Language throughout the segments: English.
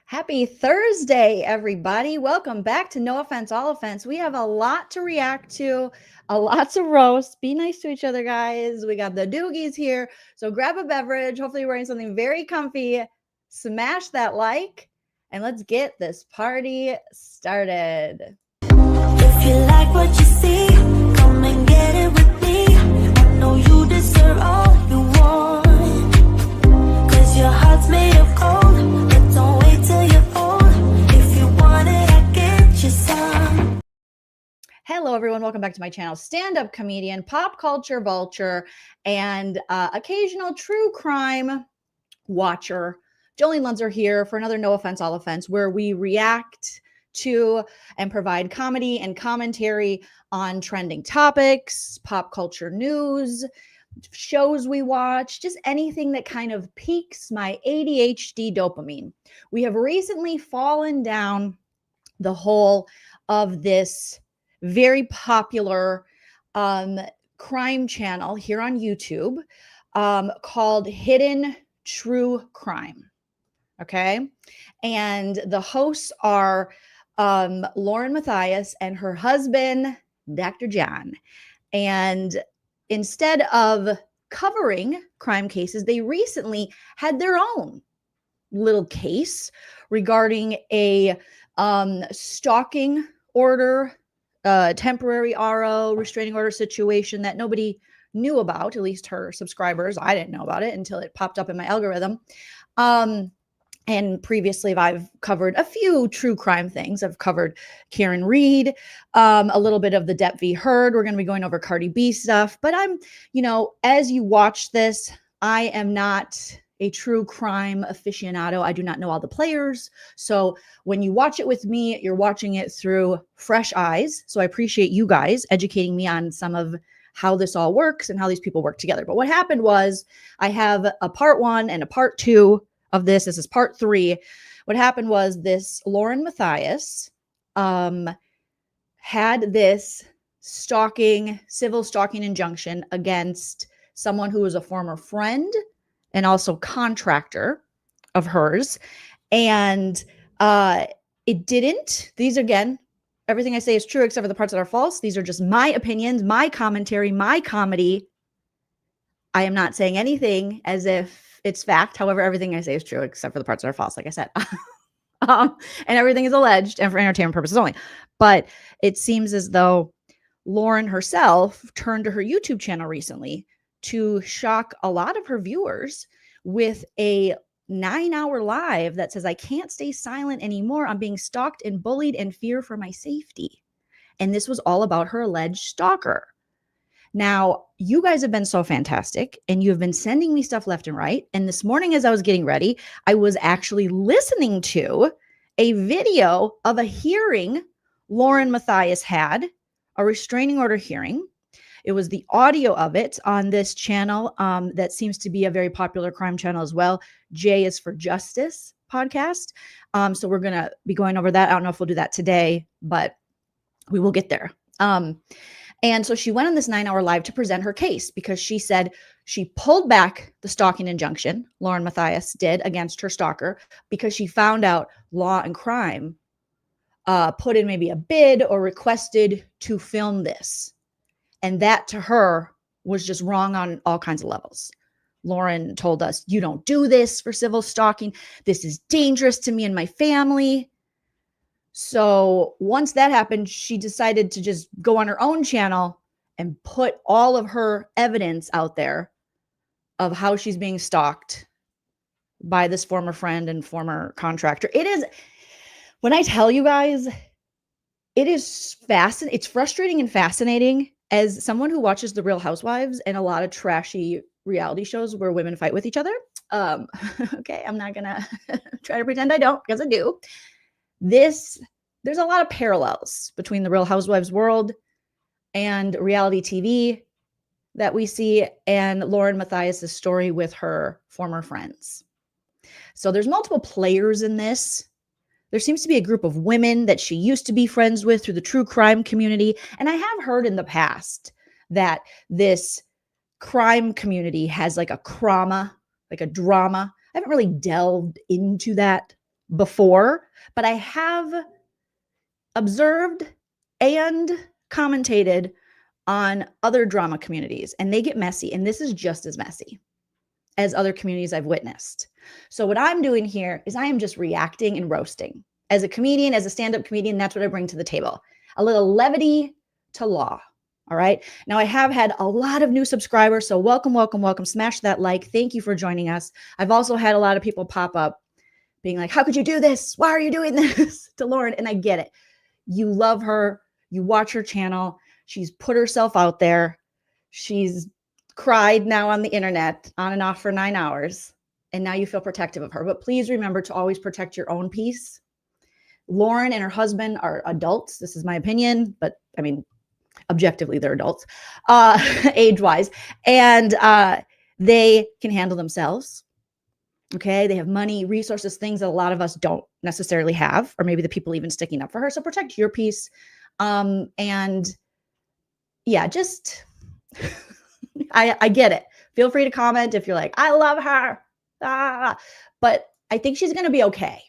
Happy Thursday, everybody. Welcome back to No Offense, All Offense. We have a lot to react to, a lot to roast. Be nice to each other, guys. We got the doogies here. So grab a beverage. Hopefully you're wearing something very comfy. Smash that like, and let's get this party started. If you like what you see, come and get it with me. I know you deserve all you want, 'cause your heart's made of gold. But don't wait till you're old. If you want it, I get you some. Hello, everyone. Welcome back to my channel. Stand-up comedian, pop culture vulture, and occasional true crime watcher. JoleenLunzer here for another No Offense, All Offense, where we react to and provide comedy and commentary on trending topics, pop culture news, shows we watch, just anything that kind of piques my ADHD dopamine. We have recently fallen down the hole of this very popular crime channel here on YouTube called Hidden True Crime. Okay. And the hosts are LaurenMatthias and her husband, Dr. John. And instead of covering crime cases, they recently had their own little case regarding a stalking order, temporary RO, restraining order situation that nobody knew about, at least her subscribers. I didn't know about it until it popped up in my algorithm. And previously, I've covered a few true crime things. I've covered Karen Reed, a little bit of the Depp v. Heard. We're going to be going over Cardi B stuff. But as you watch this, I am not a true crime aficionado. I do not know all the players. So when you watch it with me, you're watching it through fresh eyes. So I appreciate you guys educating me on some of how this all works and how these people work together. But what happened was I have a part 1 and a part 2 of this. This is part 3. What happened was this LaurenMatthias had this civil stalking injunction against someone who was a former friend and also contractor of hers. And it didn't. These, again, everything I say is true except for the parts that are false. These are just my opinions, my commentary, my comedy. I am not saying anything as if it's fact. However, everything I say is true except for the parts that are false, like I said. And everything is alleged and for entertainment purposes only. But it seems as though Lauren herself turned to her YouTube channel recently to shock a lot of her viewers with a 9-hour live that says, "I can't stay silent anymore. I'm being stalked and bullied and fear for my safety." And this was all about her alleged stalker. Now, you guys have been so fantastic and you have been sending me stuff left and right. And this morning, as I was getting ready, I was actually listening to a video of a hearing LaurenMatthias had, a restraining order hearing. It was the audio of it on this channel that seems to be a very popular crime channel as well. J is for Justice podcast. So we're going to be going over that. I don't know if we'll do that today, but we will get there. And so she went on this 9-hour live to present her case because she said she pulled back the stalking injunction LaurenMatthias did against her stalker because she found out Law and Crime put in maybe a bid or requested to film this. And that to her was just wrong on all kinds of levels. Lauren told us, "You don't do this for civil stalking. This is dangerous to me and my family." So once that happened, she decided to just go on her own channel and put all of her evidence out there of how she's being stalked by this former friend and former contractor. It is, when I tell you guys, it is fascinating. It's frustrating and fascinating as someone who watches The Real Housewives and a lot of trashy reality shows where women fight with each other. Okay, I'm not going to try to pretend I don't, because I do. There's a lot of parallels between the Real Housewives world and reality TV that we see and LaurenMatthias' story with her former friends. So there's multiple players in this. There seems to be a group of women that she used to be friends with through the true crime community. And I have heard in the past that this crime community has like a drama. I haven't really delved into that before, but I have observed and commentated on other drama communities, and they get messy, and this is just as messy as other communities I've witnessed. So what I'm doing here is I am just reacting and roasting. As a comedian, as a stand-up comedian, that's what I bring to the table. A little levity to law. All right. Now I have had a lot of new subscribers. So welcome, welcome, welcome. Smash that like. Thank you for joining us. I've also had a lot of people pop up being like, how could you do this? Why are you doing this to Lauren? And I get it. You love her. You watch her channel. She's put herself out there. She's cried now on the internet on and off for 9 hours. And now you feel protective of her. But please remember to always protect your own peace. Lauren and her husband are adults. This is my opinion, but I mean, objectively, they're adults, age-wise, and they can handle themselves. Okay, they have money, resources, things that a lot of us don't necessarily have, or maybe the people even sticking up for her. So protect your peace, and yeah, just I get it. Feel free to comment if you're like, I love her, but I think she's gonna be okay.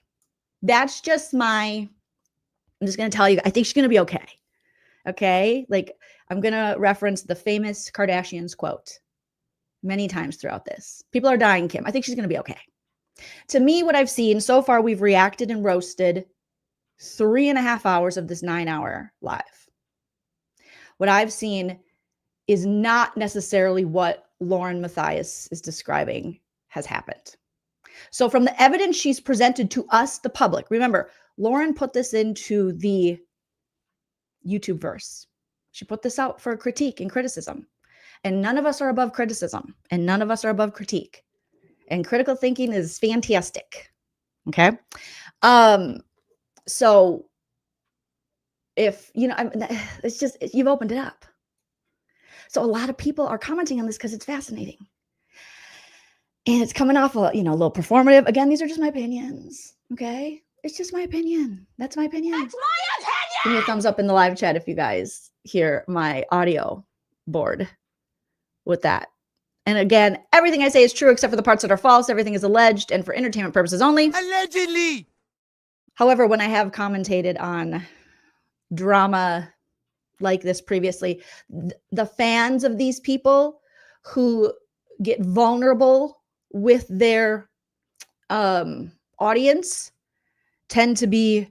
That's just I'm just gonna tell you, I think she's gonna be okay. Okay, like I'm gonna reference the famous Kardashians quote many times throughout this. People are dying, Kim. I think she's gonna be okay. To me, what I've seen so far, we've reacted and roasted 3.5 hours of this 9-hour live. What I've seen is not necessarily what LaurenMatthias is describing has happened. So from the evidence she's presented to us, the public, remember, Lauren put this into the YouTube verse. She put this out for critique and criticism. And none of us are above criticism. And none of us are above critique. And critical thinking is fantastic. Okay? So if, it's just, you've opened it up. So a lot of people are commenting on this because it's fascinating. And it's coming off a little performative. Again, these are just my opinions. Okay? It's just my opinion. That's my opinion. That's my opinion. Give me a thumbs up in the live chat if you guys hear my audio board with that. And again, everything I say is true except for the parts that are false. Everything is alleged and for entertainment purposes only. Allegedly. However, when I have commentated on drama like this previously, the fans of these people who get vulnerable with their audience tend to be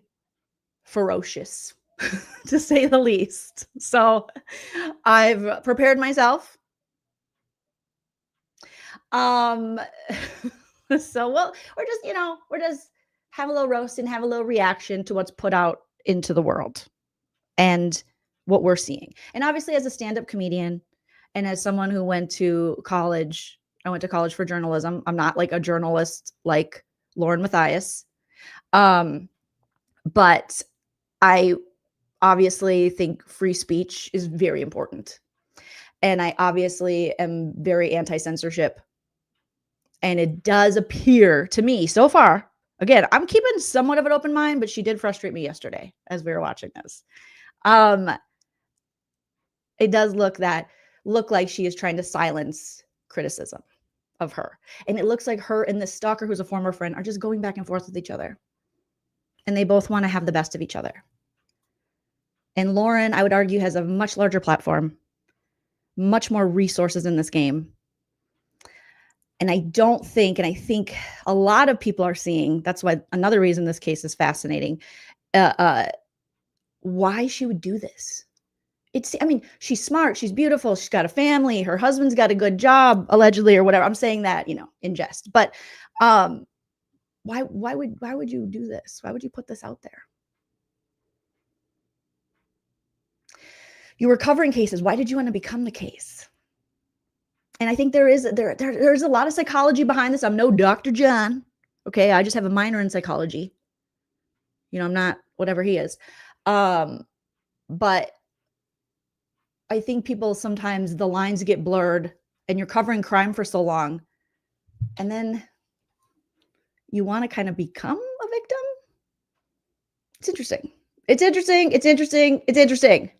ferocious, to say the least. So I've prepared myself. So we're just have a little roast and have a little reaction to what's put out into the world and what we're seeing. And obviously as a stand-up comedian and as someone who went to college, I went to college for journalism. I'm not like a journalist like LaurenMatthias. But I obviously think free speech is very important. And I obviously am very anti-censorship. And it does appear to me so far, again, I'm keeping somewhat of an open mind, but she did frustrate me yesterday as we were watching this. It does look like she is trying to silence criticism of her. And it looks like her and the stalker, who's a former friend, are just going back and forth with each other. And they both want to have the best of each other. And Lauren, I would argue, has a much larger platform, much more resources in this game. And I think a lot of people are seeing, that's why another reason this case is fascinating, why she would do this. She's smart, she's beautiful, she's got a family, her husband's got a good job, allegedly, or whatever. I'm saying that, in jest. But why would you do this? Why would you put this out there? You were covering cases. Why did you want to become the case? And I think there's a lot of psychology behind this. I'm no Dr. John. Okay. I just have a minor in psychology. I'm not whatever he is. But I think people sometimes the lines get blurred and you're covering crime for so long. And then you want to kind of become a victim. It's interesting. It's interesting. It's interesting. It's interesting.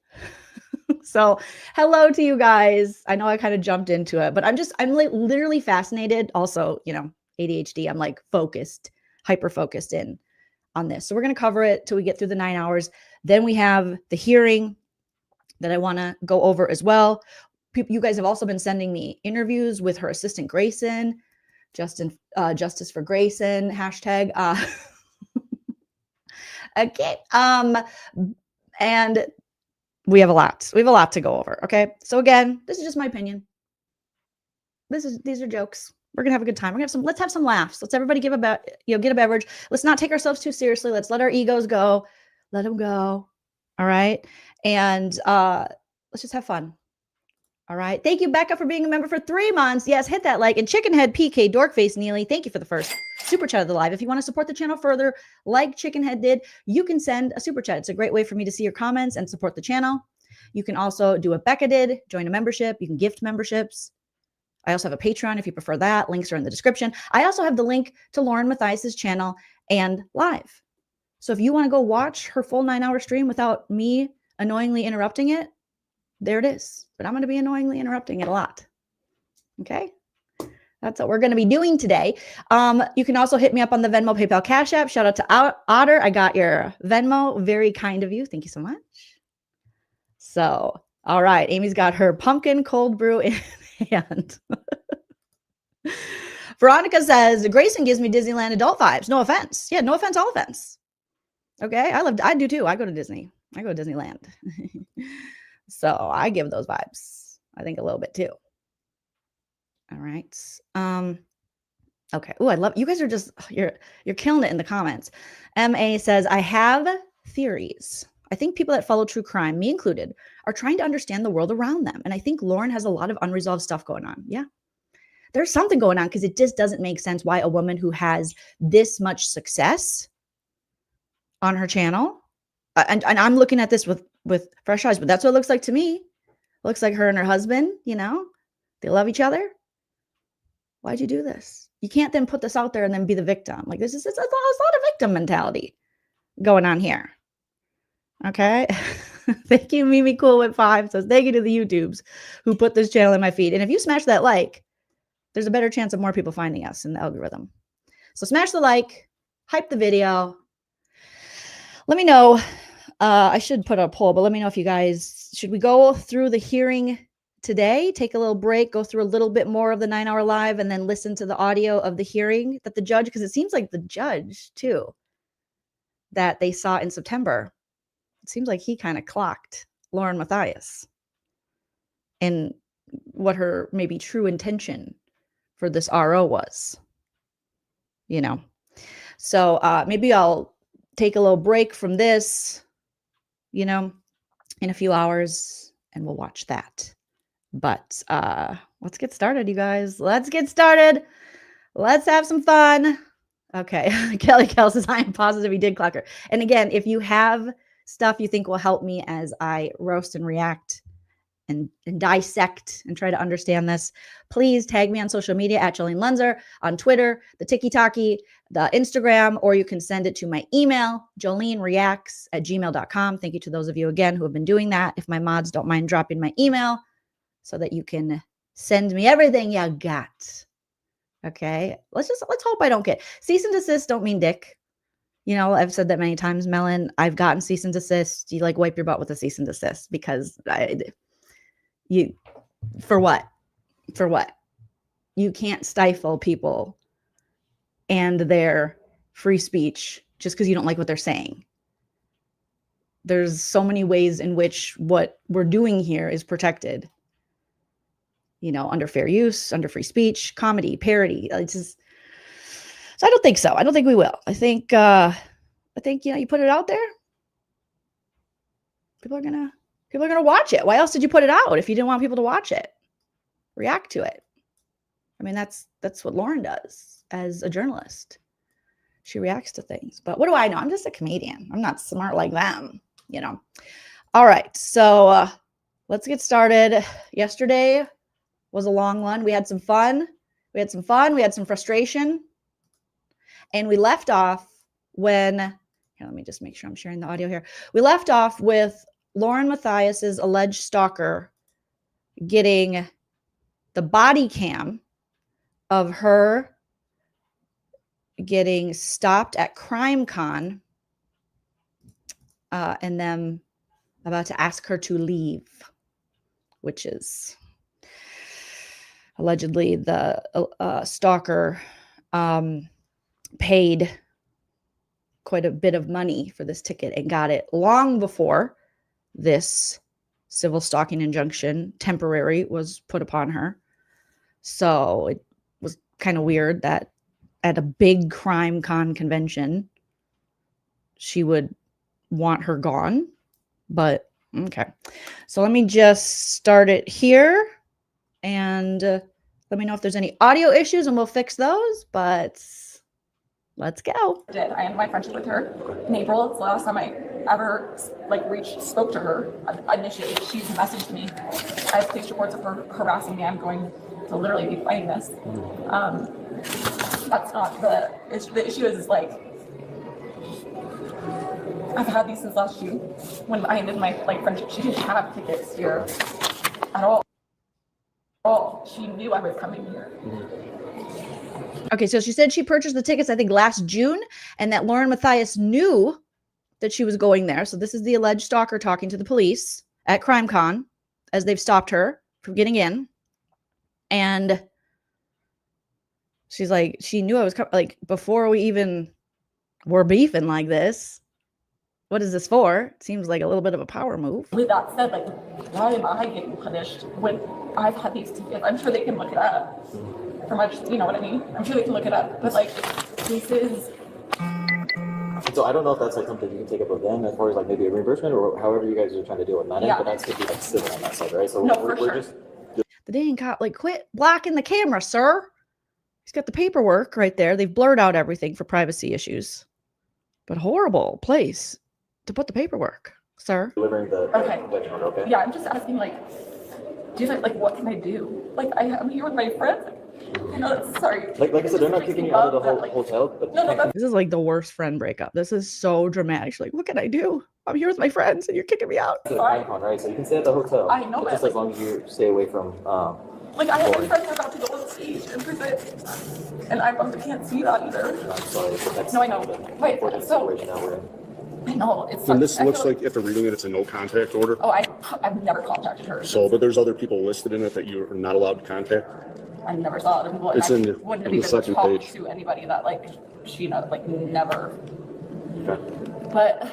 So hello to you guys. I know I kind of jumped into it, but I'm like literally fascinated. Also, ADHD, I'm like focused, hyper focused in on this. So we're going to cover it till we get through the 9 hours. Then we have the hearing that I want to go over as well. You guys have also been sending me interviews with her assistant, Grayson, Justice for Grayson, hashtag. Okay. And we have a lot to go over. Okay. So again, this is just my opinion. These are jokes. We're going to have a good time. Let's have some laughs. Let's everybody get a beverage. Let's not take ourselves too seriously. Let's let our egos go. Let them go. All right. And let's just have fun. All right. Thank you, Becca, for being a member for 3 months. Yes, hit that like. And Chickenhead PK, Dorkface Neely, thank you for the first super chat of the live. If you want to support the channel further, like Chickenhead did, you can send a super chat. It's a great way for me to see your comments and support the channel. You can also do what Becca did, join a membership. You can gift memberships. I also have a Patreon if you prefer that. Links are in the description. I also have the link to LaurenMatthias' channel and live. So if you want to go watch her full 9-hour stream without me annoyingly interrupting it, there it is. But I'm going to be annoyingly interrupting it a lot. Okay? That's what we're going to be doing today. You can also hit me up on the Venmo, PayPal, Cash App. Shout out to Otter. I got your Venmo. Very kind of you. Thank you so much. So, all right. Amy's got her pumpkin cold brew in hand. Veronica says, Grayson gives me Disneyland adult vibes. No offense. Yeah, no offense, all offense. Okay? I do too. I go to Disney. I go to Disneyland. So I give those vibes, I think, a little bit too. All right. Okay. Oh, I love you guys are just you're killing it in the comments. MA says, I have theories. I think people that follow true crime, me included, are trying to understand the world around them. And I think Lauren has a lot of unresolved stuff going on. Yeah. There's something going on because it just doesn't make sense why a woman who has this much success on her channel, and I'm looking at this with fresh eyes, but that's what it looks like to me. Looks like her and her husband, they love each other. Why'd you do this? You can't then put this out there and then be the victim. Like it's a lot of victim mentality going on here. Okay. Thank you, Mimi Cool with 5. So thank you to the YouTubes who put this channel in my feed. And if you smash that like, there's a better chance of more people finding us in the algorithm. So smash the like, hype the video. Let me know. I should put a poll, but let me know if you guys, should we go through the hearing today, take a little break, go through a little bit more of the 9-hour live, and then listen to the audio of the hearing that the judge, because it seems like the judge too, that they saw in September, it seems like he kind of clocked LaurenMatthias and what her maybe true intention for this RO was, So maybe I'll take a little break from this, in a few hours, and we'll watch that. But let's get started, you guys. Let's get started. Let's have some fun. Okay. Kelly Kell says, I am positive he did clock her. And again, if you have stuff you think will help me as I roast and react and dissect and try to understand this, please tag me on social media at joleenlunzer, on Twitter, the TikTok, the Instagram, or you can send it to my email, joleenreacts@gmail.com. Thank you to those of you again who have been doing that. If my mods don't mind dropping my email so that you can send me everything you got. Okay. Let's hope I don't get cease and desist. Don't mean dick. I've said that many times, Melon. I've gotten cease and desist. You wipe your butt with a cease and desist because for what? You can't stifle people and their free speech just because you don't like what they're saying. There's so many ways in which what we're doing here is protected. Under fair use, under free speech, comedy, parody. So I don't think so. I don't think we will. I think you put it out there, people are gonna watch it. Why else did you put it out if you didn't want people to watch it? React to it. I mean, that's what Lauren does as a journalist. She reacts to things. But what do I know? I'm just a comedian. I'm not smart like them, All right. So let's get started. Yesterday was a long one. We had some fun. We had some frustration. And we left off let me just make sure I'm sharing the audio here. We left off with LaurenMatthias's alleged stalker getting the body cam of her getting stopped at CrimeCon and them about to ask her to leave, which is allegedly the stalker paid quite a bit of money for this ticket and got it long before this civil stalking injunction temporary was put upon her. So it was kind of weird that at a big crime con convention, she would want her gone. But okay. So let me just start it here and let me know if there's any audio issues and we'll fix those. But let's go. I ended my friendship with her in April. It's the last time I ever spoke to her initially. She's messaged me. I have police reports of her harassing me. I'm going to literally be fighting this. That's not the issue. The issue is like, I've had these since last June. When I ended my friendship, she didn't have tickets here at all. She knew I was coming here. Okay, so she said she purchased the tickets, I think, last June, and that LaurenMatthias knew that she was going there. So this is the alleged stalker talking to the police at CrimeCon as they've stopped her from getting in. And she's like, she knew I was like, before we even were beefing like this. What is this for? It seems like a little bit of a power move. With that said, like, why am I getting punished when I've had these tickets? I'm sure they can look it up. For much, you know what I mean? I'm sure they can look it up. But like, this is. So I don't know if that's like something you can take up with them as far as like maybe a reimbursement or however you guys are trying to deal with that. Yeah. But that's could be like civil on that side, right? So No, we're for sure. just. The dang cop, like, quit blocking the camera, sir. He's got the paperwork right there. They've blurred out everything for privacy issues. But horrible place to put the paperwork, sir. Delivering the Okay. convention order, okay? Yeah, I'm just asking, like, do you like what can I do? Like, I'm here with my friends. You know, sorry. Like I said, they're not kicking you out of the hotel, but No, This is like the worst friend breakup. This is so dramatic. She's like, what can I do? I'm here with my friends and you're kicking me out. it's a CrimeCon, right? So you can stay at the hotel. I know, but just but, as long as you stay away from. like, I have my friends are about to go on stage and present, and I can't see that either. I'm sorry, but that's No, I know. Wait, unfortunate so- situation that we're in. I know, it's. And this I looks feel like, after reading it, it's a no contact order. Oh, I've never contacted her. So, but there's other people listed in it that you're not allowed to contact. I never saw other people. It's I in the- wouldn't have on the even second talked page. to anybody that like she knows, like never. Okay. But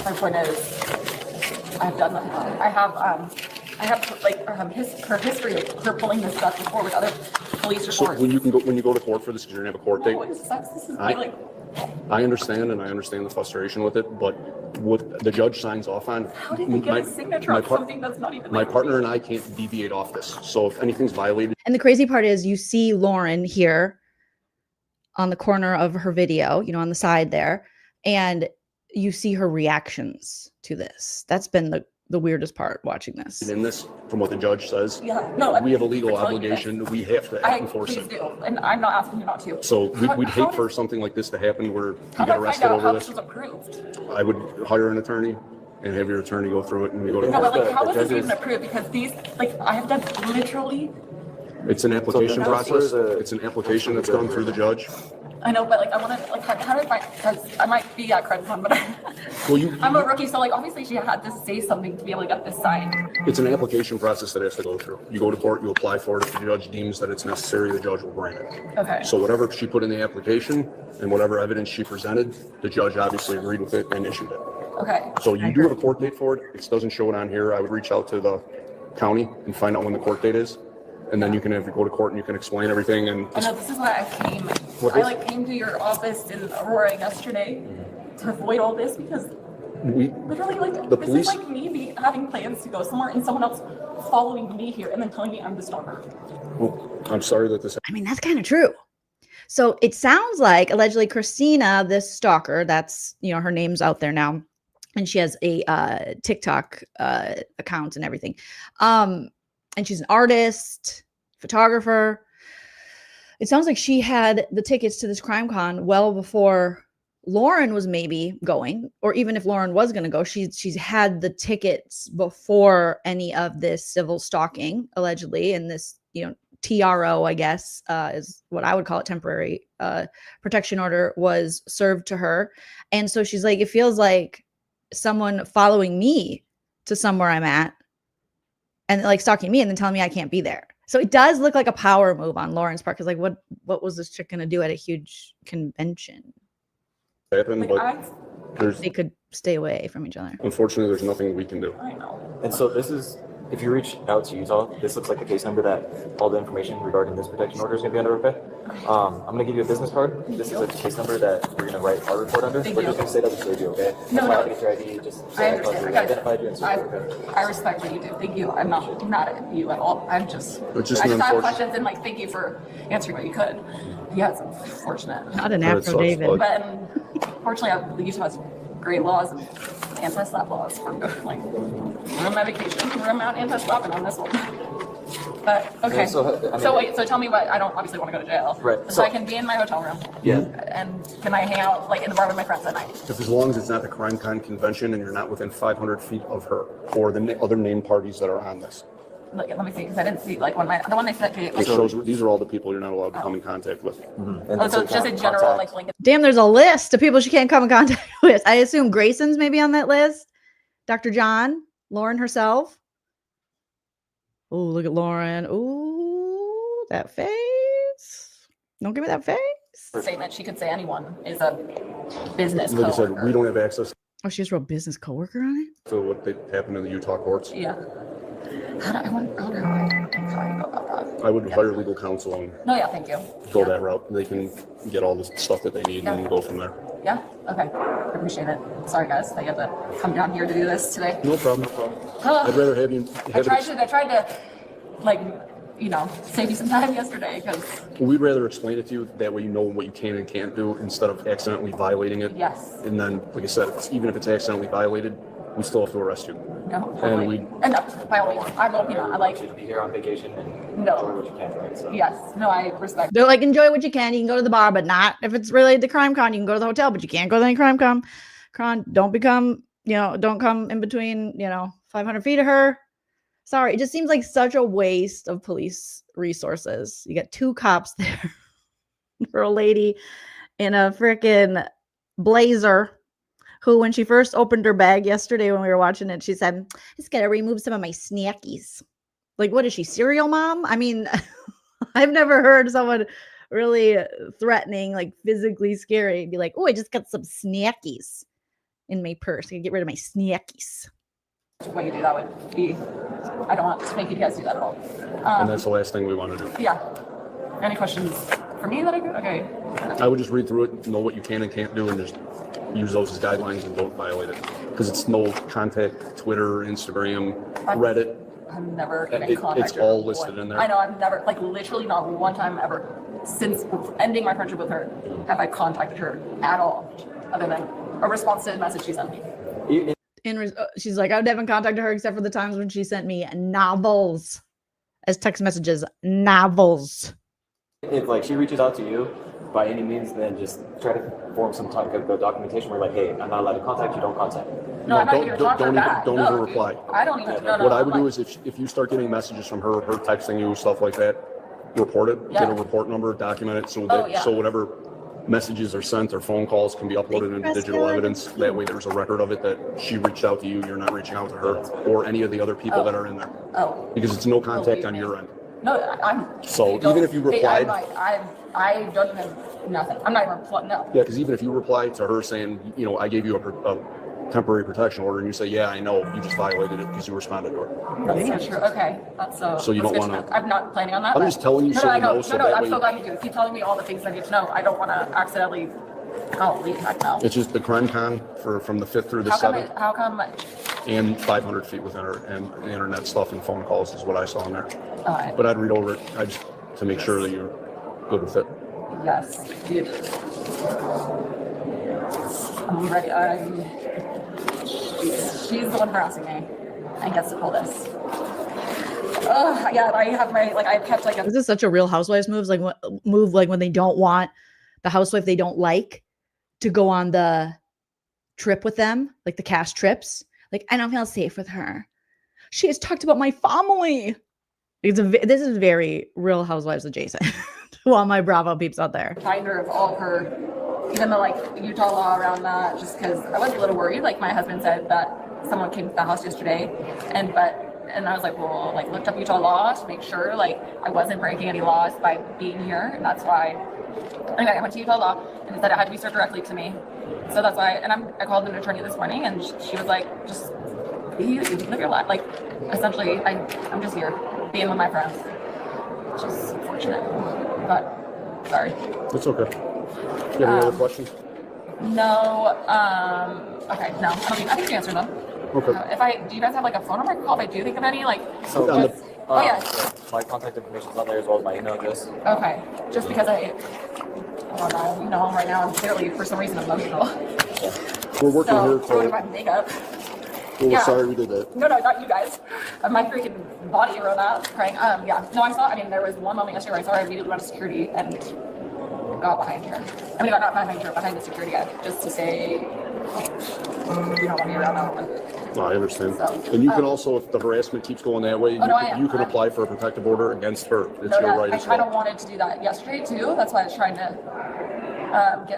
my point is, I've done that. I have like her history of her pulling this stuff before with other police So reports. when you go to court for this, because you're gonna have a court date. No, it sucks. This is I- like, I understand, and I understand the frustration with it, but what the judge signs off on. how did you get a signature on something that's not even? My like, partner and I can't deviate off this. So if anything's violated, And the crazy part is you see Lauren here on the corner of her video, you know, on the side there, and you see her reactions to this. That's been the weirdest part watching this. in this, from what the judge says, Yeah, no. we have a legal I'm telling you this. obligation. We have to I enforce please it. do, and I'm not asking you not to. So we'd How hate for something like this to happen where you How get do I find arrested out how over this this. was approved? I would hire an attorney and have your attorney go through it and we go to No, court. but like, how the was this judges- even approved? Because these, like, I have done literally. It's an application So that's process. where the- It's an application that's done through the judge. I know, but like, I want to, like, how do I find? Because I might be at CredCon, but Well, you, I'm a rookie, so like, obviously, she had to say something to be able to get this signed. it's an application process that has to go through. You go to court, you apply for it. If the judge deems that it's necessary, the judge will grant it. Okay. So whatever she put in the application and whatever evidence she presented, the judge obviously agreed with it and issued it. Okay. So you do have a court date for it. It doesn't show it on here. I would reach out to the county and find out when the court date is. And then you can have, go to court and you can explain everything and I know this is why I came. What I is- like came to your office in Aurora yesterday to avoid all this because we, literally, like, The this police- is like me having plans to go somewhere and someone else following me here and then telling me I'm the stalker. well, I'm sorry that this I mean, that's kind of true. So it sounds like allegedly Christina, this stalker, that's, you know, her name's out there now, and she has a TikTok account and everything. And she's an artist, photographer. It sounds like she had the tickets to this crime con well before Lauren was maybe going, or even if Lauren was going to go, she's had the tickets before any of this civil stalking, allegedly, and this, you know, TRO, I guess, is what I would call it, temporary protection order, was served to her. And so she's like, it feels like someone following me to somewhere I'm at and like stalking me and then telling me I can't be there. So it does look like a power move on Lauren's part, because like what was this chick gonna do at a huge convention? Happened, but They could stay away from each other. unfortunately, there's nothing we can do. I know. And so this is, if you reach out to Utah, this looks like the case number that all the information regarding this protection order is going to be under, okay? I'm going to give you a business card. This is a case number that we're going to write our report under. We're just going to say that we served you, okay? No, That's why I no. get your ID, just I say understand. we identified you and served you, okay? I respect what you do. Thank you. I'm not mad at you at all. It's just I an just have unfortunate- questions and like thank you for answering what you could. Yeah, it's unfortunate. Not an That Afro sucks, David. But fortunately, Utah has great laws and anti-slap laws. For like, we're on my vacation. We're out anti-slapping on this one. But okay. Yeah, so, I mean- So wait. So tell me what. I don't obviously want to go to jail. Right. So I can be in my hotel room. Yeah. And can I hang out like in the bar with my friends at night? If as long as it's not the CrimeCon convention and you're not within 500 feet of her or the other named parties that are on this. Look, let me see, because I didn't see like when the one they sent me. It shows these are all the people you're not allowed to come in contact with. And Oh, so it's just a general like link. Damn, there's a list of people she can't come in contact with. I assume Grayson's maybe on that list. Dr. John, Lauren herself. Oh, look at Lauren. Ooh, that face. Don't give me that face. Statement. She could say anyone is a business. Like I said, coworker. we don't have access Oh, she just wrote business coworker on it. to what happened in the Utah courts. Yeah. I wonder how I go about that. I would hire legal counsel and No, yeah, thank you. go Yeah. that route. They can get all the stuff that they need and go from there. Yeah. Okay. I appreciate it. Sorry, guys, that you have to come down here to do this today. No problem. Ugh. I'd rather have you I have tried to, like, you know, save you some time yesterday because we'd rather explain it to you that way you know what you can and can't do instead of accidentally violating it. yes, And then, like I said, even if it's accidentally violated, we still have to arrest you. no, totally. we- And by all means, I'm you know, I like You should be here on vacation and No. enjoy what you can, right? So. yes, no, I respect. They're like, enjoy what you can. You can go to the bar, but not if it's related to crime con. You can go to the hotel, but you can't go to any crime con. Don't become, don't come in between, 500 feet of her. Sorry. It just seems like such a waste of police resources. You got 2 cops there for a lady in a freaking blazer who, when she first opened her bag yesterday when we were watching it, she said, it's got to remove some of my snackies. Like, what is she, cereal mom? I mean, I've never heard someone really threatening, like physically scary, be like, oh, I just got some snackies in my purse. I can get rid of my snackies. When you do that would be, I don't want to make you guys do that at all. And that's the last thing we want to do. Yeah. Any questions for me that I could? Okay. I would just read through it, know what you can and can't do, and just use those as guidelines and don't violate it. Because it's no contact, Twitter, Instagram, Reddit. I've never even It's contacted all her. listed in there. I know, I've never, like literally not one time ever since ending my friendship with her have I contacted her at all, other than a response to a message she sent me. She's like, I haven't contacted her except for the times when she sent me novels as text messages. Novels. If like she reaches out to you by any means, then just try to form some type of documentation where like, hey, I'm not allowed to contact you, don't contact me. No, I'm not don't- even don't- talking don't about even- that. don't No, even dude. reply. I don't even. No, What I would like, do is if you start getting messages from her texting you, stuff like that, report it, get Yeah. a report number, document it so Oh, that yeah. so whatever messages are sent or phone calls can be uploaded into digital evidence. That way there's a record of it that she reached out to you, you're not reaching out to her, or any of the other people that are in there. Oh. Because it's no contact on your end. No, I'm. So don't- even if you hey, replied- I don't even nothing. I'm not even no. Yeah, because even if you reply to her saying, I gave you a temporary protection order, and you say, yeah, I know, you just violated it because you responded to her. That's so true. Okay, that's so. So you that's don't good to wanna- know. I'm not planning on that. I'm but- just telling you no, so no, you I know. know, so No, that I'm way- so glad you do. Keep telling me all the things I need to know. I don't want to accidentally. Oh, leave heck no. It's just the crime con from the 5th through the How come? 7th, How come? and 500 feet within her, and internet stuff and phone calls is what I saw in there. All right. But I'd read over it, to make sure that you're good with it. Yes, dude. I'm ready. She's the one harassing me and gets to pull this. Oh, yeah, I have I kept like a. This is such a Real Housewives move, like when they don't want the housewife they don't like to go on the trip with them, like the cast trips. Like, I don't feel safe with her. She has talked about my family This is very Real Housewives adjacent to all my Bravo peeps out there. Reminder of all of her, even the like Utah law around that, just because I was a little worried. Like my husband said that someone came to the house yesterday, and I was like, well, like looked up Utah law to make sure like I wasn't breaking any laws by being here, and that's why. Anyway, I went to Utah law and it said it had to be served directly to me, so that's why. And I called an attorney this morning, and she was like, just live your life. Like essentially, I'm just here being with my friends, which is unfortunate, but sorry. It's okay. Do you have any other questions? No. Okay. No. I think you answered them. Okay. Do you guys have like a phone number I can call if I do think of any? Like. So, Oh yeah. so my contact information is on there as well as my email address. Okay. Just because I don't know. You know, right now I'm clearly for some reason emotional. We're working So here ruining till. my makeup. Well, we're Yeah. sorry we did that. No, not you guys. My freaking body wrote out crying. Yeah. No, I mean, there was one moment yesterday where I saw her immediately went to security and got behind her. I mean, not behind her, behind the security guy, just to say, you don't want me around that woman. No, I understand. So, And you can also, if the harassment keeps going that way, you can apply for a protective order against her. It's No, your right I as kind of well. wanted to do that yesterday too. That's why I was trying to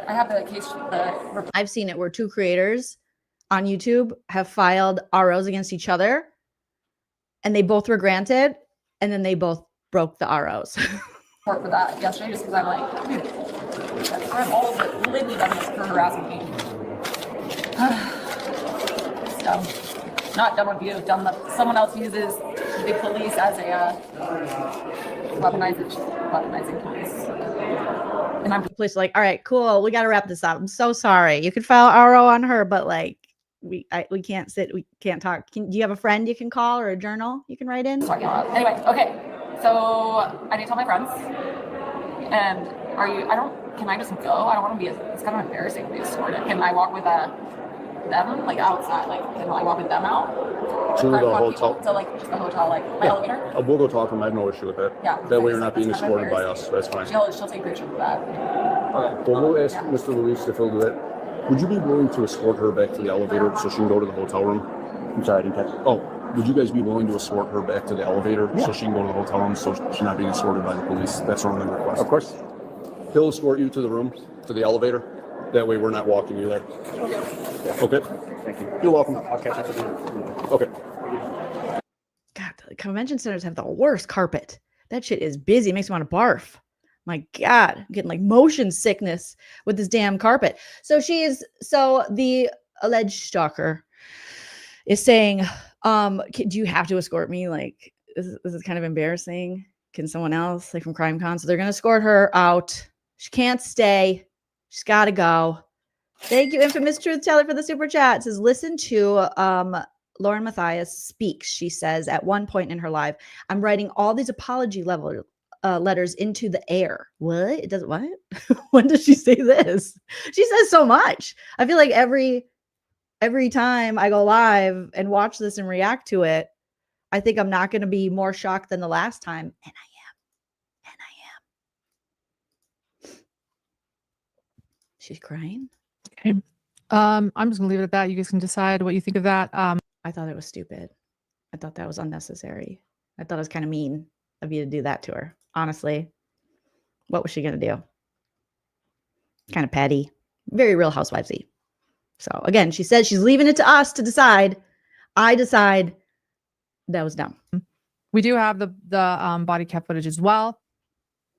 I have the case. I've seen it where two creators on YouTube have filed ROs against each other, and they both were granted, and then they both broke the ROs. Report for that yesterday, just because I'm like, dude, I'm all of it. Literally done this for harassing me. It's dumb. Not done with you. Done that someone else uses the police as a weaponizing police. And I'm The police are like, all right, cool, we got to wrap this up. I'm so sorry. You could file RO on her, but like, we can't sit, we can't talk. Do you have a friend you can call or a journal you can write in? talking about. Anyway, okay. So I need to tell my friends. And can I just go? I don't want to be, it's kind of embarrassing to be escorted. Can I walk with them, like outside? Like, can I walk with them out? To the I want hotel. people to like just the hotel, like my elevator? We'll go talk to them. I have no issue with that. Yeah. That way you're not being That's kind of escorted by us. That's fine. She'll take pictures of that. Okay. Well, we'll ask Mr. Luis if he'll do that. Would you be willing to escort her back to the elevator so she can go to the hotel room? I'm sorry, I didn't catch. Oh, would you guys be willing to escort her back to the elevator so she can go to the hotel room so she's not being escorted by the police? That's our only request. Of course. He'll escort you to the room, to the elevator. That way we're not walking you there. Okay? Thank you. You're welcome. I'll catch up with you. Okay. God, the convention centers have the worst carpet. That shit is busy. It makes me want to barf. My God, I'm getting like motion sickness with this damn carpet. So the alleged stalker is saying, do you have to escort me? Like, this is kind of embarrassing. Can someone else, like from Crime Con? So they're going to escort her out. She can't stay. She's got to go. Thank you, Infamous Truth Teller, for the super chat. It says, listen to LaurenMatthias speaks. She says at one point in her live, I'm writing all these apology letters into the air. What? It does what? When does she say this? She says so much. I feel like every time I go live and watch this and react to it, I think I'm not going to be more shocked than the last time. And I am. She's crying. Okay. I'm just gonna leave it at that. You guys can decide what you think of that. I thought it was stupid. I thought that was unnecessary. I thought it was kind of mean of you to do that to her. Honestly, what was she going to do? Kind of petty. Very Real Housewivesy. So again, she says she's leaving it to us to decide. I decide that was dumb. We do have the body cam footage as well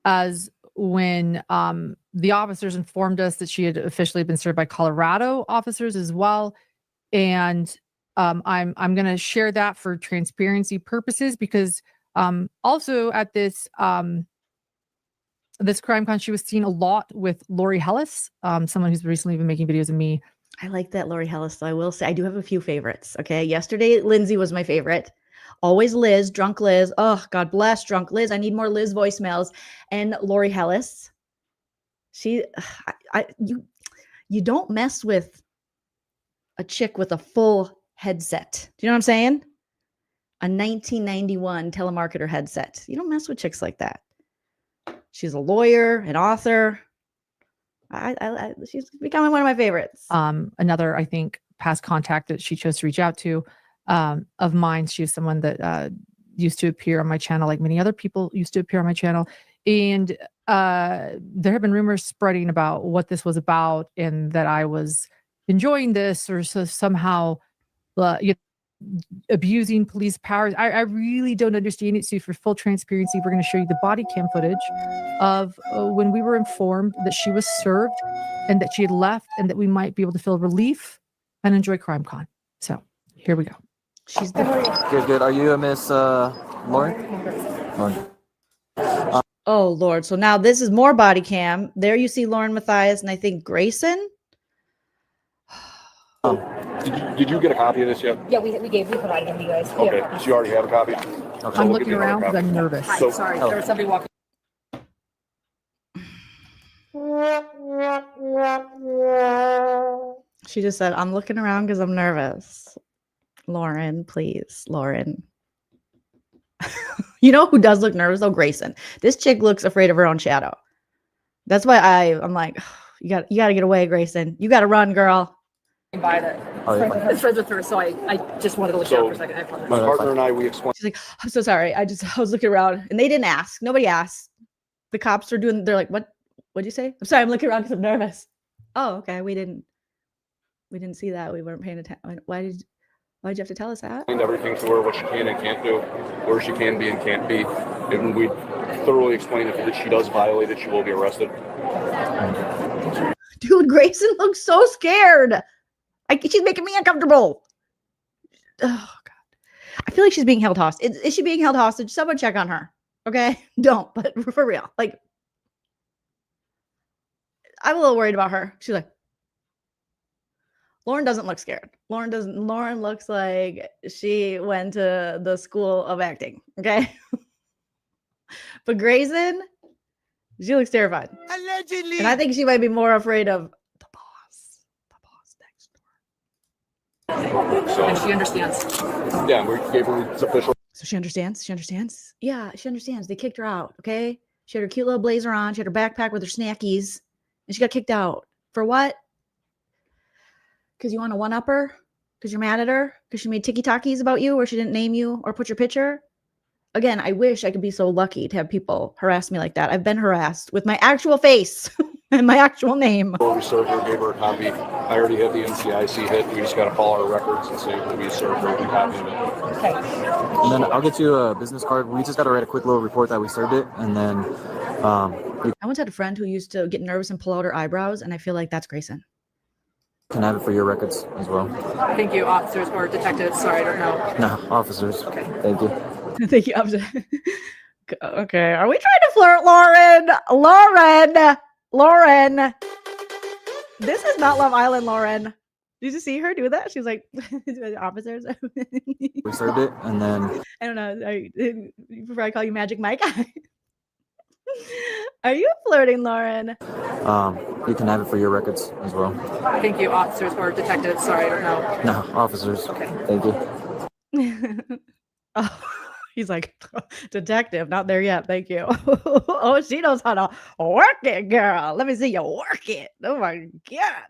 as when the officers informed us that she had officially been served by Colorado officers as well. And I'm going to share that for transparency purposes because also at this this crime con, she was seen a lot with Lori Hellis, someone who's recently been making videos of me. I like that Lori Hellis, though. I will say I do have a few favorites. Okay. Yesterday, Lindsay was my favorite. Always Liz, drunk Liz. Oh, God bless drunk Liz. I need more Liz voicemails. And Lori Hellis. You don't mess with a chick with a full headset. Do you know what I'm saying? A 1991 telemarketer headset. You don't mess with chicks like that. She's a lawyer, an author. She's becoming one of my favorites. Another, I think, past contact that she chose to reach out to of mine. She was someone that used to appear on my channel, like many other people used to appear on my channel. And there have been rumors spreading about what this was about and that I was enjoying this or somehow abusing police powers. I really don't understand it. So for full transparency, we're going to show you the body cam footage of when we were informed that she was served and that she had left and that we might be able to feel relief and enjoy CrimeCon. So here we go. She's there. Good. Are you Miss Lauren? Lauren. Oh Lord. So now this is more body cam. There you see LaurenMatthias and I think Grayson. Did you get a copy of this yet? Yeah, we provided them to you guys. Okay, so you already have a copy? Okay. I'm we'll looking give you another around because copy. I'm nervous. Hi, So- sorry, Oh. there was somebody walking. She just said, I'm looking around because I'm nervous. Lauren, please, Lauren. You know who does look nervous though? Grayson. This chick looks afraid of her own shadow. That's why I'm like, you got to get away, Grayson. You got to run, girl. By that. Oh, you're fine. It's friends with her, so I just wanted to look So- out for a second. I apologize. My No, that's partner fine. and I, we explained. She's like, I'm so sorry. I was looking around and they didn't ask. Nobody asked. The cops are they're like, what'd you say? I'm sorry, I'm looking around because I'm nervous. Oh, okay. We didn't see that. We weren't paying attention. Why'd you have to tell us that? Everything to her, what she can and can't do, where she can be and can't be. And we thoroughly explained that if she does violate it, she will be arrested. Dude, Grayson looks so scared. She's making me uncomfortable. Oh God. I feel like she's being held hostage. Is she being held hostage? Someone check on her. Okay? Don't, but for real. Like, I'm a little worried about her. She's like, Lauren doesn't look scared. Lauren looks like she went to the school of acting. Okay. But Grayson, she looks terrified. Allegedly. And I think she might be more afraid of the boss next door. So, And she understands. yeah, we gave her it's official. So she understands. She understands. Yeah, she understands. They kicked her out. Okay. She had her cute little blazer on. She had her backpack with her snackies, and she got kicked out for what? Because you want to one up her? Because you're mad at her? Because she made tiki-takis about you or she didn't name you or put your picture? Again, I wish I could be so lucky to have people harass me like that. I've been harassed with my actual face and my actual name. We served her, gave her a copy. I already have the NCIC hit. We just got to call our records and say that we served her a copy of it. Okay. And then I'll get you a business card. We just got to write a quick little report that we served it, and then you I once had a friend who used to get nervous and pull out her eyebrows, and I feel like that's Grayson. can have it for your records as well. Thank you, officers or detectives. Sorry, I don't know. No, officers. Okay. Thank you. Thank you. Okay. Are we trying to flirt, Lauren? This is not Love Island, Lauren. Did you see her do that? She was like, officers. We served it, and then I don't know. Before I call you Magic Mike. Are you flirting, Lauren? you can have it for your records as well. Thank you, officers or detectives. Sorry, I don't know. No, officers. Okay. Thank you. Oh, he's like, detective, not there yet. Thank you. Oh, she knows how to work it, girl. Let me see you work it. Oh my God.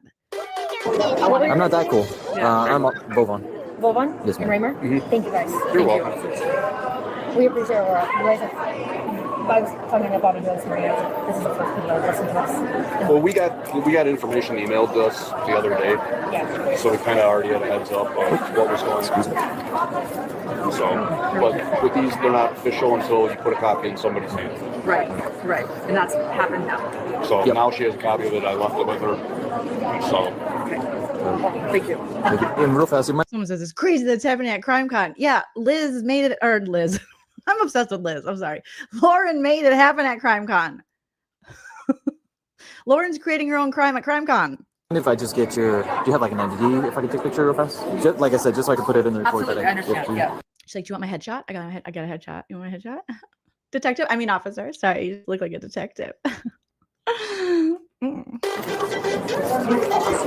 I'm not that cool. I'm Bovon. Vaughn Yes, and ma'am. Raymer, thank you guys. You're Thank you, welcome. officers. We appreciate it. You guys have. I was talking about it this morning. This is the first people that listen to us. Well, we got information emailed to us the other day, Yeah. so we kind of already had a heads up of what was going on. So, but with these, they're not official until you put a copy in somebody's hand. Right. And that's happened now. So Yep. now she has a copy of it. I left it with her. So Thank you. Thank you. And real fast, you might Someone says it's crazy that's happening at CrimeCon. Yeah, Liz made it, or Liz. I'm obsessed with Liz. I'm sorry. Lauren made it happen at CrimeCon. Lauren's creating her own crime at CrimeCon. if I just get your, do you have like an ID if I can take a picture real fast? Just, like I said, just so I can put it in the report. Absolutely, that I understand. Yeah. She's like, do you want my headshot? I got a headshot. You want my headshot? Detective? I mean officer. Sorry, you look like a detective. Mm.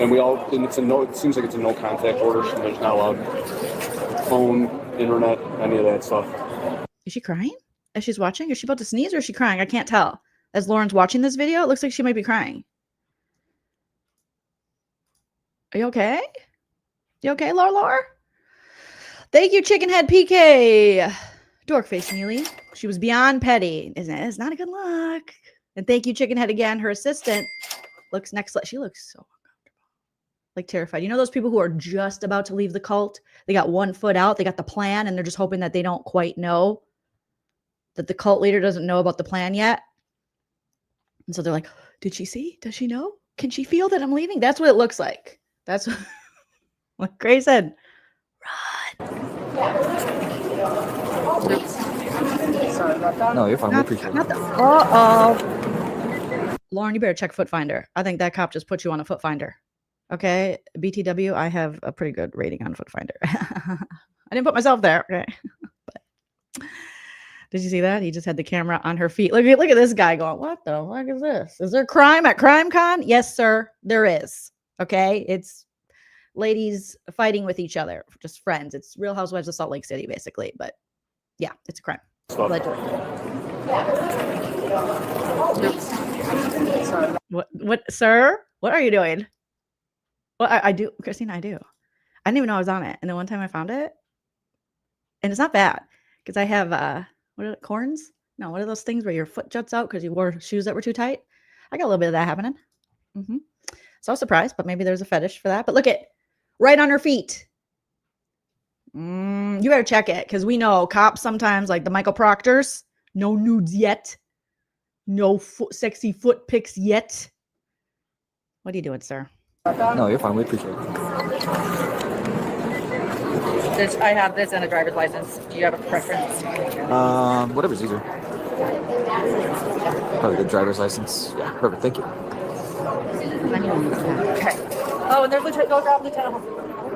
and it seems like it's a no contact order, so there's not allowed phone, internet, any of that stuff. Is she crying? As she's watching? Is she about to sneeze or is she crying? I can't tell. As Lauren's watching this video, it looks like she might be crying. Are you okay? You okay, Laura? Thank you, Chicken Head PK. Dork face Neely. She was beyond petty. It's not a good look. And thank you, Chicken Head again. Her assistant looks next. She looks so uncomfortable, like terrified. You know those people who are just about to leave the cult? They got one foot out. They got the plan, and they're just hoping that they don't quite know, that the cult leader doesn't know about the plan yet. And so they're like, did she see? Does she know? Can she feel that I'm leaving? That's what it looks like. That's what Grace said. Sorry about that. No, you're fine. We appreciate it. Lauren, you better check Foot Finder. I think that cop just put you on a Foot Finder. Okay, BTW, I have a pretty good rating on Foot Finder. I didn't put myself there. Okay, but did you see that? He just had the camera on her feet. Look at this guy going, what the fuck is this? Is there crime at CrimeCon? Yes, sir, there is. Okay, it's ladies fighting with each other, just friends. It's Real Housewives of Salt Lake City, basically. But yeah, it's a crime. Allegedly. What, sir? What are you doing? Well, I do, Christine, I do. I didn't even know I was on it. And then one time I found it, and it's not bad because I have, what are it, corns? No, what are those things where your foot juts out because you wore shoes that were too tight? I got a little bit of that happening. So I was surprised, but maybe there's a fetish for that. But look at right on her feet. You better check it because we know cops sometimes, like the Michael Proctors, no nudes yet. No sexy foot pics yet. What are you doing, sir? No, you're fine. We appreciate it. I have this and a driver's license. Do you have a preference? Whatever's easier. Probably the driver's license. Yeah, perfect. Thank you. Okay. Oh, and there's the go grab the tunnel.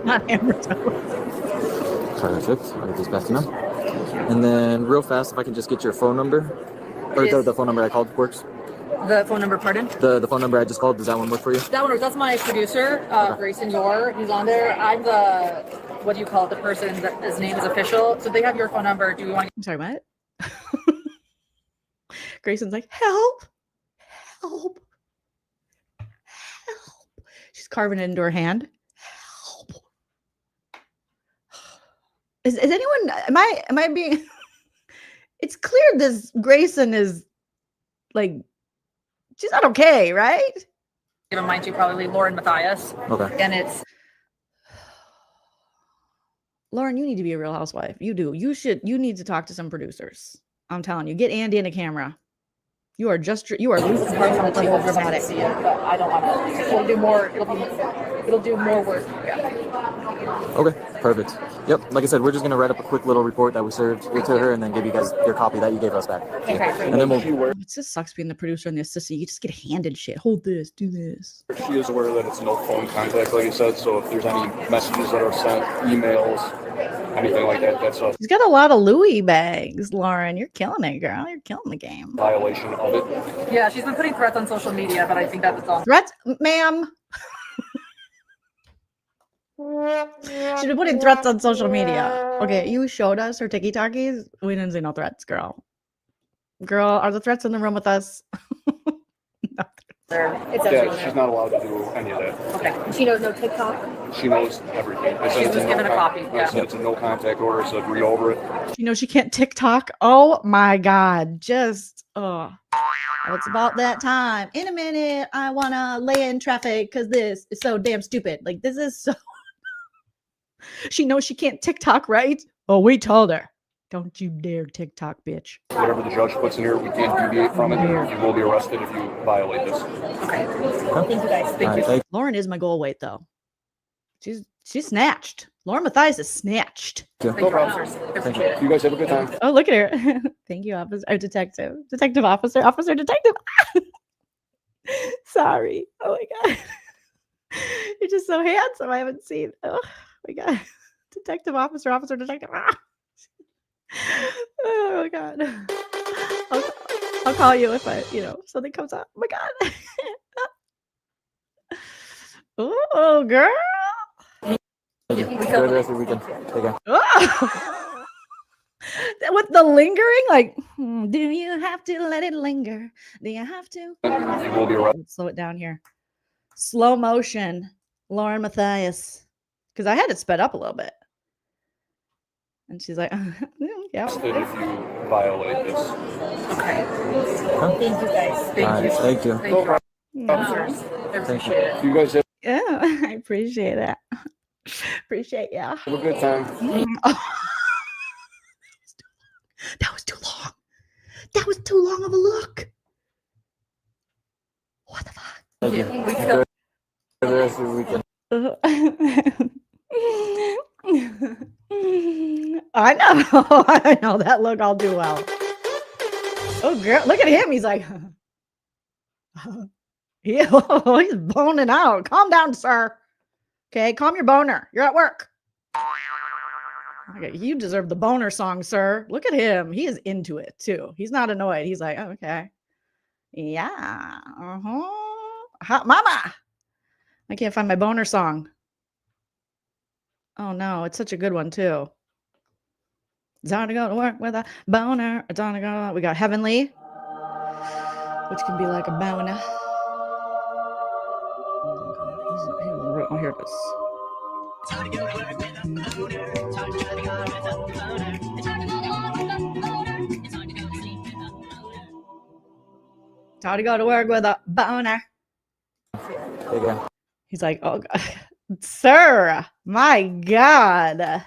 Not Amber. Perfect. I'll get these back to now. And then real fast, if I can just get your phone number. Or the phone number I called works. The phone number, pardon? The phone number I just called, does that one work for you? That one works. That's my producer, Grayson Yore. He's on there. I'm the, what do you call it, the person that his name is official. So they have your phone number. Do you want I'm sorry, what? Grayson's like, help. She's carving it into her hand. Help. Is anyone, am I being, it's clear this Grayson is like, she's not okay, right? give him mine to probably LaurenMatthias. Okay. And it's Lauren, you need to be a Real Housewife. You do. You need to talk to some producers. I'm telling you, get Andy in a camera. You are loose dramatic. But I don't want to. It'll do more. It'll do more work. Yeah. Okay, perfect. Yep, like I said, we're just gonna write up a quick little report that we served to her, and then give you guys your copy that you gave us back. Okay. And then we'll. It just sucks being the producer and the assistant. You just get handed shit. Hold this, do this. She is aware that it's no phone contact, like you said, so if there's any messages that are sent, emails, anything like that, that's a She's got a lot of Louis bags, Lauren. You're killing it, girl. You're killing the game. violation of it. Yeah, she's been putting threats on social media, but I think that's all. Threats, ma'am. She's been putting threats on social media. Okay, you showed us her tiki-talkies. We didn't see no threats, girl. Girl, are the threats in the room with us? No. It's Yeah, she's not allowed to do any of that. Okay. She knows no TikTok. She knows everything. It says She it's was given a copy, yeah. It's a no contact order, so read over it. You know she can't TikTok. Oh my God. Just, it's about that time. In a minute, I want to lay in traffic because this is so damn stupid. Like, this is so. She knows she can't TikTok, right? Oh, we told her. Don't you dare TikTok, bitch. Whatever the judge puts in here, we can't deviate from it. You will be arrested if you violate this. Thank you guys. All right, Lauren is my goal weight, though. She's snatched. LaurenMatthias is snatched. No problem. Thank you. You guys have a good time. Oh, look at her. Thank you, officer. Detective officer. Officer detective. Sorry. Oh my God. You're just so handsome. I haven't seen. Oh my God. Detective officer, officer detective. Oh my God. I'll call you if something comes up. Oh my God. Oh, girl. Enjoy the rest of the weekend. Take care. Oh. With the lingering, like, do you have to let it linger? Do you have to? You will be arrested. Let's slow it down here. Slow motion, LaurenMatthias. Because I had it sped up a little bit. And she's like, Yeah. If you violate this. Okay. Thank you guys. Alright, thank you. Thank you. Yeah. I appreciate it. You guys have I appreciate it. Appreciate ya. a good time. That was too long. That was too long of a look. What the fuck? Thank you. We still For the rest of the weekend. I know. I know that look. I'll do well. Oh, girl, look at him. He's like, yeah, he's boning out. Calm down, sir. Okay, calm your boner. You're at work. Okay, you deserve the boner song, sir. Look at him. He is into it too. He's not annoyed. He's like, oh, okay, yeah, hot mama. I can't find my boner song. Oh no, it's such a good one too. It's hard to go to work with a boner. It's hard to go. We got Heavenly, which can be like a boner. Oh, here it is. It's hard to go to work with a boner. Hey, again. He's like, oh, God. Sir, my God.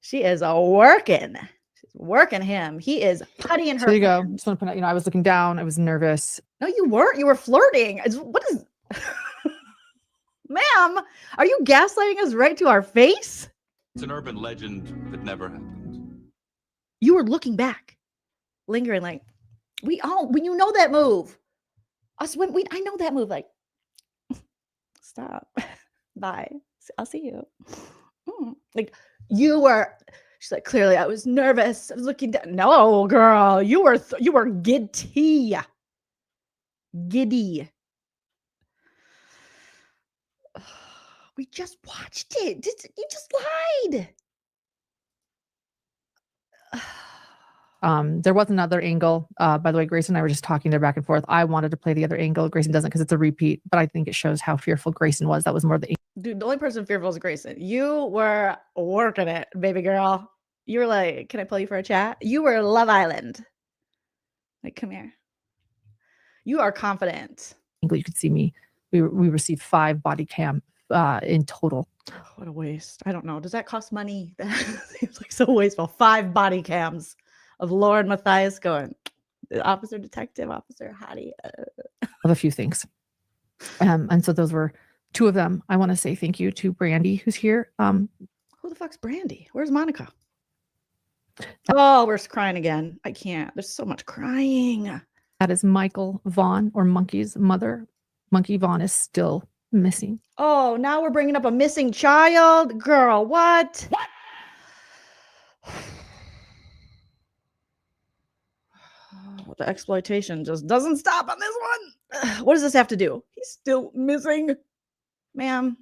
She is working. She's working him. He is puttying her. There you go. hands. Just want to point out, I was looking down. I was nervous. No, you weren't. You were flirting. What is. Ma'am, are you gaslighting us right to our face? It's an urban legend that never happened. You were looking back, lingering like, when you know that move. I know that move. Like, stop. Bye. I'll see you. Like, you were. She's like, clearly I was nervous. I was looking down. No, girl, you were giddy. Giddy. We just watched it. You just lied. There was another angle. By the way, Grayson and I were just talking there back and forth. I wanted to play the other angle. Grayson doesn't because it's a repeat, but I think it shows how fearful Grayson was. That was more the Dude, the only person fearful is Grayson. You were working it, baby girl. You were like, can I pull you for a chat? You were Love Island. Like, come here. You are confident. angle. You could see me. We received 5 body cam in total. What a waste. I don't know. Does that cost money? That seems like so wasteful. 5 body cams of LaurenMatthias going, officer, detective, officer, hottie. Of a few things. And so those were 2 of them. I want to say thank you to Brandy, who's here. Who the fuck's Brandy? Where's Monica? Oh, we're crying again. I can't. There's so much crying. That is Michael Vaughn, or Monkey's mother. Monkey Vaughn is still missing. Oh, now we're bringing up a missing child. Girl, what? Oh, the exploitation just doesn't stop on this one. What does this have to do? He's still missing. Ma'am.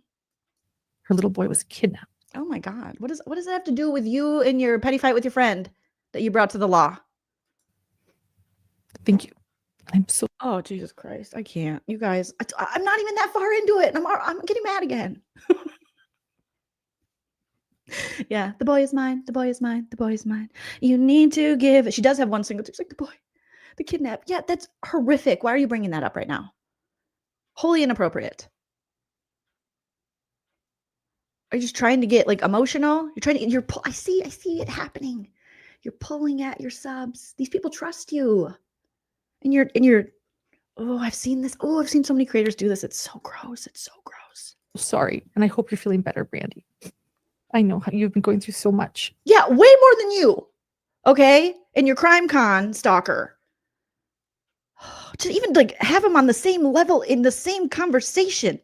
Her little boy was kidnapped. Oh my God. What does it have to do with you and your petty fight with your friend that you brought to the law? Thank you. I'm so Oh, Jesus Christ. I can't. You guys, I'm not even that far into it. And I'm getting mad again. Yeah. The boy is mine. The boy is mine. The boy is mine. You need to give. She does have one single. She's like, the boy, the kidnap. Yeah, that's horrific. Why are you bringing that up right now? Wholly inappropriate. Are you just trying to get like emotional? You're trying to, I see it happening. You're pulling at your subs. These people trust you. And you're, oh, I've seen this. Oh, I've seen so many creators do this. It's so gross. It's so gross. sorry. And I hope you're feeling better, Brandy. I know how you've been going through so much. Yeah, way more than you. Okay? And your crime con stalker. To even like have him on the same level in the same conversation.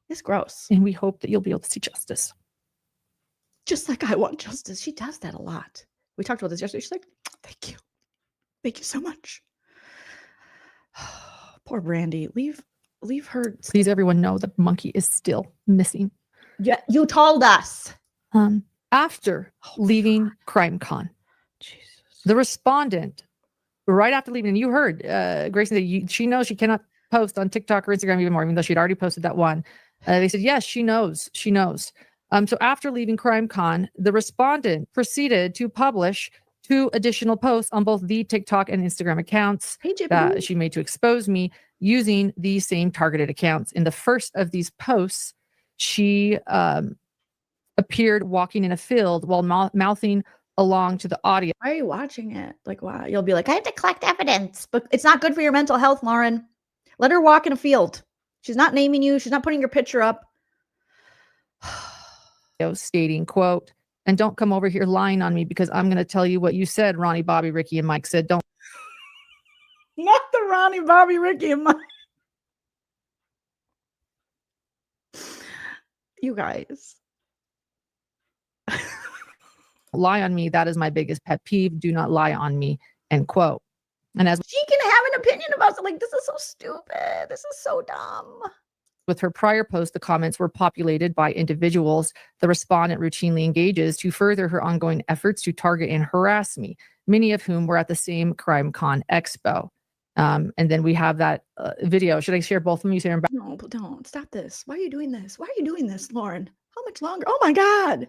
It's gross. And we hope that you'll be able to see justice. Just like I want justice. She does that a lot. We talked about this yesterday. She's like, thank you. Thank you so much. Poor Brandy. Leave her. Please, everyone, know that Monkey is still missing. Yeah, you told us. After leaving CrimeCon, Jesus. the respondent, right after leaving, and you heard Grayson that she knows she cannot post on TikTok or Instagram even more, even though she'd already posted that one. They said, yes, she knows. She knows. So after leaving CrimeCon, the respondent proceeded to publish 2 additional posts on both the TikTok and Instagram accounts Hey, Jippy. that she made to expose me using these same targeted accounts. In the first of these posts, she appeared walking in a field while mouthing along to the audio. Why are you watching it? Like, why? You'll be like, I have to collect evidence, but it's not good for your mental health, Lauren. Let her walk in a field. She's not naming you. She's not putting your picture up. Stating, quote, and don't come over here lying on me because I'm going to tell you what you said, Ronnie, Bobby, Ricky, and Mike said. Don't. Not the Ronnie, Bobby, Ricky, and Mike. You guys. Lie on me. That is my biggest pet peeve. Do not lie on me, end quote. And as She can have an opinion about something. Like, this is so stupid. This is so dumb. with her prior post, the comments were populated by individuals the respondent routinely engages to further her ongoing efforts to target and harass me, many of whom were at the same CrimeCon Expo. And then we have that video. Should I share both of them? You say them back? No, but don't. Stop this. Why are you doing this? Why are you doing this, Lauren? How much longer? Oh, my God.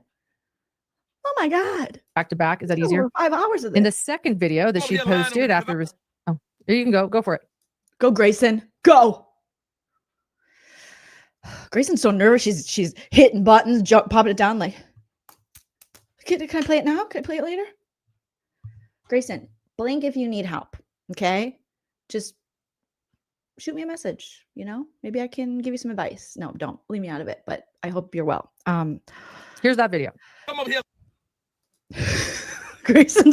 Oh, my God. Back to back. Is that easier? Over 5 hours of this. In the second video that she posted after, oh, there you can go for it. Go, Grayson. Go. Grayson's so nervous. She's hitting buttons, popping it down. Like, can I play it now? Can I play it later? Grayson, blink if you need help. Okay, just shoot me a message. You know, maybe I can give you some advice. No, don't leave me out of it. But I hope you're well. Here's that video. Come over here. Grayson,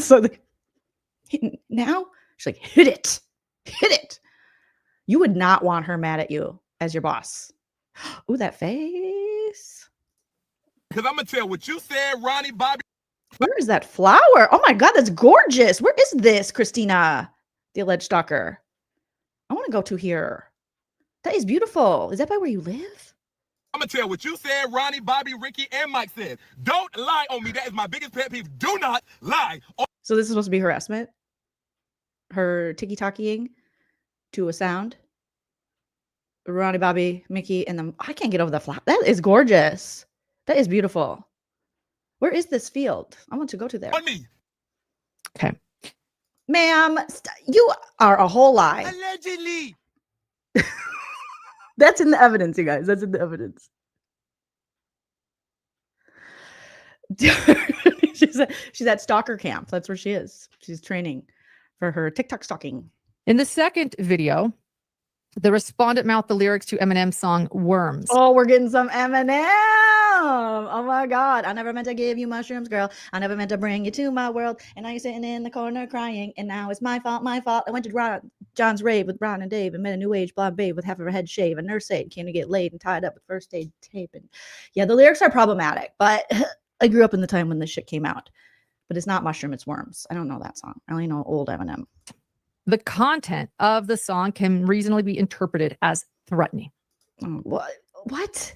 now she's like, hit it. You would not want her mad at you as your boss. Ooh, that face. Because I'm going to tell what you said, Ronnie, Bobby. Where is that flower? Oh my God, that's gorgeous. Where is this, Christina, the alleged stalker? I want to go to here. That is beautiful. Is that by where you live? I'm going to tell what you said, Ronnie, Bobby, Ricky, and Mike said. Don't lie on me. That is my biggest pet peeve. Do not lie. So this is supposed to be harassment? Her tiki-talkying to a sound? Ronnie, Bobby, Mickey, and them. I can't get over the flower. That is gorgeous. That is beautiful. Where is this field? I want to go to there. On me. Okay. Ma'am, you are a whole lie. Allegedly. That's in the evidence, you guys. That's in the evidence. she's at stalker camp. That's where she is. She's training for her TikTok stalking. In the second video, the respondent mouthed the lyrics to Eminem's song Worms. Oh, we're getting some Eminem. Oh my God. I never meant to give you mushrooms, girl. I never meant to bring you to my world. And now you're sitting in the corner crying. And now it's my fault, my fault. I went to John's rave with Brown and Dave and met a new age blonde babe with half of her head shaved. A nurse said came to get laid and tied up with first aid tape. And yeah, the lyrics are problematic, but I grew up in the time when this shit came out. But it's not mushroom, it's worms. I don't know that song. I only know old Eminem. The content of the song can reasonably be interpreted as threatening. Oh, what?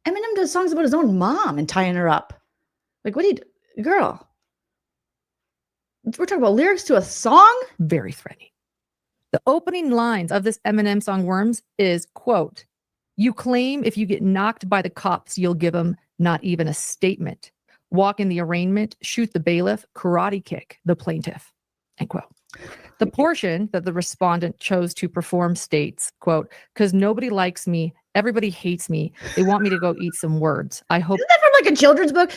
Eminem does songs about his own mom and tying her up. Like, what do you, girl? We're talking about lyrics to a song? Very threatening. The opening lines of this Eminem song Worms is, quote, you claim if you get knocked by the cops, you'll give them not even a statement. Walk in the arraignment, shoot the bailiff, karate kick the plaintiff, end quote. The portion that the respondent chose to perform states, quote, because nobody likes me, everybody hates me, they want me to go eat some words. I hope. Isn't that from like a children's book?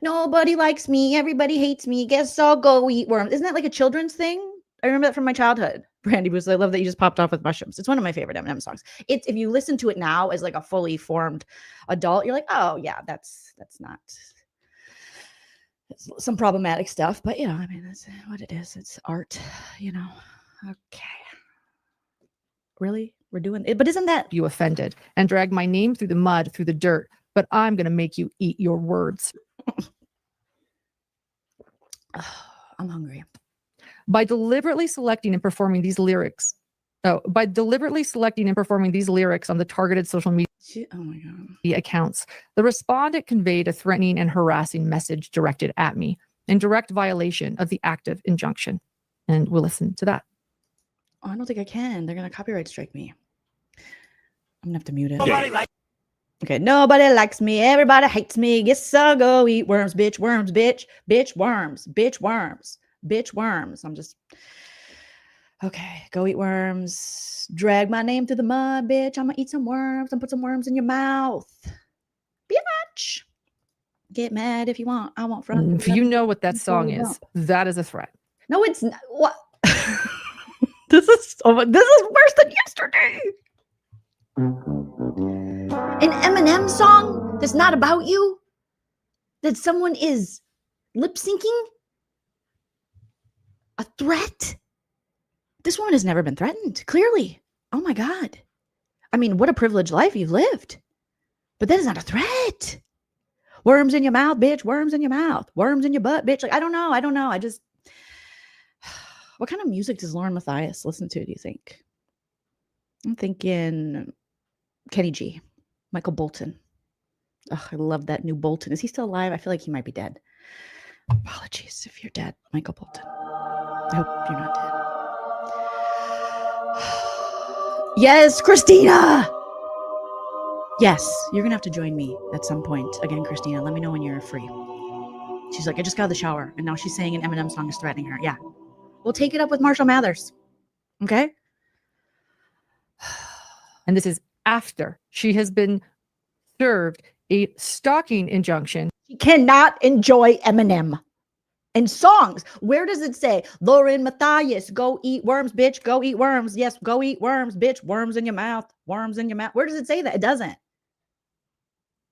Nobody likes me, everybody hates me, guess I'll go eat worms. Isn't that like a children's thing? I remember that from my childhood. Brandy was, I love that you just popped off with mushrooms. It's one of my favorite Eminem songs. It's, if you listen to it now as like a fully formed adult, you're like, oh yeah, that's not. It's some problematic stuff, but you know, I mean, that's what it is. It's art, you know. Okay. Really? We're doing it, but isn't that you offended and drag my name through the mud, through the dirt, but I'm going to make you eat your words. I'm hungry. By deliberately selecting and performing these lyrics on the targeted social media Oh my God. accounts, the respondent conveyed a threatening and harassing message directed at me in direct violation of the active injunction. And we'll listen to that. Oh, I don't think I can. They're going to copyright strike me. I'm going to have to mute it. Okay. Nobody likes me. Everybody hates me. Guess I'll go eat worms, bitch. Worms, bitch. Bitch, worms. Bitch, worms. bitch, worms. I'm just, okay, go eat worms. Drag my name through the mud, bitch. I'm gonna eat some worms and put some worms in your mouth. Bitch. Get mad if you want. I want front. If you know what that song is, that is a threat. No, it's not. What? This is worse than yesterday. An Eminem song that's not about you, that someone is lip syncing, a threat. This woman has never been threatened, clearly. Oh my God. I mean, what a privileged life you've lived. But that is not a threat. Worms in your mouth, bitch. Worms in your mouth. Worms in your butt, bitch. Like, I don't know. I just, what kind of music does LaurenMatthias listen to, do you think? I'm thinking Kenny G, Michael Bolton. Oh, I love that new Bolton. Is he still alive? I feel like he might be dead. Apologies if you're dead, Michael Bolton. I hope you're not dead. Yes, Christina. Yes, you're going to have to join me at some point. Again, Christina, let me know when you're free. She's like, I just got out of the shower. And now she's saying an Eminem song is threatening her. Yeah. We'll take it up with Marshall Mathers. Okay? And this is after she has been served a stalking injunction. She cannot enjoy Eminem and songs. Where does it say, LaurenMatthias, go eat worms, bitch, go eat worms. Yes, go eat worms, bitch, worms in your mouth, worms in your mouth. Where does it say that? It doesn't.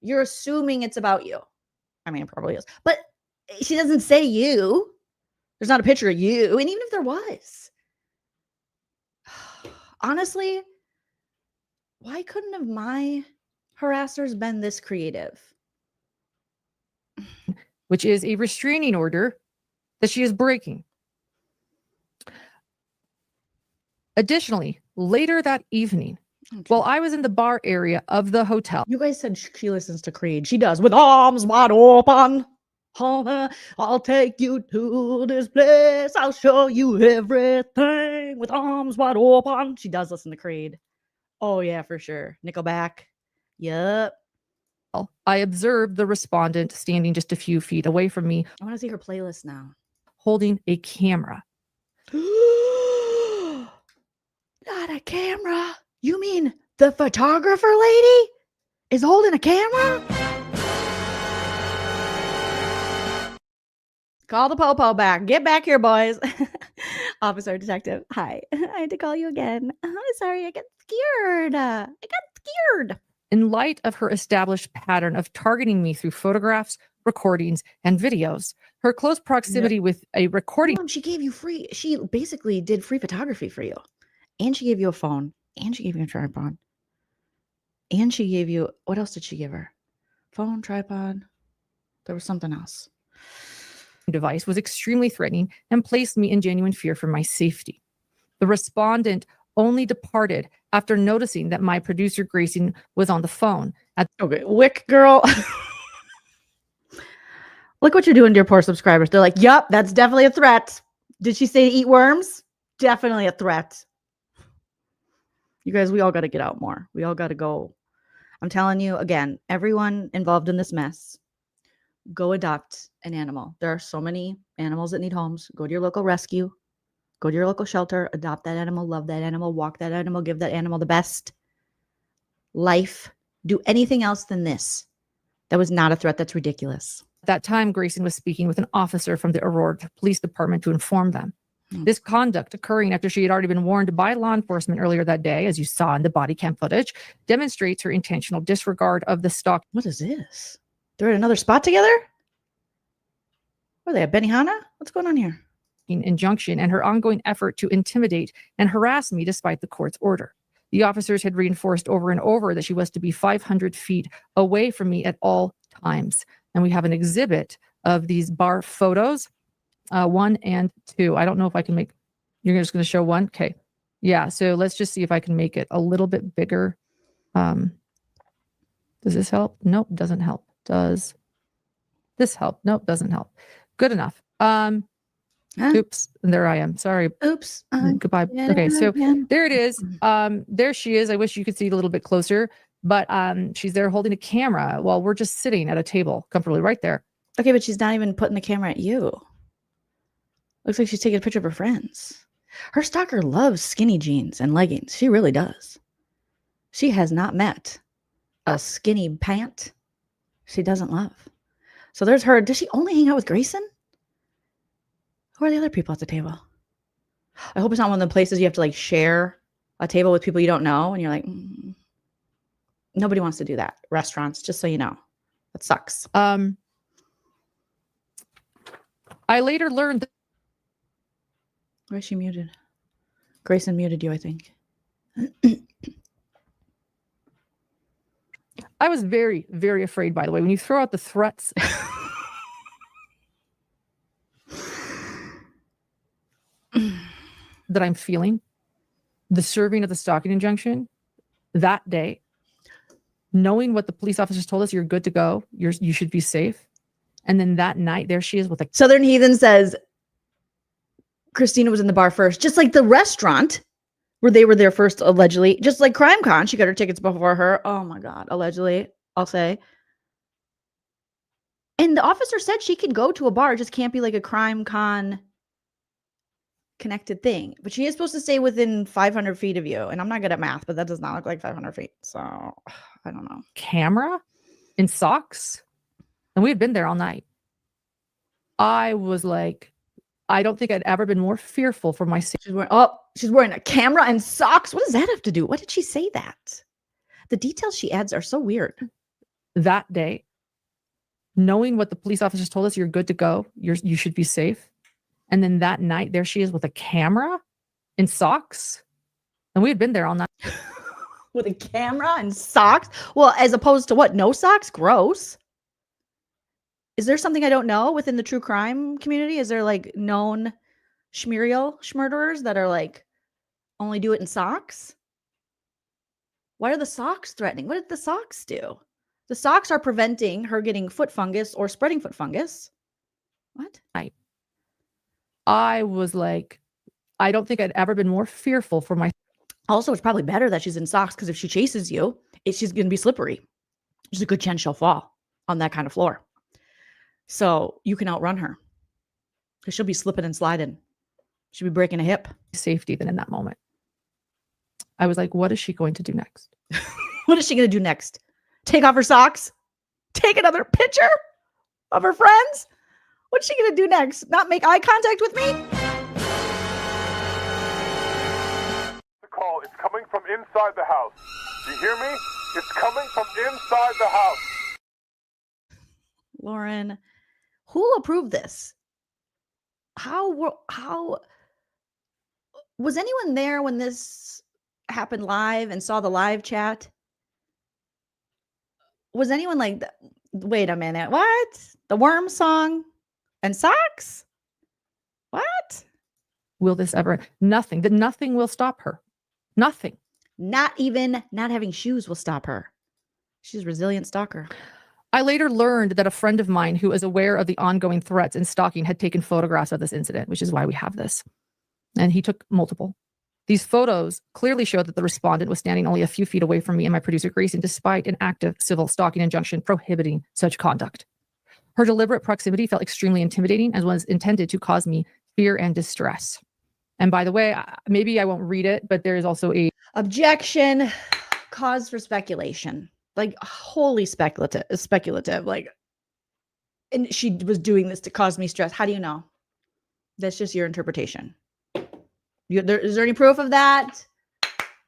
You're assuming it's about you. I mean, it probably is. But she doesn't say you. There's not a picture of you. And even if there was, honestly, why couldn't have my harassers been this creative? Which is a restraining order that she is breaking. Additionally, later that evening, while I was in the bar area of the hotel. You guys said she listens to Creed. She does. With arms wide open. I'll take you to this place. I'll show you everything. With arms wide open. She does listen to Creed. Oh, yeah, for sure. Nickelback. Yup. I observed the respondent standing just a few feet away from me. I want to see her playlist now. Holding a camera. Not a camera. You mean the photographer lady is holding a camera? Call the popo back. Get back here, boys. Officer, detective. Hi. I had to call you again. Sorry, I got scared. In light of her established pattern of targeting me through photographs, recordings, and videos, her close proximity with a recording. Mom, she gave you free. She basically did free photography for you. And she gave you a phone. And she gave you a tripod. And she gave you, what else did she give her? Phone, tripod. There was something else. Device was extremely threatening and placed me in genuine fear for my safety. The respondent only departed after noticing that my producer Grayson was on the phone. Okay, Wick girl. Look what you're doing to your poor subscribers. They're like, yup, that's definitely a threat. Did she say to eat worms? Definitely a threat. You guys, we all got to get out more. We all got to go. I'm telling you, again, everyone involved in this mess, go adopt an animal. There are so many animals that need homes. Go to your local rescue. Go to your local shelter. Adopt that animal. Love that animal. Walk that animal. Give that animal the best life. Do anything else than this. That was not a threat. That's ridiculous. At that time, Grayson was speaking with an officer from the Aurora Police Department to inform them. This conduct occurring after she had already been warned by law enforcement earlier that day, as you saw in the body cam footage, demonstrates her intentional disregard of the stalk. What is this? They're at another spot together? What are they at Benihana? What's going on here? Injunction and her ongoing effort to intimidate and harass me despite the court's order. The officers had reinforced over and over that she was to be 500 feet away from me at all times. And we have an exhibit of these bar photos, 1 and 2. I don't know if I can make, you're just going to show 1. Okay. Yeah. So let's just see if I can make it a little bit bigger. Does this help? Nope. Doesn't help. Does this help? Nope. Doesn't help. Good enough. Oops. And there I am. Sorry. Oops. Goodbye. Okay. So there it is. There she is. I wish you could see it a little bit closer, but she's there holding a camera while we're just sitting at a table comfortably right there. Okay. But she's not even putting the camera at you. Looks like she's taking a picture of her friends. Her stalker loves skinny jeans and leggings. She really does. She has not met a skinny pant she doesn't love. So there's her. Does she only hang out with Grayson? Who are the other people at the table? I hope it's not one of the places you have to like share a table with people you don't know. And you're like, nobody wants to do that. Restaurants, just so you know. That sucks. I later learned that Why is she muted? Grayson muted you, I think. I was very, very afraid, by the way, when you throw out the threats. That I'm feeling, the serving of the stalking injunction that day, knowing what the police officers told us, you're good to go, you should be safe. And then that night, there she is with a Southern Heathen says Christina was in the bar first, just like the restaurant where they were there first, allegedly. Just like Crime Con, she got her tickets before her. Oh my God, allegedly, I'll say. And the officer said she can go to a bar, it just can't be like a Crime Con connected thing. But she is supposed to stay within 500 feet of you. And I'm not good at math, but that does not look like 500 feet. So I don't know. camera in socks. And we had been there all night. I was like, I don't think I'd ever been more fearful for my safety. She's wearing a camera and socks. What does that have to do? Why did she say that? The details she adds are so weird. That day, knowing what the police officers told us, you're good to go, you should be safe. And then that night, there she is with a camera in socks. And we had been there all night. With a camera and socks? Well, as opposed to what? No socks? Gross. Is there something I don't know within the true crime community? Is there like known schmurderers that are like only do it in socks? Why are the socks threatening? What did the socks do? The socks are preventing her getting foot fungus or spreading foot fungus. What? I was like, I don't think I'd ever been more fearful for my. Also, it's probably better that she's in socks because if she chases you, she's going to be slippery. There's a good chance she'll fall on that kind of floor. So you can outrun her because she'll be slipping and sliding. She'll be breaking a hip. Safety than in that moment. I was like, what is she going to do next? What is she going to do next? Take off her socks? Take another picture of her friends? What's she going to do next? Not make eye contact with me? The call is coming from inside the house. Do you hear me? It's coming from inside the house. Lauren, who approved this? How was anyone there when this happened live and saw the live chat? Was anyone like, wait a minute, what? The Worm song and socks? What? Will this ever? Nothing. That nothing will stop her. Nothing. Not even not having shoes will stop her. She's a resilient stalker. I later learned that a friend of mine who is aware of the ongoing threats and stalking had taken photographs of this incident, which is why we have this. And he took multiple. These photos clearly show that the respondent was standing only a few feet away from me and my producer Grayson, despite an active civil stalking injunction prohibiting such conduct. Her deliberate proximity felt extremely intimidating and was intended to cause me fear and distress. And by the way, maybe I won't read it, but there is also a objection, cause for speculation. Like wholly speculative. Like, and she was doing this to cause me stress. How do you know? That's just your interpretation. Is there any proof of that?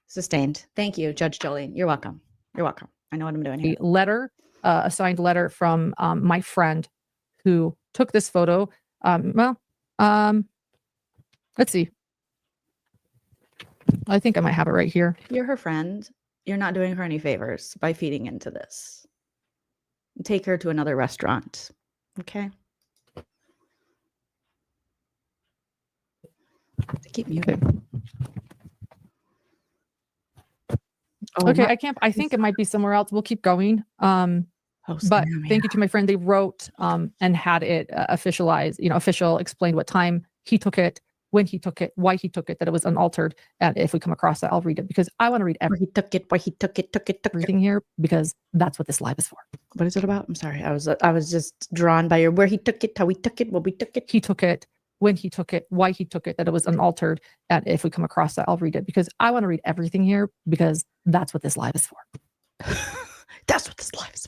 Sustained. Thank you, Judge Jolene. You're welcome. You're welcome. I know what I'm doing here. A signed letter from my friend who took this photo. Let's see. I think I might have it right here. You're her friend. You're not doing her any favors by feeding into this. Take her to another restaurant. Okay. Keep muting. Oh, okay, I think it might be somewhere else. We'll keep going. But thank you to my friend. They wrote and had it official, explained what time he took it, when he took it, why he took it, that it was unaltered. And if we come across that, I'll read it because I want to read everything. Why he took Everything here because that's what this live is for. What is it about? I'm sorry. I was just drawn by where he took it, how he took it, what we took it. He took it, when he took it, why he took it, that it was unaltered. And if we come across that, I'll read it because I want to read everything here because that's what this live is for. That's what this live is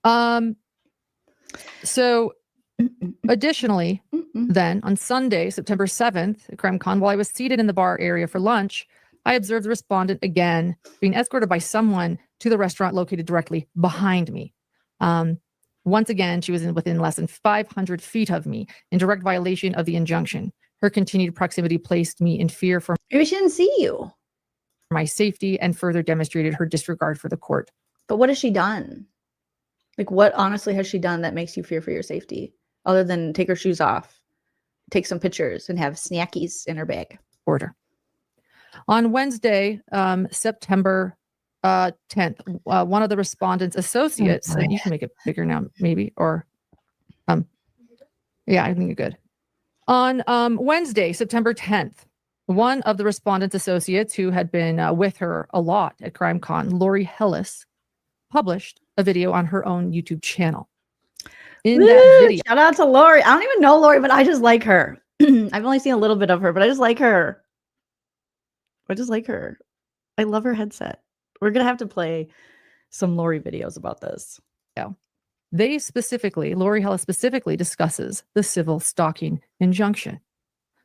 about. So additionally, then on Sunday, September 7th at CrimeCon, while I was seated in the bar area for lunch, I observed the respondent again being escorted by someone to the restaurant located directly behind me. Once again, she was within less than 500 feet of me in direct violation of the injunction. Her continued proximity placed me in fear for Maybe she didn't see you. my safety and further demonstrated her disregard for the court. But what has she done? Like, what honestly has she done that makes you fear for your safety? Other than take her shoes off, take some pictures, and have snackies in her bag. Order. On Wednesday, September 10th, one of the respondent's associates, and you can make it bigger now, maybe, or, yeah, I think you're good. On Wednesday, September 10th, one of the respondent's associates who had been with her a lot at CrimeCon, Lori Hellis, published a video on her own YouTube channel. In that video, shout out to Lori. I don't even know Lori, but I just like her. I've only seen a little bit of her, but I just like her. I just like her. I love her headset. We're going to have to play some Lori videos about this. Yeah. They specifically, Lori Hellis specifically discusses the civil stalking injunction,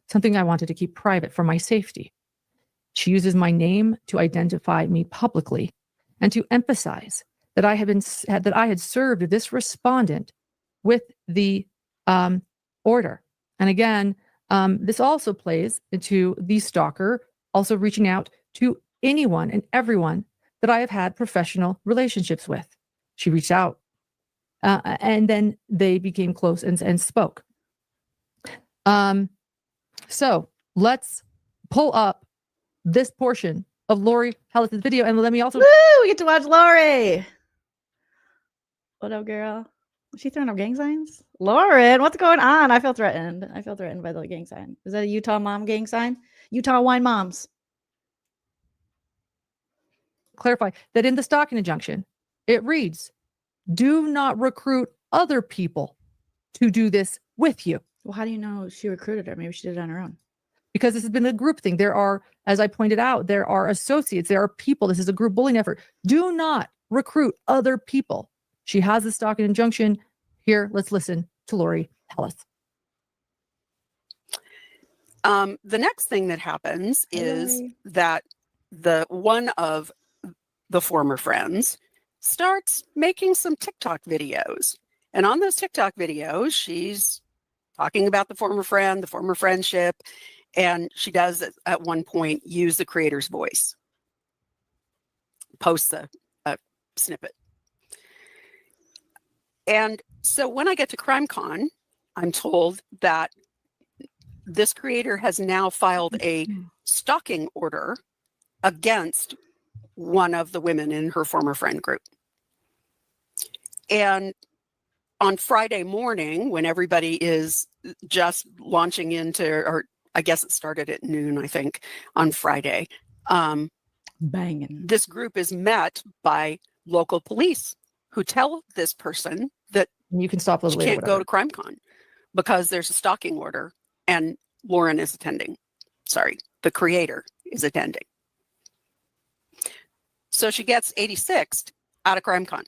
something I wanted to keep private for my safety. She uses my name to identify me publicly and to emphasize that I had served this respondent with the order. And again, this also plays into the stalker also reaching out to anyone and everyone that I have had professional relationships with. She reached out and then they became close and spoke. So let's pull up this portion of Lori Hellis' video and let me also. Woo! We get to watch Lori. What up, girl? Is she throwing up gang signs? Lauren, what's going on? I feel threatened. I feel threatened by the gang sign. Is that a Utah mom gang sign? Utah wine moms. Clarify that in the stalking injunction, it reads, do not recruit other people to do this with you. Well, how do you know she recruited her? Maybe she did it on her own. Because this has been a group thing. There are, as I pointed out, there are associates, there are people. This is a group bullying effort. Do not recruit other people. She has the stalking injunction. Here, let's listen to Lori Hellis. The next thing that happens is that one of the former friends starts making some TikTok videos. And on those TikTok videos, she's talking about the former friend, the former friendship, and she does at one point use the creator's voice. Posts a snippet. And so when I get to CrimeCon, I'm told that this creator has now filed a stalking order against one of the women in her former friend group. And on Friday morning, when everybody is just launching into, or I guess it started at noon, I think, on Friday, banging. This group is met by local police who tell this person that you can stop she can't go to CrimeCon because there's a stalking order and Lauren is attending. Sorry, the creator is attending. So she gets 86th out of CrimeCon,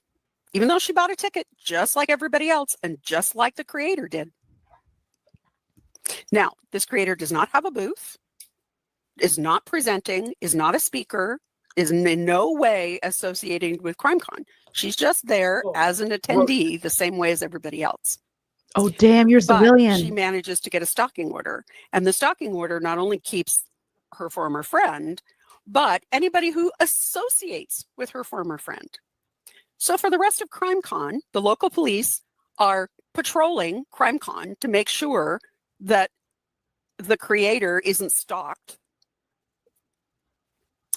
even though she bought a ticket just like everybody else and just like the creator did. Now, this creator does not have a booth, is not presenting, is not a speaker, is in no way associated with CrimeCon. She's just there as an attendee the same way as everybody else. Oh, damn, you're a civilian. She manages to get a stalking order. And the stalking order not only keeps her former friend, but anybody who associates with her former friend. So for the rest of CrimeCon, the local police are patrolling CrimeCon to make sure that the creator isn't stalked.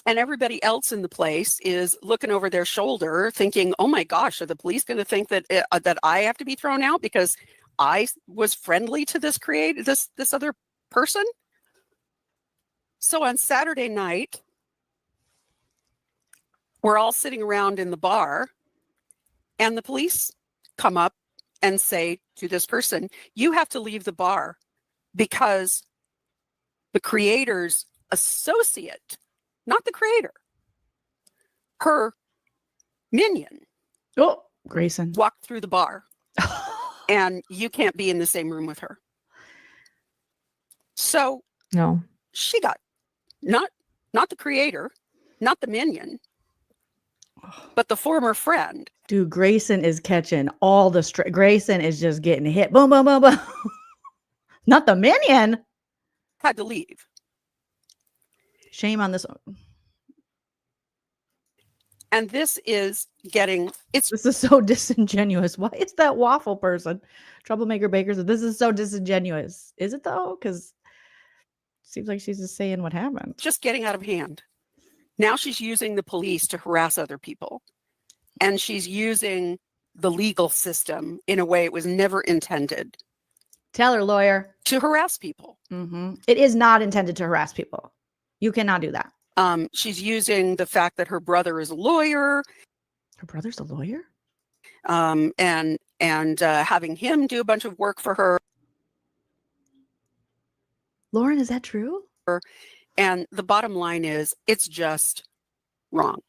And everybody else in the place is looking over their shoulder thinking, oh my gosh, are the police going to think that that I have to be thrown out because I was friendly to this this other person? So on Saturday night, we're all sitting around in the bar and the police come up and say to this person, you have to leave the bar because the creator's associate, not the creator, her minion, Grayson, walked through the bar, and you can't be in the same room with her. So No. she got not the creator, not the minion, but the former friend. Dude, Grayson is catching all the Grayson is just getting hit. Boom, boom, boom, boom. Not the minion. Had to leave. Shame on this. And this is getting, This is so disingenuous. Why is that waffle person, troublemaker baker? This is so disingenuous. Is it though? Because it seems like she's just saying what happened. just getting out of hand. Now she's using the police to harass other people. And she's using the legal system in a way it was never intended. Tell her, lawyer. To harass people. It is not intended to harass people. You cannot do that. She's using the fact that her brother is a lawyer. Her brother's a lawyer? And having him do a bunch of work for her. Lauren, is that true? And the bottom line is, it's just wrong.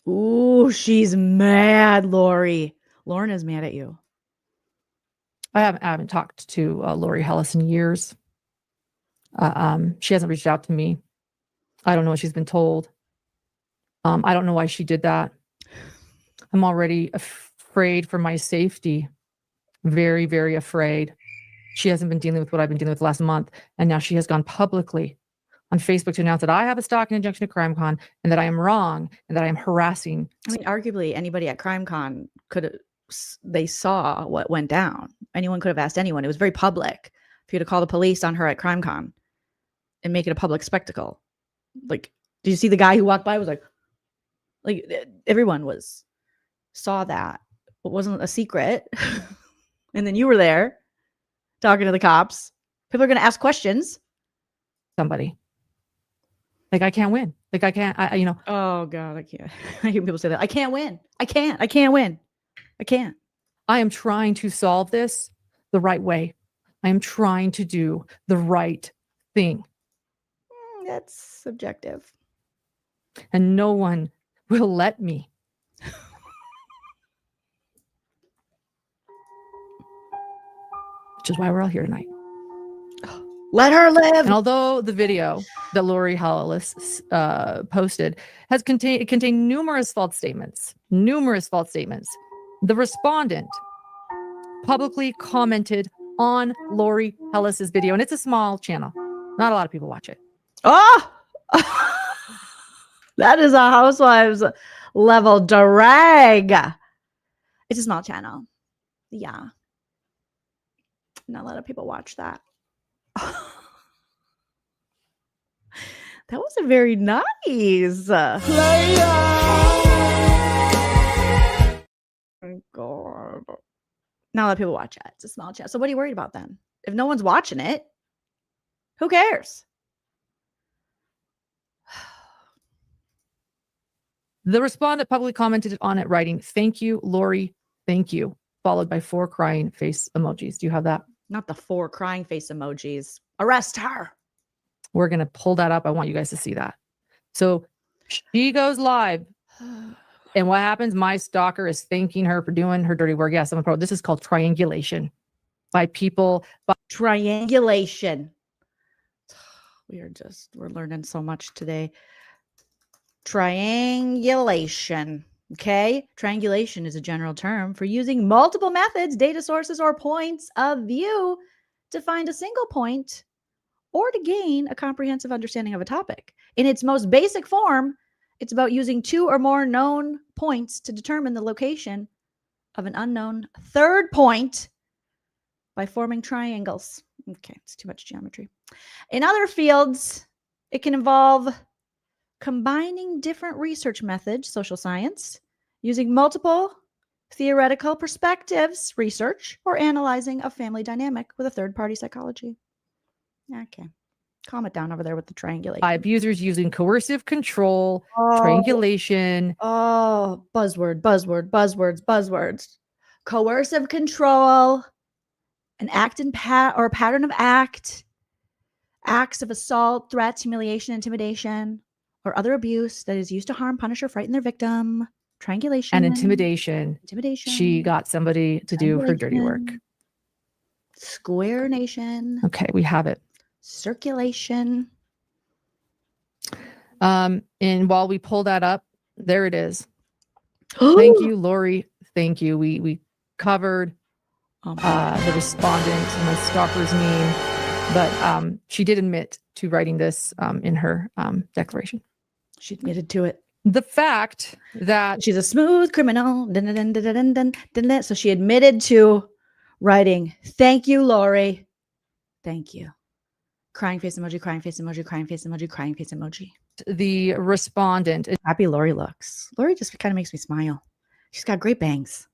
Ooh, she's mad, Lori. Lauren is mad at you. I haven't talked to Lori Hellis in years. She hasn't reached out to me. I don't know what she's been told. I don't know why she did that. I'm already afraid for my safety. Very, very afraid. She hasn't been dealing with what I've been dealing with the last month. And now she has gone publicly on Facebook to announce that I have a stalking injunction at CrimeCon and that I am wrong and that I am harassing. I mean, arguably anybody at CrimeCon they saw what went down. Anyone could have asked anyone. It was very public for you to call the police on her at CrimeCon and make it a public spectacle. Like, did you see the guy who walked by was like everyone saw that. It wasn't a secret. And then you were there talking to the cops. People are going to ask questions. Somebody. Like, I can't win. Like, I can't, Oh God, I can't. I hear people say that. I can't win. I can't win. I can't. I am trying to solve this the right way. I am trying to do the right thing. That's subjective. And no one will let me. Which is why we're all here tonight. Let her live. And although the video that Lori Hellis posted contained numerous false statements, the respondent publicly commented on Lori Hellis's video, and it's a small channel. Not a lot of people watch it. Oh, that is a Housewives level drag. It's a small channel. Yeah. Not a lot of people watch that. That was a very nice. Oh God. Not a lot of people watch it. It's a small channel. So what are you worried about then? If no one's watching it, who cares? The respondent publicly commented on it, writing, "Thank you, Lori. Thank you," followed by 4 crying face emojis. Do you have that? Not the 4 crying face emojis. Arrest her. We're going to pull that up. I want you guys to see that. So she goes live. And what happens? My stalker is thanking her for doing her dirty work. Yes, I'm a pro. This is called triangulation by people. Triangulation. We're learning so much today. Triangulation. Okay. Triangulation is a general term for using multiple methods, data sources, or points of view to find a single point or to gain a comprehensive understanding of a topic. In its most basic form, it's about using 2 or more known points to determine the location of an unknown third point by forming triangles. Okay, it's too much geometry. In other fields, it can involve combining different research methods, social science, using multiple theoretical perspectives, research, or analyzing a family dynamic with a third-party psychology. Okay. Calm it down over there with the triangulation. By abusers using coercive control, triangulation. Oh, buzzwords. Coercive control an act in or a pattern of acts of assault, threats, humiliation, intimidation, or other abuse that is used to harm, punish, or frighten their victim. Triangulation and intimidation. Intimidation. She got somebody to do her dirty work. Square nation. Okay, we have it. Circulation. And while we pull that up, there it is. Thank you, Lori. Thank you. We covered the respondent and the stalker's name, but she did admit to writing this in her declaration. She admitted to it. The fact that she's a smooth criminal. So she admitted to writing, thank you, Lori. Thank you. Crying face emoji, crying face emoji, crying face emoji, crying face emoji. The respondent. Happy Lori looks. Lori just kind of makes me smile. She's got great bangs.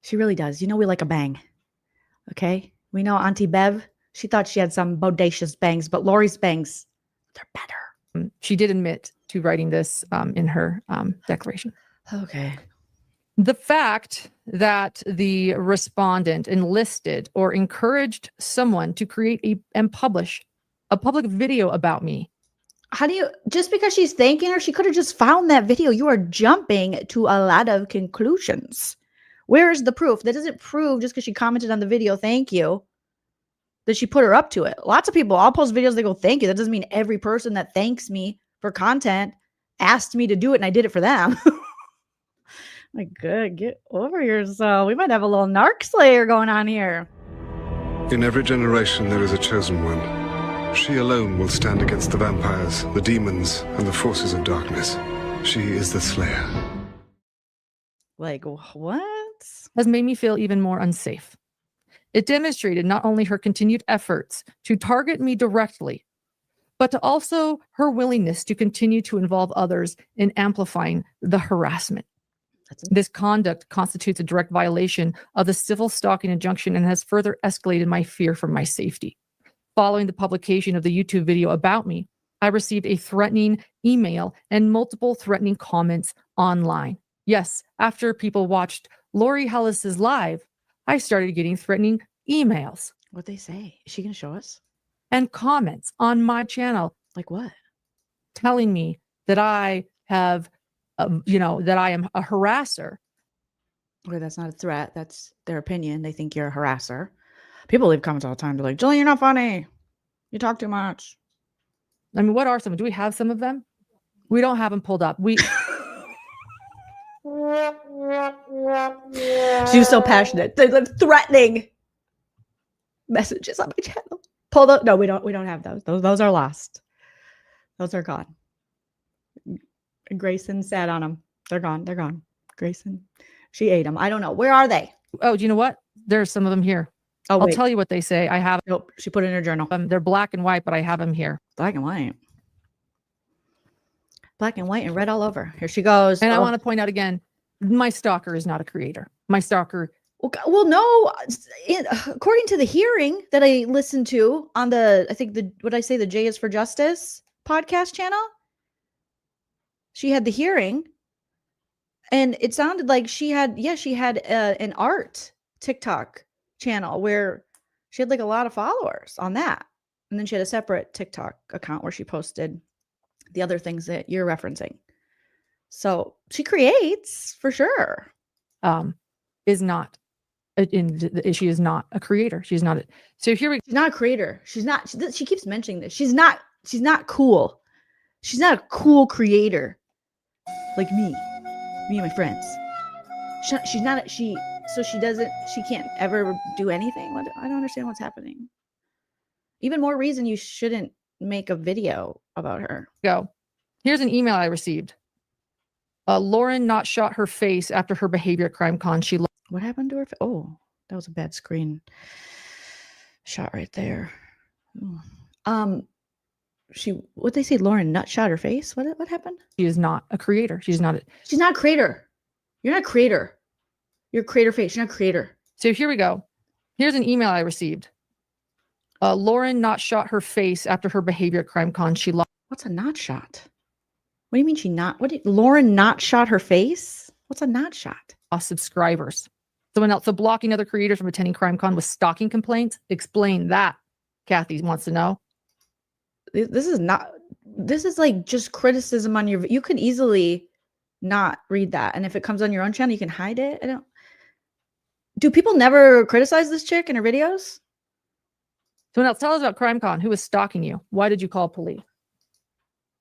She really does. You know we like a bang. Okay? We know Auntie Bev, she thought she had some bodacious bangs, but Lori's bangs, they're better. She did admit to writing this in her declaration. Okay. The fact that the respondent enlisted or encouraged someone to create and publish a public video about me. How do you, just because she's thanking her, she could have just found that video. You are jumping to a lot of conclusions. Where is the proof? That doesn't prove just because she commented on the video, thank you, that she put her up to it. Lots of people, I'll post videos, they go, thank you. That doesn't mean every person that thanks me for content asked me to do it and I did it for them. Like, good, get over yourself. We might have a little narc slayer going on here. In every generation, there is a chosen one. She alone will stand against the vampires, the demons, and the forces of darkness. She is the Slayer. Like, what? Has made me feel even more unsafe. It demonstrated not only her continued efforts to target me directly, but to also her willingness to continue to involve others in amplifying the harassment. This conduct constitutes a direct violation of the civil stalking injunction and has further escalated my fear for my safety. Following the publication of the YouTube video about me, I received a threatening email and multiple threatening comments online. Yes, after people watched Lori Hellis's live, I started getting threatening emails. What'd they say? Is she going to show us? And comments on my channel. Like what? Telling me that I have, that I am a harasser. Okay, that's not a threat. That's their opinion. They think you're a harasser. People leave comments all the time. They're like, Julie, you're not funny. You talk too much. I mean, what are some? Do we have some of them? We don't have them pulled up. We. She was so passionate. They're threatening messages on my channel. Pull those. No, we don't have those. Those are lost. Those are gone. Grayson sat on them. They're gone. They're gone. Grayson, she ate them. I don't know. Where are they? Oh, do you know what? There's some of them here. Oh, I'll wait. tell you what they say. I have. Nope. She put it in her journal. They're black and white, but I have them here. Black and white. Black and white and red all over. Here she goes. And I want to point out again, my stalker is not a creator. My stalker. Well, no. According to the hearing that I listened to on the, I think the J is for Justice podcast channel, she had the hearing, and it sounded like she had an art TikTok channel where she had like a lot of followers on that, and then she had a separate TikTok account where she posted the other things that you're referencing. So she creates for sure. Is not she is not a creator. She's not. So here she's not a creator. She's not. She keeps mentioning this. She's not cool. She's not a cool creator like me and my friends. She's not. So she doesn't. She can't ever do anything. I don't understand what's happening. Even more reason you shouldn't make a video about her. Go. Here's an email I received. Lauren not shot her face after her behavior at CrimeCon. What happened to her? Oh, that was a bad screen shot right there. Ooh. What they say? Lauren nut shot her face. What happened? She is not a creator. She's not a creator. You're not a creator. You're a creator face. You're not a creator. So here we go. Here's an email I received. Lauren not shot her face after her behavior at CrimeCon. She lost. What's a not shot? What do you mean she not? Lauren not shot her face? What's a not shot? Lost subscribers. Someone else. So blocking other creators from attending CrimeCon with stalking complaints. Explain that. Kathy wants to know. This is like just criticism on your, you could easily not read that. And if it comes on your own channel, you can hide it. Do people never criticize this chick in her videos? Someone else. Tell us about CrimeCon. Who was stalking you? Why did you call police?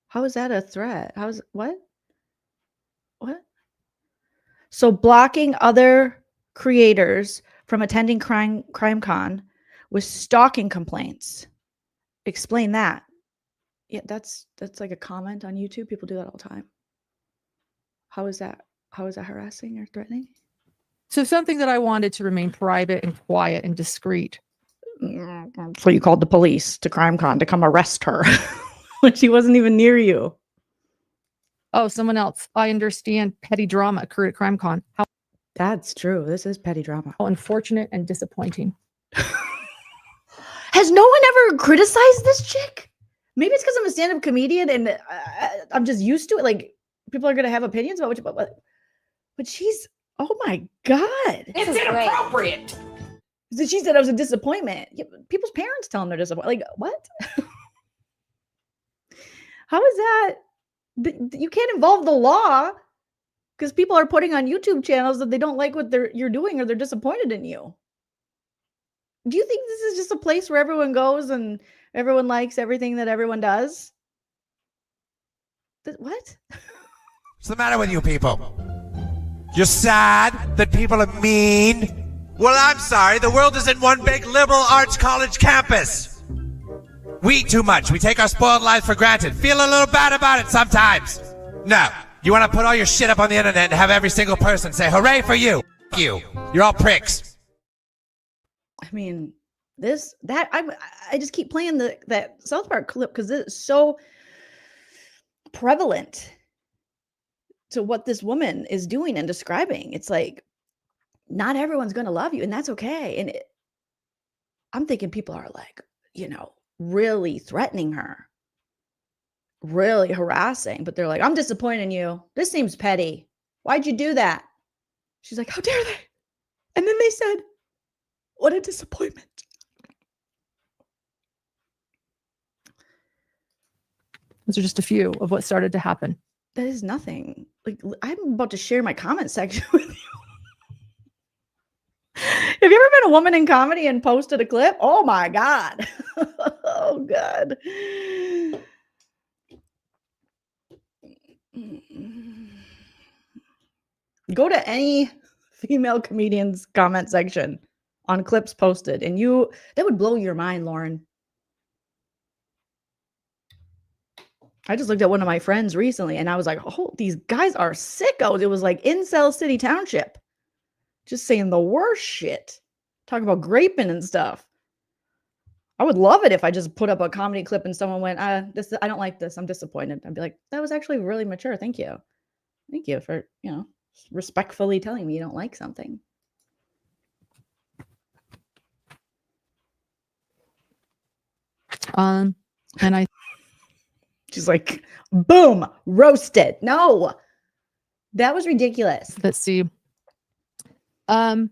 How is that a threat? What? So blocking other creators from attending CrimeCon with stalking complaints. Explain that. Yeah, that's like a comment on YouTube. People do that all the time. How is that harassing or threatening? So something that I wanted to remain private and quiet and discreet. So you called the police to CrimeCon to come arrest her when she wasn't even near you. Oh, someone else. I understand petty drama occurred at CrimeCon. How That's true. This is petty drama. unfortunate and disappointing. Has no one ever criticized this chick? Maybe it's because I'm a stand-up comedian and I'm just used to it. Like, people are going to have opinions about but she's, oh my God. It's inappropriate. So she said it was a disappointment. Yeah, people's parents tell them they're disappointed. Like, what? How is that? You can't involve the law because people are putting on YouTube channels that they don't like what you're doing or they're disappointed in you. Do you think this is just a place where everyone goes and everyone likes everything that everyone does? What? What's the matter with you people? You're sad that people are mean? Well, I'm sorry. The world isn't one big liberal arts college campus. We eat too much. We take our spoiled lives for granted. Feel a little bad about it sometimes. No. You want to put all your shit up on the internet and have every single person say, hooray for you. F you. You're all pricks. I mean, I just keep playing that South Park clip because it's so prevalent to what this woman is doing and describing. It's like, not everyone's going to love you, and that's okay. And I'm thinking people are like, really threatening her, really harassing, but they're like, I'm disappointed in you. This seems petty. Why'd you do that? She's like, how dare they? And then they said, what a disappointment. Those are just a few of what started to happen. That is nothing. Like, I'm about to share my comment section with you. Have you ever been a woman in comedy and posted a clip? Oh my God. Oh God. Go to any female comedian's comment section on clips posted and that would blow your mind, Lauren. I just looked at one of my friends recently and I was like, oh, these guys are sickos. It was like Incel City Township. Just saying the worst shit. Talking about graping and stuff. I would love it if I just put up a comedy clip and someone went, I don't like this. I'm disappointed. I'd be like, that was actually really mature. Thank you. Thank you for, respectfully telling me you don't like something. And she's like, boom, roasted. No, that was ridiculous. Let's see. Oh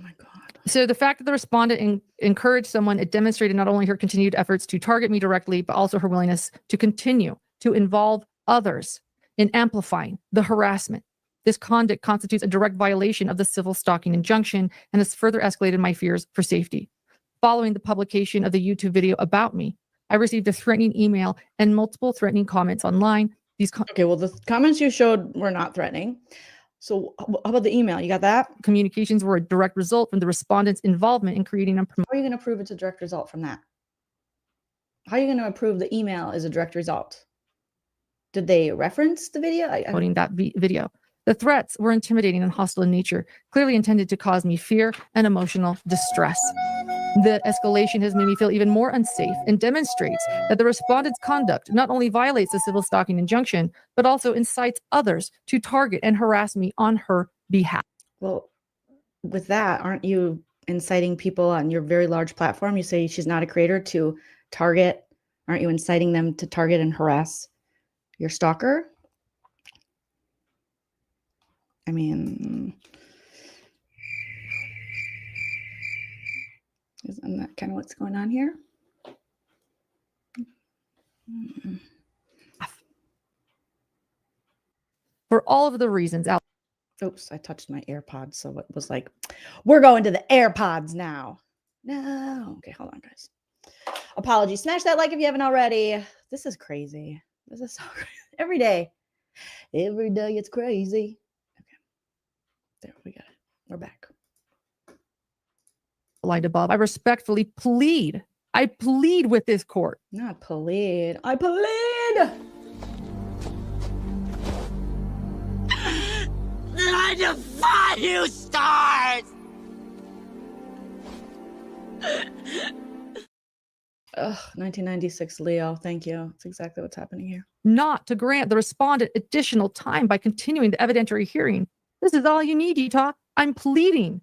my God. So the fact that the respondent encouraged someone, it demonstrated not only her continued efforts to target me directly, but also her willingness to continue to involve others in amplifying the harassment. This conduct constitutes a direct violation of the civil stalking injunction and has further escalated my fears for safety. Following the publication of the YouTube video about me, I received a threatening email and multiple threatening comments online. Okay, well, the comments you showed were not threatening. So how about the email? You got that? Communications were a direct result from the respondent's involvement in creating and promoting. How are you going to prove it's a direct result from that? How are you going to prove the email is a direct result? Did they reference the video? Promoting that video. The threats were intimidating and hostile in nature, clearly intended to cause me fear and emotional distress. The escalation has made me feel even more unsafe and demonstrates that the respondent's conduct not only violates the civil stalking injunction, but also incites others to target and harass me on her behalf. Well, with that, aren't you inciting people on your very large platform? You say she's not a creator to target. Aren't you inciting them to target and harass your stalker? I mean, And that kind of what's going on here. For all of the reasons out. Oops, I touched my AirPods, so it was like, we're going to the AirPods now. No. Okay, hold on, guys. Apologies. Smash that like if you haven't already. This is crazy. This is so crazy. Every day. Every day it's crazy. Okay. There, we got it. We're back. Light above. I respectfully plead. I plead with this court. Not plead. I plead. I defy you, stars! Ugh, 1996 Leo. Thank you. That's exactly what's happening here. Not to grant the respondent additional time by continuing the evidentiary hearing. This is all you need, Utah. I'm pleading.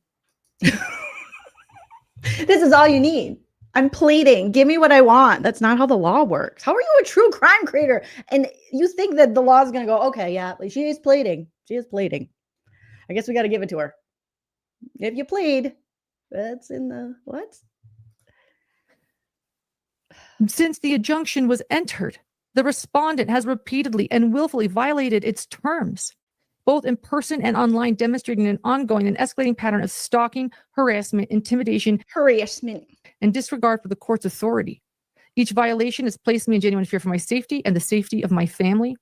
This is all you need. I'm pleading. Give me what I want. That's not how the law works. How are you a true crime creator? And you think that the law is going to go, okay, yeah, she is pleading. She is pleading. I guess we got to give it to her. If you plead, that's in the what? Since the injunction was entered, the respondent has repeatedly and willfully violated its terms, both in person and online, demonstrating an ongoing and escalating pattern of stalking, harassment, intimidation, and disregard for the court's authority. Each violation has placed me in genuine fear for my safety and the safety of my family.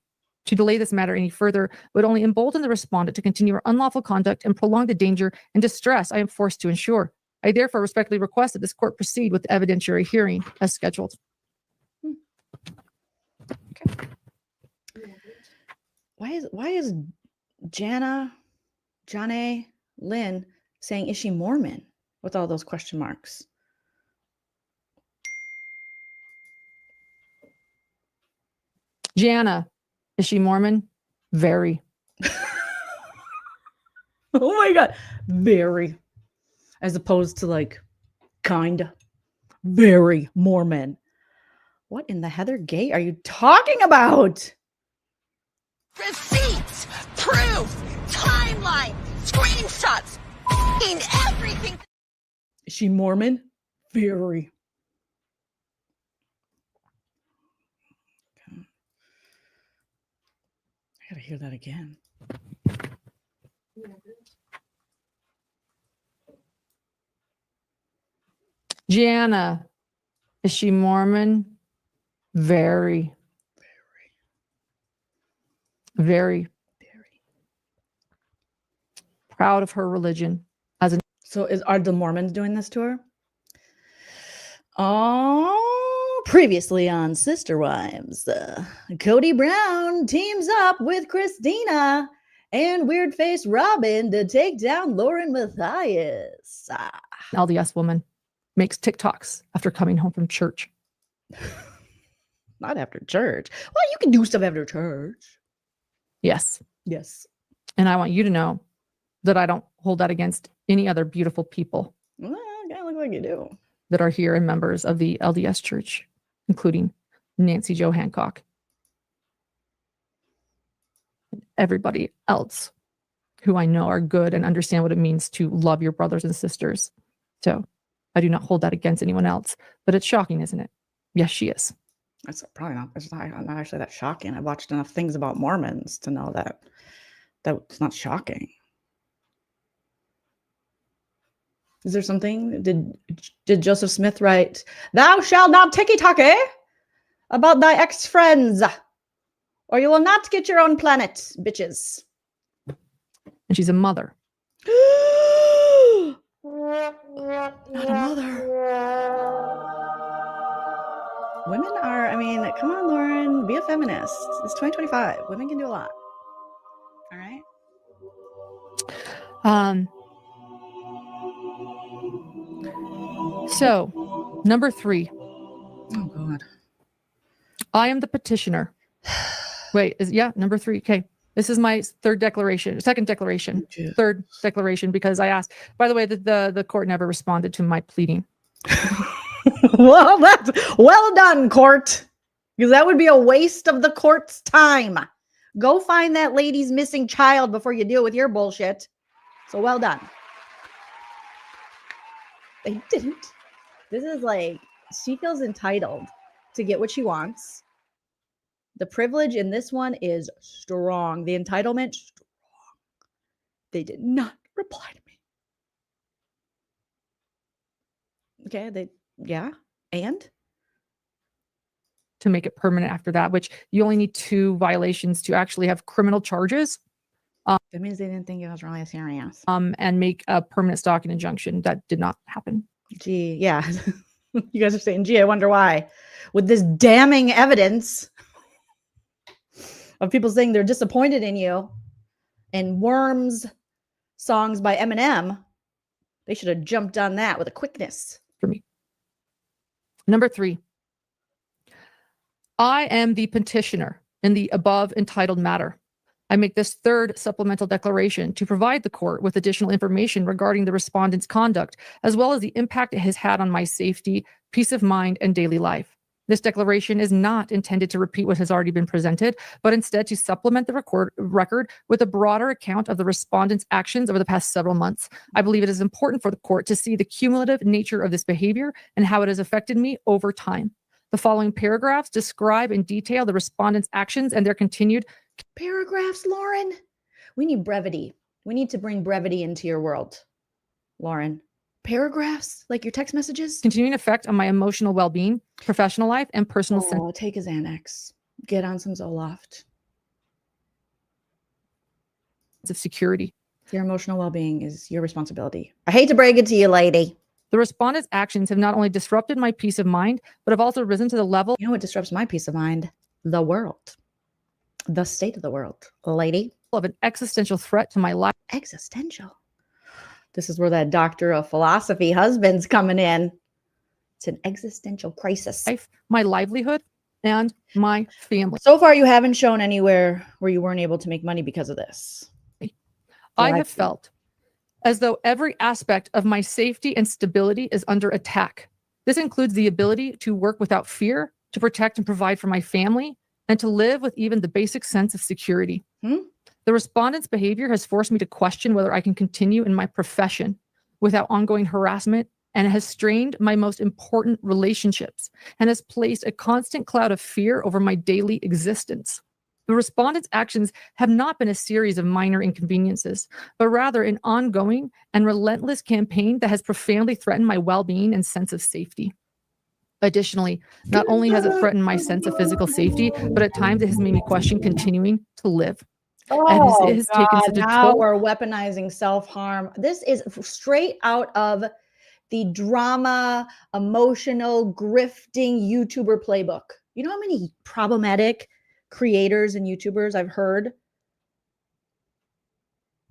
To delay this matter any further would only embolden the respondent to continue her unlawful conduct and prolong the danger and distress I am forced to ensure. I therefore respectfully request that this court proceed with the evidentiary hearing as scheduled. Okay. Why is Jana Lynn saying, is she Mormon? With all those question marks. Jana, is she Mormon? Very. Oh my God. Very. As opposed to like, kinda. Very Mormon. What in the Heather Gate are you talking about? Receipts, proof, timeline, screenshots, everything. Is she Mormon? Very. Okay. I gotta hear that again. Jana, is she Mormon? Very. Very. Proud of her religion. So are the Mormons doing this to her? Oh, previously on Sister Wives, Cody Brown teams up with Christina and Weird Face Robin to take down LaurenMatthias. LDS woman makes TikToks after coming home from church. Not after church. Well, you can do stuff after church. Yes. Yes. And I want you to know that I don't hold that against any other beautiful people. Well, kind of look like you do. That are here and members of the LDS Church, including Nancy Jo Hancock. And everybody else who I know are good and understand what it means to love your brothers and sisters. So I do not hold that against anyone else. But it's shocking, isn't it? Yes, she is. That's probably not. It's not actually that shocking. I watched enough things about Mormons to know that that's not shocking. Is there something? Did Joseph Smith write, "Thou shalt not ticky-tacky about thy ex-friends, or you will not get your own planet, bitches." And she's a mother. Not a mother. Women are, I mean, come on, Lauren, be a feminist. It's 2025. Women can do a lot. All right. So, number 3. Oh, God. I am the petitioner. Wait, number 3. Okay. This is my second declaration, third declaration, because I asked, by the way, the court never responded to my pleading. Well, that's well done, court, because that would be a waste of the court's time. Go find that lady's missing child before you deal with your bullshit. So well done. They This is like, she feels entitled to get what she wants. The privilege in this one is strong. The entitlement, strong. They did not reply to me. Okay, and? To make it permanent after that, which you only need 2 violations to actually have criminal charges. That means they didn't think it was really serious. And make a permanent stalking injunction. That did not happen. Gee, yeah. You guys are saying, gee, I wonder why. With this damning evidence of people saying they're disappointed in you and Worms songs by Eminem, they should have jumped on that with a quickness. For me. Number 3. I am the petitioner in the above entitled matter. I make this 3rd supplemental declaration to provide the court with additional information regarding the respondent's conduct, as well as the impact it has had on my safety, peace of mind, and daily life. This declaration is not intended to repeat what has already been presented, but instead to supplement the record with a broader account of the respondent's actions over the past several months. I believe it is important for the court to see the cumulative nature of this behavior and how it has affected me over time. The following paragraphs describe in detail the respondent's actions and their continued paragraphs, Lauren. We need brevity. We need to bring brevity into your world, Lauren. Paragraphs, like your text messages? continuing effect on my emotional well-being, professional life, and personal sense Take a Xanax. Get on some Zoloft. of security. Your emotional well-being is your responsibility. I hate to break it to you, lady. The respondent's actions have not only disrupted my peace of mind, but have also risen to the level. You know what disrupts my peace of mind? The world. The state of the world, lady. Of an existential threat to my life. Existential. This is where that doctor of philosophy husband's coming in. It's an existential crisis. My livelihood and my family. So far, you haven't shown anywhere where you weren't able to make money because of this. I have felt as though every aspect of my safety and stability is under attack. This includes the ability to work without fear, to protect and provide for my family, and to live with even the basic sense of security. The respondent's behavior has forced me to question whether I can continue in my profession without ongoing harassment, and has strained my most important relationships and has placed a constant cloud of fear over my daily existence. The respondent's actions have not been a series of minor inconveniences, but rather an ongoing and relentless campaign that has profoundly threatened my well-being and sense of safety. Additionally, not only has it threatened my sense of physical safety, but at times it has made me question continuing to live. Oh, it has taken such a now toll. we're weaponizing self-harm. This is straight out of the drama, emotional, grifting YouTuber playbook. You know how many problematic creators and YouTubers I've heard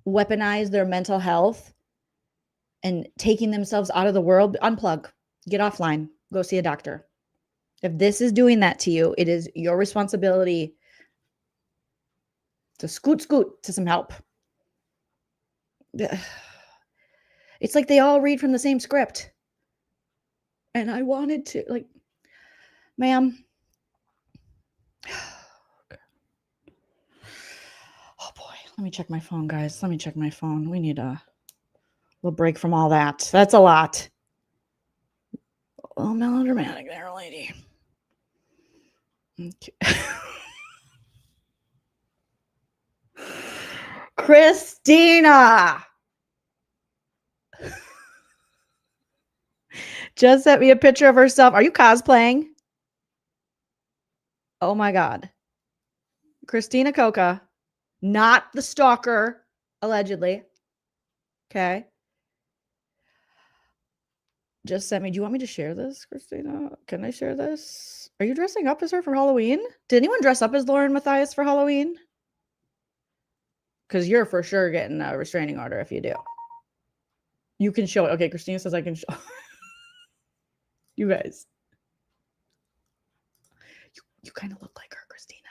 weaponize their mental health and taking themselves out of the world? Unplug, get offline, go see a doctor. If this is doing that to you, it is your responsibility to scoot to some help. It's like they all read from the same script. And I wanted to, like, ma'am. Oh boy, let me check my phone, guys. Let me check my phone. We need a little break from all that. That's a lot. A little melodramatic there, lady. Okay. Christina just sent me a picture of herself. Are you cosplaying? Oh my God. Christina Coca, not the stalker, allegedly. Okay. Just sent me. Do you want me to share this, Christina? Can I share this? Are you dressing up as her for Halloween? Did anyone dress up as LaurenMatthias for Halloween? Because you're for sure getting a restraining order if you do. You can show it. Okay, Christina says I can show. You guys. You kind of look like her, Christina.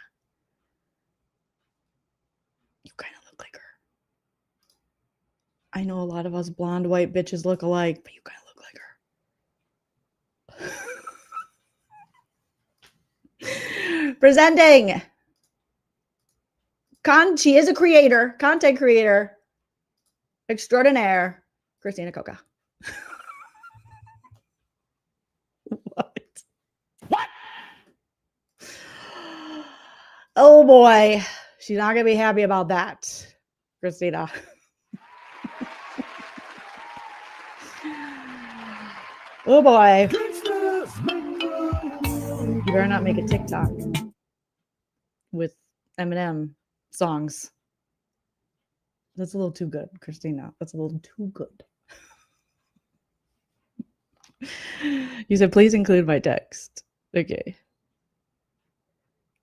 You kind of look like her. I know a lot of us blonde white bitches look alike, but you kind of look like her. Presenting. She is a creator, content creator, extraordinaire, Christina Coca. Oh boy. She's not going to be happy about that, Christina. Oh boy. You better not make a TikTok with Eminem songs. That's a little too good, Christina. That's a little too good. You said, please include my text. Okay.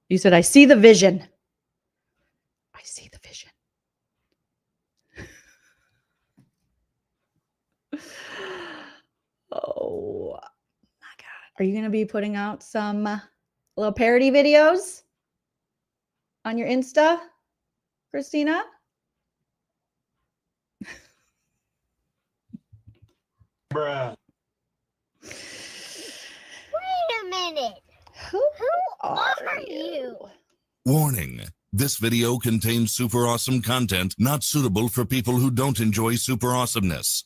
You said, I see the vision. I see the vision. Oh my God. Are you going to be putting out some little parody videos on your Insta, Christina? Bruh. Wait a minute. Who are you? Warning. This video contains super awesome content not suitable for people who don't enjoy super awesomeness.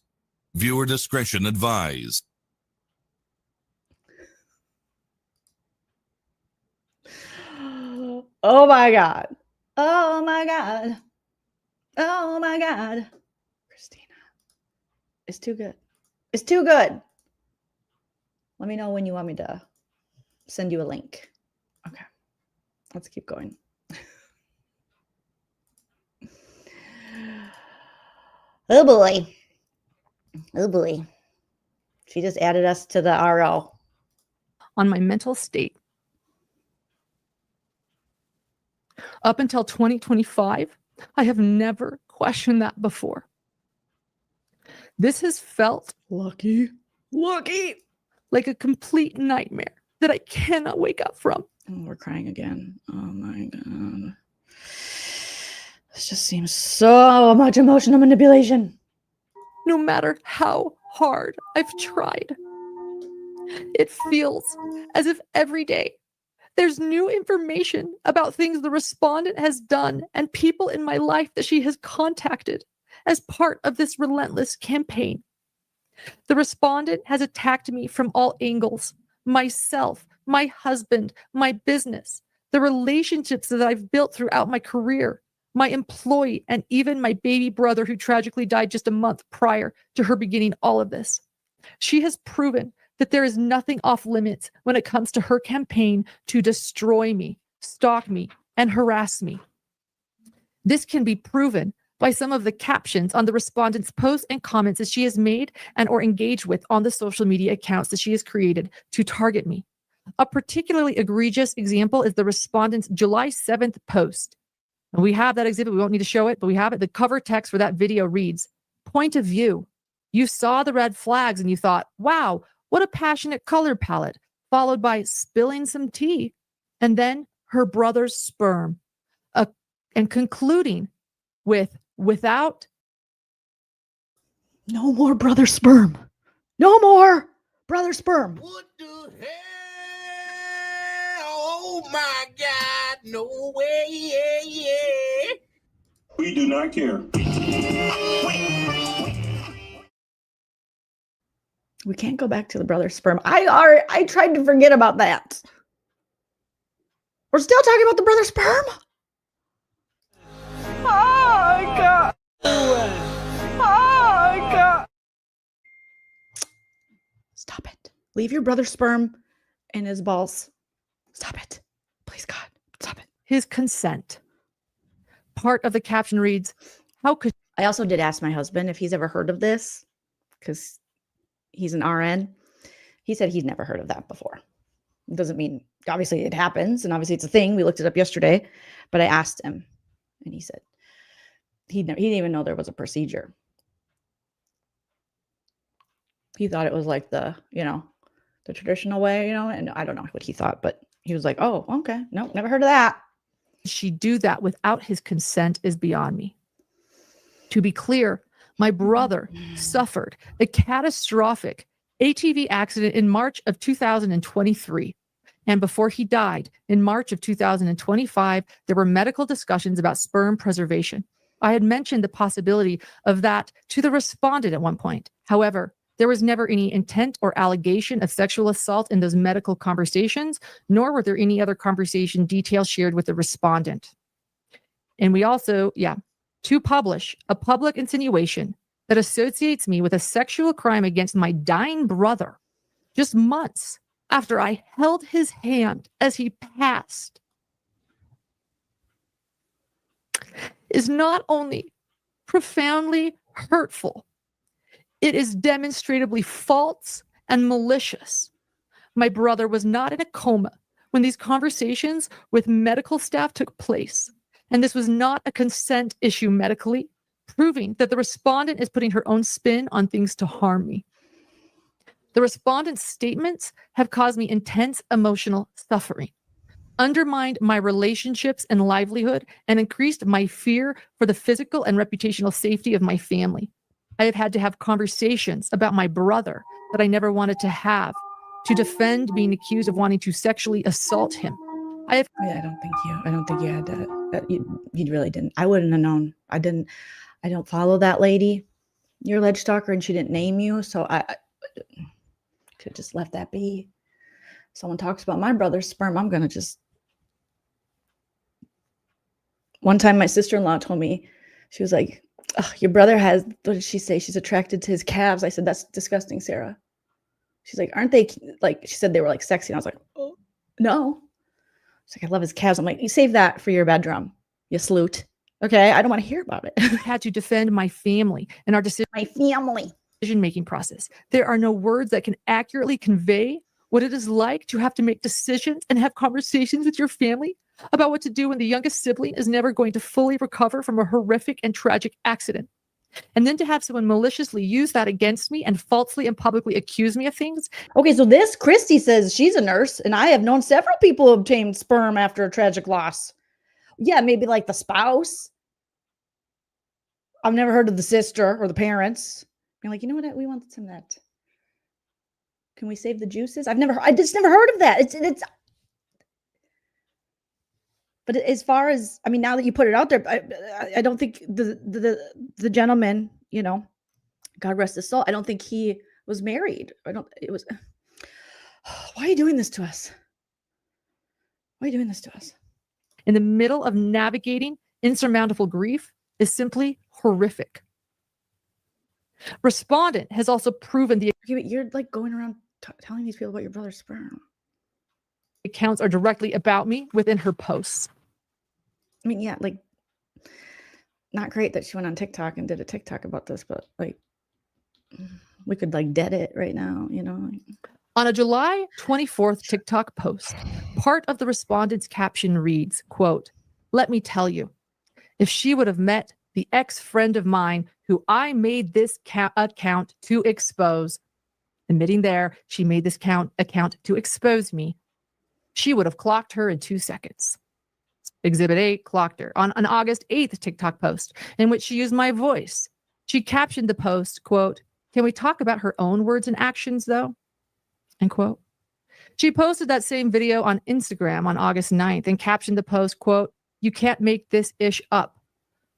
Viewer discretion advised. Oh my God. Oh my God. Oh my God. Christina. It's too good. It's too good. Let me know when you want me to send you a link. Okay. Let's keep going. Oh boy. Oh boy. She just added us to the RO. On my mental state. Up until 2025, I have never questioned that before. This has felt lucky like a complete nightmare that I cannot wake up from. Oh, we're crying again. Oh my God. This just seems so much emotional manipulation. No matter how hard I've tried, it feels as if every day there's new information about things the respondent has done and people in my life that she has contacted as part of this relentless campaign. The respondent has attacked me from all angles: myself, my husband, my business, the relationships that I've built throughout my career, my employee, and even my baby brother who tragically died just a month prior to her beginning all of this. She has proven that there is nothing off limits when it comes to her campaign to destroy me, stalk me, and harass me. This can be proven by some of the captions on the respondent's posts and comments that she has made and or engaged with on the social media accounts that she has created to target me. A particularly egregious example is the respondent's July 7th post. And we have that exhibit. We won't need to show it, but we have it. The cover text for that video reads, "Point of view. You saw the red flags and you thought, wow, what a passionate color palette," followed by spilling some tea, and then her brother's sperm, and concluding with, without. No more brother sperm. No more brother sperm. What the hell? Oh my God, no way, yeah. We do not care. We can't go back to the brother sperm. I tried to forget about that. We're still talking about the brother sperm? Oh God. Oh God. Stop it. Leave your brother's sperm in his balls. Stop it. Please, God. Stop it. His consent. Part of the caption reads, how could... I also did ask my husband if he's ever heard of this, because he's an RN. He said he's never heard of that before. It doesn't mean, obviously it happens, and obviously it's a thing. We looked it up yesterday, but I asked him, and he said he didn't even know there was a procedure. He thought it was like the traditional way, and I don't know what he thought, but he was like, oh, okay. No, never heard of that. She do that without his consent is beyond me. To be clear, my brother suffered a catastrophic ATV accident in March of 2023. And before he died in March of 2025, there were medical discussions about sperm preservation. I had mentioned the possibility of that to the respondent at one point. However, There was never any intent or allegation of sexual assault in those medical conversations, nor were there any other conversation details shared with the respondent. And we also, to publish a public insinuation that associates me with a sexual crime against my dying brother just months after I held his hand as he passed is not only profoundly hurtful, it is demonstrably false and malicious. My brother was not in a coma when these conversations with medical staff took place, and this was not a consent issue medically, proving that the respondent is putting her own spin on things to harm me. The respondent's statements have caused me intense emotional suffering, undermined my relationships and livelihood, and increased my fear for the physical and reputational safety of my family. I have had to have conversations about my brother that I never wanted to have to defend being accused of wanting to sexually assault him. I don't think you had that. You really didn't. I wouldn't have known. I don't follow that lady. You're alleged stalker and she didn't name you. So I could have just left that be. Someone talks about my brother's sperm, I'm going to just. One time my sister-in-law told me, she was like, your brother has, what did she say? She's attracted to his calves. I said, that's disgusting, Sarah. She's like, aren't they, like, she said they were like sexy. And I was like, oh, no. She's like, I love his calves. I'm like, you save that for your bedroom, you sloot. Okay, I don't want to hear about it. I had to defend my family and our decision-making process. There are no words that can accurately convey what it is like to have to make decisions and have conversations with your family about what to do when the youngest sibling is never going to fully recover from a horrific and tragic accident. And then to have someone maliciously use that against me and falsely and publicly accuse me of things. Okay, so this Christy says she's a nurse, and I have known several people who obtained sperm after a tragic loss. Yeah, maybe like the spouse. I've never heard of the sister or the parents. Being like, you know what? We want some of that. Can we save the juices? I just never heard of that. It's. But as far as, I mean, now that you put it out there, I don't think the gentleman, you know, God rest his soul, I don't think he was married. Why are you doing this to us? Why are you doing this to us? In the middle of navigating insurmountable grief is simply horrific. Respondent has also proven you're like going around telling these people about your brother's sperm. Accounts are directly about me within her posts. I mean, yeah, like, not great that she went on TikTok and did a TikTok about this, but like, we could like dead it right now, you know? On a July 24th TikTok post, part of the respondent's caption reads, quote, "Let me tell you, if she would have met the ex-friend of mine who I made this account to expose," admitting there, she made this account to expose me, she would have clocked her in 2 seconds. Exhibit 8 clocked her. On an August 8th TikTok post in which she used my voice, she captioned the post, quote, "Can we talk about her own words and actions though?" End quote. She posted that same video on Instagram on August 9th and captioned the post, quote, "You can't make this ish up.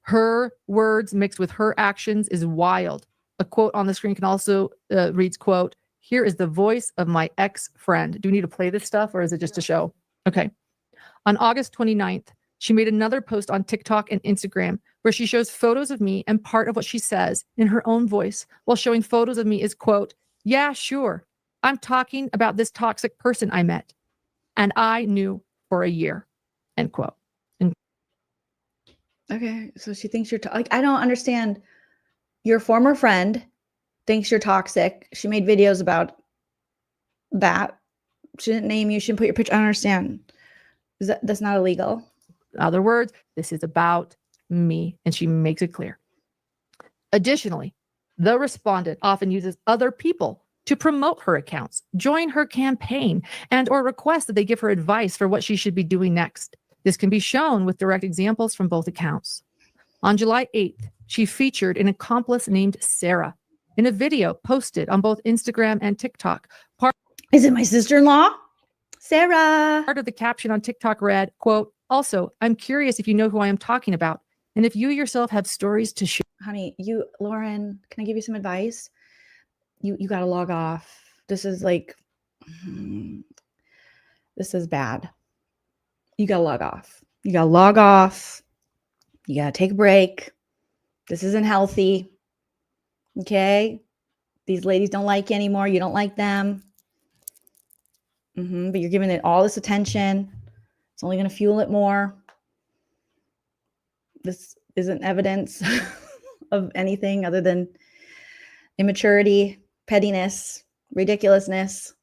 Her words mixed with her actions is wild." A quote on the screen can also reads, quote, "Here is the voice of my ex-friend." Do we need to play this stuff or is it just a show? Okay. On August 29th, she made another post on TikTok and Instagram where she shows photos of me, and part of what she says in her own voice while showing photos of me is, quote, "Yeah, sure. I'm talking about this toxic person I met and I knew for a year," end quote. Okay, so she thinks you're like, I don't understand. Your former friend thinks you're toxic. She made videos about that. She didn't name you. She didn't put your picture. I don't understand. That's not illegal? In other words, this is about me, and she makes it clear. Additionally, the respondent often uses other people to promote her accounts, join her campaign, and or request that they give her advice for what she should be doing next. This can be shown with direct examples from both accounts. On July 8th, she featured an accomplice named Sarah in a video posted on both Instagram and TikTok. Is it my sister-in-law? Sarah. Part of the caption on TikTok read, quote, "Also, I'm curious if you know who I am talking about, and if you yourself have stories to share." Honey, Lauren, can I give you some advice? you got to log off. This is like, this is bad. You got to log off. You got to log off. You got to take a break. This isn't healthy. Okay? These ladies don't like you anymore. You don't like them. But you're giving it all this attention. It's only going to fuel it more. This isn't evidence of anything other than immaturity, pettiness, ridiculousness.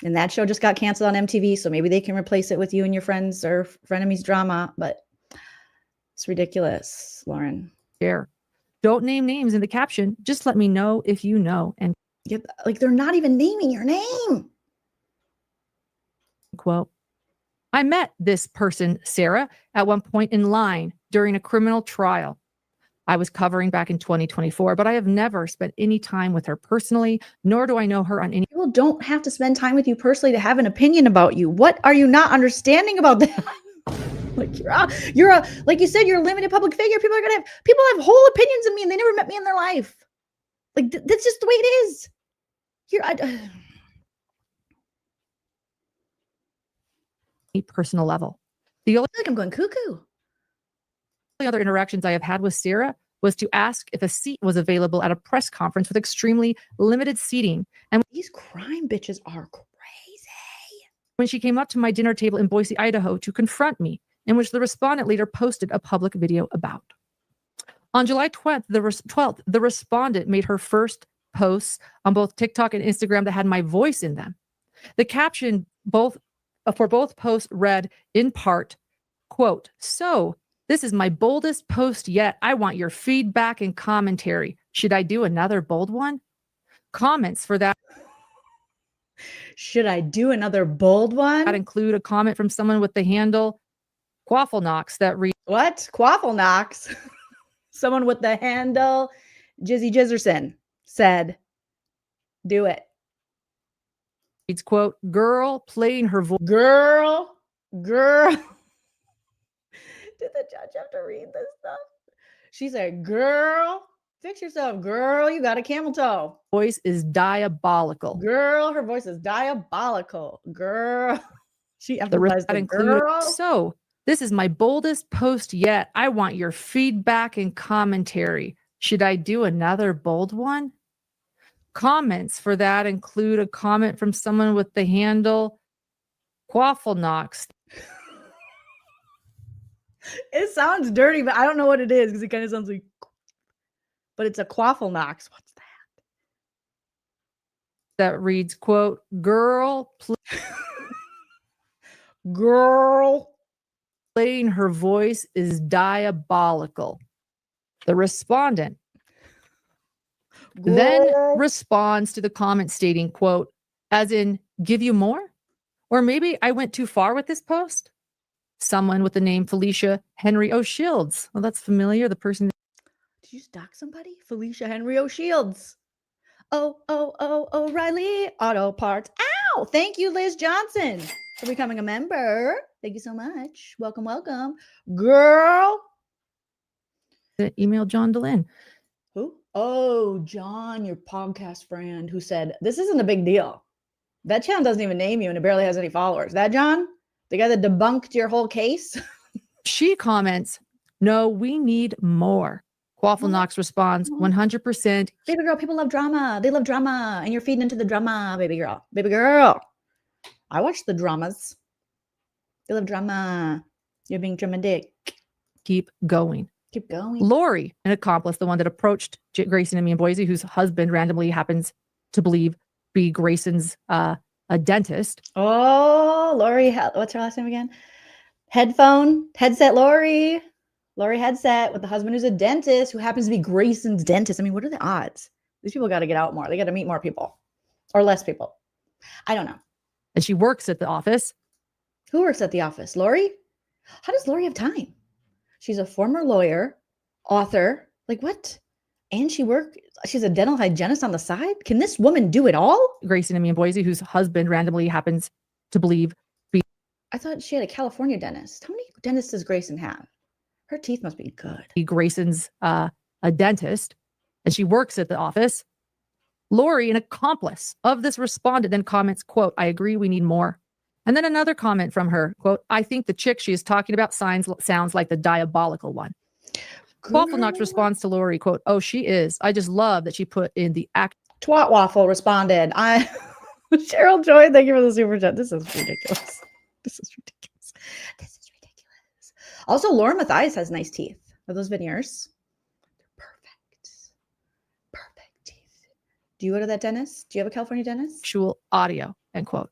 And that show just got canceled on MTV, so maybe they can replace it with you and your friends or frenemies drama, but it's ridiculous, Lauren. Share. Don't name names in the caption. Just let me know if you know. And like, they're not even naming your name. Quote, I met this person, Sarah, at one point in line during a criminal trial. I was covering back in 2024, but I have never spent any time with her personally, nor do I know her on any. People don't have to spend time with you personally to have an opinion about you. What are you not understanding about that? Like, you're a, like you said, you're a limited public figure. People have whole opinions of me and they never met me in their life. Like, that's just the way it is. Personal level. The only, I feel like I'm going cuckoo. The other interactions I have had with Sarah was to ask if a seat was available at a press conference with extremely limited seating. And these crime bitches are crazy. When she came up to my dinner table in Boise, Idaho to confront me, in which the respondent later posted a public video about. On July 12th, the respondent made her first posts on both TikTok and Instagram that had my voice in them. The caption for both posts read in part, quote, so this is my boldest post yet. I want your feedback and commentary. Should I do another bold one? Comments for that. Should I do another bold one? That include a comment from someone with the handle Quaffle that reads, what? Quaffle Someone with the handle Jizzy Jizzerson said, do it. Reads, quote, girl playing her voice. Girl. Did the judge have to read this stuff? She said, girl, fix yourself, girl. You got a camel toe. Voice is diabolical. Girl, her voice is diabolical. Girl. She emphasized the girl. So this is my boldest post yet. I want your feedback and commentary. Should I do another bold one? Comments for that include a comment from someone with the handle Quaffle. It sounds dirty, but I don't know what it is because it kind of sounds like, but it's a Quaffle. What's that? That reads, quote, girl playing her voice is diabolical. The respondent then responds to the comment stating, quote, as in, give you more? Or maybe I went too far with this post? Someone with the name Felicia Henry O'Shields. Well, that's familiar. The person. Did you stalk somebody? Felicia Henry O'Shields. O'Reilly Auto Parts. Ow! Thank you, Liz Johnson, for becoming a member. Thank you so much. Welcome. Girl. Email John DeLynn. Who? Oh, John, your podcast friend who said, this isn't a big deal. That channel doesn't even name you and it barely has any followers. That John? The guy that debunked your whole case? She comments, no, we need more. Quaffle responds, 100%. Baby girl, people love drama. They love drama. And you're feeding into the drama, baby girl. Baby girl. I watch the dramas. They love drama. You're being dramatic. Keep going. Lori, an accomplice, the one that approached Grayson and me in Boise, whose husband randomly happens to be Grayson's a dentist. Oh, Lori, what's her last name again? Headset Lori Headset with the husband who's a dentist who happens to be Grayson's dentist. I mean, what are the odds? These people got to get out more. They got to meet more people or less people. I don't know. And she works at the office. Who works at the office? Lori? How does Lori have time? She's a former lawyer, author. Like what? And she's a dental hygienist on the side. Can this woman do it all? Grayson and me in Boise, whose husband randomly happens to be. I thought she had a California dentist. How many dentists does Grayson have? Her teeth must be good. Grayson's a dentist, and she works at the office. Lori, an accomplice of this respondent, then comments, quote, I agree, we need more. And then another comment from her, quote, I think the chick she is talking about sounds like the diabolical one. Waffle Knox responds to Lori, quote, oh, she is. I just love that she put in the act. Twat Waffle responded, Cheryl Joy, thank you for the super chat. This is ridiculous. This is ridiculous. This is ridiculous. Also, LaurenMatthias has nice teeth. Are those veneers? Perfect teeth. Do you go to that dentist? Do you have a California dentist? Actual audio, end quote.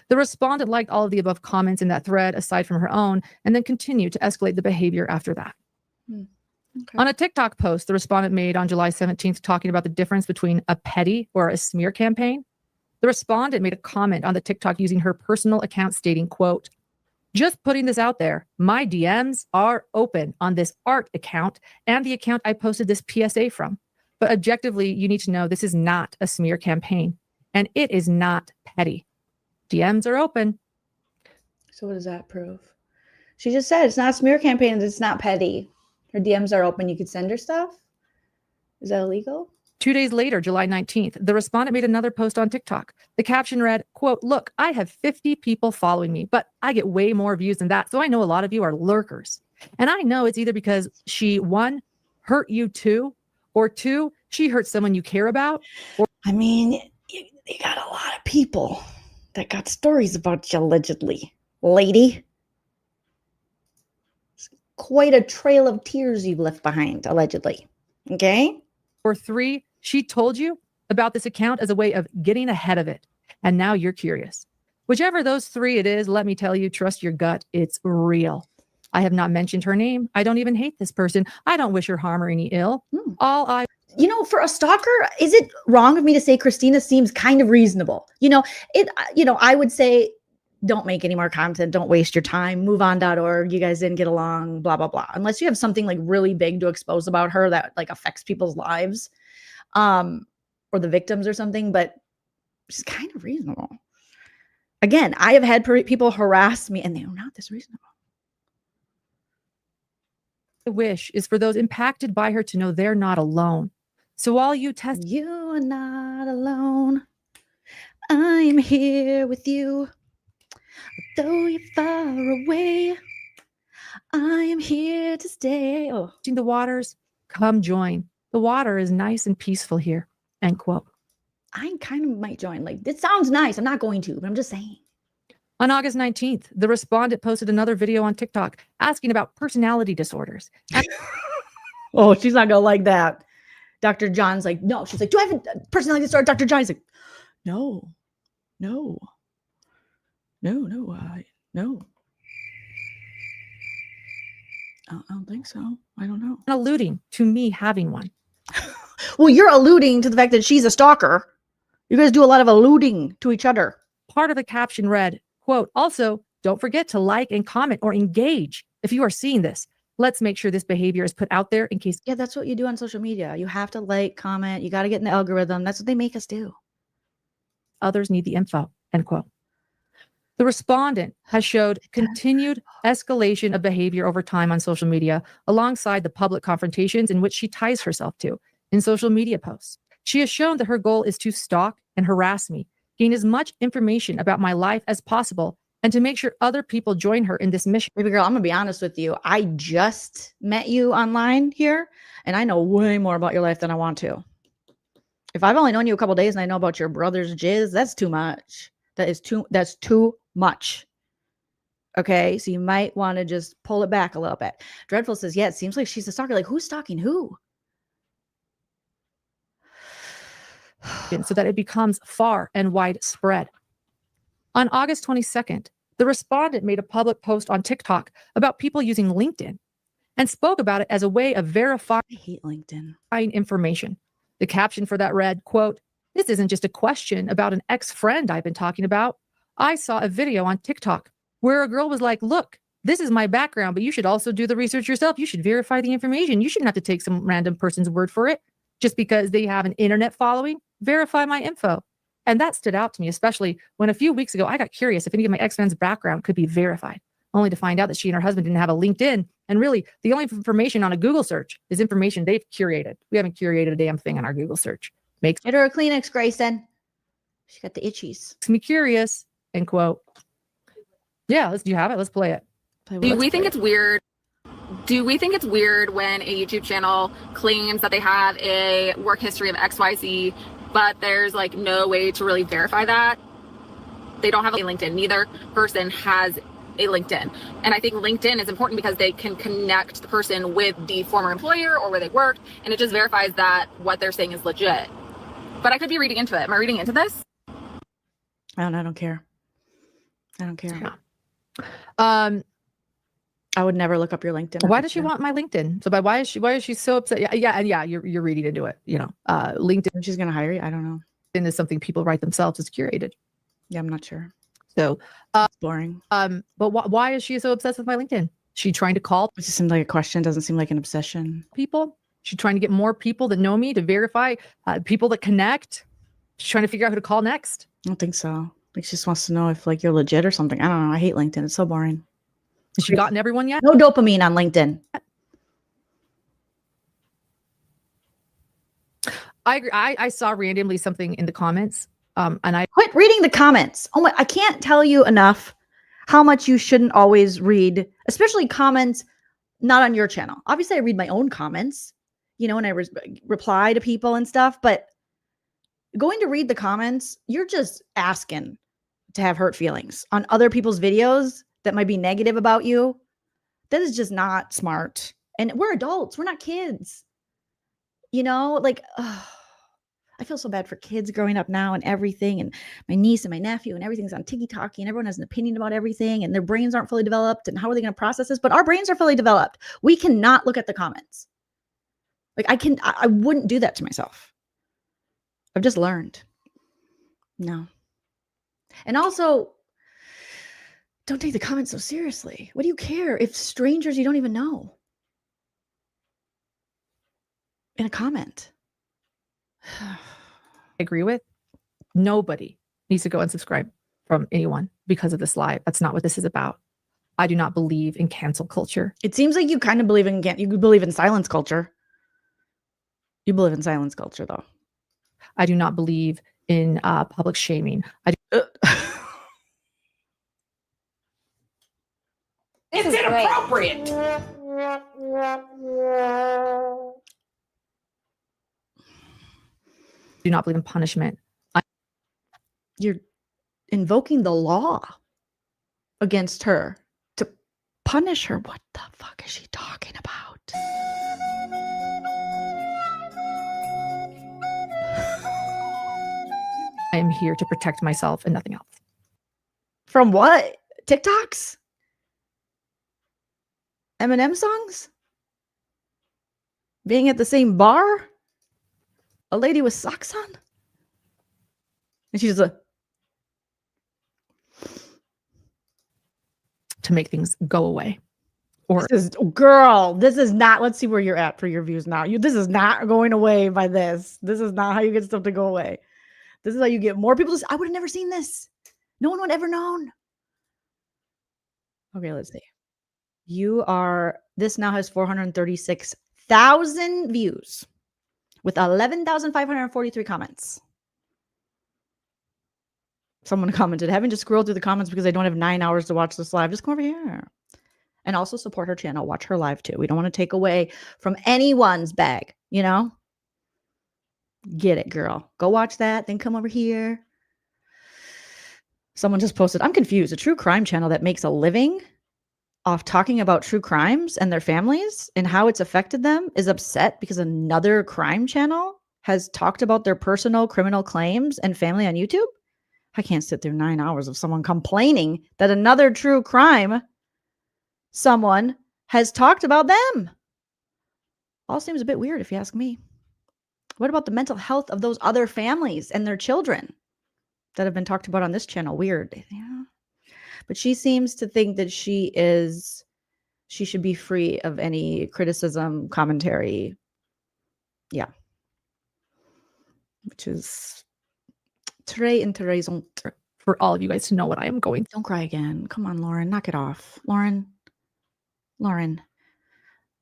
The respondent liked all of the above comments in that thread, aside from her own, and then continued to escalate the behavior after that. Okay. On a TikTok post the respondent made on July 17th, talking about the difference between a petty or a smear campaign, the respondent made a comment on the TikTok using her personal account stating, quote, just putting this out there, my DMs are open on this art account and the account I posted this PSA from. But objectively, you need to know this is not a smear campaign and it is not petty. DMs are open. So what does that prove? She just said it's not a smear campaign and it's not petty. Her DMs are open. You could send her stuff. Is that illegal? 2 days later, July 19th, the respondent made another post on TikTok. The caption read, quote, look, I have 50 people following me, but I get way more views than that. So I know a lot of you are lurkers. And I know it's either because she, one, hurt you too, or two, she hurt someone you care about. Or I mean, you got a lot of people that got stories about you allegedly, lady. It's quite a trail of tears you've left behind, allegedly. Okay? Or three, she told you about this account as a way of getting ahead of it. And now you're curious. Whichever those three it is, let me tell you, trust your gut. It's real. I have not mentioned her name. I don't even hate this person. I don't wish her harm or any ill. You know, for a stalker, is it wrong of me to say Christina seems kind of reasonable? I would say don't make any more content. Don't waste your time. MoveOn.org. You guys didn't get along, blah, blah, blah. Unless you have something like really big to expose about her that like affects people's lives or the victims or something, but she's kind of reasonable. Again, I have had people harass me and they're not this reasonable. The wish is for those impacted by her to know they're not alone. So while you test, you are not alone. I am here with you. Though you're far away, I am here to stay. Oh, the waters, come join. The water is nice and peaceful here. End quote. I kind of might join. Like, this sounds nice. I'm not going to, but I'm just saying. On August 19th, the respondent posted another video on TikTok asking about personality disorders. Oh, she's not going to like that. Dr. John's like, no. She's like, do I have a personality disorder? Dr. John's like, no. No. I don't think so. I don't know. Alluding to me having one. Well, you're alluding to the fact that she's a stalker. You guys do a lot of alluding to each other. Part of the caption read, quote, also, don't forget to like and comment or engage if you are seeing this. Let's make sure this behavior is put out there in case. Yeah, that's what you do on social media. You have to like, comment. You got to get in the algorithm. That's what they make us do. Others need the info, end quote. The respondent has showed continued escalation of behavior over time on social media, alongside the public confrontations in which she ties herself to in social media posts. She has shown that her goal is to stalk and harass me, gain as much information about my life as possible, and to make sure other people join her in this mission. Baby girl, I'm going to be honest with you. I just met you online here, and I know way more about your life than I want to. If I've only known you a couple days and I know about your brother's jizz, that's too much. That's too much. Okay, so you might want to just pull it back a little bit. Dreadful says, yeah, it seems like she's a stalker. Like, who's stalking who? So that it becomes far and widespread. On August 22nd, the respondent made a public post on TikTok about people using LinkedIn and spoke about it as a way of verifying I hate LinkedIn. Information. The caption for that read, quote, this isn't just a question about an ex-friend I've been talking about. I saw a video on TikTok where a girl was like, look, this is my background, but you should also do the research yourself. You should verify the information. You shouldn't have to take some random person's word for it just because they have an internet following. Verify my info. And that stood out to me, especially when a few weeks ago, I got curious if any of my ex-friends' background could be verified, only to find out that she and her husband didn't have a LinkedIn. And really, the only information on a Google search is information they've curated. We haven't curated a damn thing on our Google search. Makes Get her a Kleenex, Grayson. She got the itchies. me curious, end quote. Yeah, do you have it? Let's play it. Do we think it's weird? Do we think it's weird when a YouTube channel claims that they have a work history of XYZ, but there's like no way to really verify that? They don't have a LinkedIn. Neither person has a LinkedIn. And I think LinkedIn is important because they can connect the person with the former employer or where they worked, and it just verifies that what they're saying is legit. But I could be reading into it. Am I reading into this? I don't care. I don't care. Yeah. I would never look up your LinkedIn. Why does she want my LinkedIn? So why is she so upset? Yeah, you're reading into it. You know, LinkedIn. She's gonna hire you. I don't know. LinkedIn is something people write themselves. It's curated. Yeah, I'm not sure. So it's boring. But why is she so obsessed with my LinkedIn? She trying to call? It just seemed like a question. Doesn't seem like an obsession. People. She's trying to get more people that know me to verify. People that connect. She's trying to figure out who to call next. I don't think so. Like she just wants to know if like you're legit or something. I don't know. I hate LinkedIn. It's so boring. Has she gotten everyone yet? No dopamine on LinkedIn. I agree. I saw randomly something in the comments. And I quit reading the comments. Oh my! I can't tell you enough how much you shouldn't always read, especially comments not on your channel. Obviously, I read my own comments, you know, and I reply to people and stuff. But going to read the comments, you're just asking to have hurt feelings on other people's videos that might be negative about you. That is just not smart. And we're adults. We're not kids. You know, like, I feel so bad for kids growing up now and everything. And my niece and my nephew and everything's on TikTok and everyone has an opinion about everything and their brains aren't fully developed. And how are they going to process this? But our brains are fully developed. We cannot look at the comments. Like I wouldn't do that to myself. I've just learned. No. And also, don't take the comments so seriously. What do you care if strangers you don't even know in a comment? I agree with. Nobody needs to go unsubscribe from anyone because of this live. That's not what this is about. I do not believe in cancel culture. It seems like you kind of believe in silence culture. You believe in silence culture, though. I do not believe in public shaming. This is inappropriate. Do not believe in punishment. You're invoking the law against her to punish her. What the fuck is she talking about? I am here to protect myself and nothing else. From what? TikToks? Eminem songs? Being at the same bar? A lady with socks on? And she's to make things go away. Or this is not, let's see where you're at for your views now. This is not going away by this. This is not how you get stuff to go away. This is how you get more people to I would have never seen this. No one would ever known. Okay, let's see. This now has 436,000 views with 11,543 comments. Someone commented, having to scroll through the comments because I don't have 9 hours to watch this live. Just come over here. And also support her channel. Watch her live too. We don't want to take away from anyone's bag, you know? Get it, girl. Go watch that. Then come over here. Someone just posted, I'm confused. A true crime channel that makes a living off talking about true crimes and their families and how it's affected them is upset because another crime channel has talked about their personal criminal claims and family on YouTube. I can't sit through 9 hours of someone complaining that another true crime someone has talked about them. All seems a bit weird if you ask me. What about the mental health of those other families and their children that have been talked about on this channel? Weird. Yeah. But she seems to think that she should be free of any criticism, commentary. Yeah. Which is très intéressant for all of you guys to know what I am going through. Don't cry again. Come on, Lauren. Knock it off. Lauren, I'm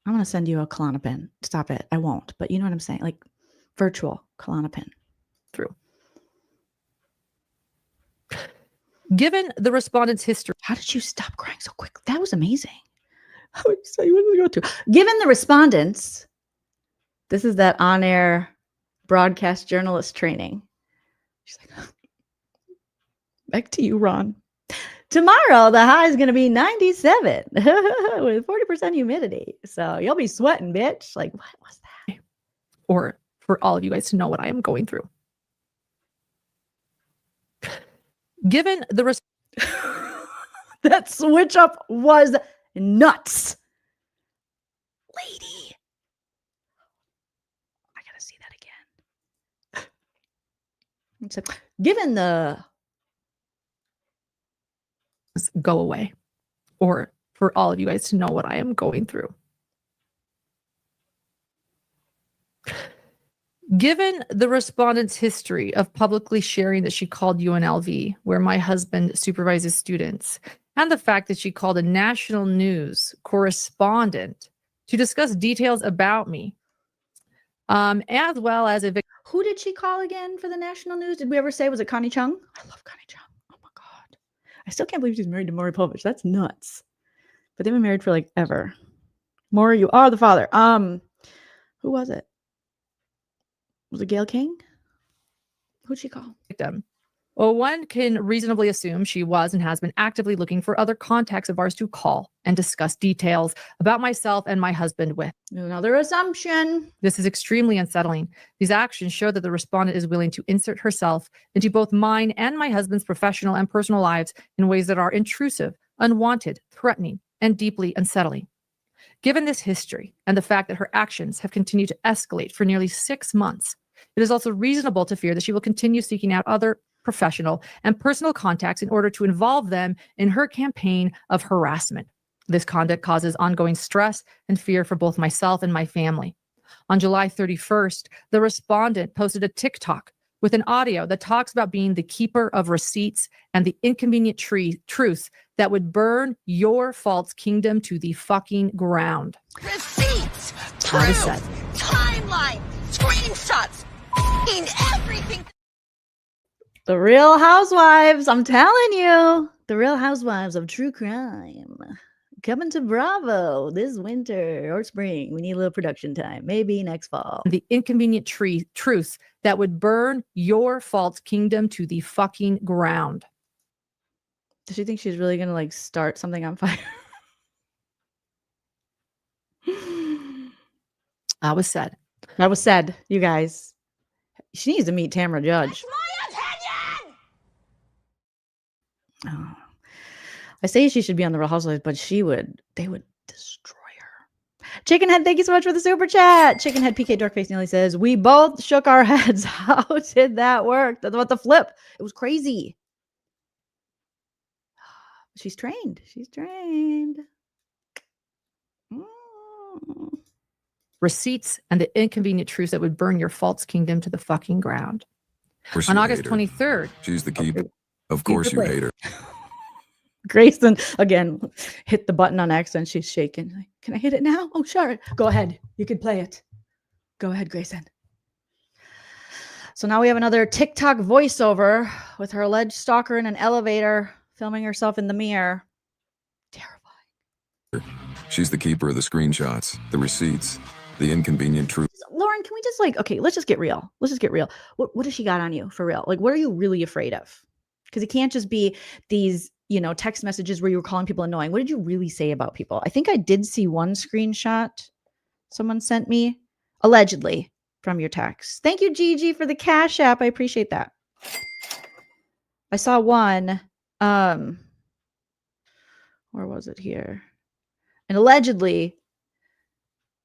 going to send you a Klonopin. Stop it. I won't. But you know what I'm saying? Like virtual Klonopin. through. Given the respondent's history. How did you stop crying so quick? That was amazing. How would you say you want to go to? Given the respondents, this is that on-air broadcast journalist training. She's like, back to you, Ron. Tomorrow, the high is going to be 97 with 40% humidity. So you'll be sweating, bitch. Like, what was that? Or for all of you guys to know what I am going through. Given the that switch up was nuts. Lady. I got to see that again. So, given the go away, or for all of you guys to know what I am going through. Given the respondent's history of publicly sharing that she called UNLV, where my husband supervises students, and the fact that she called a national news correspondent to discuss details about me, as well as a who did she call again for the national news? Did we ever say, was it Connie Chung? I love Connie Chung. Oh my God. I still can't believe she's married to Maury Povich. That's nuts. But they've been married for like ever. Maury, you are the father. Who was it? Was it Gail King? Who'd she call? victim. Well, one can reasonably assume she was and has been actively looking for other contacts of ours to call and discuss details about myself and my husband with. Another assumption. This is extremely unsettling. These actions show that the respondent is willing to insert herself into both mine and my husband's professional and personal lives in ways that are intrusive, unwanted, threatening, and deeply unsettling. Given this history and the fact that her actions have continued to escalate for nearly 6 months, it is also reasonable to fear that she will continue seeking out other professional and personal contacts in order to involve them in her campaign of harassment. This conduct causes ongoing stress and fear for both myself and my family. On July 31st, the respondent posted a TikTok with an audio that talks about being the keeper of receipts and the inconvenient truths that would burn your false kingdom to the fucking ground. Receipts, That is said. timeline, screenshots, everything. The Real Housewives. I'm telling you. The Real Housewives of True Crime. Coming to Bravo this winter or spring. We need a little production time. Maybe next fall. The inconvenient truths that would burn your false kingdom to the fucking ground. Does she think she's really going to like start something on fire? That was said. That was said, you guys. She needs to meet Tamara Judge. Oh. I say she should be on the Real Housewives, but they would destroy her. Chickenhead, thank you so much for the super chat. Chickenhead PK Dorkface nearly says, we both shook our heads. How did that work? That's about the flip. It was crazy. She's trained. She's trained. Receipts and the inconvenient truths that would burn your false kingdom to the fucking ground. On August 23rd. She's the keeper. Of course you hate her. Grayson, again, hit the button on accident. She's shaking. Like, can I hit it now? Oh, sure. Go ahead. You can play it. Go ahead, Grayson. So now we have another TikTok voiceover with her alleged stalker in an elevator, filming herself in the mirror. She's the keeper of the screenshots, the receipts, the inconvenient truth. Lauren, can we just okay, let's just get real. Let's just get real. What has she got on you for real? Like, what are you really afraid of? Because it can't just be these, text messages where you were calling people annoying. What did you really say about people? I think I did see one screenshot someone sent me, allegedly, from your text. Thank you, Gigi, for the Cash App. I appreciate that. I saw one. Where was it here? And allegedly,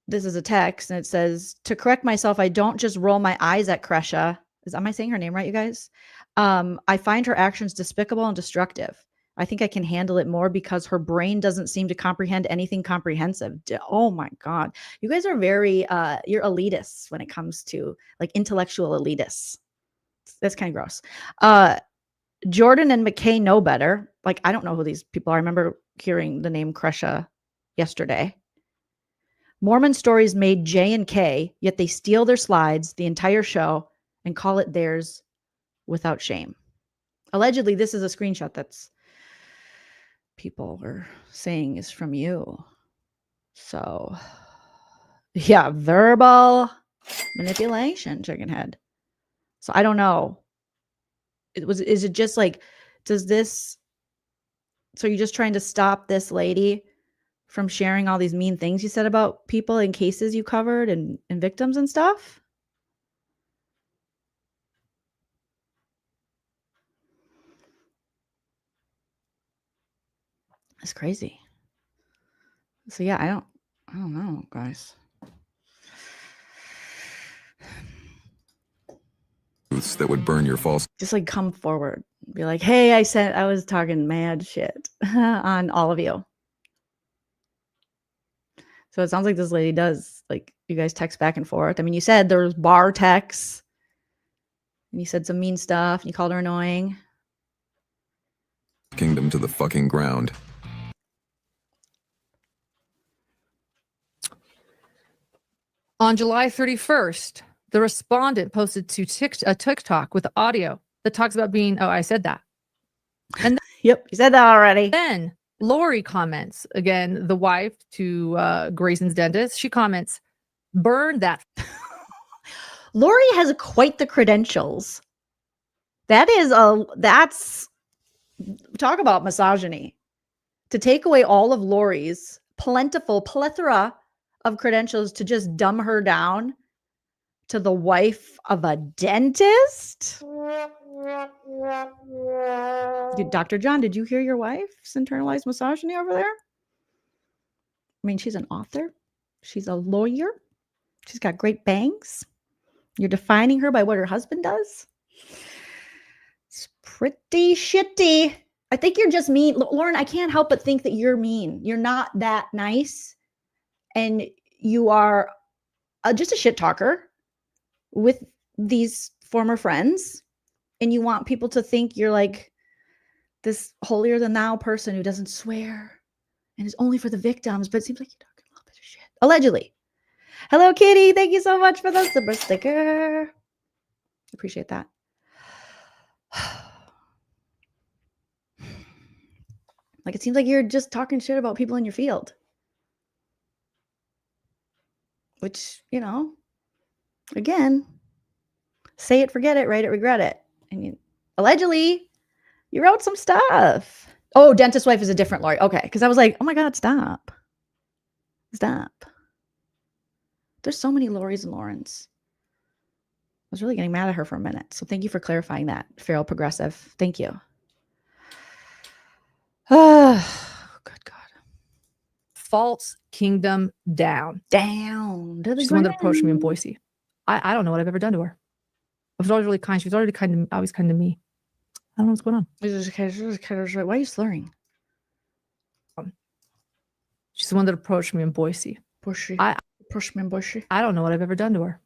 this is a text, and it says, to correct myself, I don't just roll my eyes at Kresha. Am I saying her name right, you guys? I find her actions despicable and destructive. I think I can handle it more because her brain doesn't seem to comprehend anything comprehensive. Oh my God. You guys are very, you're elitists when it comes to intellectual elitists. That's kind of gross. Jordan and McKay know better. I don't know who these people are. I remember hearing the name Kresha yesterday. Mormon Stories made J and K, yet they steal their slides the entire show and call it theirs without shame. Allegedly, this is a screenshot that's people are saying is from you. So, yeah, verbal manipulation, chicken head. So I don't know. Is it just like, does this, so you're just trying to stop this lady from sharing all these mean things you said about people in cases you covered and victims and stuff? It's crazy. So yeah, I don't know, guys. Truths that would burn your false. Just like come forward. Be like, hey, I was talking mad shit on all of you. So it sounds like this lady does, like, you guys text back and forth. I mean, you said there was bar texts. And you said some mean stuff. And you called her annoying. Kingdom to the fucking ground. On July 31st, the respondent posted to a TikTok with audio that talks about being, oh, I said that. And yep, you said that already. Then Lori comments, again, the wife to Grayson's dentist. She comments, burn that. Lori has quite the credentials. That's talk about misogyny. To take away all of Lori's plentiful plethora of credentials to just dumb her down to the wife of a dentist. Dr. John, did you hear your wife's internalized misogyny over there? I mean, she's an author. She's a lawyer. She's got great bangs. You're defining her by what her husband does. It's pretty shitty. I think you're just mean. Lauren, I can't help but think that you're mean. You're not that nice. And you are just a shit talker with these former friends. And you want people to think you're like this holier than thou person who doesn't swear and is only for the victims. But it seems like you're talking a little bit of shit. Allegedly. Hello, Kitty. Thank you so much for the super sticker. Appreciate that. Like, it seems like you're just talking shit about people in your field. Which, you know, again, say it, forget it, write it, regret it. And allegedly, you wrote some stuff. Oh, dentist wife is a different Lori. Okay, because I was like, oh my God, stop. Stop. There's so many Loris and Laurens. I was really getting mad at her for a minute. So thank you for clarifying that, Feral Progressive. Thank you. Good God. False kingdom down. Down. To the She's the one that approached me in Boise. I don't know what I've ever done to her. I was always really kind. She was already always kind to me. I don't know what's going on. Why are you slurring? She's the one that approached me in Boise. Approached me in Boise. I don't know what I've ever done to her.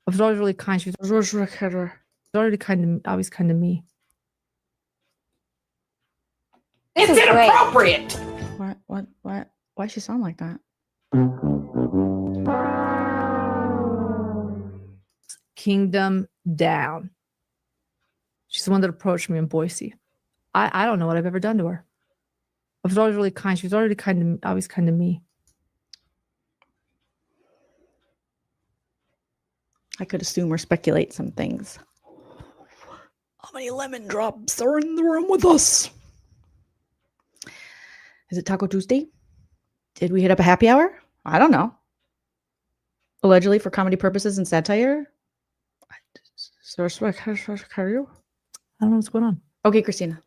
I was always really kind. She was already always kind to me. It's inappropriate. What? Why she sound like that? Kingdom down. She's the one that approached me in Boise. I don't know what I've ever done to her. I was always really kind. She was already always kind to me. I could assume or speculate some things. How many lemon drops are in the room with us? Is it Taco Tuesday? Did we hit up a happy hour? I don't know. Allegedly for comedy purposes and satire? I don't know what's going on. Okay, Christina.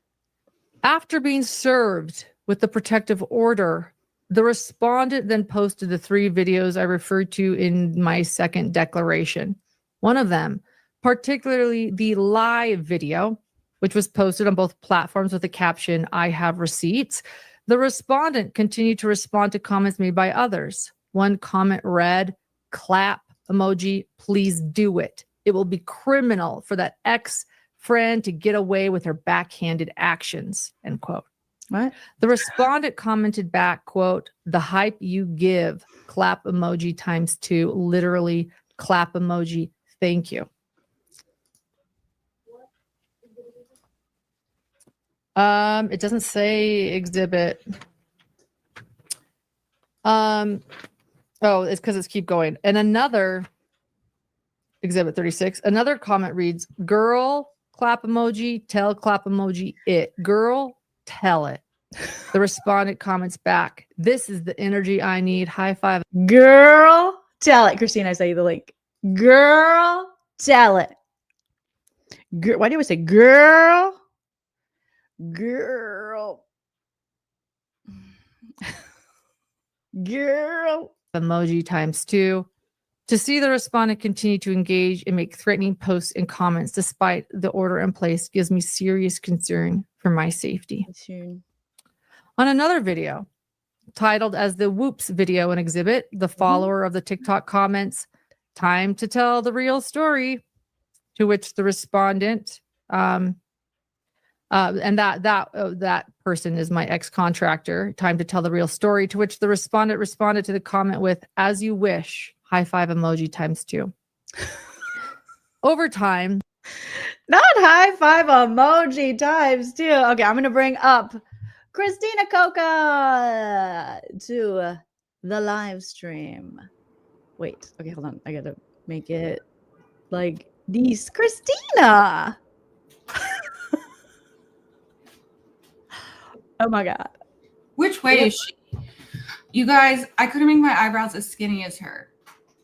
After being served with the protective order, the respondent then posted the 3 videos I referred to in my second declaration. One of them, particularly the live video, which was posted on both platforms with the caption, "I have receipts." The respondent continued to respond to comments made by others. One comment read, "Clap emoji, please do it. It will be criminal for that ex-friend to get away with her backhanded actions," end quote. What? The respondent commented back, quote, "The hype you give, clap emoji times 2, literally clap emoji, thank you." It doesn't say exhibit. Oh, it's because it's keep going. And another exhibit 36. Another comment reads, "Girl, clap emoji, tell clap emoji it. Girl, tell it." The respondent comments back, "This is the energy I need. High five." Girl, tell it. Christine, I saw you the link. Girl, tell it. Why do we say girl? Girl. Girl. Emoji times 2. To see the respondent continue to engage and make threatening posts and comments despite the order in place gives me serious concern for my safety. On another video, titled as the Whoops video and exhibit, the follower of the TikTok comments, "Time to tell the real story," to which the respondent, and that person is my ex-contractor, "Time to tell the real story," to which the respondent responded to the comment with, "As you wish, high five emoji times 2. Over time. Not high five emoji times 2. Okay, I'm going to bring up Christina Coca to the live stream. Wait, okay, hold on. I got to make it like these. Christina! Oh my God. Which way is she? You guys, I couldn't make my eyebrows as skinny as her.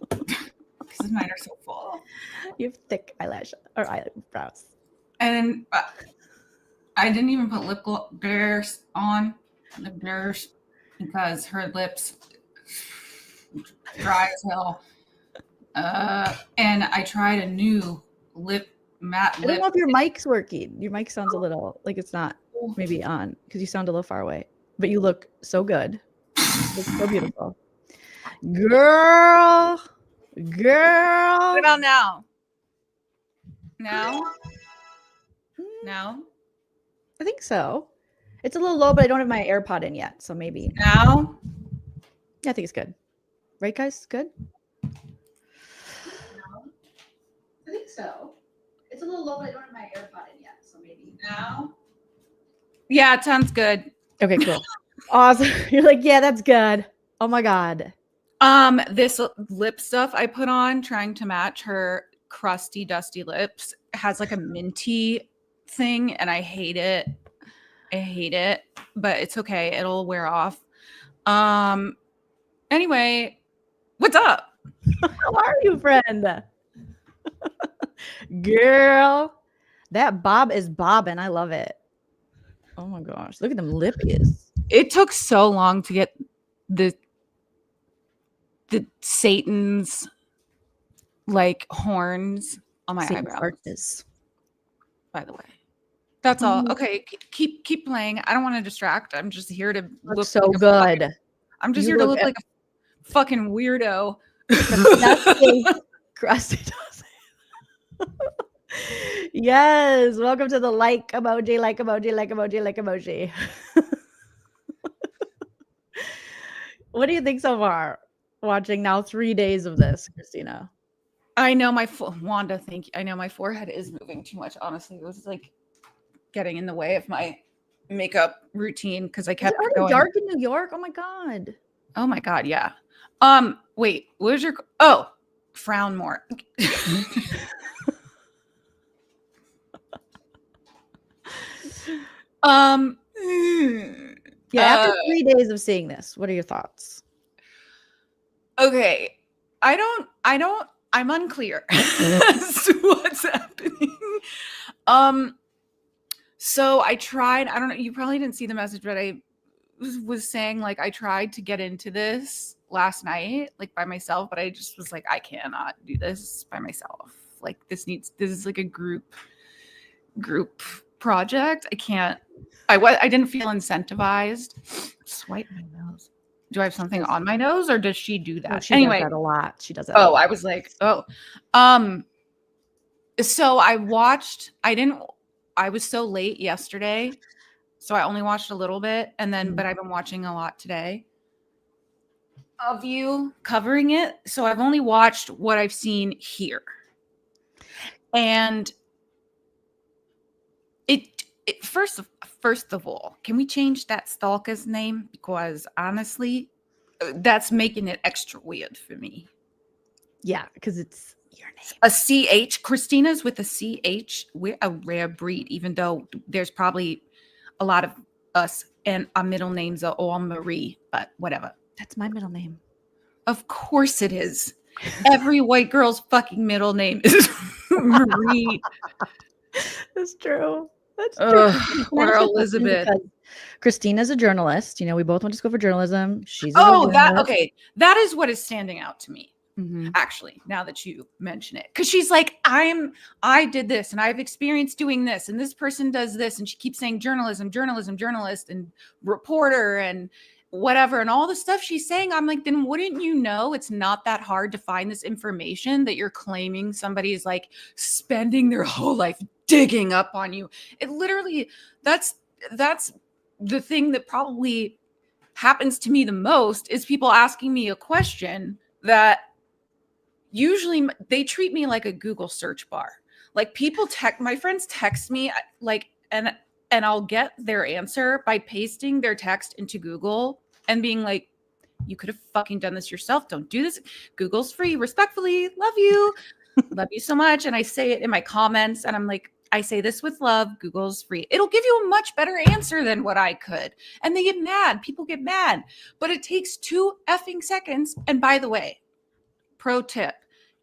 Because mine are so full. You have thick eyelash or eyebrows. And I didn't even put lip gloss on. Lip gloss. Because her lips dry as hell. And I tried a new matte lip. I don't know if your mic's working. Your mic sounds a little like it's not maybe on because you sound a little far away. But you look so good. You look so beautiful. Girl. What about now? Now? Now? I think so. It's a little low, but I don't have my AirPod in yet. So maybe. Now? Yeah, I think it's good. Right, guys? Good? I think so. It's a little low, but I don't have my AirPod in yet. So maybe. Now? Yeah, it sounds good. Okay, cool. Awesome. You're like, yeah, that's good. Oh my God. This lip stuff I put on trying to match her crusty, dusty lips has like a minty thing, and I hate it. I hate it, but it's okay. It'll wear off. Anyway, what's up? How are you, friend? Girl, that bob is bobbing. I love it. Oh my gosh. Look at them lippies. It took so long to get the Satan's like horns on my eyebrows. By the way, that's all. Okay, keep playing. I don't want to distract. I'm just here to look so like good. I'm just here to look like a fucking weirdo. Crusty does. Yes, welcome to the like emoji, like emoji, like emoji, like emoji. What do you think so far? Watching now 3 days of this, Christina. I know Wanda, thank you. I know my forehead is moving too much. Honestly, it was like getting in the way of my makeup routine because I kept going. Dark in New York. Oh my God. Oh my God, yeah. Wait, what was your frown more? Yeah, after 3 days of seeing this, what are your thoughts? Okay. I'm unclear as to what's happening. So I tried, I don't know, you probably didn't see the message, but I was saying like I tried to get into this last night, like by myself, but I just was like, I cannot do this by myself. Like this is like a group project. I didn't feel incentivized. Swipe my nose. Do I have something on my nose or does she do that? Oh, she anyway, does that a lot. She does that. Oh, I was like, so I was so late yesterday. So I only watched a little bit but I've been watching a lot today of you covering it. So I've only watched what I've seen here. And First of all, can we change that stalker's name? Because honestly, that's making it extra weird for me. Yeah, because it's your name. A CH. Christina's with a CH. We're a rare breed, even though there's probably a lot of us and our middle names are all Marie, but whatever. That's my middle name. Of course it is. Every white girl's fucking middle name is Marie. That's true. That's true. Or Elizabeth. Christina's a journalist. You know, we both went to school for journalism. She's okay. That is what is standing out to me. Mm-hmm. Actually, now that you mention it, because she's like, I did this and I've experienced doing this, and this person does this, and she keeps saying journalist, and reporter, and whatever, and all the stuff she's saying. I'm like, then wouldn't you know it's not that hard to find this information that you're claiming somebody is like spending their whole life digging up on you? It literally, that's the thing that probably happens to me the most is people asking me a question that usually they treat me like a Google search bar. Like my friends text me like, and I'll get their answer by pasting their text into Google and being like, you could have fucking done this yourself. Don't do this. Google's free. Respectfully, love you. Love you so much. And I say it in my comments and I'm like, I say this with love. Google's free. It'll give you a much better answer than what I could. And they get mad. People get mad. But it takes 2 effing seconds. And by the way, pro tip,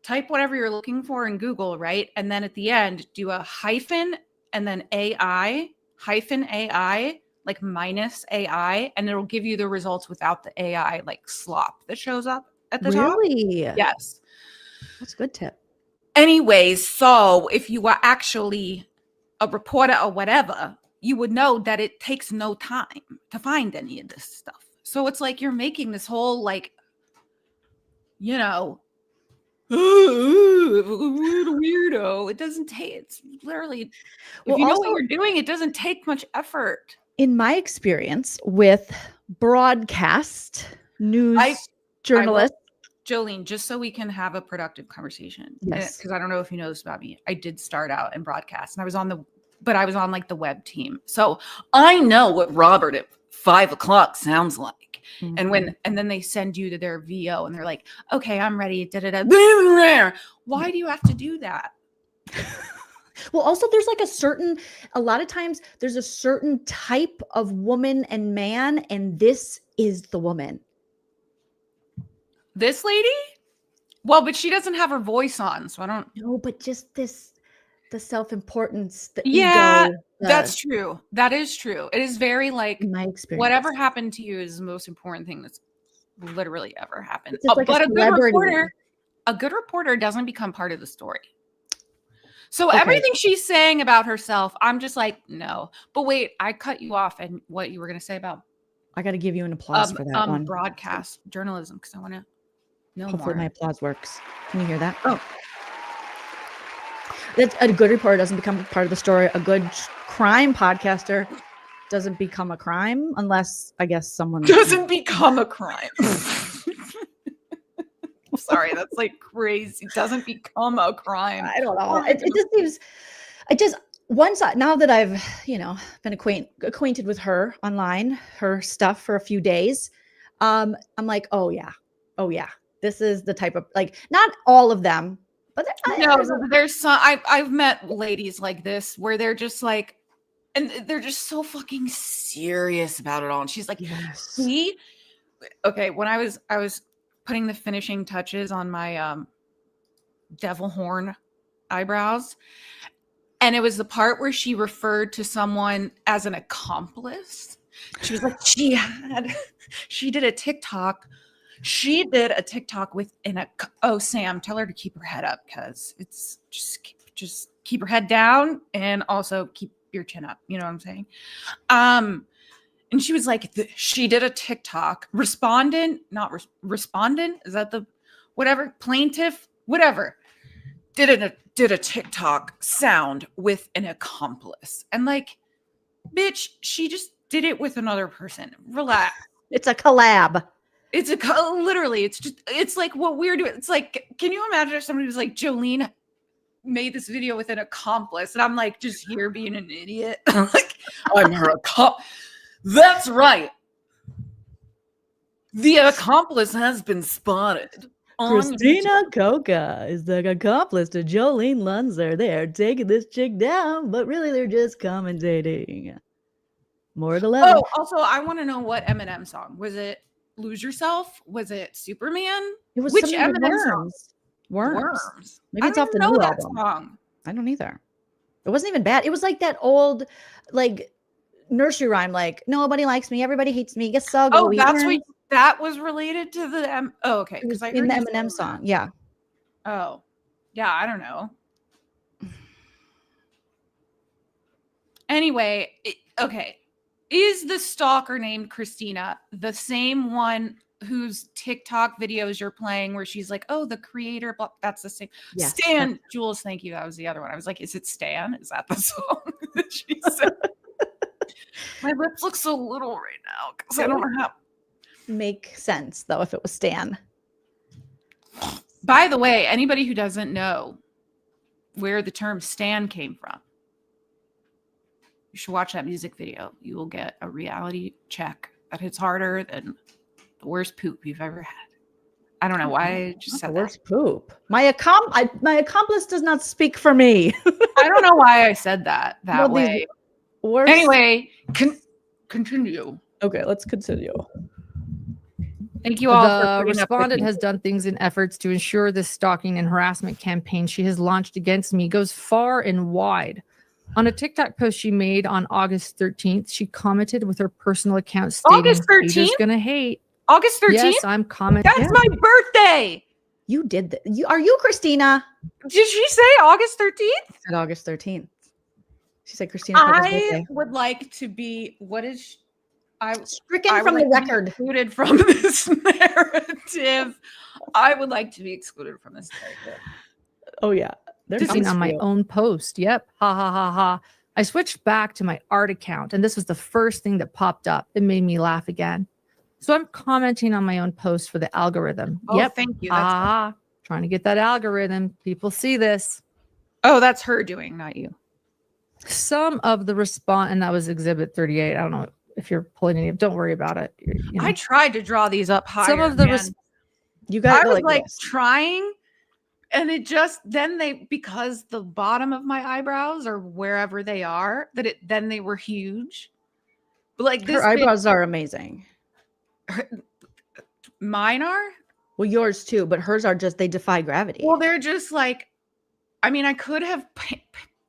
type whatever you're looking for in Google, right? And then at the end, do a hyphen and then AI, like minus AI, and it'll give you the results without the AI like slop that shows up at the top. Really? Yes. That's a good tip. Anyways, so if you are actually a reporter or whatever, you would know that it takes no time to find any of this stuff. So it's like you're making this whole like, you know, weirdo. It doesn't take, it's literally, if you know what you're doing, it doesn't take much effort. In my experience with broadcast news journalists, Jolene, just so we can have a productive conversation, yes, because I don't know if you know this about me. I did start out in broadcast, and I was on like the web team, so I know what Robert at 5 o'clock sounds like. Mm-hmm. And then they send you to their VO, and they're like, "Okay, I'm ready." Why do you have to do that? Well, also there's like a lot of times there's a certain type of woman and man, and this is the woman. This lady? Well, but she doesn't have her voice on, so I don't know. But just the self-importance, the ego. The, that's true. That is true. It is very like my experience. Whatever happened to you is the most important thing that's literally ever happened. Like but a good reporter doesn't become part of the story. So everything she's saying about herself, I'm just like, no. But wait, I cut you off, and what you were going to say about? I got to give you an applause for that one. Broadcast journalism, because I want to know Hopefully more. my applause works. Can you hear that? Oh. That's a good reporter doesn't become part of the story. A good crime podcaster doesn't become a crime unless, I guess, someone doesn't become a crime. Sorry, that's like crazy. It doesn't become a crime. I don't know. It just seems. Now that I've been acquainted with her online, her stuff for a few days, I'm like, oh yeah, this is the type of, like, not all of them. But there's some. I've met ladies like this where they're just like, and they're just so fucking serious about it all. And she's like, yes. See, okay. When I was putting the finishing touches on my devil horn eyebrows, and it was the part where she referred to someone as an accomplice. She was like, she did a TikTok. She did a TikTok with Sam, tell her to keep her head up, because it's just keep her head down and also keep your chin up. You know what I'm saying? And she was like, she did a TikTok. Respondent, is that the whatever plaintiff, whatever, did a TikTok sound with an accomplice, and like, bitch, she just did it with another person. Relax. It's a collab. It's literally, it's like what we're doing. It's like, can you imagine if somebody was like, Jolene, made this video with an accomplice, and I'm like just here being an idiot. Like, I'm her accomplice. That's right. The accomplice has been spotted. Christina Coca is the accomplice to Jolene Lunzer. They are taking this chick down, but really they're just commentating. More to level. Oh, also, I want to know what Eminem song was it? Lose Yourself? Was it Superman? It was which something with Eminem song? Worms. Maybe it's I off the don't new know that album. song. I don't either. It wasn't even bad. It was like that old, like nursery rhyme, like nobody likes me, everybody hates me. Guess I'll go. Oh, eat that's worms. what that was related to the oh, okay. It was Because I in the heard you Eminem say song. that. Yeah. Oh, yeah. I don't know. Anyway, okay. Is the stalker named Christina the same one whose TikTok videos you're playing where she's like, oh, the creator, blah, that's the same. Yes, Stan, Jules, thank you. That was the other one. I was like, is it Stan? Is that the song that she said? My lips look so little right now because I don't have. Make sense though if it was Stan. By the way, anybody who doesn't know where the term Stan came from, you should watch that music video. You will get a reality check that hits harder than the worst poop you've ever had. I don't know why I just said the that. worst poop. My accomplice does not speak for me. I don't know why I said that Well, these way. worst- Anyway, continue. Okay, let's continue. Thank you all for The putting up with respondent me. has done things in efforts to ensure this stalking and harassment campaign she has launched against me goes far and wide. On a TikTok post she made on August 13th, she commented with her personal account stating, August 13th? "Haters gonna hate." August 13th? Yes, I'm commenting. That's my birthday. You did that. Are you Christina? Did she say August 13th? Said August 13th. She said Christina Coca's I birthday. would like to be Stricken I would from the like to be record. excluded from this narrative. I would like to be excluded from this narrative. Oh yeah. They're Seen coming on for my you. own post. Yep. Ha ha ha ha. I switched back to my art account, and this was the first thing that popped up. It made me laugh again. So I'm commenting on my own post for the algorithm. Oh, Yep. thank you. Ha That's ha ha. Trying to get that algorithm. People see this. Oh, that's her doing, not you. Some of the response, and that was exhibit 38. I don't know if you're pulling any. Don't worry about it. You know. I tried to draw these up higher. Some of the man. You got I was like like this. trying, and it just because the bottom of my eyebrows or wherever they are, then they were huge. But like this, Her eyebrows are amazing. mine are. Well, yours too, but hers are just they defy gravity. Well, they're just like, I mean, I could have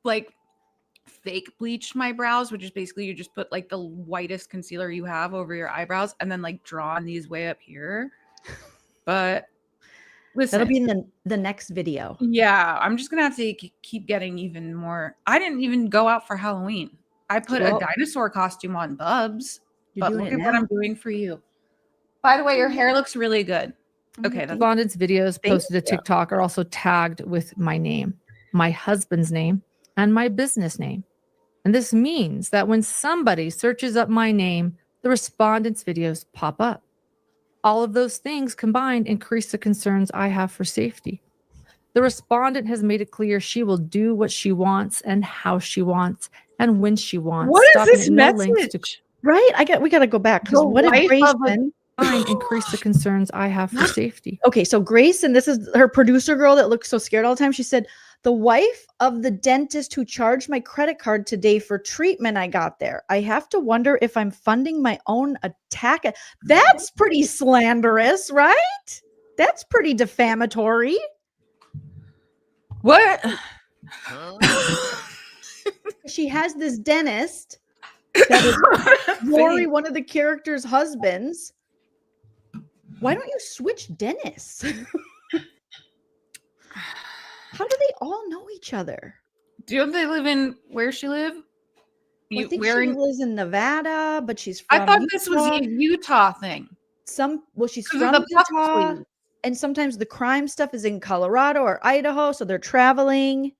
like fake bleached my brows, which is basically you just put like the whitest concealer you have over your eyebrows and then like drawn these way up here. But listen, That'll be in the next video. yeah, I'm just gonna have to keep getting even more. I didn't even go out for Halloween. I put Well, a dinosaur costume on Bubs, You're but doing look it at what now. I'm doing for you. By the way, your hair looks really good. Okay, that's Respondents' videos Thank posted to you. TikTok are also tagged with my name, my husband's name, and my business name. And this means that when somebody searches up my name, the respondents' videos pop up. All of those things combined increase the concerns I have for safety. The respondent has made it clear she will do what she wants and how she wants and when she wants. What is stopping this at no lengths to message? Right? We gotta go back because The what did wife Grace of a- increase the concerns I have for safety. Okay, so Grace, and this is her producer girl that looks so scared all the time. She said, the wife of the dentist who charged my credit card today for treatment I got there. I have to wonder if I'm funding my own attack. That's pretty slanderous, right? That's pretty defamatory. What? She has this dentist that is Rory, one of the characters' husbands. Why don't you switch dentists? How do they all know each other? Do they live in where she live? I think she lives in Nevada, but she's from I thought this was Utah. a Utah thing. She's 'Cause of from the puck Utah, sleeve. and sometimes the crime stuff is in Colorado or Idaho, so they're traveling.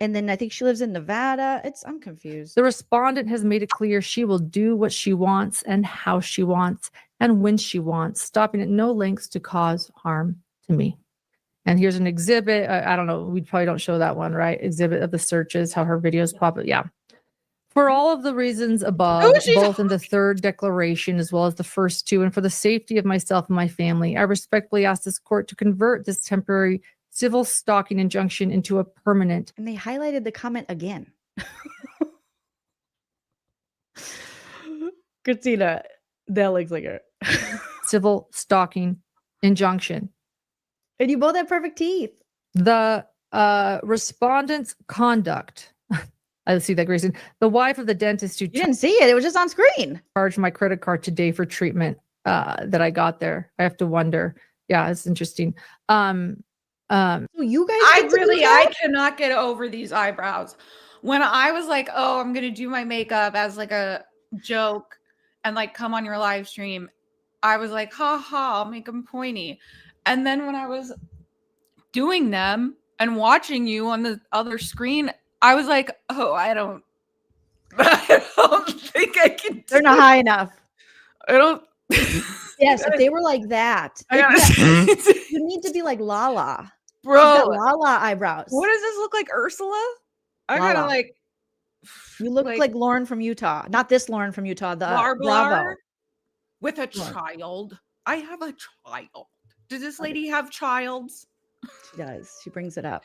And then I think she lives in Nevada. I'm confused. The respondent has made it clear she will do what she wants and how she wants and when she wants, stopping at no lengths to cause harm to me. And here's an exhibit. I don't know. We probably don't show that one, right? Exhibit of the searches, how her videos pop up. Yeah. For all of the reasons above, both in the third declaration as well as the first two, and for the safety of myself and my family, I respectfully ask this court to convert this temporary civil stalking injunction into a permanent. And they highlighted the comment again. Christina, that looks like her. Civil stalking injunction. And you both have perfect teeth. The respondent's conduct. I see that, Grayson. The wife of the dentist who you didn't see it. It was just on screen. Charged my credit card today for treatment that I got there. I have to wonder. Yeah, it's interesting. So you guys, I cannot get over these eyebrows. When I was like, oh, I'm gonna do my makeup as like a joke and like come on your live stream, I was like, ha ha, I'll make them pointy. And then when I was doing them and watching you on the other screen, I was like, oh, I don't think I can. They're not high enough. I don't. Yes, if they were like that, you need to be like Lala. Bro, Lala eyebrows. What does this look like, Ursula? I kind of like. You look like Lauren from Utah. Not this Lauren from Utah. The Bravo. With a child. I have a child. Does this lady have childs? She does. She brings it up.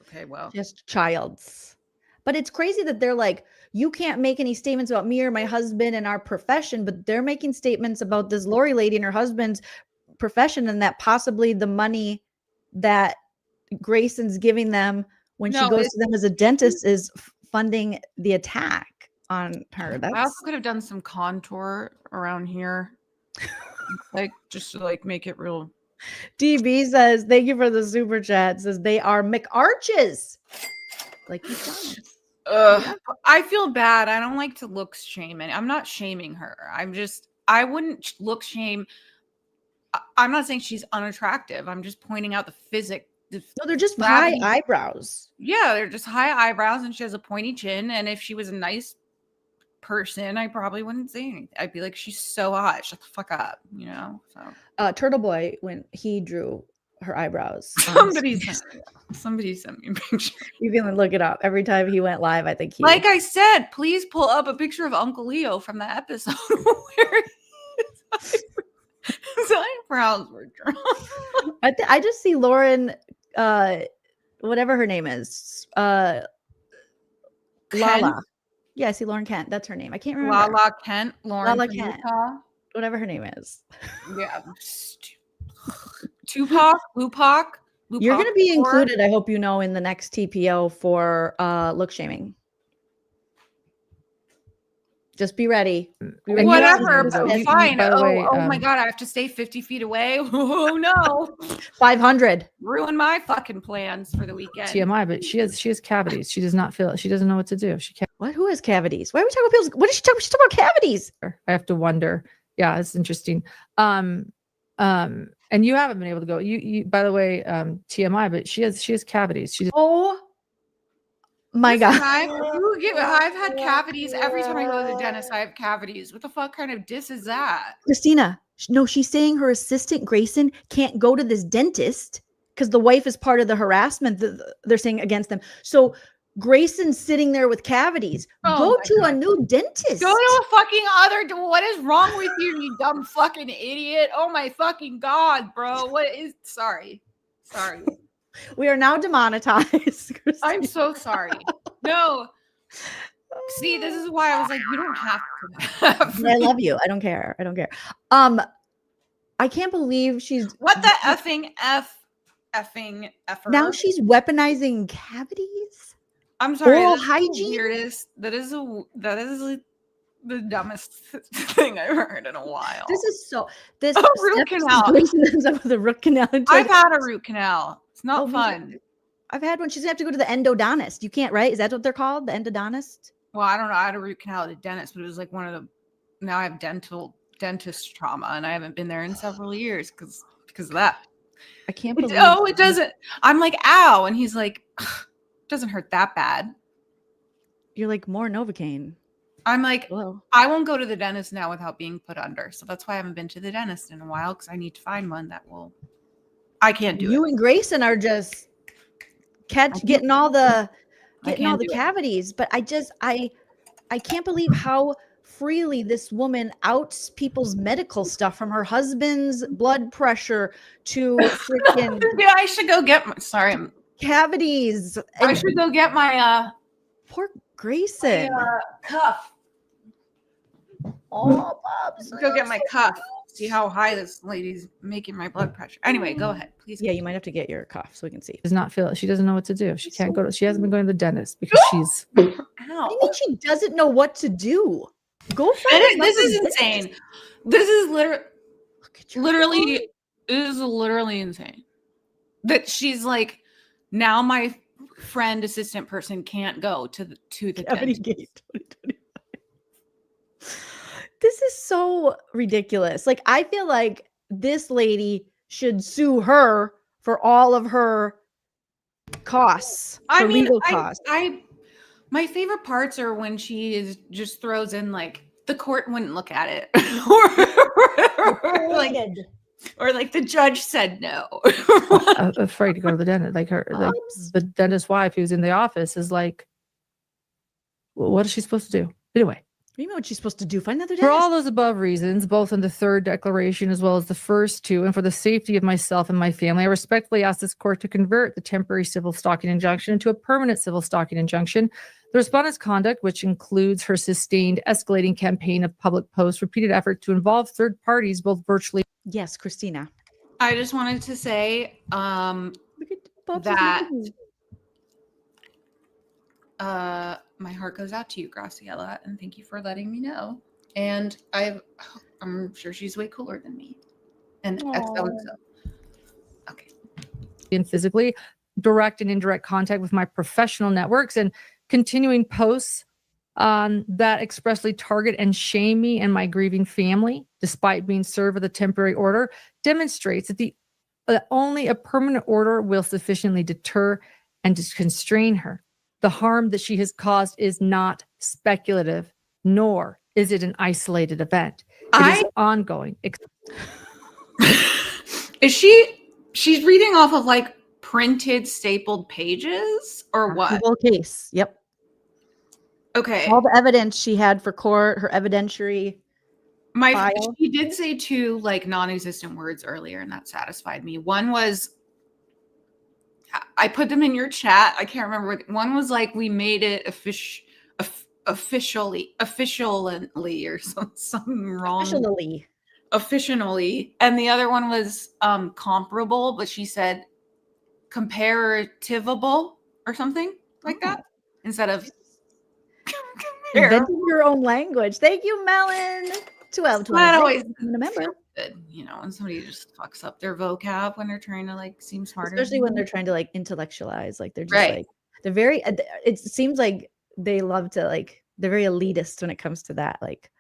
Okay, well. Just childs. But it's crazy that they're like, you can't make any statements about me or my husband and our profession, but they're making statements about this Lori lady and her husband's profession, and that possibly the money that Grayson's giving them when she goes to them as a dentist is funding the attack on her. I also could have done some contour around here. Like just to like make it real. DB says, thank you for the super chat. Says they are McArches. Like you promised. I feel bad. I don't like to look shame. And I'm not shaming her. I wouldn't look shame. I'm not saying she's unattractive. I'm just pointing out the physics. No, they're just high eyebrows. Yeah, they're just high eyebrows, and she has a pointy chin. And if she was a nice person, I probably wouldn't say anything. I'd be like, she's so hot. Shut the fuck up, you know? So Turtle Boy, when he drew her eyebrows. Somebody sent me a picture. You can look it up. Every time he went live, I think like I said, please pull up a picture of Uncle Leo from the episode where his eyebrows were drawn. I just see Lauren, whatever her name is, Lala. Yeah, I see Lauren Kent. That's her name. I can't remember. Lala Kent. Lala Kent. Utah. Whatever her name is. Yeah. Tupac. You're going to be included, I hope you know, in the next TPO for look shaming. Just be ready. Whatever, fine. Oh my God, I have to stay 50 feet away. Oh no. 500. Ruin my fucking plans for the weekend. TMI, but she has cavities. She does not feel it. She doesn't know what to do. She can't. What? Who has cavities? Why are we talking about people's? What is she talking? She's talking about cavities. I have to wonder. Yeah, it's interesting. And you haven't been able to go. You by the way, TMI, but she has cavities. Oh my God. I've had cavities every time I go to the dentist. I have cavities. What the fuck kind of diss is that? Christina, no, she's saying her assistant Grayson can't go to this dentist because the wife is part of the harassment that they're saying against them. So Grayson's sitting there with cavities. Go to a new dentist. Go to a fucking other. What is wrong with you, you dumb fucking idiot? Oh my fucking God, bro. What is? Sorry. We are now demonetized. Christina. I'm so sorry. No. See, this is why I was like, you don't have to. I love you. I don't care. I can't believe she's. What the effing effer. Now she's weaponizing cavities. I'm sorry. Oral hygiene. Weirdest. That is the dumbest thing I've heard in a while. This is so. This root canal. Ends up with a root canal. I've had a root canal. It's not fun. I've had one. She's gonna have to go to the endodontist. You can't, right? Is that what they're called? The endodontist? Well, I don't know. I had a root canal at the dentist, but it was like one of the. Now I have dentist trauma, and I haven't been there in several years because of that. I can't believe. It doesn't. I'm like, ow, and he's like, it doesn't hurt that bad. You're like more Novocaine. I'm like, whoa. I won't go to the dentist now without being put under. So that's why I haven't been to the dentist in a while, because I need to find one that will. I can't do You and Grayson are just getting all the can't do it. cavities. But I can't believe how freely this woman outs people's medical stuff, from her husband's blood pressure to freaking Yeah, I should go get my cavities. I should go get my poor Grayson. cuff. Oh, Bob's Go get my cuff. See how high this lady's making my blood pressure. Anyway, go ahead, please. Yeah, you might have to get your cuff so we can see. Does not feel. She doesn't know what to do. She can't go. She hasn't been going to the dentist because she's. What do you mean she doesn't know what to do? Go find This is insane. This is literally insane. That she's like, now my friend assistant person can't go to the Cavity dentist. Gate 2025. This is so ridiculous. Like, I feel like this lady should sue her for all of her costs. I mean, legal costs. My favorite parts are when she just throws in like the court wouldn't look at it, or like the judge said no. Afraid to go to the dentist. Like the dentist's wife who's in the office is like, well, what is she supposed to do? Anyway. What do you mean what she's supposed to do? Find another dentist? For all those above reasons, both in the third declaration as well as the first two, and for the safety of myself and my family, I respectfully ask this court to convert the temporary civil stalking injunction into a permanent civil stalking injunction. The respondent's conduct, which includes her sustained escalating campaign of public posts, repeated effort to involve third parties, both virtually. Yes, Christina. I just wanted to say that my heart goes out to you, Graciela, and thank you for letting me know. And I'm sure she's way cooler than me. And XOXO. Okay. In physically direct and indirect contact with my professional networks, and continuing posts that expressly target and shame me and my grieving family, despite being served with a temporary order, demonstrates that only a permanent order will sufficiently deter and constrain her. The harm that she has caused is not speculative, nor is it an isolated event. It is ongoing. She's reading off of like printed stapled pages or what? Whole case. Yep. Okay. All the evidence she had for court, her evidentiary file. She did say two like non-existent words earlier, and that satisfied me. One was, I put them in your chat. I can't remember. One was like, we made it officially or something wrong. Officially. And the other one was comparable, but she said comparativable or something like that instead of inventing your own language. Thank you, Melon. 12. Not always remember. Good, when somebody just fucks up their vocab when they're trying to like seem smarter, especially when they're trying to like intellectualize, like they're just like they're very. It seems like they love to like they're very elitist when it comes to that. Like,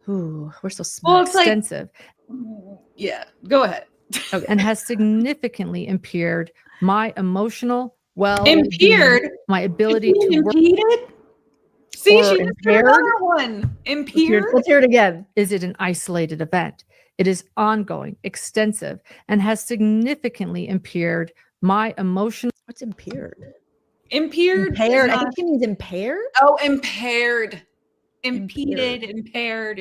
ooh, we're so smart. Well, it's extensive. Yeah, go ahead. Okay. And has significantly impaired my emotional my ability to work. See, she just heard another one. Impaired. Let's hear it again. Is it an isolated event? It is ongoing, extensive, and has significantly impaired my emotional. What's impaired? Impaired. I think she means impaired. Oh, impaired. Impeded, impaired.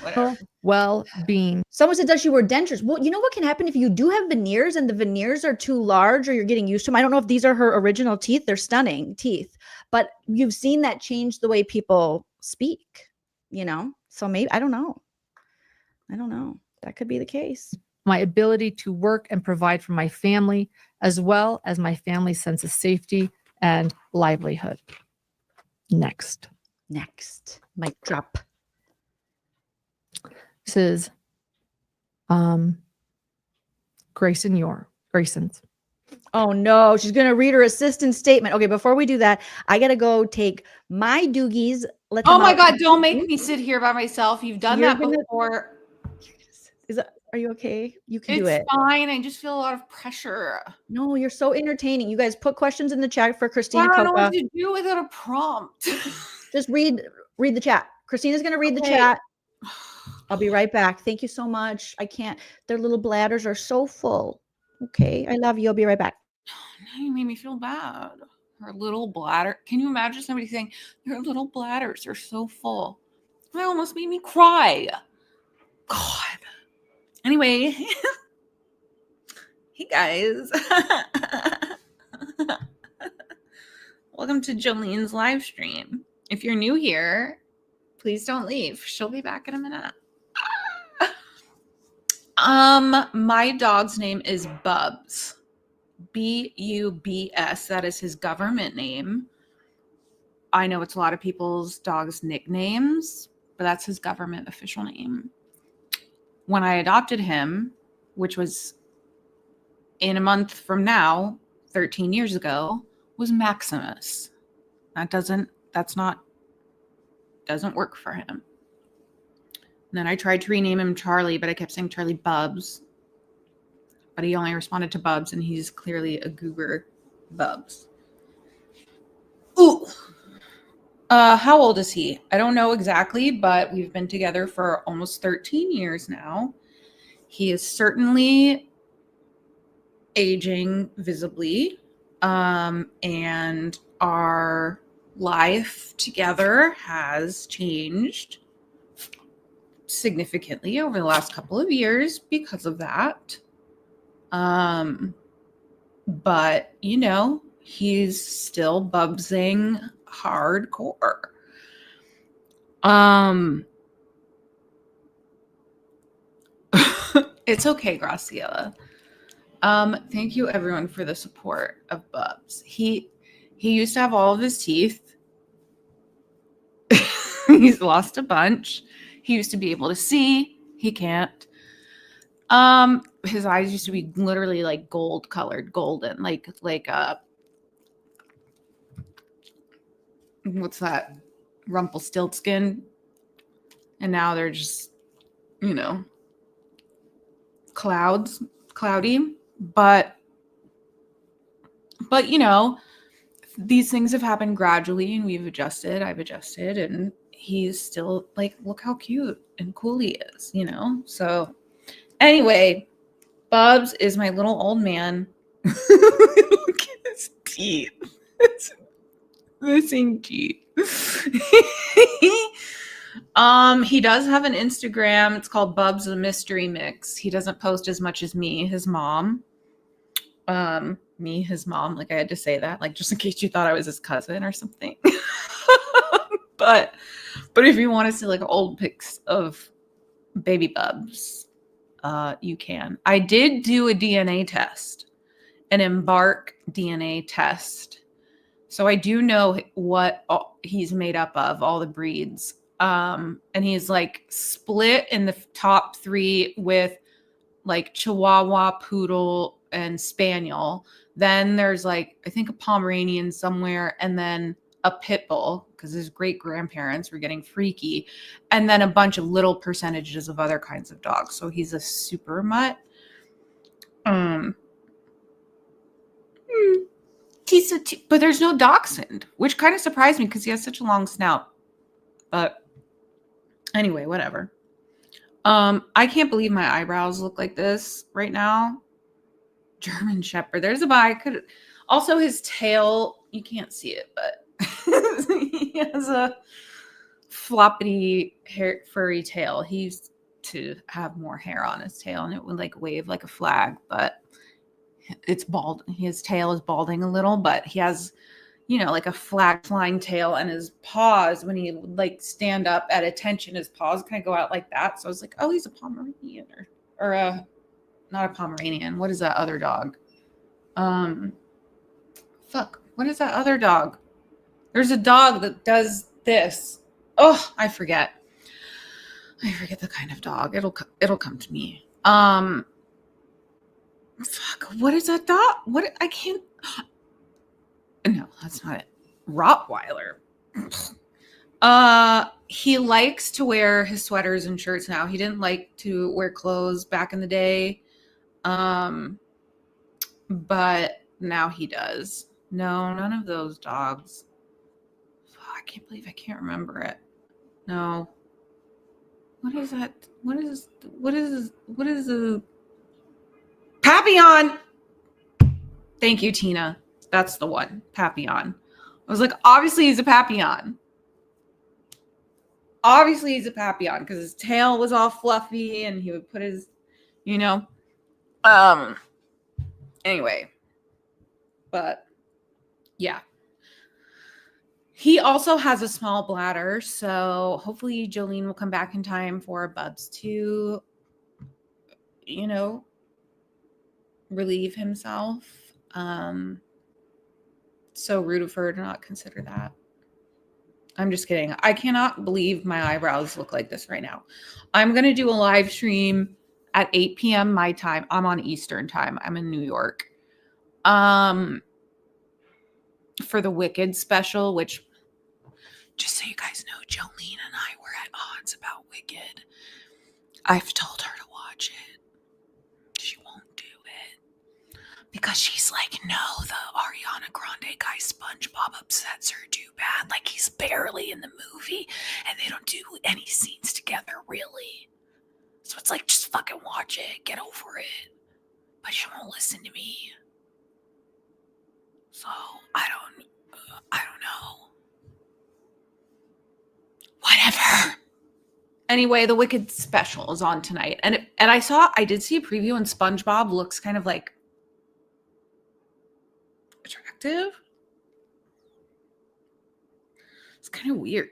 Whatever. Well-being. Someone said, does she wear dentures? Well, you know what can happen if you do have veneers and the veneers are too large or you're getting used to them? I don't know if these are her original teeth. They're stunning teeth. But you've seen that change the way people speak, So maybe, I don't know. That could be the case. My ability to work and provide for my family, as well as my family's sense of safety and livelihood. Next. Mic drop. This is Grayson's. Oh no, she's gonna read her assistance statement. Okay, before we do that, I gotta go take my doogies. Oh my God, don't make me sit here by myself. You've done that before. Are you okay? You can do it. It's fine. I just feel a lot of pressure. No, you're so entertaining. You guys put questions in the chat for Christina. I don't know what to do without a prompt. Just read the chat. Christina's gonna read the chat. I'll be right back. Thank you so much. I can't. Their little bladders are so full. Okay. I love you. I'll be right back. Now you made me feel bad. Her little bladder. Can you imagine somebody saying, their little bladders are so full? That almost made me cry. God. Anyway. Hey, guys. Welcome to Jolene's live stream. If you're new here, please don't leave. She'll be back in a minute. My dog's name is Bubs. Bubs. That is his government name. I know it's a lot of people's dogs' nicknames, but that's his government official name. When I adopted him, which was in a month from now, 13 years ago, was Maximus. That doesn't work for him. And then I tried to rename him Charlie, but I kept saying Charlie Bubs. But he only responded to Bubs, and he's clearly a goober. Bubs. Ooh. How old is he? I don't know exactly, but we've been together for almost 13 years now. He is certainly aging visibly. And our life together has changed significantly over the last couple of years because of that. But you know, he's still bubsing hardcore. It's okay, Graciela. Thank you everyone for the support of Bubs. He used to have all of his teeth. He's lost a bunch. He used to be able to see. He can't. His eyes used to be literally like gold colored, golden, like what's that? Rumpelstiltskin. And now they're just, you know, cloudy. But you know, these things have happened gradually and I've adjusted, and he's still like, look how cute and cool he is, you know? So anyway, Bubs is my little old man. Look at his teeth. It's missing teeth. He does have an Instagram. It's called Bubs the Mystery Mix. He doesn't post as much as me, his mom. His mom. Like I had to say that, like just in case you thought I was his cousin or something. But if you want to see like old pics of baby Bubs, you can. I did do a DNA test, an Embark DNA test. So I do know what he's made up of, all the breeds. And he's like split in the top 3 with like Chihuahua, Poodle, and Spaniel. Then there's like, I think a Pomeranian somewhere, and then a Pit Bull, because his great grandparents were getting freaky, and then a bunch of little percentages of other kinds of dogs. So he's a super mutt. But there's no dachshund, which kind of surprised me because he has such a long snout. But anyway, whatever. I can't believe my eyebrows look like this right now. German Shepherd. There's a guy. Also, his tail, you can't see it, but he has a floppity furry tail. He used to have more hair on his tail and it would like wave like a flag, but it's bald. His tail is balding a little, but he has, you know, like a flag flying tail, and his paws, when he would like stand up at attention, his paws kind of go out like that. So I was like, oh, he's a Pomeranian or a, not a Pomeranian. What is that other dog? What is that other dog? There's a dog that does this. Oh, I forget the kind of dog. It'll come to me. What is that dog? What? I can't. No, that's not it. Rottweiler. He likes to wear his sweaters and shirts now. He didn't like to wear clothes back in the day. But now he does. No, none of those dogs. I can't believe I can't remember it. No. What is that? What is a Papillon? Thank you, Tina. That's the one. Papillon. I was like, obviously he's a Papillon. Obviously he's a Papillon because his tail was all fluffy and he would put his, anyway. But yeah. He also has a small bladder, so hopefully Jolene will come back in time for Bubs to, relieve himself. So rude of her to not consider that. I'm just kidding. I cannot believe my eyebrows look like this right now. I'm going to do a live stream at 8 p.m. my time. I'm on Eastern time. I'm in New York. For the Wicked special, which, just so you guys know, Jolene and I were at odds about Wicked. I've told her to watch it. She won't do it. Because she's like, no, the Ariana Grande guy SpongeBob upsets her too bad. Like, he's barely in the movie, and they don't do any scenes together, really. So it's like, just fucking watch it. Get over it. But she won't listen to me. So, I don't know. Whatever. Anyway, the Wicked special is on tonight. And I did see a preview, and SpongeBob looks kind of like attractive. It's kind of weird.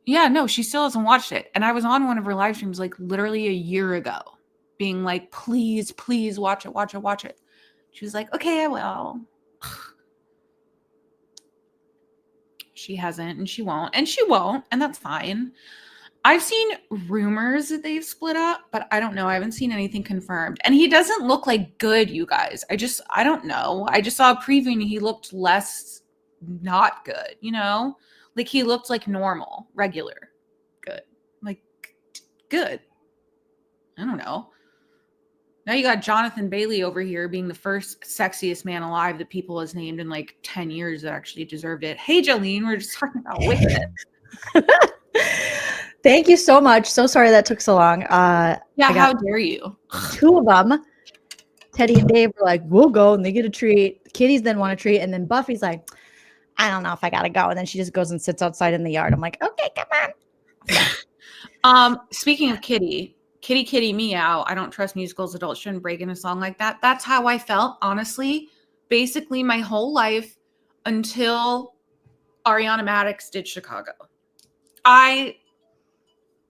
Yeah, no, she still hasn't watched it. And I was on one of her live streams like literally a year ago, being like, please watch it. She was like, okay, I will. She hasn't, and she won't, and that's fine. I've seen rumors that they've split up, but I don't know. I haven't seen anything confirmed. And he doesn't look like good, you guys. I don't know. I just saw a preview and he looked less not good, Like he looked like normal, regular, good. Like, good. I don't know. Now you got Jonathan Bailey over here being the first sexiest man alive that people has named in like 10 years that actually deserved it. Hey, Jolene, we're just talking about Wicked. Thank you so much. So sorry that took so long. How dare you? Two of them, Teddy and Dave, were like, we'll go, and they get a treat. The kitties then want a treat, and then Buffy's like, I don't know if I gotta go. And then she just goes and sits outside in the yard. I'm like, okay, come on. Speaking of Kitty meow, I don't trust musicals. Adults shouldn't break in a song like that. That's how I felt, honestly, basically my whole life until Ariana Madix did Chicago.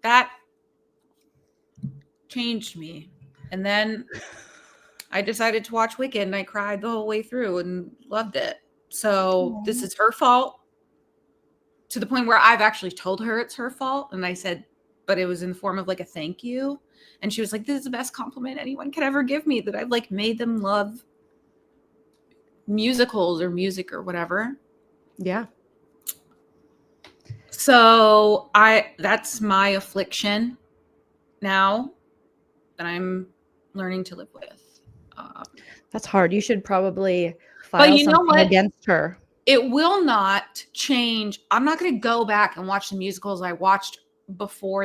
That changed me. And then I decided to watch Wicked, and I cried the whole way through and loved it. So this is her fault, to the point where I've actually told her it's her fault. And I said, but it was in the form of like a thank you. And she was like, this is the best compliment anyone could ever give me, that I've like made them love musicals or music or whatever. Yeah. So that's my affliction now that I'm learning to live with. That's hard. You should probably file something against her. It will not change. I'm not going to go back and watch the musicals I watched before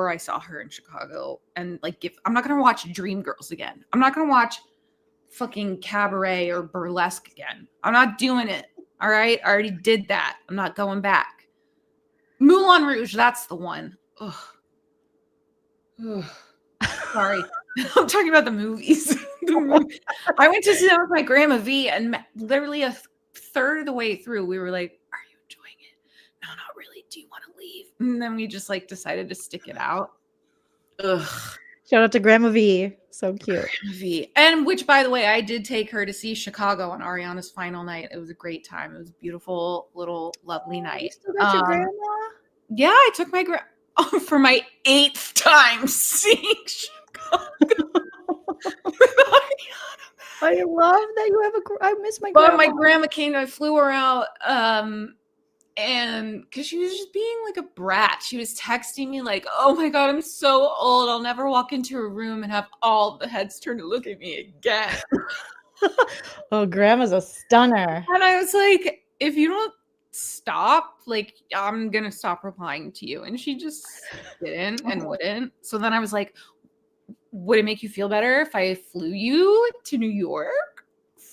I saw her in Chicago, and like I'm not going to watch Dreamgirls again. I'm not going to watch fucking Cabaret or Burlesque again. I'm not doing it. All right. I already did that. I'm not going back. Moulin Rouge. That's the one. Ugh. Sorry. I'm talking about the movies. I went to see that with my grandma V, and literally a third of the way through, we were like, are you enjoying it? No, not really. Do you want to leave? And then we just like decided to stick it out. Ugh. Shout out to Grandma V. So cute. Grandma V. And which, by the way, I did take her to see Chicago on Ariana's final night. It was a great time. It was a beautiful, little, lovely night. You still got your grandma? Yeah, I took my for my 8th time seeing Chicago. I love that you have I miss my grandma. grandma. My grandma came, I flew her out, and because she was just being like a brat. She was texting me like, oh my God, I'm so old. I'll never walk into a room and have all the heads turn to look at me again. Oh, grandma's a stunner. And I was like, if you don't stop. Like, I'm going to stop replying to you. And she just didn't and wouldn't. So then I was like, would it make you feel better if I flew you to New York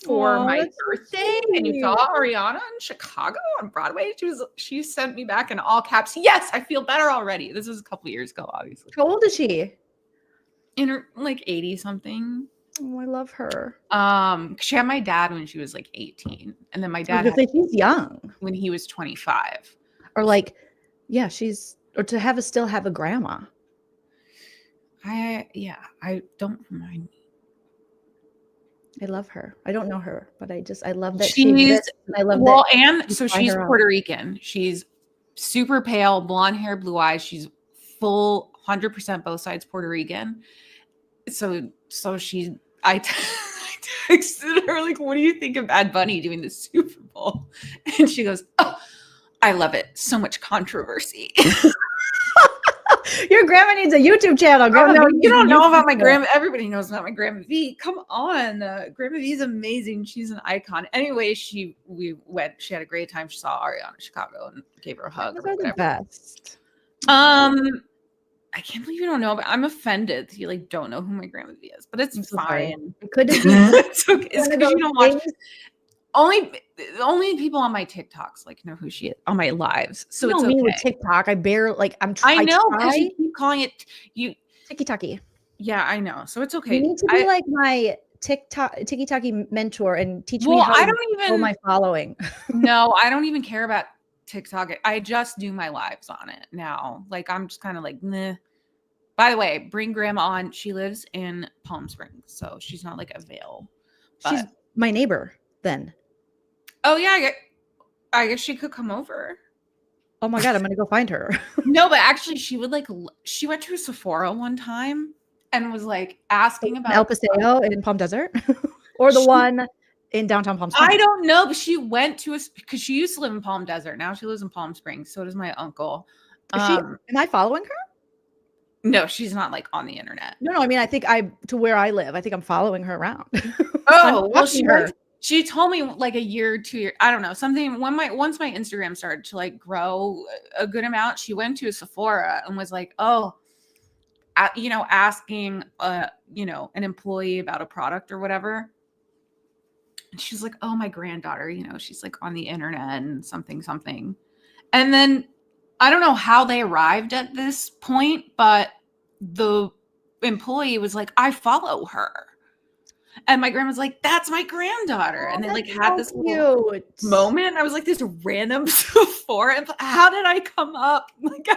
for my birthday and you saw Ariana in Chicago on Broadway? She sent me back in all caps, yes, I feel better already. This was a couple years ago, obviously. How old is she? In her like 80 something. Oh, I love her. She had my dad when she was like 18, and then my dad had she's young when he was 25. Or like, yeah, or to still have a grandma. I don't mind. I love her. I don't know her, but I love that she's Puerto Rican. She's super pale, blonde hair, blue eyes. She's full 100% both sides Puerto Rican. So I texted her like, what do you think of Bad Bunny doing the Super Bowl? And she goes, oh, I love it. So much controversy. Your grandma needs a YouTube channel. You don't know about my grandma. Everybody knows about my grandma V. Come on. Grandma V is amazing. She's an icon. Anyway, she had a great time. She saw Ariana in Chicago and gave her a hug. Those are the best. I can't believe you don't know, but I'm offended that you like don't know who my grandma V is, but it's fine. It could be. It's okay. It's because you don't watch. Only people on my TikToks like know who she is on my lives. So you it's know okay. me with TikTok. I barely like. I know because you keep calling it Tiki-Taki. Yeah, I know. So it's okay. You need to be like my Tiki-Taki mentor and teach me how to grow my following. No, I don't even care about TikTok. I just do my lives on it now. Like I'm just kind of like, meh. By the way, bring grandma on. She lives in Palm Springs, so she's not like a Vail. She's my neighbor then. Oh yeah, I guess she could come over. Oh my God, I'm gonna go find her. No, but actually she went to a Sephora one time and was like asking about El Paseo in Palm Desert or the one in downtown Palm Springs. I don't know, but she went to because she used to live in Palm Desert. Now she lives in Palm Springs. So does my uncle. Am I following her? No, she's not like on the internet. No, I mean, I think to where I live. I think I'm following her around. Oh, well, she told me like a year or 2 years. I don't know, something once my Instagram started to like grow a good amount, she went to a Sephora and was like, oh, asking an employee about a product or whatever. And she's like, oh, my granddaughter, she's like on the internet and something. And then I don't know how they arrived at this point, but the employee was like, I follow her. And my grandma's like, that's my granddaughter. And they like had this cute moment. I was like, this random Sephora. How did I come up? Like,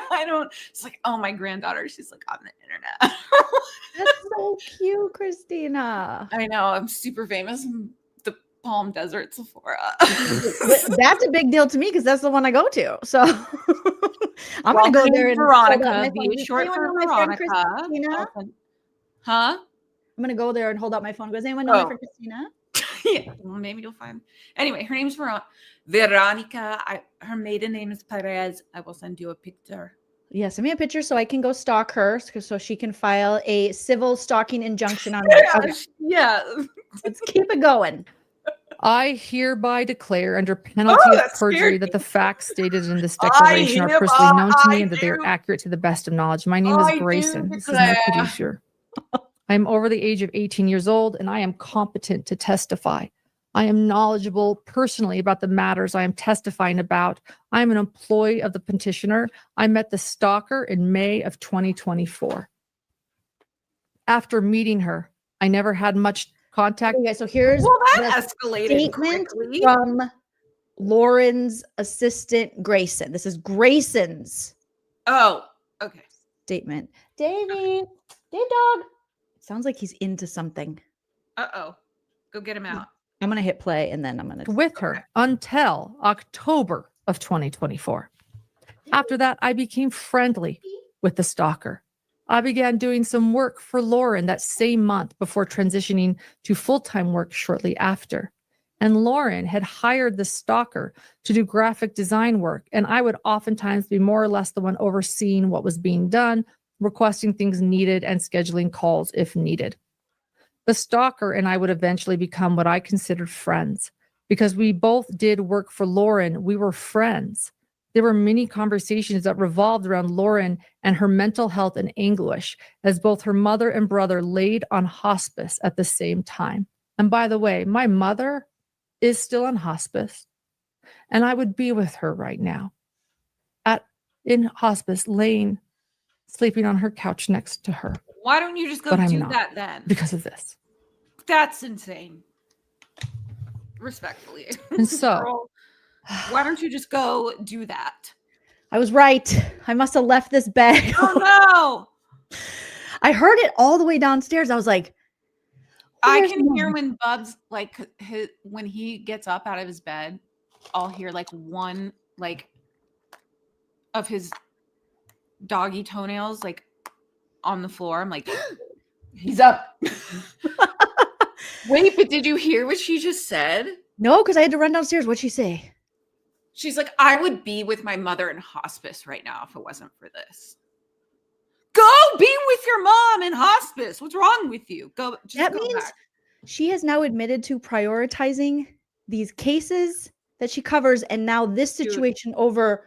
it's like, oh, my granddaughter. She's like on the internet. That's so cute, Christina. I know. I'm super famous in the Palm Desert Sephora. That's a big deal to me because that's the one I go to. So I'm going to go there and Veronica. Be short for Veronica. Huh? I'm going to go there and hold out my phone. Does anyone know my friend Christina? Yeah, well, maybe you'll find. Anyway, her name's Veronica. Her maiden name is Perez. I will send you a picture. Yeah, send me a picture so I can go stalk her so she can file a civil stalking injunction on me. Okay. Yeah. Let's keep it going. I hereby declare under penalty of perjury that the facts stated in this declaration are personally known to me and that they are accurate to the best of knowledge. My name is Grayson. This is my producer. I am over the age of 18 years old and I am competent to testify. I am knowledgeable personally about the matters I am testifying about. I am an employee of the petitioner. I met the stalker in May of 2024. After meeting her, I never had much contact. Okay, so here's that escalated statement quickly from Lauren's assistant, Grayson. This is Grayson's statement. Davey, Dave dog. Sounds like he's into something. Go get him out. I'm going to hit play and then I'm going to. With her until October of 2024. After that, I became friendly with the stalker. I began doing some work for Lauren that same month before transitioning to full-time work shortly after. And Lauren had hired the stalker to do graphic design work. And I would oftentimes be more or less the one overseeing what was being done, requesting things needed and scheduling calls if needed. The stalker and I would eventually become what I considered friends. because we both did work for Lauren. We were friends. There were many conversations that revolved around Lauren and her mental health and anguish, as both her mother and brother laid on hospice at the same time. And by the way, my mother is still on hospice, and I would be with her right now in hospice, laying, sleeping on her couch next to her. Why don't you just go But I'm do not, that then? because of this. That's insane. Respectfully. And so, Girl, why don't you just go do that? I was right. I must have left this bag. Oh no. I heard it all the way downstairs. I was like, I "Where's can hear Mom?" when Bubs, like, when he gets up out of his bed, I'll hear like one, like, of his doggy toenails, like, on the floor. I'm like, he's up. Wait, but did you hear what she just said? No, because I had to run downstairs. What'd she say? She's like, I would be with my mother in hospice right now if it wasn't for this. Go be with your mom in hospice. What's wrong with you? Go. Just That go means back. she has now admitted to prioritizing these cases that she covers, and now this situation over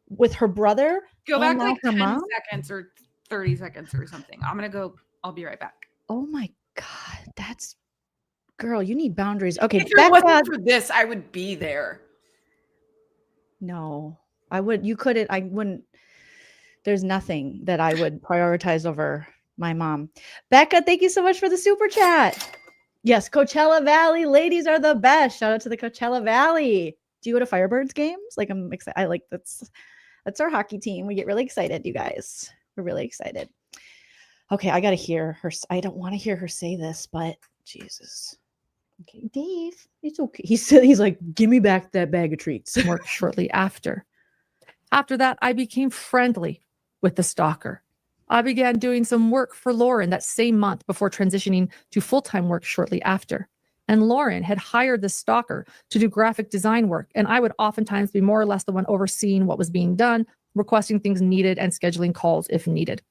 with her brother. Go and back now like her 10 mom? seconds or 30 seconds or something. I'm going to go. I'll be right back. Oh my God. That's, girl, you need boundaries. Okay. If it wasn't for this, I would be there. No, I would. You couldn't. I wouldn't. There's nothing that I would prioritize over my mom. Becca, thank you so much for the super chat. Yes, Coachella Valley ladies are the best. Shout out to the Coachella Valley. Do you go to Firebirds games? Like, I'm excited. I like that's our hockey team. We get really excited, you guys. We're really excited. Okay, I gotta hear her. I don't want to hear her say this, but Jesus. Okay, Dave, it's okay. He's like, give me back that bag of treats. Work shortly after. After that, I became friendly with the stalker. I began doing some work for Lauren that same month before transitioning to full-time work shortly after. And Lauren had hired the stalker to do graphic design work, and I would oftentimes be more or less the one overseeing what was being done, requesting things needed, and scheduling calls if needed.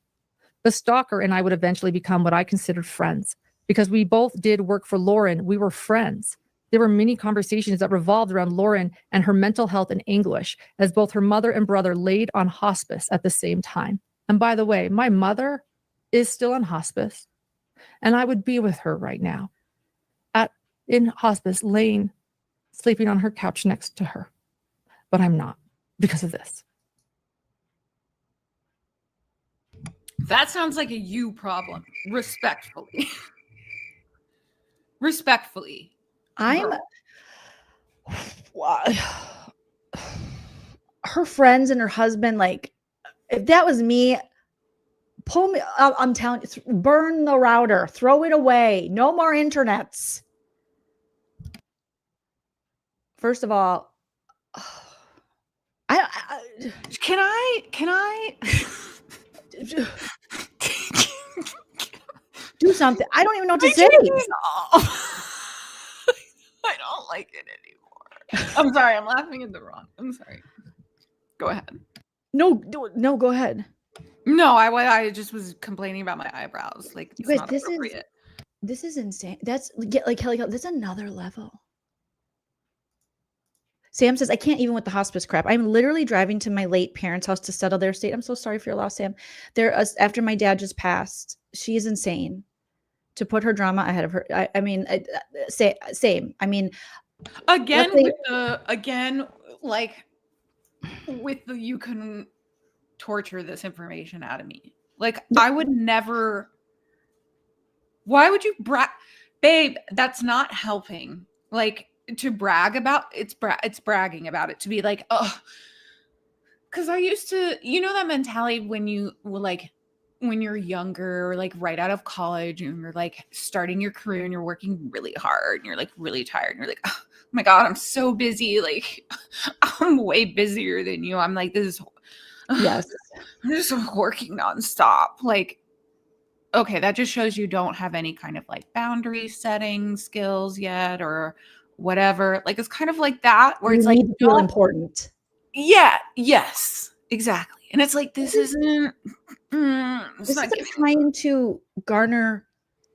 The stalker and I would eventually become what I considered friends. Because we both did work for Lauren, we were friends. There were many conversations that revolved around Lauren and her mental health and anguish, as both her mother and brother laid on hospice at the same time. And by the way, my mother is still on hospice, and I would be with her right now in hospice, laying, sleeping on her couch next to her. But I'm not, because of this. That sounds like a you problem. Respectfully. Respectfully. I'm her friends and her husband, like, if that was me, pull me, I'm telling you, burn the router, throw it away, no more internets. First of all, can I do something? I don't even know what to say. I don't like it anymore. I'm sorry. I'm laughing at the wrong. I'm sorry. Go ahead. No, go ahead. No, I just was complaining about my eyebrows. Like, it's You guys, not appropriate. this is insane. That's like Kelly. That's another level. Sam says, I can't even with the hospice crap. I'm literally driving to my late parents' house to settle their estate. I'm so sorry for your loss, Sam. After my dad just passed, she is insane to put her drama ahead of her. I mean, same. I mean, Again, with the you can torture this information out of me. Like, I would never. Why would you babe? That's not helping. Like, to brag about it's bragging about it, to be like, oh, because I used to, that mentality when you're younger, or like right out of college, and you're like starting your career and you're working really hard and you're like really tired and you're like, oh my God, I'm so busy. Like, I'm way busier than you. I'm like, this is, yes, I'm just working nonstop. Like, okay, that just shows you don't have any kind of like boundary setting skills yet, or whatever. Like, it's kind of like that where it's like, you feel important. Yeah. Yes, exactly. And it's like, this isn't trying to garner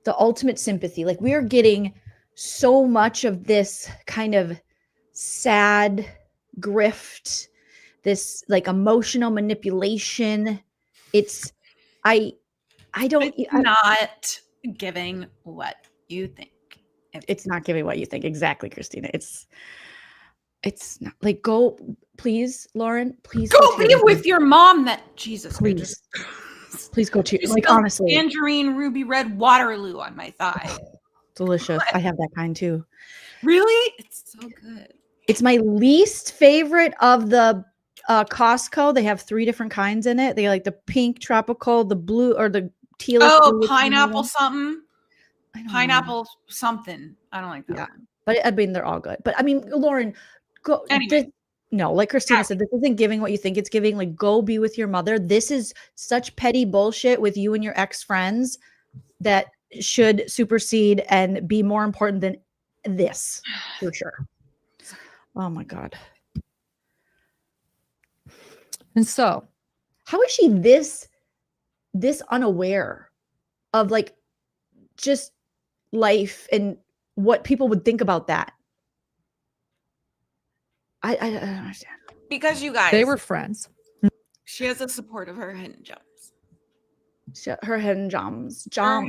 the ultimate sympathy. Like, we are getting so much of this kind of sad grift, this like emotional manipulation. It's I don't not giving what you think. It's not giving what you think. Exactly, Christina. It's not like go please, Lauren, please go be with your mom. That Jesus, please. Please go to Just like spilled honestly. tangerine ruby red Waterloo on my thigh. Delicious. I have that kind too. Really? It's so good. It's my least favorite of the Costco. They have 3 different kinds in it. They like the pink tropical, the blue, or the tealish. Oh, pineapple something. Pineapple something. I don't like that one. But I mean, they're all good. But I mean, Lauren, go. Anyway. No, like Christina said, this isn't giving what you think it's giving. Like, go be with your mother. This is such petty bullshit with you and your ex-friends that should supersede and be more important than this, for sure. Oh my God. And so, how is she this unaware of like just life and what people would think about that? I don't understand. Because you guys, they were friends. She has the support of her hidden gems. Her hidden gems. I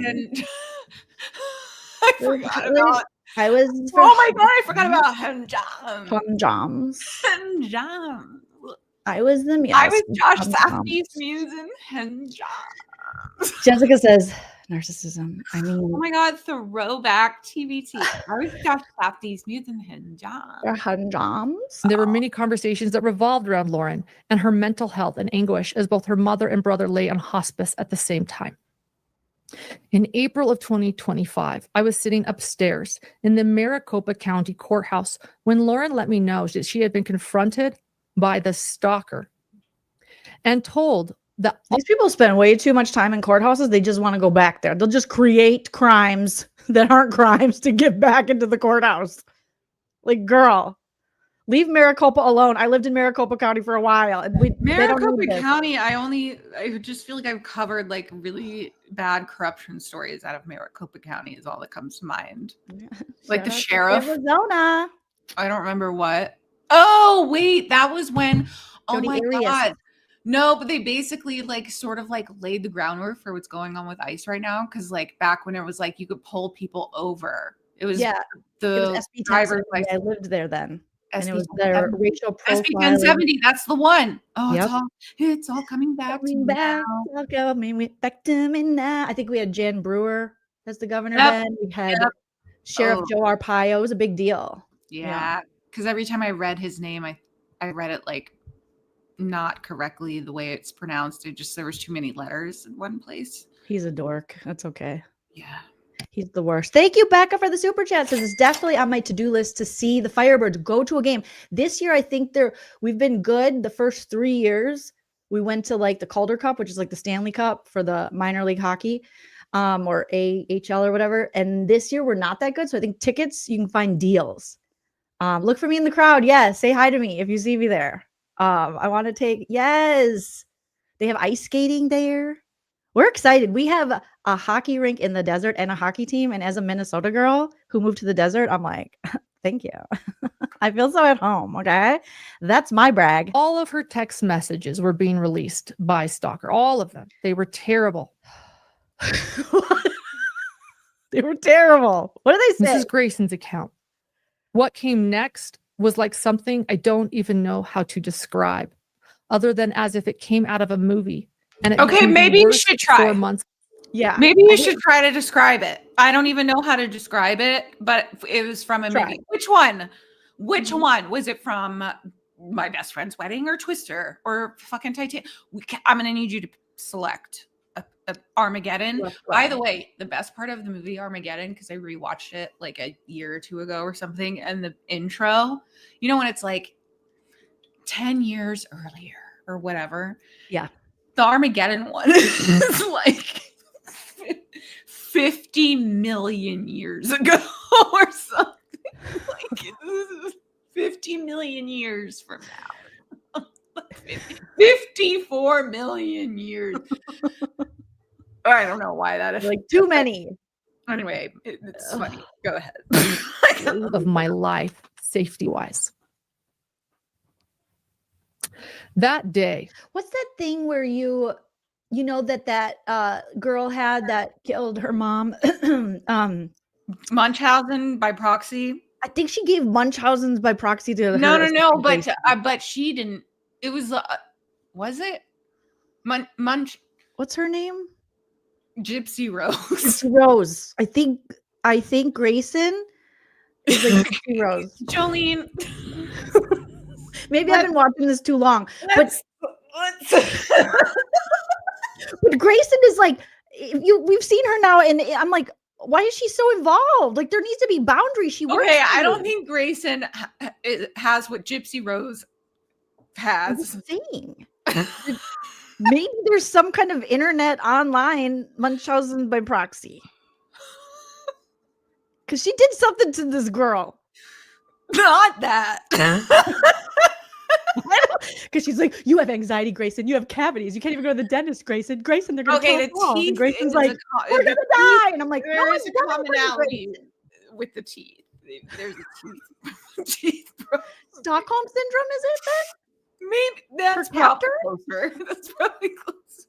forgot about. I was. Oh my God! I forgot about hidden gems. Hidden gems. Hidden gems. I was the I was Josh Safdie's muse in hidden gems. Jessica says narcissism. I mean, oh my God, throwback TBT. I was Josh Safdie's muse in hidden gems. Hidden gems. There were many conversations that revolved around Lauren and her mental health and anguish as both her mother and brother lay on hospice at the same time. In April of 2025, I was sitting upstairs in the Maricopa County Courthouse when Lauren let me know that she had been confronted by the stalker and told that these people spend way too much time in courthouses. They just want to go back there. They'll just create crimes that aren't crimes to get back into the courthouse. Like, girl, leave Maricopa alone. I lived in Maricopa County for a while, and Maricopa County. I just feel like I've covered like really bad corruption stories out of Maricopa County. Is all that comes to mind. Like the sheriff, Arizona. I don't remember what. Oh wait, that was when. Oh my God. No, but they basically like sort of like laid the groundwork for what's going on with ICE right now. Cause like back when it was like you could pull people over. It was the SB driver's license. I lived there then. And it was SB their racial profiling. SB 1070, that's the one. Oh, it's all coming back to me now. Back to me now. I think we had Jan Brewer as the governor then. We had Sheriff Joe Arpaio. It was a big deal. Yeah. Because every time I read his name, I read it like not correctly the way it's pronounced. There was too many letters in one place. He's a dork. That's okay. Yeah. He's the worst. Thank you, Becca, for the super chat. Says it's definitely on my to-do list to see the Firebirds go to a game. This year, I think we've been good. The first 3 years, we went to like the Calder Cup, which is like the Stanley Cup for the minor league hockey, or AHL or whatever. And this year, we're not that good. So I think tickets, you can find deals. Look for me in the crowd. Yes. Say hi to me if you see me there. I want to take, yes. They have ice skating there. We're excited. We have a hockey rink in the desert and a hockey team. And as a Minnesota girl who moved to the desert, I'm like, thank you. I feel so at home. Okay. That's my brag. All of her text messages were being released by Stalker. All of them. They were terrible. They were terrible. What do they say? Mrs. Grayson's account. What came next was like something I don't even know how to describe other than as if it came out of a movie. And maybe you should try. 4 months. Yeah. Maybe you should try to describe it. I don't even know how to describe it, but it was from a movie. Which one? Which one? Was it from My Best Friend's Wedding or Twister or fucking Titanic? I'm going to need you to select Armageddon. Right. By the way, the best part of the movie Armageddon, because I rewatched it like a year or two ago or something, and the intro, you know, when it's like 10 years earlier or whatever. Yeah. The Armageddon one is like 50 million years ago or something. Like this is 50 million years from now. 54 million years. I don't know why that is. Like too many. Anyway, it's funny. Go ahead. Of my life safety wise. That day. What's that thing where you know that girl had that killed her mom? Munchausen by proxy. I think she gave Munchausen's by proxy to No, her. but she didn't. It was it Munch? What's her name? Gypsy Rose. Gypsy Rose. I think Grayson is like Gypsy Rose. Jolene. Maybe I've been watching this too long, but Grayson is like, we've seen her now, and I'm like, why is she so involved? Like, there needs to be boundaries. She works. Okay, I don't think Grayson has what Gypsy Rose has. I'm saying. Maybe there's some kind of internet online Munchausen by proxy. Because she did something to this girl. Not that. Because she's like, you have anxiety, Grayson. You have cavities. You can't even go to the dentist, Grayson. Grayson, they're going to the teeth. And Grayson's like, we're going to die. And I'm like, no, there it's is a commonality with the teeth. There's a teeth. Stockholm syndrome, is it then? Maybe that's probably closer. That's probably closer.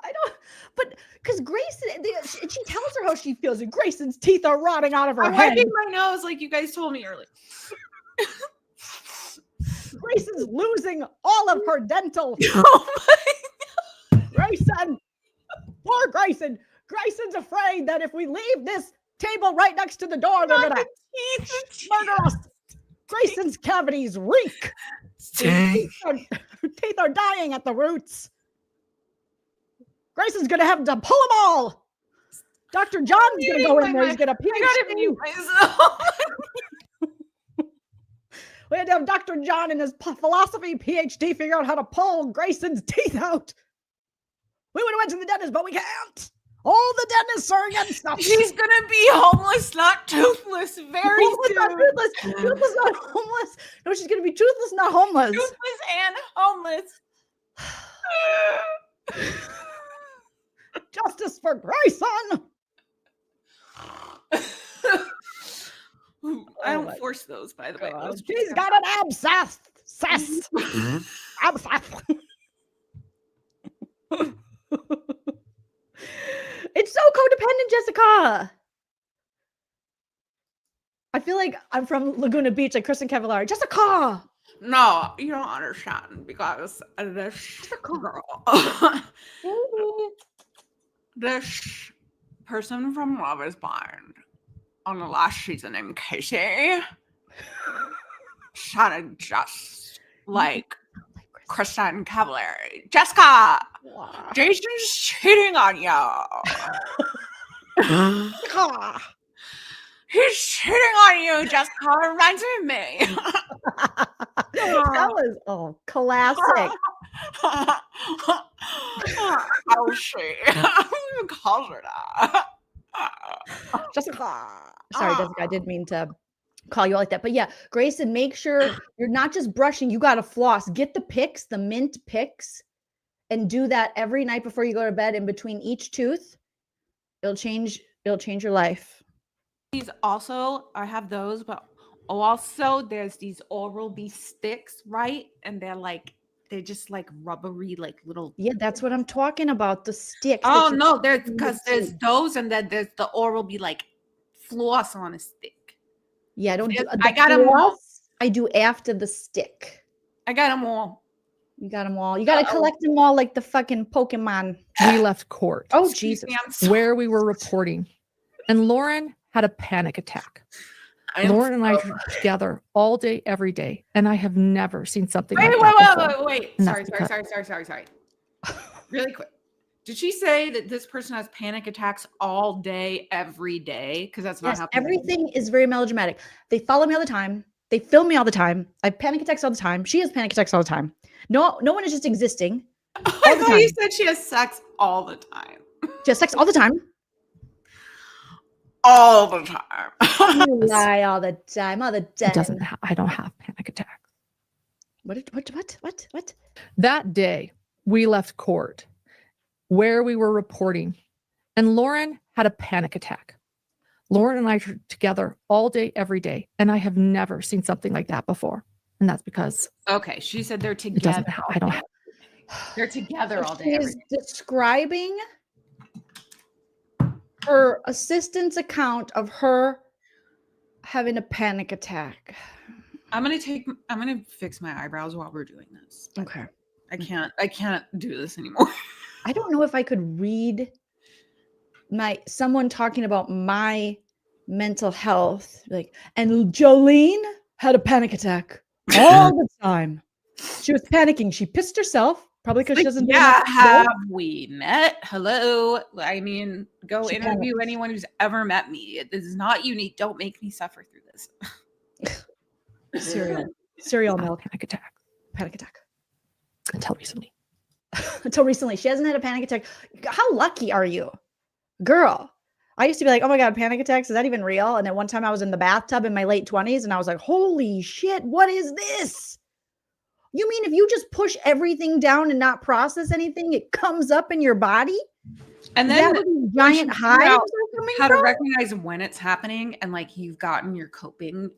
I don't, but because Grayson, she tells her how she feels, and Grayson's teeth are rotting out of her I'm head. wiping my nose like you guys told me earlier. Grayson's losing all of her dental. Oh my God. Grayson, poor Grayson. Grayson's afraid that if we leave this table right next to the door, they're gonna murder us. Grayson's cavities reek. Teeth are dying at the roots. Grayson's gonna have to pull them all. Dr. John's gonna go in there. He's gonna PhD. I gotta mute myself. We had to have Dr. John and his philosophy PhD figure out how to pull Grayson's teeth out. We would have went to the dentist, but we can't. All the dentists are against us. She's gonna be homeless, not toothless, very homeless, soon. not toothless. Toothless, not homeless. No, she's gonna be toothless, not homeless. Toothless and homeless. Justice for Grayson. I don't force those, by the way. She's got an abscess. Abscess. It's so codependent, Jessica. I feel like I'm from Laguna Beach, like Kristen Cavallari. Jessica. No, you don't understand because this girl, this person from Love is Blind on the last season named Casey sounded just like Kristen Cavallari. Jessica, Jason's cheating on you. He's cheating on you, Jessica. It reminds me of me. That was classic. Oh shit. I don't even call her that. Jessica. Sorry, Jessica. I didn't mean to call you like that. But yeah, Grayson, make sure you're not just brushing. You got to floss. Get the picks, the mint picks, and do that every night before you go to bed in between each tooth. It'll change your life. These also, I have those, but also there's these Oral-B sticks, right? And they're just like rubbery, like little. Yeah, that's what I'm talking about. The sticks. Oh no, there's those, and then there's the Oral-B like floss on a stick. Yeah, I don't do. I got them all. I do after the stick. I got them all. You got them all. You got to collect them all like the fucking Pokemon. We left court. Oh Jesus! Where we were reporting, and Lauren had a panic attack. Lauren and I were together all day, every day, and I have never seen something like that. Wait. Sorry. Really quick. Did she say that this person has panic attacks all day, every day? Because that's not happening. Everything is very melodramatic. They follow me all the time. They film me all the time. I have panic attacks all the time. She has panic attacks all the time. No one is just existing. I thought you said she has sex all the time. She has sex all the time. All the time. You lie all the time. All the time. I don't have panic attacks. What? That day, we left court where we were reporting, and Lauren had a panic attack. Lauren and I are together all day, every day, and I have never seen something like that before. And that's because Okay, she said they're it together. doesn't. I don't. They're together all day. Every She's day. describing her assistant's account of her having a panic attack. I'm gonna fix my eyebrows while we're doing this. Okay. I can't do this anymore. I don't know if I could read someone talking about my mental health, like, and Jolene had a panic attack all the time. She was panicking. She pissed herself, probably because she doesn't. Have we met? Hello. I mean, go She interview panics. anyone who's ever met me. This is not unique. Don't make me suffer through this. Cereal milk. Panic attack. Panic attack. Until recently. Until recently. She hasn't had a panic attack. How lucky are you? Girl. I used to be like, oh my God, panic attacks, is that even real? And then one time I was in the bathtub in my late 20s and I was like, holy shit, what is this? You mean if you just push everything down and not process anything, it comes up in your body? And Is then that where these giant hives are coming how from? to recognize when it's happening and like you've gotten your coping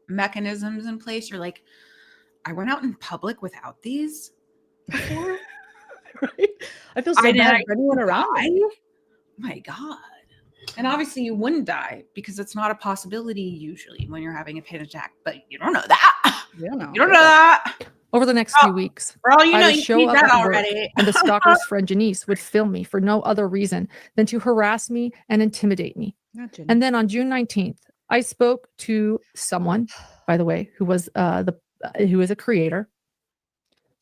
mechanisms in place. You're like, I went out in public without these before. Right? I feel so bad for anyone around me. My God. And obviously you wouldn't die because it's not a possibility usually when you're having a panic attack, but you don't know that. You don't know. You don't know that. Over the next few weeks, For all you I know, would you show need up that at work, already. and the stalker's friend Janice would film me for no other reason than to harass me and intimidate me. And then on June 19th, I spoke to someone, by the way, who was who is a creator,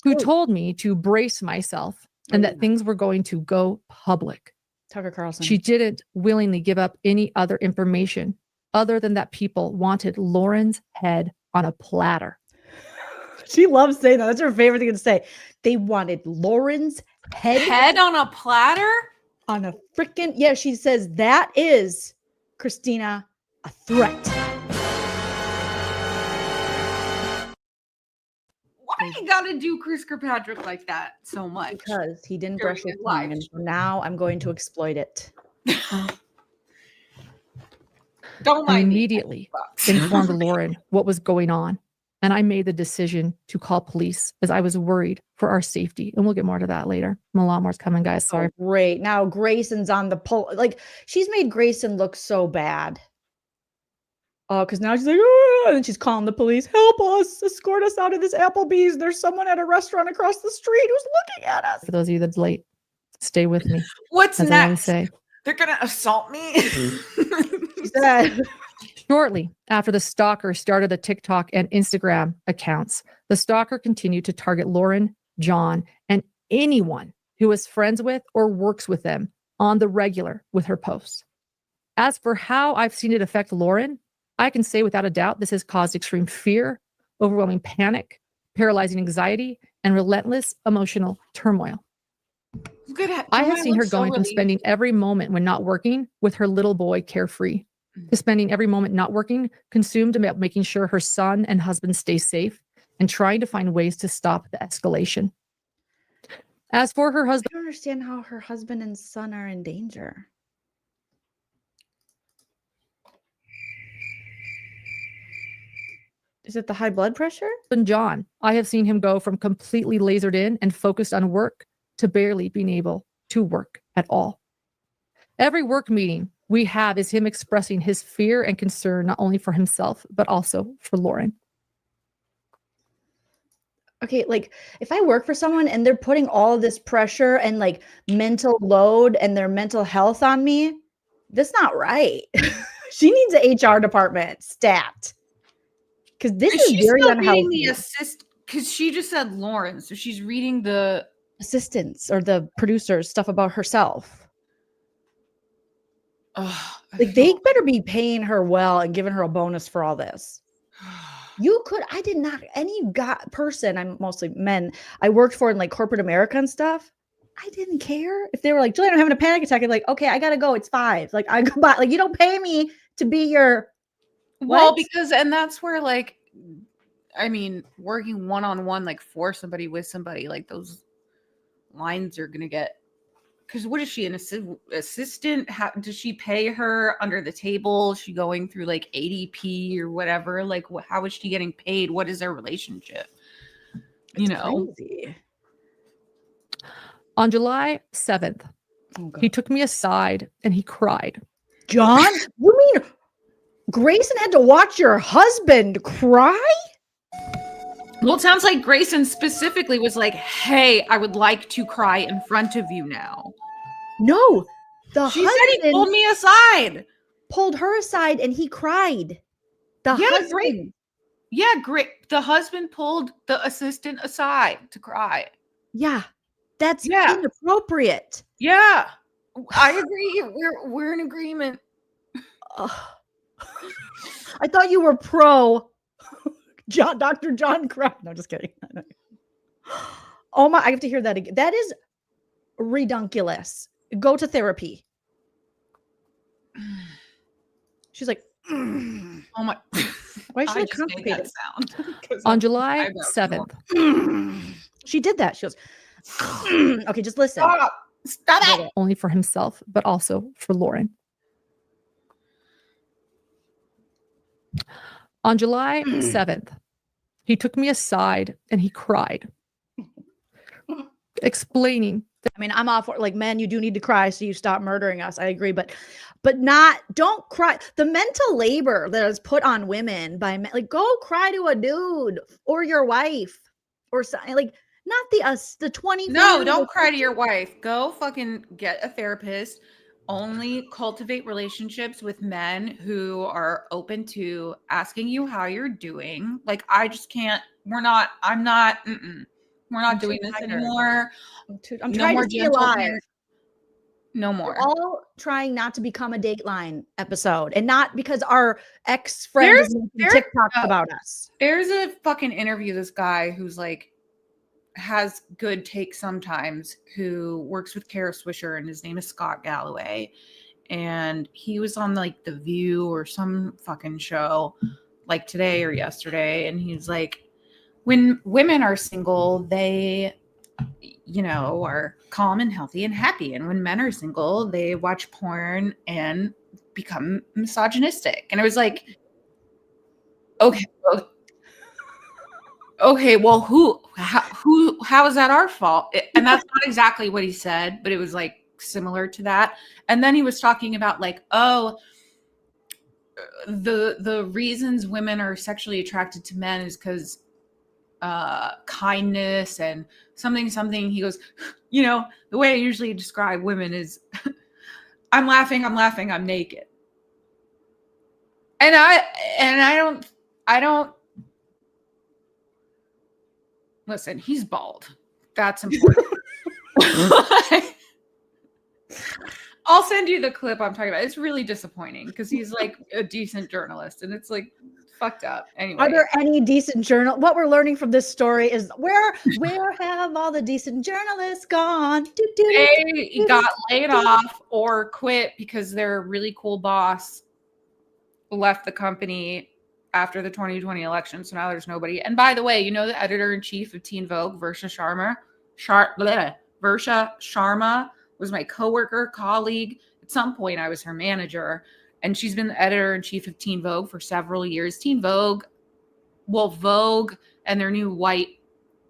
who told me to brace myself and that things were going to go public. Tucker Carlson. She didn't willingly give up any other information other than that people wanted Lauren's head on a platter. She loves saying that. That's her favorite thing to say. They wanted Lauren's head on a platter? On a freaking, yeah, she says that is, Christina, a threat. Why you gotta do Chris Kirkpatrick like that so much? Because he didn't During brush his his tongue, life. and so now I'm going to exploit it. Don't I mind me. immediately informed Lauren what was going on. And I made the decision to call police as I was worried for our safety. And we'll get more to that later. A lot more's coming, guys. Sorry. Oh, great. Now Grayson's on the pole. Like, she's made Grayson look so bad. Oh, because now she's like, "Ah," and she's calling the police. Help us. Escort us out of this Applebee's. There's someone at a restaurant across the street who's looking at us. For those of you that's late, stay with me. What's as I always next? say. They're gonna assault me. She said. Shortly after the stalker started the TikTok and Instagram accounts, the stalker continued to target Lauren, John, and anyone who is friends with or works with them on the regular with her posts. As for how I've seen it affect Lauren, I can say without a doubt this has caused extreme fear, overwhelming panic, paralyzing anxiety, and relentless emotional turmoil. I have seen her going from spending every moment when not working with her little boy carefree to spending every moment not working, consumed about making sure her son and husband stay safe and trying to find ways to stop the escalation. As for her husband, I don't understand how her husband and son are in danger. Is it the high blood pressure? John, I have seen him go from completely lasered in and focused on work to barely being able to work at all. Every work meeting we have is him expressing his fear and concern, not only for himself, but also for Lauren. Okay, like if I work for someone and they're putting all of this pressure and like mental load and their mental health on me, that's not right. She needs an HR department stat. Because this is very unhealthy. Because she just said Lauren, so she's reading the assistants or the producers stuff about herself. Like they better be paying her well and giving her a bonus for all this. You could, I did not, any person, I'm mostly men, I worked for in like corporate America and stuff. I didn't care if they were like, Julian, I'm having a panic attack. I'm like, okay, I gotta go. It's 5. Like I go by, like you don't pay me to be your. Well, what? because, and that's where like, I mean, working one-on-one, like for somebody with somebody, like those lines are gonna get because what is she, an assistant? How does she pay her under the table? Is she going through like ADP or whatever? Like, how is she getting paid? What is their relationship? It's crazy. On July 7th, he took me aside and he cried. John, you mean Grayson had to watch your husband cry? Well, it sounds like Grayson specifically was like, hey, I would like to cry in front of you now. No, She said he pulled me aside. Pulled her aside and he cried. The husband. Great. The husband pulled the assistant aside to cry. Yeah, that's inappropriate. Yeah, I agree. We're in agreement. I thought you were pro Dr. John Crab. No, just kidding. Oh my, I have to hear that again. That is redunculous. Go to therapy. She's like, oh my. Why is she I like just made that sound. On July 7th, she did that. She goes, okay, just listen. Stop it. Only for himself, but also for Lauren. On July 7th, he took me aside and he cried, explaining. I mean, I'm all for like, men, you do need to cry so you stop murdering us. I agree, but don't cry. The mental labor that is put on women by men, like, go cry to a dude or your wife or something. Like, not the 20. No, don't cry to your wife. Go fucking get a therapist. Only cultivate relationships with men who are open to asking you how you're doing. Like, I just can't. We're not doing this anymore. I'm trying to stay alive. No more. We're all trying not to become a Dateline episode, and not because our ex-friend is making TikToks about us. There's a fucking interview, this guy who's like, has good takes sometimes, who works with Kara Swisher, and his name is Scott Galloway. And he was on like The View or some fucking show like today or yesterday. And he's like, when women are single, they, are calm and healthy and happy. And when men are single, they watch porn and become misogynistic. And I was like, okay, well, how is that our fault? And that's not exactly what he said, but it was like similar to that. And then he was talking about like, the reasons women are sexually attracted to men is because kindness and something. He goes, the way I usually describe women is I'm laughing, I'm naked. And I don't listen, he's bald. That's important. I'll send you the clip I'm talking about. It's really disappointing because he's like a decent journalist, and it's like fucked up. Anyway, are there any decent journal? What we're learning from this story is where have all the decent journalists gone? They got laid off or quit because their really cool boss left the company after the 2020 election. So now there's nobody. And by the way, the editor-in-chief of Teen Vogue, Versha Sharma, was my coworker, colleague. At some point, I was her manager. And she's been the editor-in-chief of Teen Vogue for several years. Teen Vogue, Vogue and their new white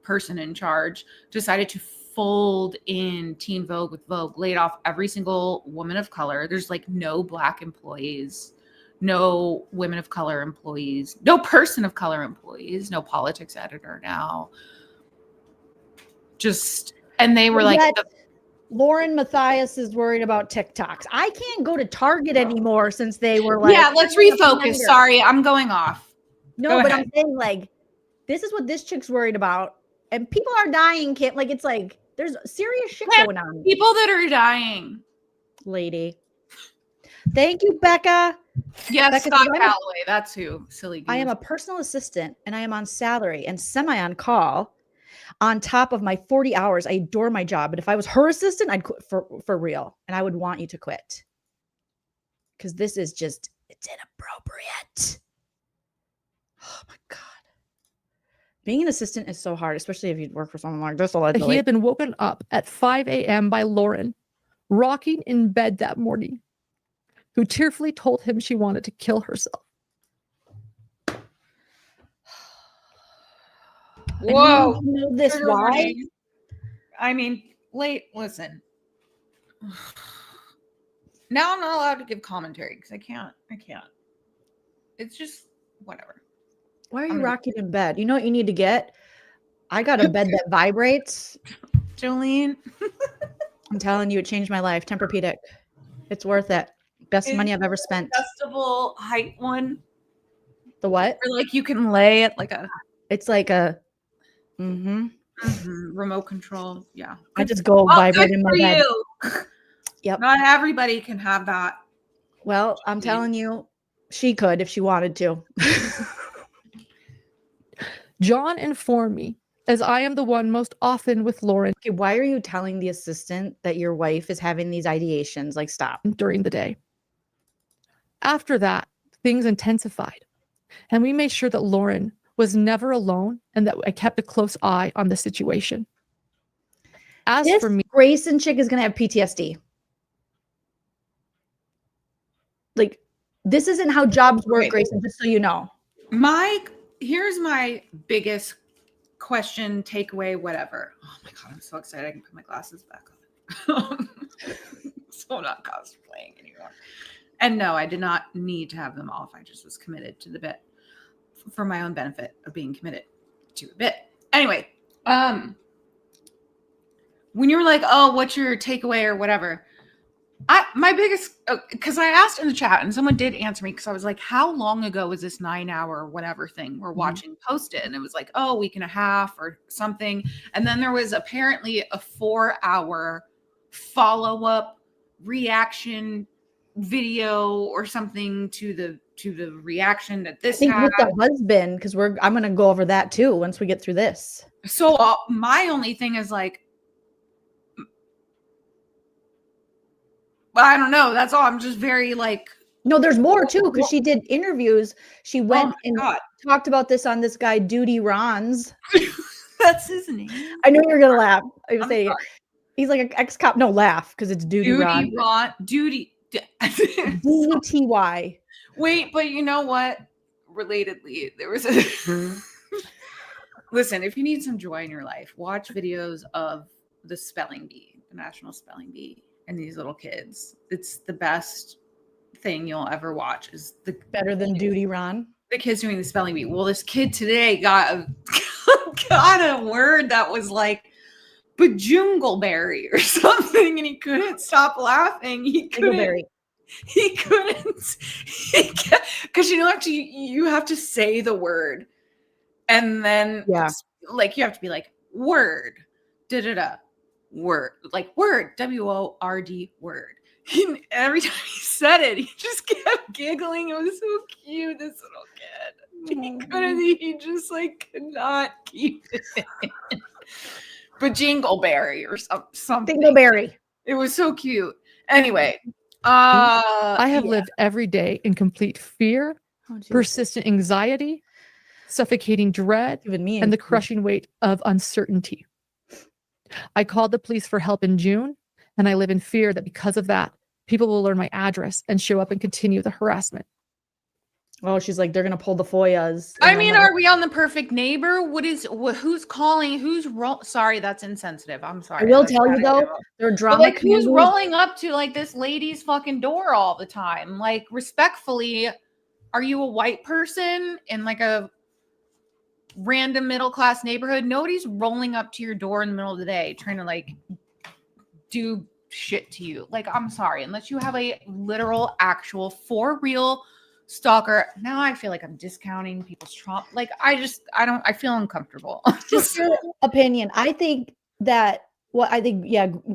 person in charge decided to fold in Teen Vogue with Vogue, laid off every single woman of color. There's like no Black employees, no women of color employees, no person of color employees, no politics editor now. And they were like, LaurenMatthias is worried about TikToks. I can't go to Target anymore since they were like, yeah, let's refocus. Sorry, I'm going off. No, but I'm saying like, this is what this chick's worried about. And people are dying. It's like, there's serious shit going on. People that are dying. Lady. Thank you, Becca. Yes, Becca, Scott Calloway. That's who. Silly goose. I am a personal assistant and I am on salary and semi on call. On top of my 40 hours, I adore my job. But if I was her assistant, I'd quit for real. And I would want you to quit. Because this is just, it's inappropriate. Oh my God. Being an assistant is so hard, especially if you work for someone like this. He had been woken up at 5 a.m. by Lauren rocking in bed that morning, who tearfully told him she wanted to kill herself. Whoa. And you know this Trigger why? warning. I mean, listen. Now I'm not allowed to give commentary because I can't. It's just whatever. Why are you rocking in bed? You know what you need to get? I got a bed that vibrates. Jolene. I'm telling you, it changed my life. Tempur-Pedic. It's worth it. Best money I've ever spent. Adjustable height one. The what? Or like you can lay it like a. It's like a. Remote control. Yeah. I just go vibrate in my bed. Yep. Not everybody can have that. Well, I'm telling you, she could if she wanted to. John informed me, as I am the one most often with Lauren. Okay, why are you telling the assistant that your wife is having these ideations? Like, stop. During the day. After that, things intensified, and we made sure that Lauren was never alone and that I kept a close eye on the situation. As This for me, Grayson chick is going to have PTSD. Like, this isn't how jobs work, Grayson, just so you know. Here's my biggest question, takeaway, whatever. Oh my God, I'm so excited. I can put my glasses back on. So not cosplaying anymore. And no, I did not need to have them off. I just was committed to the bit for my own benefit of being committed to a bit. Anyway, when you were like, oh, what's your takeaway or whatever? My biggest, because I asked in the chat and someone did answer me because I was like, how long ago was this 9-hour whatever thing we're watching posted? And it was like, oh, a week and a half or something. And then there was apparently a 4-hour follow-up reaction video or something to the reaction that this I think had. with the husband, because I'm going to go over that too once we get through this. So my only thing is like, I don't know. That's all. I'm just very like. No, there's more too, because she did interviews. She went and God. talked about this on this guy, Duty Rons. That's his name. I know you're going to laugh. I was saying, he's like an ex-cop. No, laugh, because it's Duty Ron. Duty. DTY. Wait, but you know what? Relatedly, there was a. Listen, if you need some joy in your life, watch videos of the spelling bee, the National Spelling Bee. And these little kids, it's the best thing you'll ever watch. Is the better than Duty Ron? The kids doing the spelling bee. Well, this kid today got a word that was like bajungleberry or something, and he couldn't stop laughing. He couldn't because you have to say the word, and then like you have to be like word word, like word, WORD, word. Every time he said it, he just kept giggling. It was so cute, this little kid. He just like could not keep it in. But Jingleberry or something. Dingleberry. It was so cute. Anyway, I have lived every day in complete fear, persistent anxiety, suffocating dread, and the crushing weight of uncertainty. I called the police for help in June, and I live in fear that because of that, people will learn my address and show up and continue the harassment. Oh, she's like, they're going to pull the FOIAs. I mean, are we on The Perfect Neighbor? Who's calling? Sorry, that's insensitive. I'm sorry. I will tell you though, they're drama. Like, who's rolling up to like this lady's fucking door all the time? Like, respectfully, are you a white person in like a random middle class neighborhood? Nobody's rolling up to your door in the middle of the day trying to like do shit to you. Like, I'm sorry, unless you have a literal, actual, for real stalker. Now I feel like I'm discounting people's trauma. Like, I feel uncomfortable. Just your opinion. I think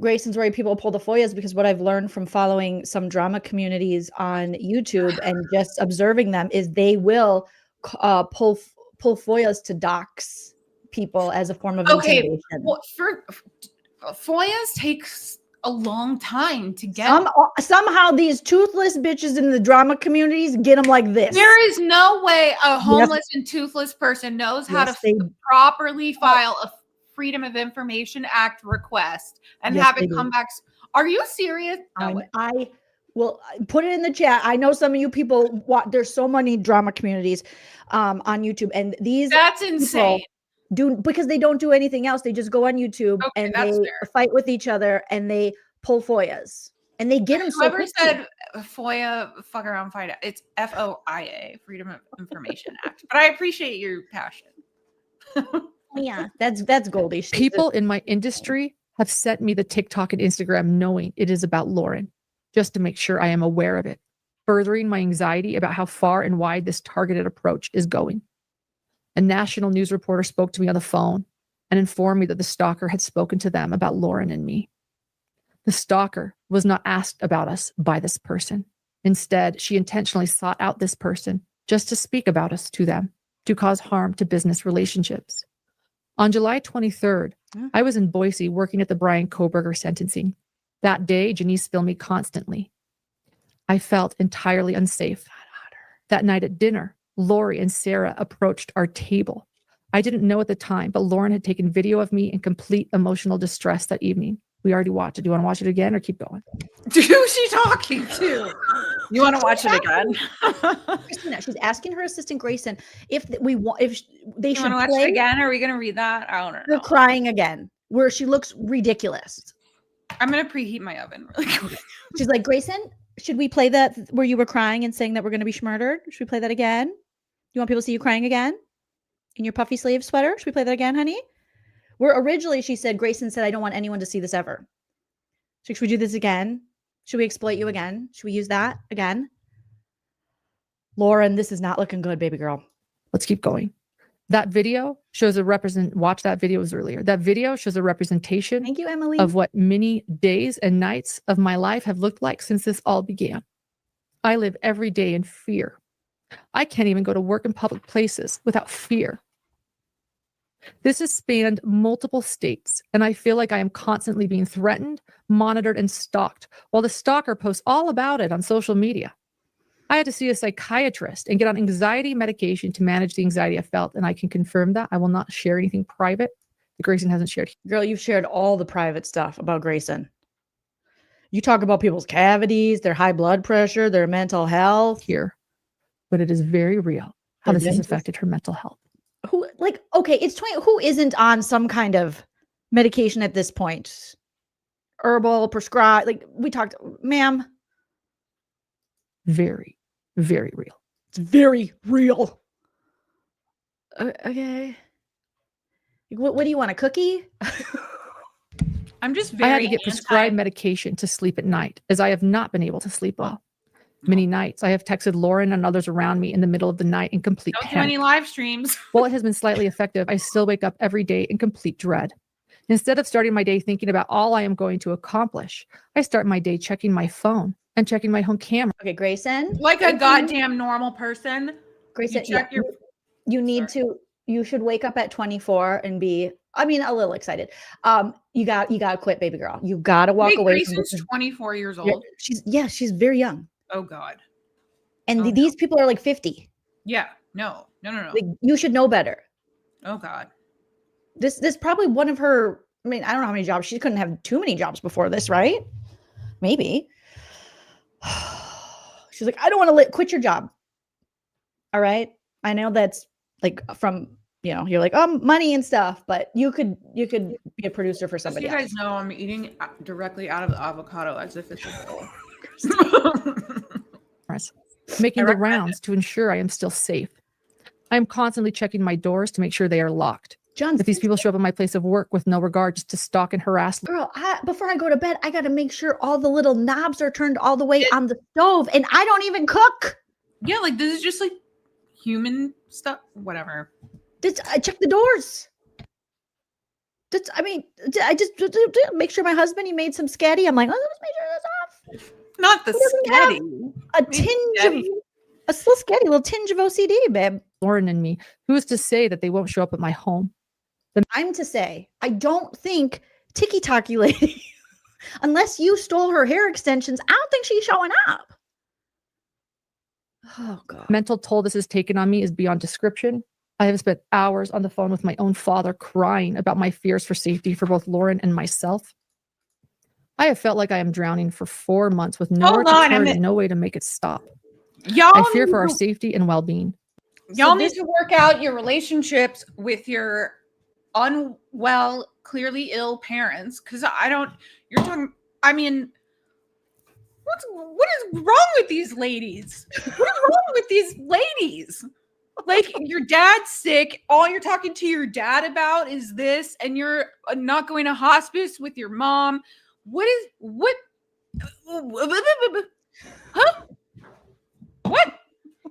Grayson's right. People pull the FOIAs because what I've learned from following some drama communities on YouTube and just observing them is they will pull FOIAs to dox people as a form of intimidation. Well, for FOIAs takes a long time to get. Somehow these toothless bitches in the drama communities get them like this. There is no way a homeless and toothless person knows how to properly file a Freedom of Information Act request and have it come back. Are you serious? I will put it in the chat. I know some of you people there's so many drama communities on YouTube, and that's insane. Because they don't do anything else. They just go on YouTube and they fight with each other and they pull FOIAs and they get them. Whoever said FOIA, fuck around, find out. It's FOIA, Freedom of Information Act. But I appreciate your passion. Yeah, that's Goldie. People in my industry have sent me the TikTok and Instagram knowing it is about Lauren, just to make sure I am aware of it, furthering my anxiety about how far and wide this targeted approach is going. A national news reporter spoke to me on the phone and informed me that the stalker had spoken to them about Lauren and me. The stalker was not asked about us by this person. Instead, she intentionally sought out this person just to speak about us to them, to cause harm to business relationships. On July 23rd, I was in Boise working at the Brian Kohberger sentencing. That day, Janice filmed me constantly. I felt entirely unsafe. That night at dinner, Lori and Sarah approached our table. I didn't know at the time, but Lauren had taken video of me in complete emotional distress that evening. We already watched it. Do you want to watch it again or keep going? Who's she talking to? You want to watch it again? Christina, she's asking her assistant Grayson if they you should watch play. it again. Are we going to read that? I don't know. Her crying again, where she looks ridiculous. I'm going to preheat my oven really quick. She's like, Grayson, should we play that where you were crying and saying that we're going to be murdered? Should we play that again? You want people to see you crying again in your puffy sleeve sweater? Should we play that again, honey? Where originally she said, Grayson said, I don't want anyone to see this ever. Should we do this again? Should we exploit you again? Should we use that again? Lauren, this is not looking good, baby girl. Let's keep going. That video shows watch that video was earlier. That video shows a representation Thank you, Emily. of what many days and nights of my life have looked like since this all began. I live every day in fear. I can't even go to work in public places without fear. This has spanned multiple states, and I feel like I am constantly being threatened, monitored, and stalked, while the stalker posts all about it on social media. I had to see a psychiatrist and get on anxiety medication to manage the anxiety I felt, and I can confirm that I will not share anything private that Grayson hasn't shared. Girl, you've shared all the private stuff about Grayson. You talk about people's cavities, their high blood pressure, their mental health. Here. But it is very real how this has affected her mental health. It's 20. Who isn't on some kind of medication at this point? Herbal, prescribed, we talked, ma'am. Very, very real. It's very real. Okay. What do you want, a cookie? I'm just I had to get prescribed medication to sleep at night, as I have not been able to sleep well. Many nights, I have texted Lauren and others around me in the middle of the night in complete Don't do panic. any live streams. While it has been slightly effective, I still wake up every day in complete dread. Instead of starting my day thinking about all I am going to accomplish, I start my day checking my phone and checking my home camera. Okay, Grayson. Like a goddamn normal person. Grayson, you check your. You should wake up at 24 and be, a little excited. You got to quit, baby girl. You got to walk away. Grayson's 24 years old. She's very young. Oh God. And these people are like 50. Yeah. No. You should know better. Oh God. This probably one of her, I don't know how many jobs. She couldn't have too many jobs before this, right? Maybe. She's like, I don't want to quit your job. All right. I know that's from, you're like, money and stuff, but you could be a producer for somebody else. You guys know I'm eating directly out of the avocado as if it's a bowl. Making the rounds to ensure I am still safe. I am constantly checking my doors to make sure they are locked. If these people show up at my place of work with no regard just to stalk and harass. Girl, before I go to bed, I got to make sure all the little knobs are turned all the way on the stove, and I don't even cook. Yeah, this is just human stuff. Whatever. I check the doors. I just make sure my husband, he made some scatty. I'm like, let's make sure that's off. Not the scatty. A little tinge of OCD, babe. Lauren and me. Who is to say that they won't show up at my home? I'm to say, I don't think Tiki-Taki lady, unless you stole her hair extensions, I don't think she's showing up. Oh God. Mental toll this has taken on me is beyond description. I have spent hours on the phone with my own father crying about my fears for safety for both Lauren and myself. I have felt like I am drowning for 4 months with nowhere Hold to on, turn and no way to make it stop. Y'all I fear need for our to- safety and well-being. Y'all need to work out your relationships with your unwell, clearly ill parents. Because you're talking, I mean, what is wrong with these ladies? What is wrong with these ladies? Like, your dad's sick. All you're talking to your dad about is this, and you're not going to hospice with your mom. What? Huh? What?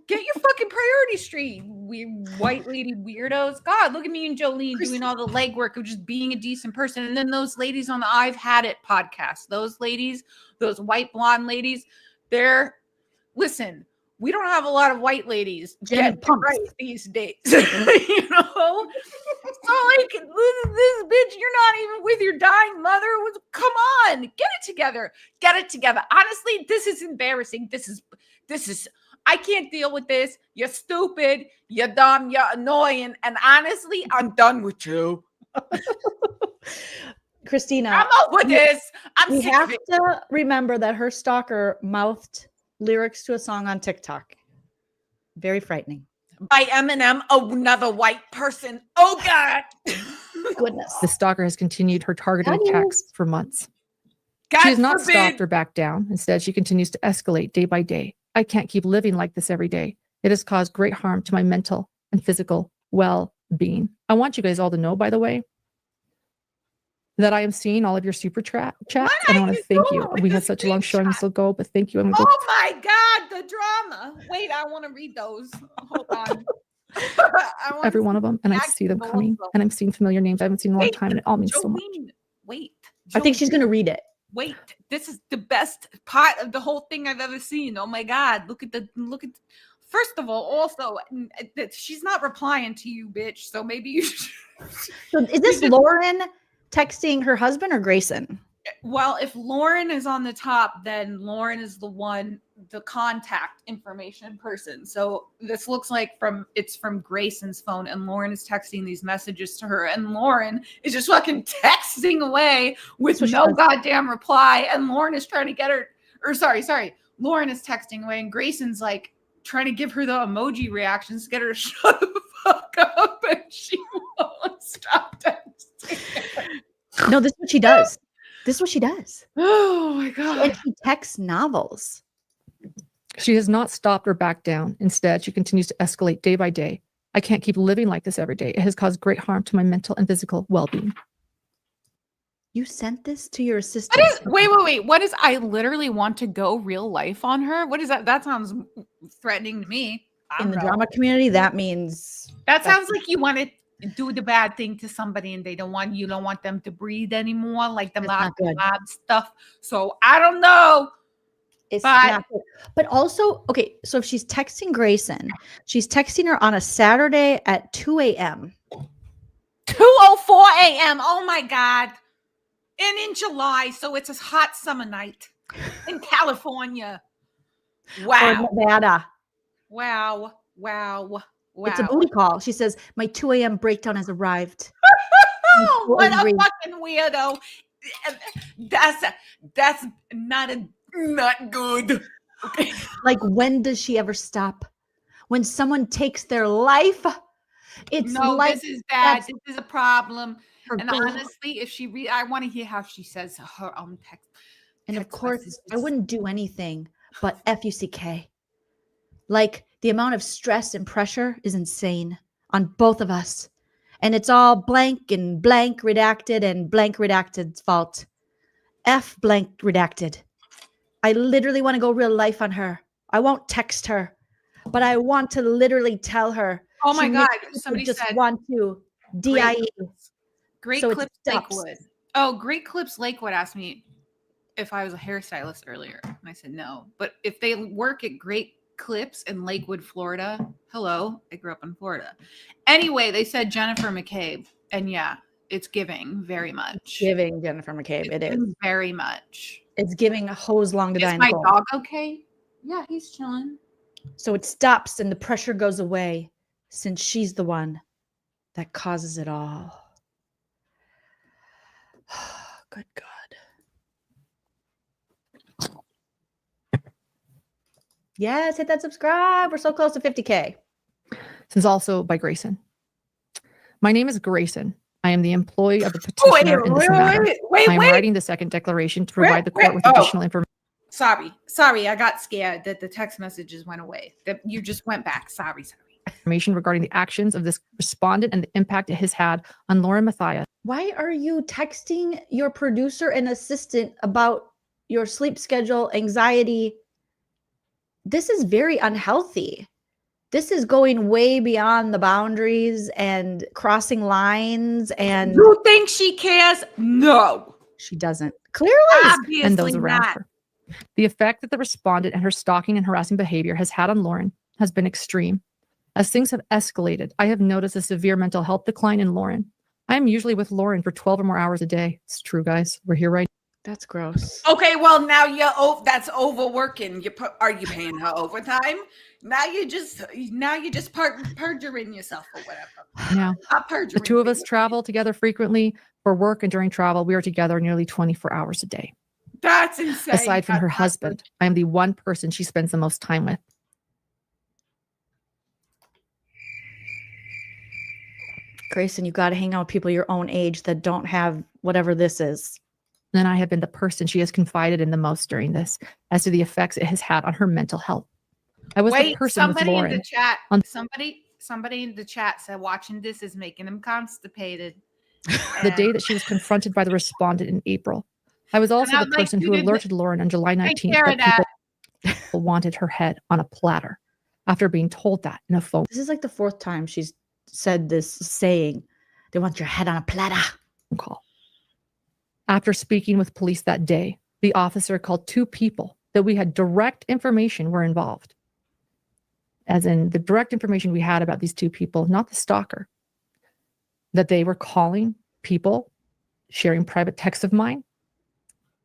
Get your fucking priorities straight, weird white lady weirdos. God, look at me and Jolene doing all the legwork of just being a decent person. And then those ladies on the I've Had It podcast, those ladies, those white blonde ladies, listen, we don't have a lot of white ladies getting right these days. You know? So, like, this bitch, you're not even with your dying mother. Come on, get it together. Get it together. Honestly, this is embarrassing. This is I can't deal with this. You're stupid. You're dumb. You're annoying. And honestly, I'm done with you. Christina, I'm over this. We have to remember that her stalker mouthed lyrics to a song on TikTok. Very frightening. By Eminem, another white person. Oh, God. Goodness. The stalker has continued her targeted attacks for months. God She has not forbid. stopped or backed down. Instead, she continues to escalate day by day. I can't keep living like this every day. It has caused great harm to my mental and physical well-being. I want you guys all to know, by the way, that I am seeing all of your super chats, and I want to thank you. We had such a long showing, so go, but thank you. I'm gonna go. Oh my God, the drama. Wait, I want to read those. Hold on. Every one of them, and I see them coming, and I'm seeing familiar names I haven't seen in a long time, and it all means so much. Wait. I think she's going to read it. Wait, this is the best part of the whole thing I've ever seen. Oh my God, look at. First of all, also, that she's not replying to you, bitch. So maybe you should. So is this Lauren texting her husband or Grayson? Well, if Lauren is on the top, then Lauren is the contact information person. So this looks like it's from Grayson's phone, and Lauren is texting these messages to her, and Lauren is just fucking texting away with no goddamn reply. And Lauren is trying to get her, or sorry, Lauren is texting away, and Grayson's like trying to give her the emoji reactions to get her to shut the fuck up, and she won't stop texting. No, this is what she does. This is what she does. Oh my God. And she texts novels. She has not stopped or backed down. Instead, she continues to escalate day by day. I can't keep living like this every day. It has caused great harm to my mental and physical well-being. You sent this to your assistant. Wait. What is, I literally want to go real life on her? What is that? That sounds threatening to me. In the drama community, that means that sounds like you want to do the bad thing to somebody and you don't want them to breathe anymore, like the lab stuff. So I don't know. But also, okay, so if she's texting Grayson, she's texting her on a Saturday at 2 a.m. 2:04 a.m. Oh my God. And in July, so it's a hot summer night in California. Wow. Or Nevada. Wow. It's a booty call. She says, my 2 a.m. breakdown has arrived. What a fucking weirdo. That's not good. Okay. Like, when does she ever stop? When someone takes their life, it's this is bad. This is a problem. And honestly, if she I want to hear how she says her own text. And of course, I wouldn't do anything but FUCK. Like, the amount of stress and pressure is insane on both of us. And it's all blank and blank redacted and blank redacted's fault. F blank redacted. I literally want to go real life on her. I won't text her, but I want to literally tell her. Oh my God. Somebody just said want to DIE. Great So Clips Lakewood. Oh, Great Clips Lakewood asked me if I was a hairstylist earlier. And I said no. But if they work at Great Clips in Lakewood, Florida. Hello, I grew up in Florida. Anyway, they said Jennifer McCabe, and yeah, it's giving very much. Giving Jennifer McCabe, it is very much. It's giving a hose long to die. Is my dog okay? Yeah, he's chilling. So it stops and the pressure goes away, since she's the one that causes it all. Good God. Yes, hit that subscribe. We're so close to 50K. This is also by Grayson. My name is Grayson. I am the employee of the petitioner in this matter. I am writing the second declaration to provide the court with additional information. Sorry, I got scared that the text messages went away. That you just went back. Sorry. Information regarding the actions of this respondent and the impact it has had on LaurenMatthias. Why are you texting your producer and assistant about your sleep schedule, anxiety? This is very unhealthy. This is going way beyond the boundaries and crossing lines. And you think she cares? No, she doesn't. Clearly, obviously and those around not. her. The effect that the respondent and her stalking and harassing behavior has had on Lauren has been extreme. As things have escalated, I have noticed a severe mental health decline in Lauren. I am usually with Lauren for 12 or more hours a day. It's true, guys. We're here right now. That's gross. Okay, well now that's overworking. Are you paying her overtime? Now you just perjuring yourself or whatever. Yeah. Not perjuring. The two of us travel together frequently for work, and during travel, we are together nearly 24 hours a day. That's insane. Aside from her husband, I am the one person she spends the most time with. Grayson, you got to hang out with people your own age that don't have whatever this is. And I have been the person she has confided in the most during this, as to the effects it has had on her mental health. I was the person with Lauren. In the chat, somebody in the chat said watching this is making him constipated. The day that she was confronted by the respondent in April. I was also the person who alerted Lauren on July 19th that people wanted her head on a platter after being told that in a phone. This is like the fourth time she's said this saying, they want your head on a platter. Call. After speaking with police that day, the officer called two people that we had direct information were involved. As in the direct information we had about these two people, not the stalker, that they were calling people, sharing private texts of mine,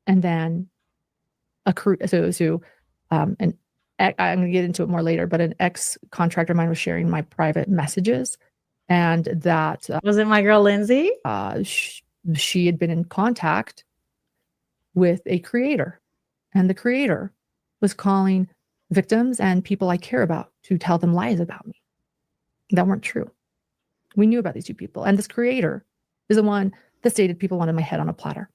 and then I'm going to get into it more later, but an ex-contractor of mine was sharing my private messages, and that was it my girl Lindsay? She had been in contact with a creator, and the creator was calling victims and people I care about to tell them lies about me that weren't true. We knew about these two people, and this creator is the one that stated people wanted my head on a platter.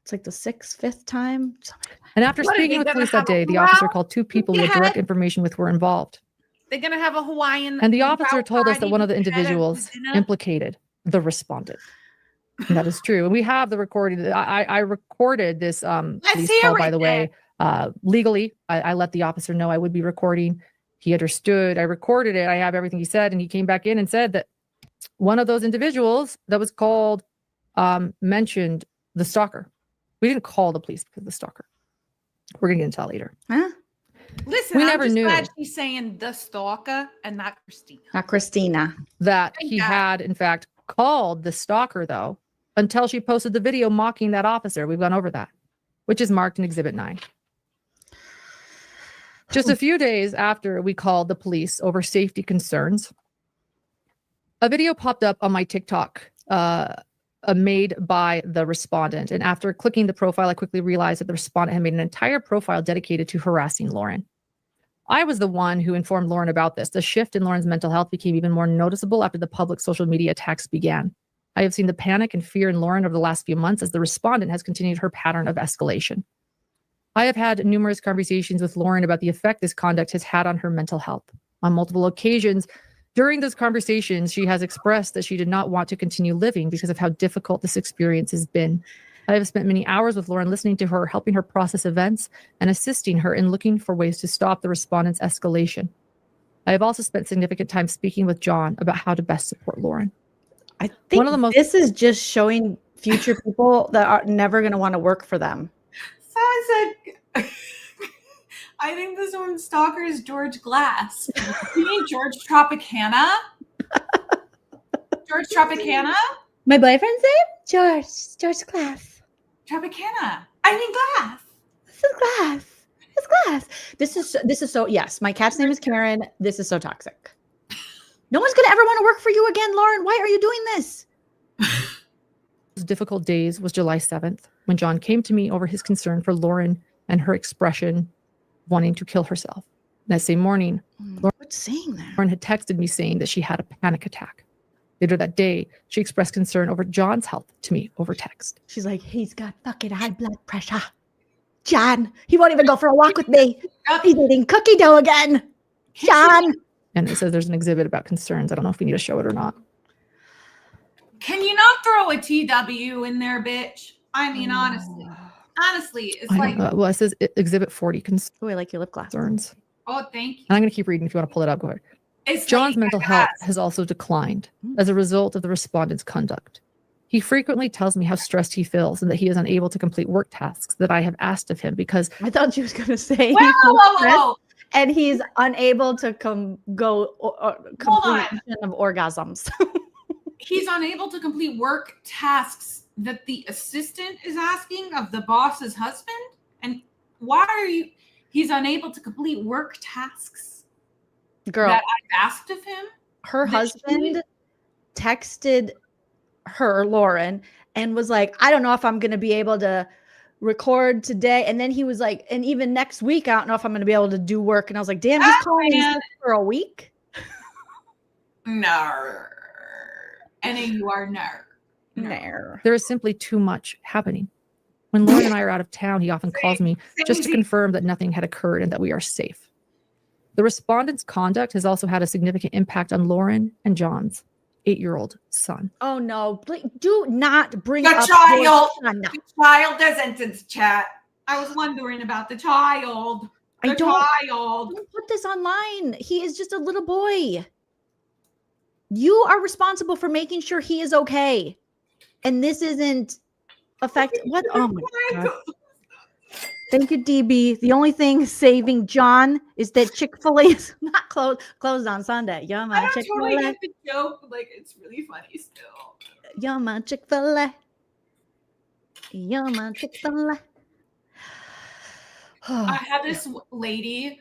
It's like the fifth time. And after speaking with police that day, the officer called two people who had direct information with were involved. They're gonna have a Hawaiian. And the officer told us that one of the individuals implicated the respondent. And that is true. And we have the recording. I recorded this police call, by the way, legally. I let the officer know I would be recording. He understood. I recorded it. I have everything he said. And he came back in and said that one of those individuals that was called mentioned the stalker. We didn't call the police because of the stalker. We're going to get into that later. Huh? Listen, we I'm never just knew glad she's saying the stalker and not Christina. Not Christina. That he had, in fact, called the stalker, though, until she posted the video mocking that officer. We've gone over that, which is marked in Exhibit 9. Just a few days after we called the police over safety concerns, a video popped up on my TikTok made by the respondent. And after clicking the profile, I quickly realized that the respondent had made an entire profile dedicated to harassing Lauren. I was the one who informed Lauren about this. The shift in Lauren's mental health became even more noticeable after the public social media attacks began. I have seen the panic and fear in Lauren over the last few months as the respondent has continued her pattern of escalation. I have had numerous conversations with Lauren about the effect this conduct has had on her mental health. On multiple occasions, during those conversations, she has expressed that she did not want to continue living because of how difficult this experience has been. I have spent many hours with Lauren listening to her, helping her process events, and assisting her in looking for ways to stop the respondent's escalation. I have also spent significant time speaking with John about how to best support Lauren. I think this is just showing future people that are never going to want to work for them. Someone said, I think this one's stalker is George Glass. You mean George Tropicana? George Tropicana? My boyfriend's name? George Glass. Tropicana. I mean Glass. This is Glass. It's Glass. This is so, yes, my cat's name is Karen. This is so toxic. No one's going to ever want to work for you again, Lauren. Why are you doing this? Difficult days was July 7th when John came to me over his concern for Lauren and her expression wanting to kill herself. That same morning, What's saying that? Lauren had texted me saying that she had a panic attack. Later that day, she expressed concern over John's health to me over text. She's like, he's got fucking high blood pressure. John, he won't even go for a walk with me. He's eating cookie dough again. John. And it says there's an exhibit about concerns. I don't know if we need to show it or not. Can you not throw a TW in there, bitch? I mean, honestly, it's like. Well, it says exhibit 40 concerns. Oh, I like your lip gloss. Oh, thank you. And I'm going to keep reading. If you want to pull it up, go ahead. It's John's like mental health has also declined as a result of the respondent's conduct. He frequently tells me how stressed he feels and that he is unable to complete work tasks that I have asked of him because I thought she was going to say Whoa. and he's unable to complete of orgasms. He's unable to complete work tasks that the assistant is asking of the boss's husband. And why are you? He's unable to complete work tasks. Girl, that I asked of him. Her husband texted her, Lauren, and was like, I don't know if I'm going to be able to record today. And then he was like, and even next week, I don't know if I'm going to be able to do work. And I was like, damn, he's calling me for a week. No. And you are no. there is simply too much happening. When Lauren and I are out of town, he often calls me just to confirm that nothing had occurred and that we are safe. The respondent's conduct has also had a significant impact on Lauren and John's 8-year-old son. Oh no, do not bring The up child. No. The child doesn't in chat. I was wondering about the child. Don't put this online. He is just a little boy. You are responsible for making sure he is okay. And this isn't what? Oh my God. Thank you, DB. The only thing saving John is that Chick-fil-A is not closed on Sunday. Yeah, my I Chick-fil-A. totally get the joke, but like it's really funny still. You're my Chick-fil-A. You're my Chick-fil-A. I had this lady,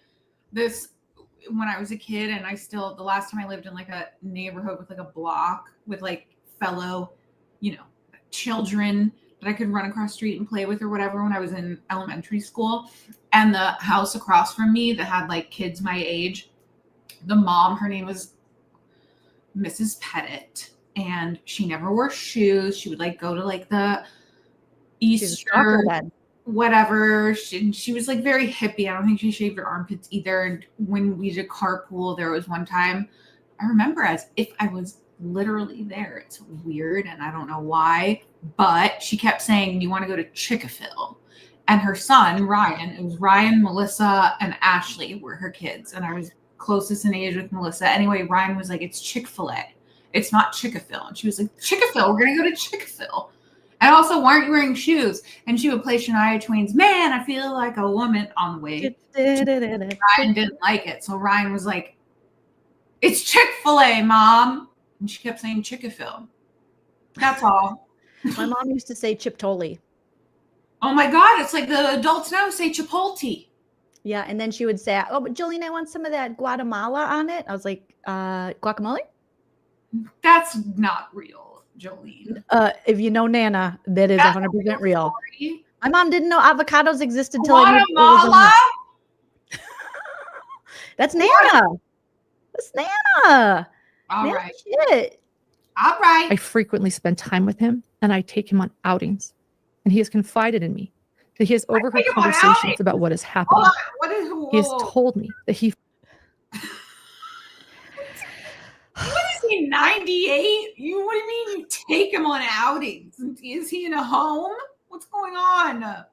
when I was a kid, and the last time I lived in like a neighborhood with like a block with like fellow, children that I could run across the street and play with or whatever when I was in elementary school. And the house across from me that had like kids my age, the mom, her name was Mrs. Pettit, and she never wore shoes. She would like go to like the Easter, whatever. She was like very hippie. I don't think she shaved her armpits either. And when we did carpool, there was one time I remember as if I was literally there. It's weird and I don't know why, but she kept saying, you want to go to Chick-fil-A? And her son, Ryan, it was Ryan, Melissa, and Ashley were her kids. And I was closest in age with Melissa. Anyway, Ryan was like, it's Chick-fil-A. It's not Chick-fil-A. And she was like, Chick-fil-A, we're going to go to Chick-fil-A. And also, why aren't you wearing shoes? And she would play Shania Twain's Man, I Feel Like a Woman on the way. Ryan didn't like it. So Ryan was like, it's Chick-fil-A, Mom. And she kept saying Chick-fil-A. That's all. My mom used to say Chipotle. Oh my God, it's like the adults now say Chipotle. Yeah, and then she would say, oh, but Jolene, I want some of that Guatemala on it. I was like, guacamole? That's not real, Jolene. If you know Nana, that is 100% real. My mom didn't know avocados existed until I moved Guatemala? That's Nana. That's Nana. All right. Shit. All right. I frequently spend time with him and I take him on outings. And he has confided in me that he has overheard conversations about what is happening. He has told me that he... What is he, 98? What do you mean you take him on outings? Is he in a home? What's going on?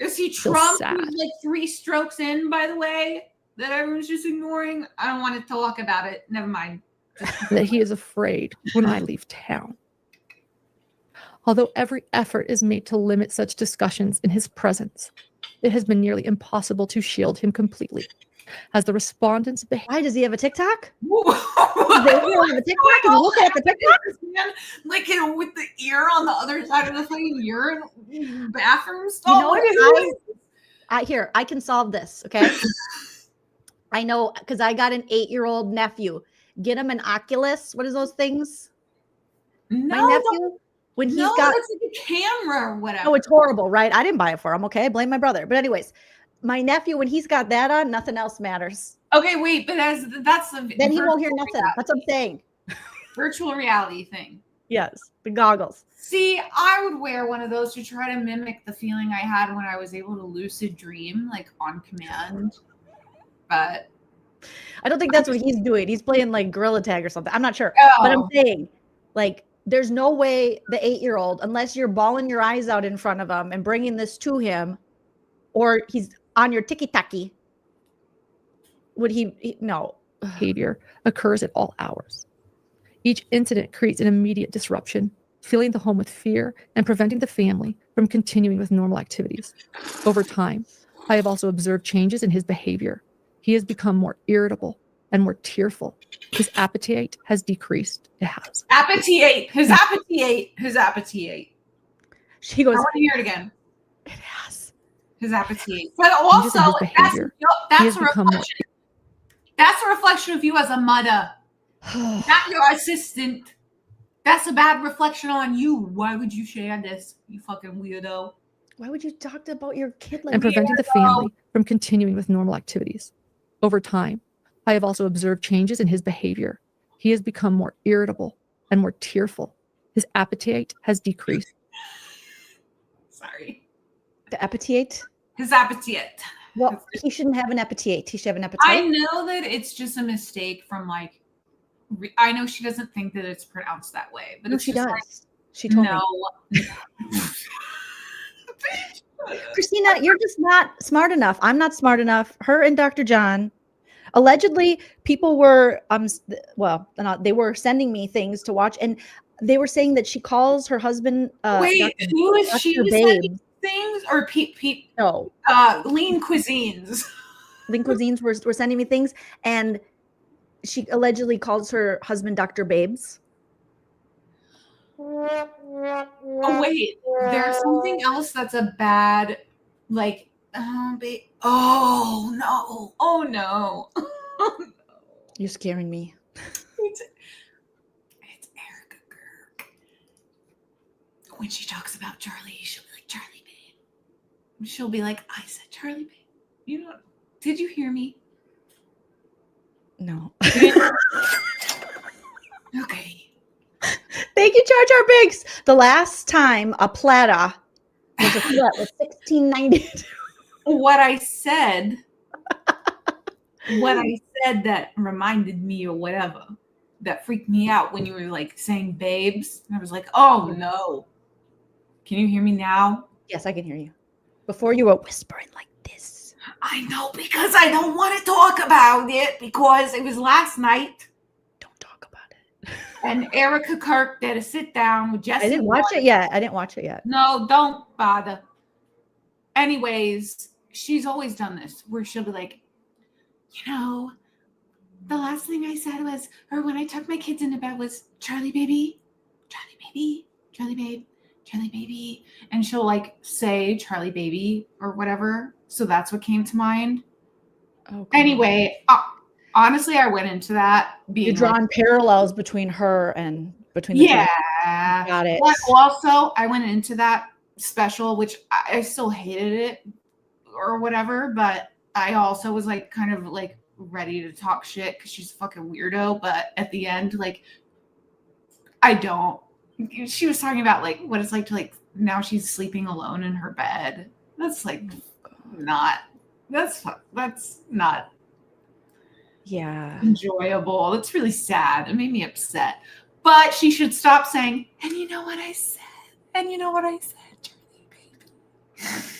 Is he Trump who's like 3 strokes in, by the way, that everyone's just ignoring? I don't want to talk about it. Never mind. That he is afraid when I leave town. Although every effort is made to limit such discussions in his presence, it has been nearly impossible to shield him completely. As the respondents behave. Why does he have a TikTok? Does he have a TikTok? Is he looking at the TikTok? Like with the ear on the other side of the fucking urine bathroom stall. You know what? I can solve this. Okay. I know because I got an 8-year-old nephew. Get him an Oculus. What is those things? No, my nephew. When he's got it's like a camera or whatever. Oh, it's horrible, right? I didn't buy it for him. Okay, blame my brother. But anyways, my nephew, when he's got that on, nothing else matters. Okay, wait, but that's the Then he won't hear nothing. That's what I'm saying. virtual reality thing. Yes, the goggles. See, I would wear one of those to try to mimic the feeling I had when I was able to lucid dream, like on command. But I don't think that's what he's doing. He's playing like Gorilla Tag or something. I'm not sure. Oh. But I'm saying, like, there's no way the 8-year-old, unless you're bawling your eyes out in front of him and bringing this to him, or he's on your tiki-taki, would he no. Behavior occurs at all hours. Each incident creates an immediate disruption, filling the home with fear and preventing the family from continuing with normal activities. Over time, I have also observed changes in his behavior. He has become more irritable and more tearful. His appetite has decreased. It has. appetite. His appetite. His appetite. She goes, I want to hear it again. It has. His appetite. But also, Changes in his behavior. He that's has a become more reflection. That's a reflection of you as a mother, not your assistant. That's a bad reflection on you. Why would you share this, you fucking weirdo? Why would you talk about your kid like and that? preventing the family from continuing with normal activities. Over time, I have also observed changes in his behavior. He has become more irritable and more tearful. His appetite has decreased. Sorry. The appetite? His appetite. Well, he shouldn't have an appetite. He should have an appetite. I know that it's just a mistake from like, I know she doesn't think that it's pronounced that way, but No, it's she just does. like, She told me. Christina, you're just not smart enough. I'm not smart enough. Her and Dr. John, allegedly, people were they were sending me things to watch, and they were saying that she calls her husband. Wait, who is she Dr. sending things or No, Lean Cuisines? Lean Cuisines were sending me things, and she allegedly calls her husband Dr. Babes. Oh wait, there's something else that's a bad, like, oh no. You're scaring me. It's Erica Kirk. When she talks about Charlie, she'll be like, Charlie babe. She'll be like, I said Charlie babe. You know, did you hear me? No. Okay. Thank you, Jar Jar Binks. The last time a plata was a flat was $16.92. What I said that reminded me or whatever, that freaked me out when you were like saying babes. And I was like, oh no. Can you hear me now? Yes, I can hear you. Before you were whispering like this. I know, because I don't want to talk about it because it was last night. Don't talk about it. And Erica Kirk did a sit down with Jesse. I didn't watch it yet. No, don't bother. Anyways, she's always done this where she'll be like, you know, the last thing I said was, or when I tucked my kids into bed was, Charlie baby, Charlie baby, Charlie babe, Charlie baby. And she'll like say Charlie baby or whatever. So that's what came to mind. Okay. Anyway, honestly, I went into that being You're drawing parallels between her and between the two. yeah. Got it. But also, I went into that special, which I still hated it or whatever, but I also was like kind of like ready to talk shit because she's a fucking weirdo. But at the end, like, I don't. She was talking about like what it's like to like now she's sleeping alone in her bed. That's like not. That's not. Yeah. Enjoyable. That's really sad. It made me upset. But she should stop saying, and you know what I said? And you know what I said, Charlie baby.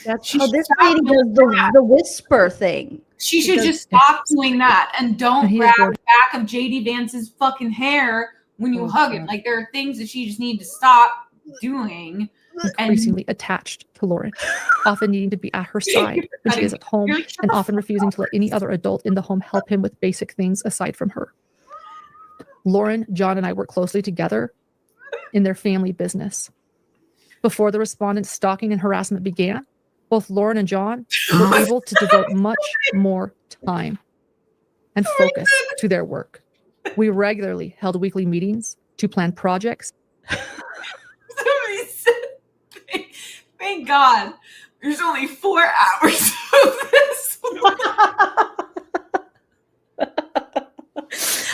That's how this lady does the whisper thing. She should just stop doing that and don't grab the back of JD Vance's fucking hair when you hug him. Like there are things that she just need to stop doing. Increasingly attached to Lauren, often needing to be at her side when she is at home, and often refusing to let any other adult in the home help him with basic things aside from her. Lauren, John, and I work closely together in their family business. Before the respondent's stalking and harassment began, both Lauren and John were able to devote much more time and focus to their work. We regularly held weekly meetings to plan projects. Thank God. There's only 4 hours of this.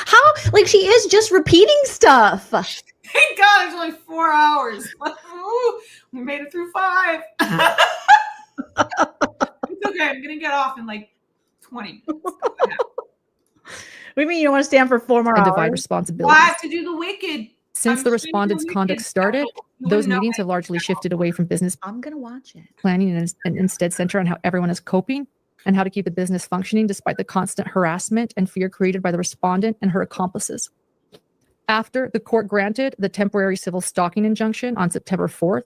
How? Like, she is just repeating stuff. Thank God it's only 4 hours. Ooh, we made it through 5. It's okay. I'm going to get off in like 20 minutes. What do you mean you don't want to stand for 4 more and hours? divide responsibilities. Well, I have to do the wicked. Since the respondent's conduct started, those meetings have largely shifted away from business I'm going to watch it. planning and instead center on how everyone is coping and how to keep the business functioning despite the constant harassment and fear created by the respondent and her accomplices. After the court granted the temporary civil stalking injunction on September 4th,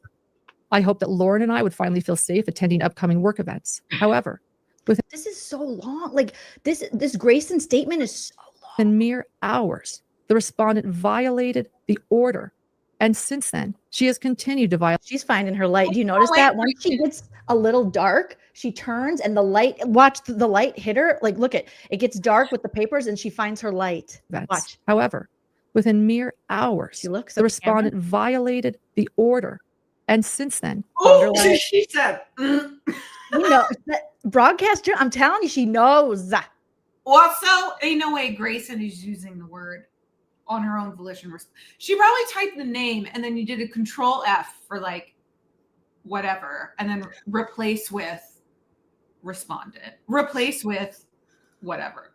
I hope that Lauren and I would finally feel safe attending upcoming work events. However, This is so long. Like, this Grayson statement is so long. in mere hours, the respondent violated the order. And since then, she has continued to violate. She's finding her light. Do you notice that? Once she gets a little dark, she turns and the light, watch the light hit her. Like, look it gets dark with the papers and she finds her light. Watch. However, within mere hours, She looks the at the respondent violated the order. And since then, Oh, she said. You know, that broadcaster, I'm telling you, she knows. Also, ain't no way Grayson is using the word on her own volition. She probably typed the name and then you did a control F for like whatever and then replace with respondent. Replace with whatever.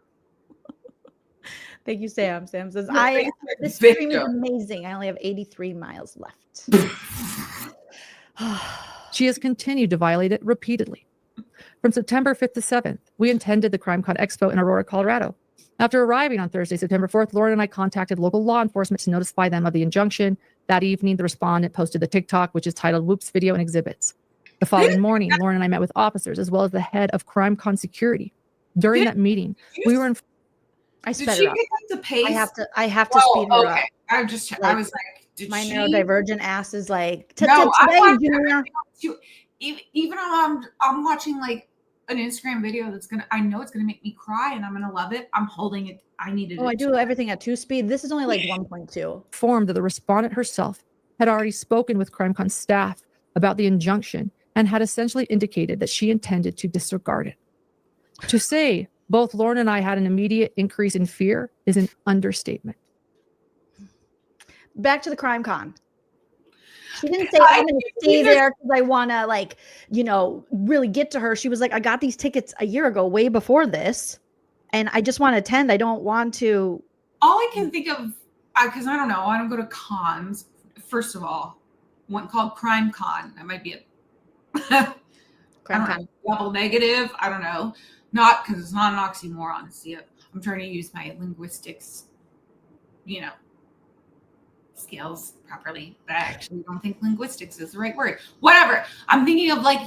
Thank you, Sam. Sam says, Replace with this stream is Victor. amazing. I only have 83 miles left. she has continued to violate it repeatedly. From September 5th to 7th, we attended the CrimeCon Expo in Aurora, Colorado. After arriving on Thursday, September 4th, Lauren and I contacted local law enforcement to notify them of the injunction. That evening, the respondent posted the TikTok, which is titled Whoops Video and Exhibits. The following morning, Lauren and I met with officers as well as the head of CrimeCon Security. During that meeting, we were in. I Did sped she her up. pick up the pace? I have to speed her up. I just I was like, did my she? neurodivergent ass is like, No, today, I'm Junior. even though I'm watching like an Instagram video that's I know it's gonna make me cry and I'm gonna love it. I'm holding it. I needed it. Oh, I do everything at 2 speed. This is only like 1.2. Informed that the respondent herself had already spoken with CrimeCon staff about the injunction and had essentially indicated that she intended to disregard it. To say both Lauren and I had an immediate increase in fear is an understatement. Back to the CrimeCon. She didn't say, I'm going to stay there because I want to, like, you know, really get to her. She was like, I got these tickets a year ago, way before this, and I just want to attend. I don't want to. All I can think of, because I don't know, I don't go to cons. First of all, one called CrimeCon. That might be a double negative. I don't know. Not because it's not an oxymoron. See, I'm trying to use my linguistics, you know, skills properly, but I actually don't think linguistics is the right word. Whatever. I'm thinking of like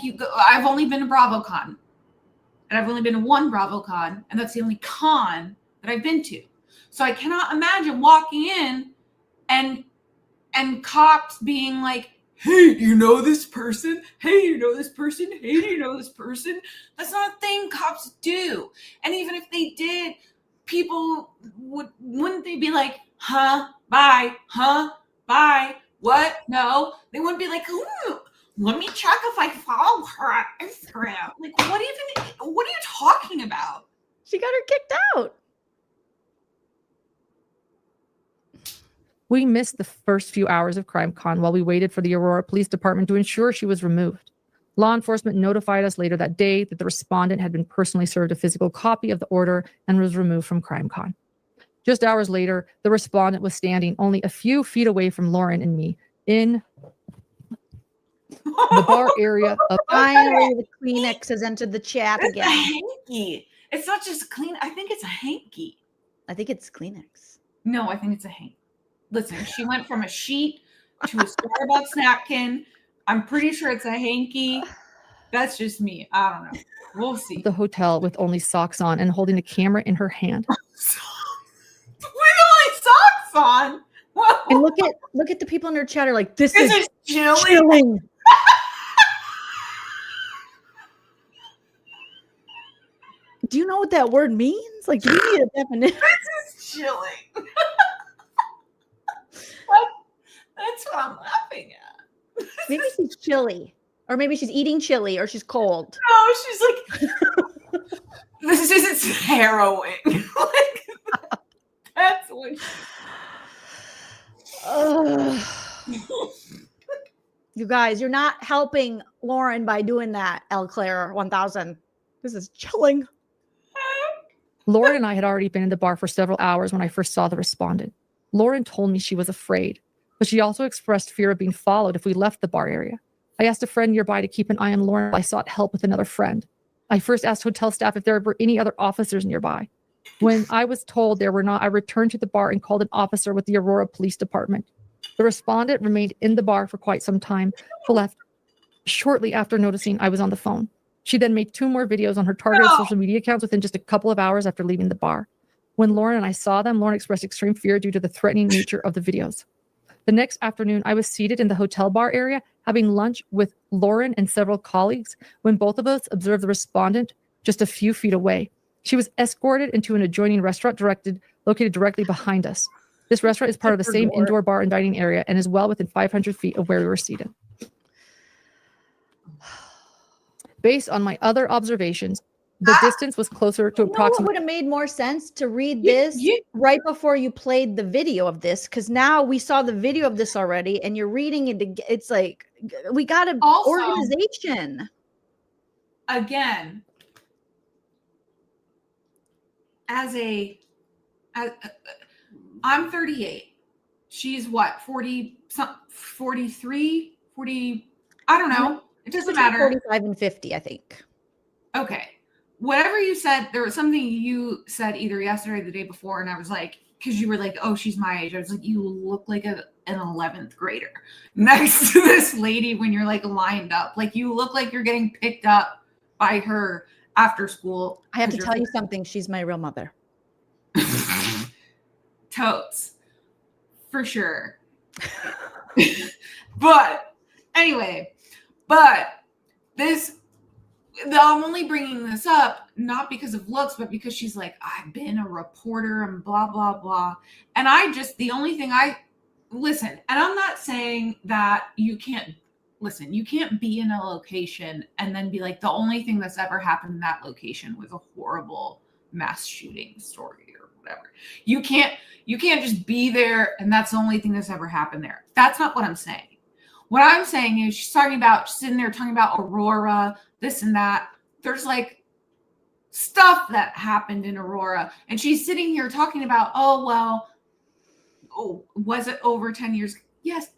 I've only been to BravoCon, and I've only been to one BravoCon, and that's the only con that I've been to. So I cannot imagine walking in and cops being like, hey, do you know this person? Hey, you know this person? Hey, do you know this person? That's not a thing cops do. And even if they did, people wouldn't they be like, huh, bye, what? No, they wouldn't be like, ooh, let me check if I follow her on Instagram. Like, what are you talking about? She got her kicked out. We missed the first few hours of CrimeCon while we waited for the Aurora Police Department to ensure she was removed. Law enforcement notified us later that day that the respondent had been personally served a physical copy of the order and was removed from CrimeCon. Just hours later, the respondent was standing only a few feet away from Lauren and me in the bar area of. Finally, the Kleenex has entered the chat It's again. a hanky. It's not just clean. I think it's a hanky. I think it's Kleenex. No, I think it's a hanky. Listen, she went from a sheet to a Starbucks napkin. I'm pretty sure it's a hanky. That's just me. I don't know. We'll see. The hotel with only socks on and holding a camera in her hand. With only socks on. Whoa. And look at the people in her chat are like, this is chilling. chilling. Do you know what that word means? Like, do you need a definition? This is chilling. That's what I'm laughing at. Maybe she's chilly. Or maybe she's eating chili or she's cold. No, she's like, this isn't harrowing. Like, that's what You guys, you're not helping Lauren by doing that, El Claire 1000. This is chilling. Lauren and I had already been in the bar for several hours when I first saw the respondent. Lauren told me she was afraid, but she also expressed fear of being followed if we left the bar area. I asked a friend nearby to keep an eye on Lauren while I sought help with another friend. I first asked hotel staff if there were any other officers nearby. When I was told there were not, I returned to the bar and called an officer with the Aurora Police Department. The respondent remained in the bar for quite some time, but left shortly after noticing I was on the phone. She then made 2 more videos on her targeted social media accounts within just a couple of hours after leaving the bar. When Lauren and I saw them, Lauren expressed extreme fear due to the threatening nature of the videos. The next afternoon, I was seated in the hotel bar area having lunch with Lauren and several colleagues when both of us observed the respondent just a few feet away. She was escorted into an adjoining restaurant located directly behind us. This restaurant is part of the same indoor bar and dining area and is well within 500 feet of where we were seated. Based on my other observations, the distance was closer to approximately. It would have made more sense to read this right before you played the video of this, because now we saw the video of this already, and you're reading it. It's like we got an organization. Again, I'm 38. She's what, 40, 43, 40? I don't know. It doesn't matter. 45 and 50, I think. Okay. Whatever you said, there was something you said either yesterday or the day before, and I was like, because you were like, oh, she's my age. I was like, you look like an 11th grader next to this lady when you're like lined up. Like you look like you're getting picked up by her after school. I have to tell you something. She's my real mother. Totes. For sure. But anyway, I'm only bringing this up not because of looks, but because she's like, I've been a reporter and blah, blah, blah. And the only thing listen, and I'm not saying that you can't be in a location and then be like, the only thing that's ever happened in that location was a horrible mass shooting story or whatever. You can't just be there and that's the only thing that's ever happened there. That's not what I'm saying. What I'm saying is she's sitting there talking about Aurora, this and that. There's like stuff that happened in Aurora. And she's sitting here talking about, was it over 10 years? Yes,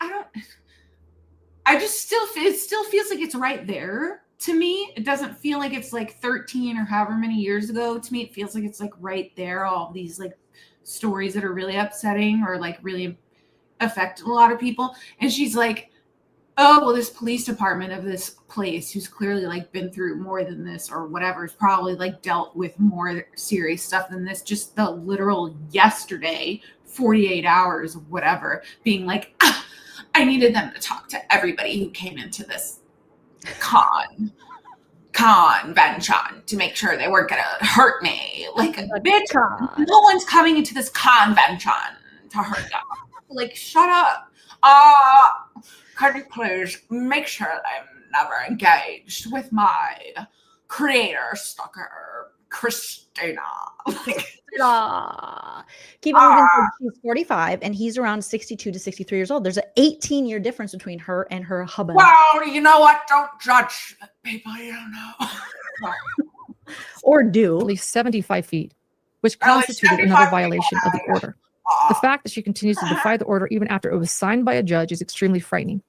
it still feels like it's right there to me. It doesn't feel like it's like 13 or however many years ago. To me, it feels like it's like right there. All these like stories that are really upsetting or like really affect a lot of people. And she's like, oh, well, this police department of this place who's clearly like been through more than this or whatever is probably like dealt with more serious stuff than this. Just the literal yesterday, 48 hours, whatever, being like, I needed them to talk to everybody who came into this convention to make sure they weren't gonna hurt me. Like, bitch, no one's coming into this convention to hurt you. Like, shut up. Can you please make sure I'm never engaged with my creator stalker, Christina? Keep in mind she's 45 and he's around 62 to 63 years old. There's an 18-year difference between her and her husband. Well, you know what? Don't judge people you don't know. Or do. At least 75 feet, which constituted another violation of the order. The fact that she continues to defy the order even after it was signed by a judge is extremely frightening.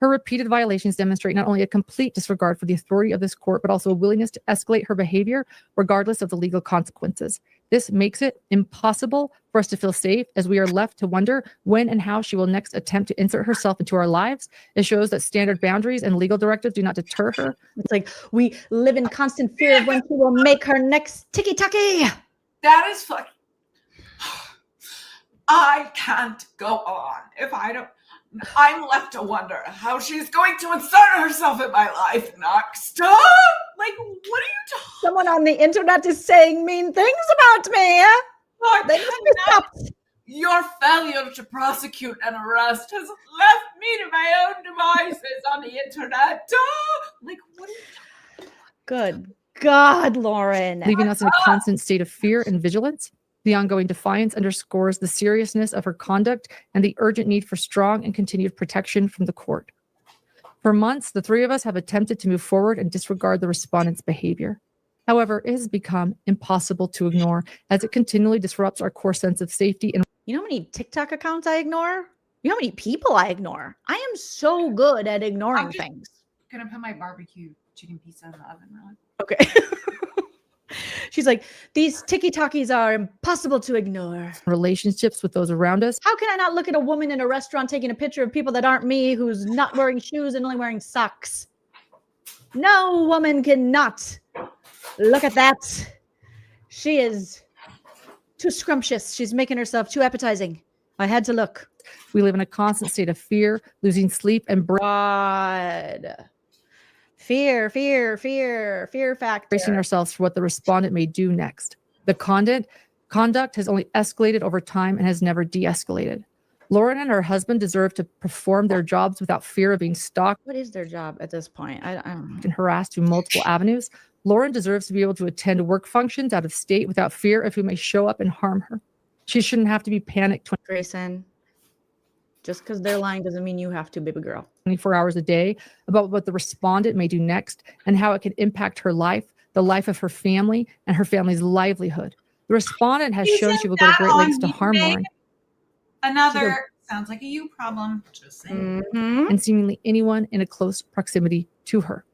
Her repeated violations demonstrate not only a complete disregard for the authority of this court, but also a willingness to escalate her behavior regardless of the legal consequences. This makes it impossible for us to feel safe, as we are left to wonder when and how she will next attempt to insert herself into our lives. It shows that standard boundaries and legal directives do not deter her. It's like we live in constant fear of when she will make her next ticky-tacky. That is fucking... I can't go on if I don't... I'm left to wonder how she's going to insert herself in my life next. Like, what are you talking? Someone on the internet is saying mean things about me. I Your failure to prosecute an arrest has left me to my own devices on the internet. Like, what? Good God, Lauren. leaving us in a constant state of fear and vigilance. The ongoing defiance underscores the seriousness of her conduct and the urgent need for strong and continued protection from the court. For months, the three of us have attempted to move forward and disregard the respondent's behavior. However, it has become impossible to ignore as it continually disrupts our core sense of safety. And you know how many TikTok accounts I ignore? You know how many people I ignore? I am so good at ignoring things. Gonna put my barbecue chicken pizza in the oven real Okay. She's like, these tiki-talkies are impossible to ignore. relationships with those around us. How can I not look at a woman in a restaurant taking a picture of people that aren't me, who's not wearing shoes and only wearing socks? No woman cannot look at that. She is too scrumptious. She's making herself too appetizing. I had to look. We live in a constant state of fear, losing sleep, and God. Fear factor. bracing ourselves for what the respondent may do next. The conduct has only escalated over time and has never de-escalated. Lauren and her husband deserve to perform their jobs without fear of being stalked. What is their job at this point? I don't know. And harassed through multiple avenues. Lauren deserves to be able to attend work functions out of state without fear of who may show up and harm her. She shouldn't have to be panicked Grayson, just because they're lying doesn't mean you have to, baby girl. 24 hours a day about what the respondent may do next and how it can impact her life, the life of her family, and her family's livelihood. The respondent has shown she will go to great lengths to harm Lauren. Another sounds like a you problem. Just saying. And seemingly anyone in a close proximity to her.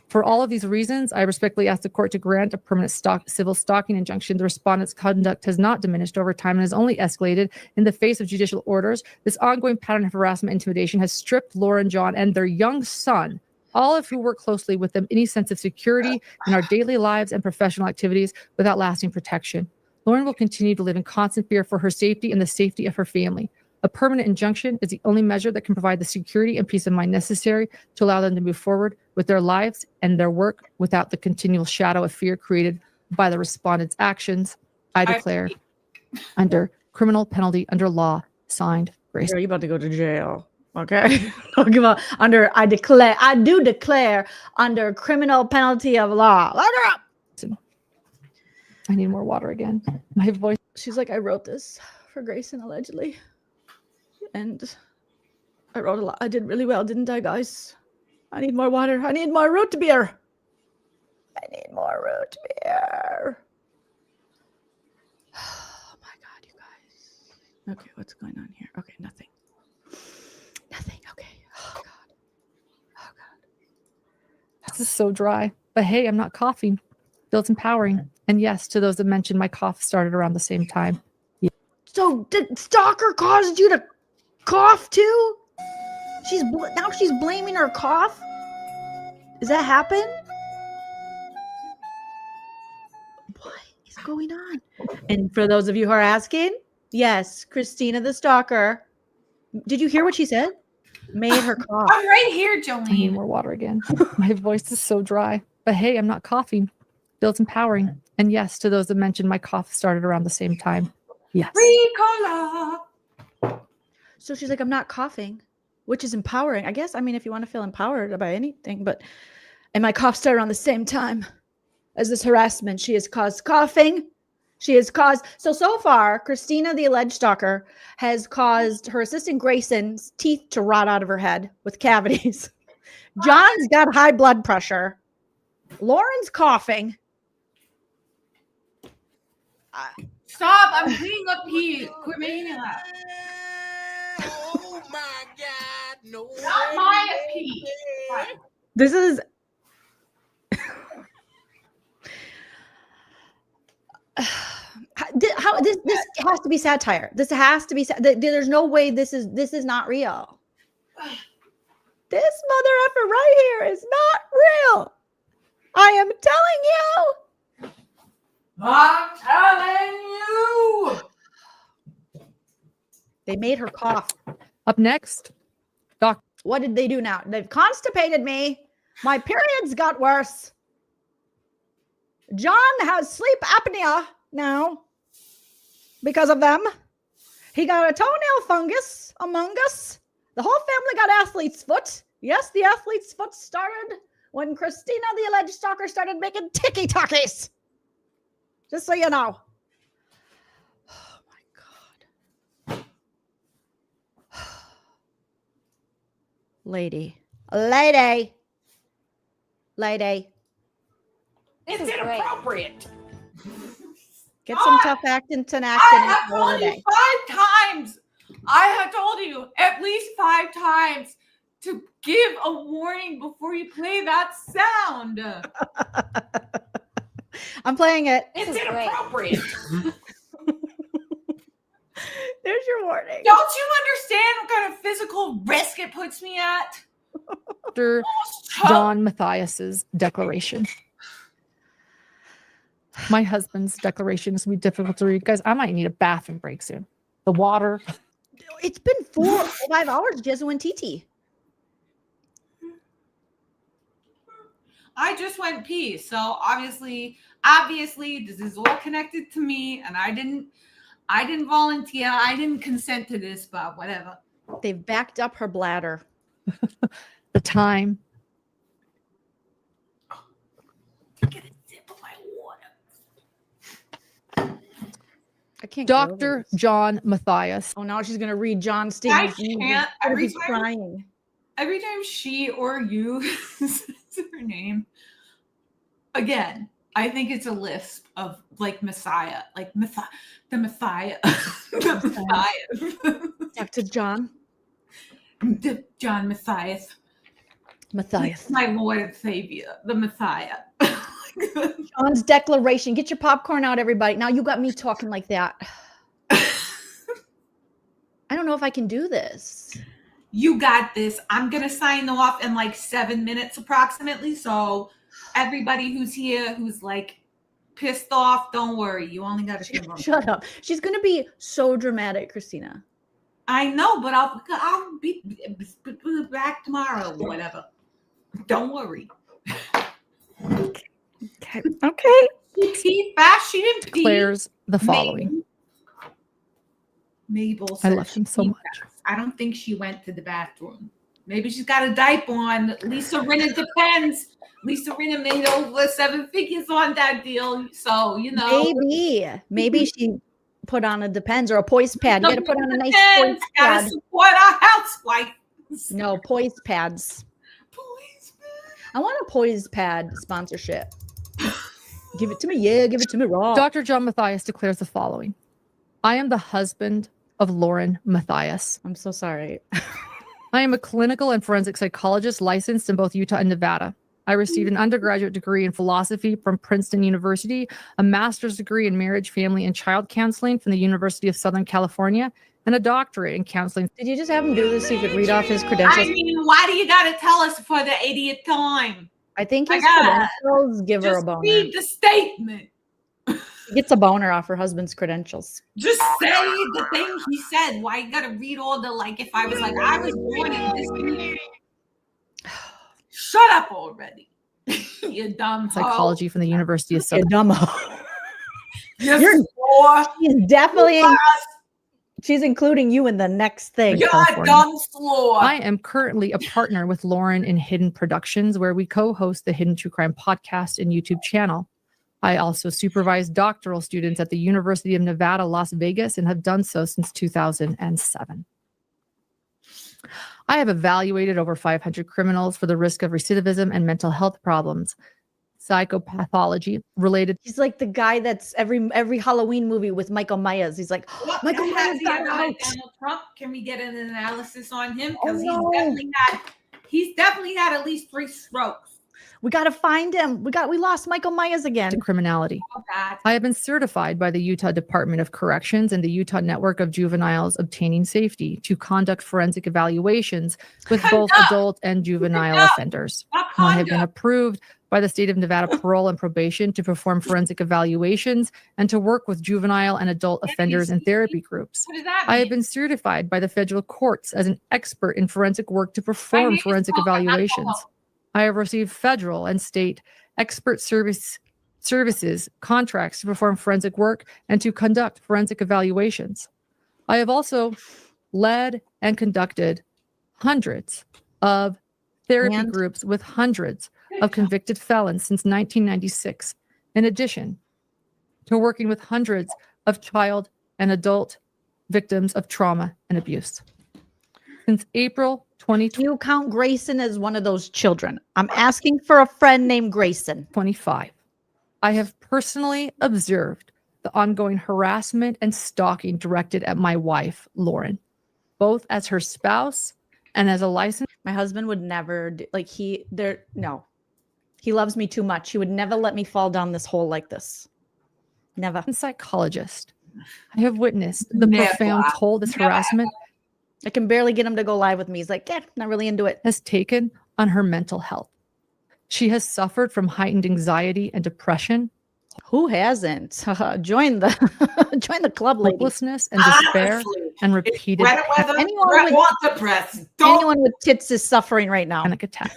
For all of these reasons, I respectfully ask the court to grant a permanent civil stalking injunction. The respondent's conduct has not diminished over time and has only escalated in the face of judicial orders. This ongoing pattern of harassment and intimidation has stripped Lauren, John, and their young son, all of who work closely with them, any sense of security in our daily lives and professional activities without lasting protection. Lauren will continue to live in constant fear for her safety and the safety of her family. A permanent injunction is the only measure that can provide the security and peace of mind necessary to allow them to move forward with their lives and their work without the continual shadow of fear created by the respondent's actions. I declare under criminal penalty under law, signed, Grace. Are you about to go to jail? Okay. I do declare under criminal penalty of law. I need more water again. My voice. She's like, I wrote this for Grayson allegedly. And I wrote a lot. I did really well, didn't I, guys? I need more water. I need more root beer. I need more root beer. Oh my God, you guys. Okay, what's going on here? Okay, nothing. Nothing. Okay. Oh God. Oh God. This is so dry. But hey, I'm not coughing. Feels empowering. And yes, to those that mentioned, my cough started around the same time. Yeah. So did Stalker caused you to cough too? Now she's blaming her cough? Does that happen? What is going on? And for those of you who are asking, yes, Christina the Stalker. Did you hear what she said? Made her cough. I'm right here, I need Jolene. more water again. My voice is so dry. But hey, I'm not coughing. Feels empowering. And yes, to those that mentioned, my cough started around the same time. Yes. Ricola. So she's like, I'm not coughing, which is empowering. I guess, I mean, if you want to feel empowered by anything, and my cough started around the same time as this harassment. She has caused coughing. So far, Christina, the alleged stalker, has caused her assistant Grayson's teeth to rot out of her head with cavities. John's got high blood pressure. Lauren's coughing. Stop! I'm cleaning up pee. Quit making that. Oh my God, no. Not my pee. This is how this has to be satire. This has to be. There's no way this is not real. This mother effer right here is not real. I am telling you. I'm telling you. They made her cough. Up next, what did they do now? They've constipated me. My periods got worse. John has sleep apnea now because of them. He got a toenail fungus among us. The whole family got athlete's foot. Yes, the athlete's foot started when Christina, the alleged stalker, started making tiki-takis. Just so you know. Oh, my God. Lady. It's inappropriate. Get some tough acting to act. I have told you 5 times. I have told you at least 5 times to give a warning before you play that sound. I'm playing it. It's inappropriate. There's your warning. Don't you understand what kind of physical risk it puts me at? Dr. John Matthias's declaration. My husband's declaration is going to be difficult to read. Guys, I might need a bathroom break soon. The water. It's been 4 or 5 hours, Jesu and TT. I just went pee. So obviously, this is all connected to me, and I didn't volunteer. I didn't consent to this, but whatever. They've backed up her bladder. The time. Get a sip of my water. I can't. Dr. John Matthias. Oh, now she's gonna read John I Stevens' can't. Every He's time, crying. every time she or you says her name, again, I think it's a lisp of like Messiah, like the Messiah, the Messiah. Dr. John. John Matthias. Matthias. My Lord and Savior, the Messiah. John's declaration. Get your popcorn out, everybody. Now you got me talking like that. I don't know if I can do this. You got this. I'm going to sign off in like 7 minutes approximately. So everybody who's here, who's like pissed off, don't worry. You only got to shut up. She's going to be so dramatic, Christina. I know, but I'll be back tomorrow or whatever. Don't worry. Okay. She fast. She didn't pee. Declares the following. Mabel. I love him so much. I don't think she went to the bathroom. Maybe she's got a diaper on. Lisa Rinna depends. Lisa Rinna made over 7 figures on that deal. So, you know. Maybe she put on a Depends or a poise pad. You got to put on a nice poise Gotta pad. support our housewives. No, poise pads. I want a poise pad sponsorship. Give it to me. Yeah, give it to me raw. Dr. John Matthias declares the following. I am the husband of LaurenMatthias. I'm so sorry. I am a clinical and forensic psychologist licensed in both Utah and Nevada. I received an undergraduate degree in philosophy from Princeton University, a master's degree in marriage, family, and child counseling from the University of Southern California, and a doctorate in counseling. Did you just have him do this so you could read off his credentials? I mean, why do you got to tell us for the 80th time? I think his credentials give her a boner. Read the statement. She gets a boner off her husband's credentials. Just say the thing he said. Why you got to read all the, like, if I was like, I was born in this week. Shut up already. You dumb Psychology from the University of Southern. You dumb hoe. You're she's definitely. She's including you in the next thing. You're a dumb slow. I am currently a partner with Lauren in Hidden Productions, where we co-host the Hidden True Crime podcast and YouTube channel. I also supervise doctoral students at the University of Nevada, Las Vegas, and have done so since 2007. I have evaluated over 500 criminals for the risk of recidivism and mental health problems, psychopathology related. He's like the guy that's every Halloween movie with Michael Myers. He's like, oh, Michael Myers got out. Donald Trump. Can we get an analysis on him? Oh, Because no. he's definitely had at least 3 strokes. We got to find him. We lost Michael Myers again. To criminality. Oh, God. I have been certified by the Utah Department of Corrections and the Utah Network of Juveniles Obtaining Safety to conduct forensic evaluations with both adult and juvenile offenders. I have been approved by the state of Nevada Parole and Probation to perform forensic evaluations and to work with juvenile and adult offenders and therapy groups. What does that I mean? have been certified by the federal courts as an expert in forensic work to perform forensic evaluations. I have received federal and state expert services contracts to perform forensic work and to conduct forensic evaluations. I have also led and conducted hundreds of therapy groups with hundreds of convicted felons since 1996, in addition to working with hundreds of child and adult victims of trauma and abuse. Since April 2020. You count Grayson as one of those children. I'm asking for a friend named Grayson. 25. I have personally observed the ongoing harassment and stalking directed at my wife, Lauren, both as her spouse and as a licensed. My husband would never do, like he loves me too much. He would never let me fall down this hole like this. Never. Psychologist. I have witnessed the profound toll this harassment. I can barely get him to go live with me. He's like, yeah, not really into it. Has taken on her mental health. She has suffered from heightened anxiety and depression. Who hasn't? Join the club, lady. Hopelessness and despair. Honestly, and repeated anyone with tits is suffering right now. Panic attack.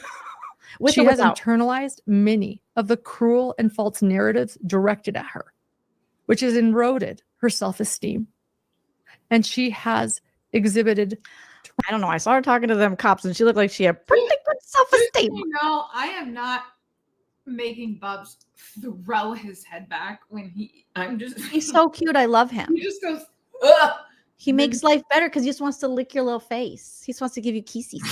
With She or has without. internalized many of the cruel and false narratives directed at her, which has eroded her self-esteem. And she has exhibited. I don't know. I saw her talking to them cops and she looked like she had pretty good self-esteem. You know, I am not making Bubs throw his head back when He's so cute. I love him. He just goes, ugh. He makes life better because he just wants to lick your little face. He just wants to give you kisses.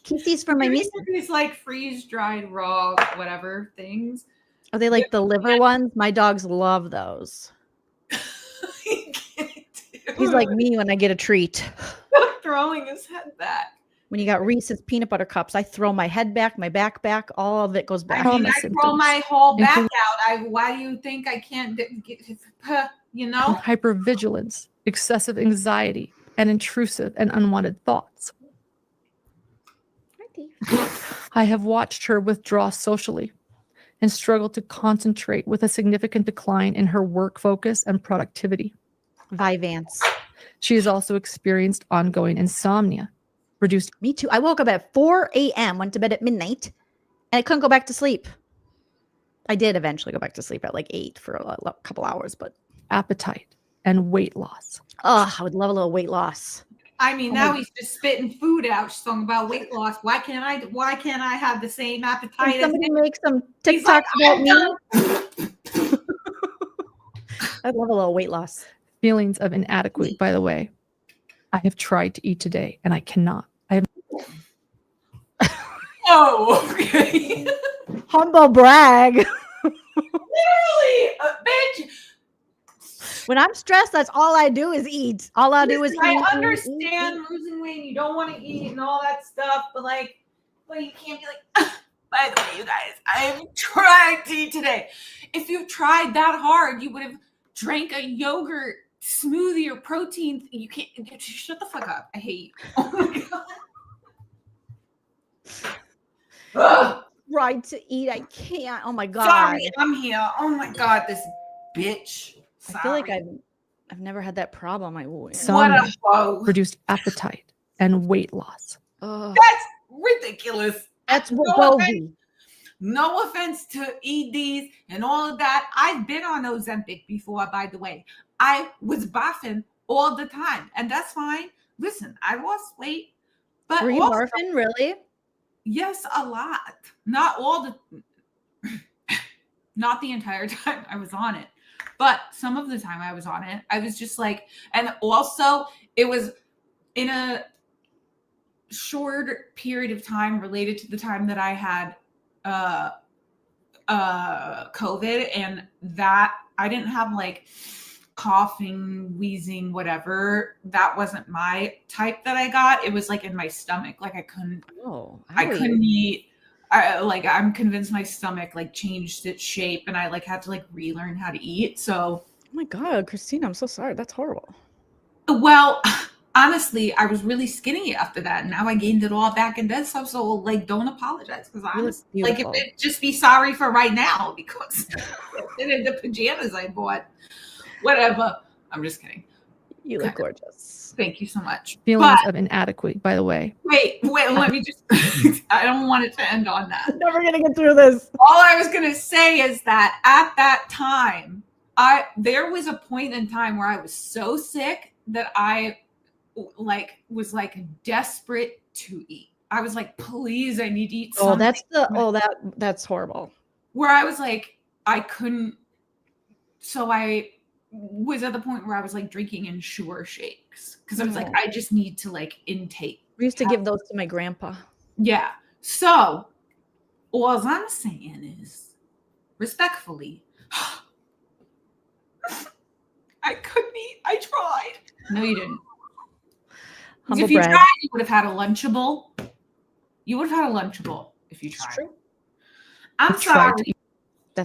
Kisses for my niece. These like freeze-dried raw whatever things. Are they like the liver ones? My dogs love those. He's like me when I get a treat. Throwing his head back. When you got Reese's peanut butter cups, I throw my head back, my back back, all of it goes back. I mean, I throw my whole back out. Why do you think I can't get, you know? Hypervigilance, excessive anxiety, and intrusive and unwanted thoughts. I have watched her withdraw socially and struggle to concentrate with a significant decline in her work focus and productivity. Vyvanse. She has also experienced ongoing insomnia. Reduced. Me too. I woke up at 4 a.m., went to bed at midnight, and I couldn't go back to sleep. I did eventually go back to sleep at like 8 for a couple hours, but appetite and weight loss. Oh, I would love a little weight loss. I mean, now he's just spitting food out. She's talking about weight loss. Why can't I have the same appetite? Can somebody make some TikToks about me? I'd love a little weight loss. Feelings of inadequacy, by the way. I have tried to eat today and I cannot. I have. Oh, okay. Humble brag. Literally, bitch. When I'm stressed, that's all I do is eat. All I do is eat. I understand losing weight, you don't want to eat and all that stuff, but you can't be like, by the way, you guys, I've tried to eat today. If you tried that hard, you would have drank a yogurt smoothie or protein. You can't. Shut the fuck up. I hate you. Oh my god. Right to eat. I can't. Oh my god. Sorry, I'm here. Oh my god, this bitch. I feel like I've never had that problem. Insomnia, reduced appetite, and weight loss. That's ridiculous. That's no offense to EDs and all of that. I've been on Ozempic before, by the way. I was barfing all the time, and that's fine. Listen, I lost weight, but were you barfing really? Yes, a lot. Not all the, not the entire time I was on it, but some of the time I was on it, I was just like, and also it was in a short period of time related to the time that I had COVID, and that I didn't have like coughing, wheezing, whatever. That wasn't my type that I got. It was like in my stomach. Like I couldn't eat. I'm convinced my stomach like changed its shape and I like had to like relearn how to eat. So, oh my God, Christina, I'm so sorry. That's horrible. Well, honestly, I was really skinny after that. And now I gained it all back in bed. So like, don't apologize. Because honestly, like, if it just be sorry for right now because in the pajamas I bought. Whatever. I'm just kidding. You look gorgeous. Thank you so much. Feelings of inadequacy, by the way. Wait, let me just, I don't want it to end on that. I'm never going to get through this. All I was going to say is that at that time, there was a point in time where I was so sick that I was desperate to eat. I was like, please, I need to eat something. That's horrible. Where I was like, I couldn't. So I was at the point where I was like drinking Ensure shakes because I was like, I just need to like intake. We used to give those to my grandpa. Yeah. So all I'm saying is, respectfully, I couldn't eat. I tried. No, you didn't. If you tried, you would have had a Lunchable. You would have had a Lunchable if you tried. True. I'm sorry.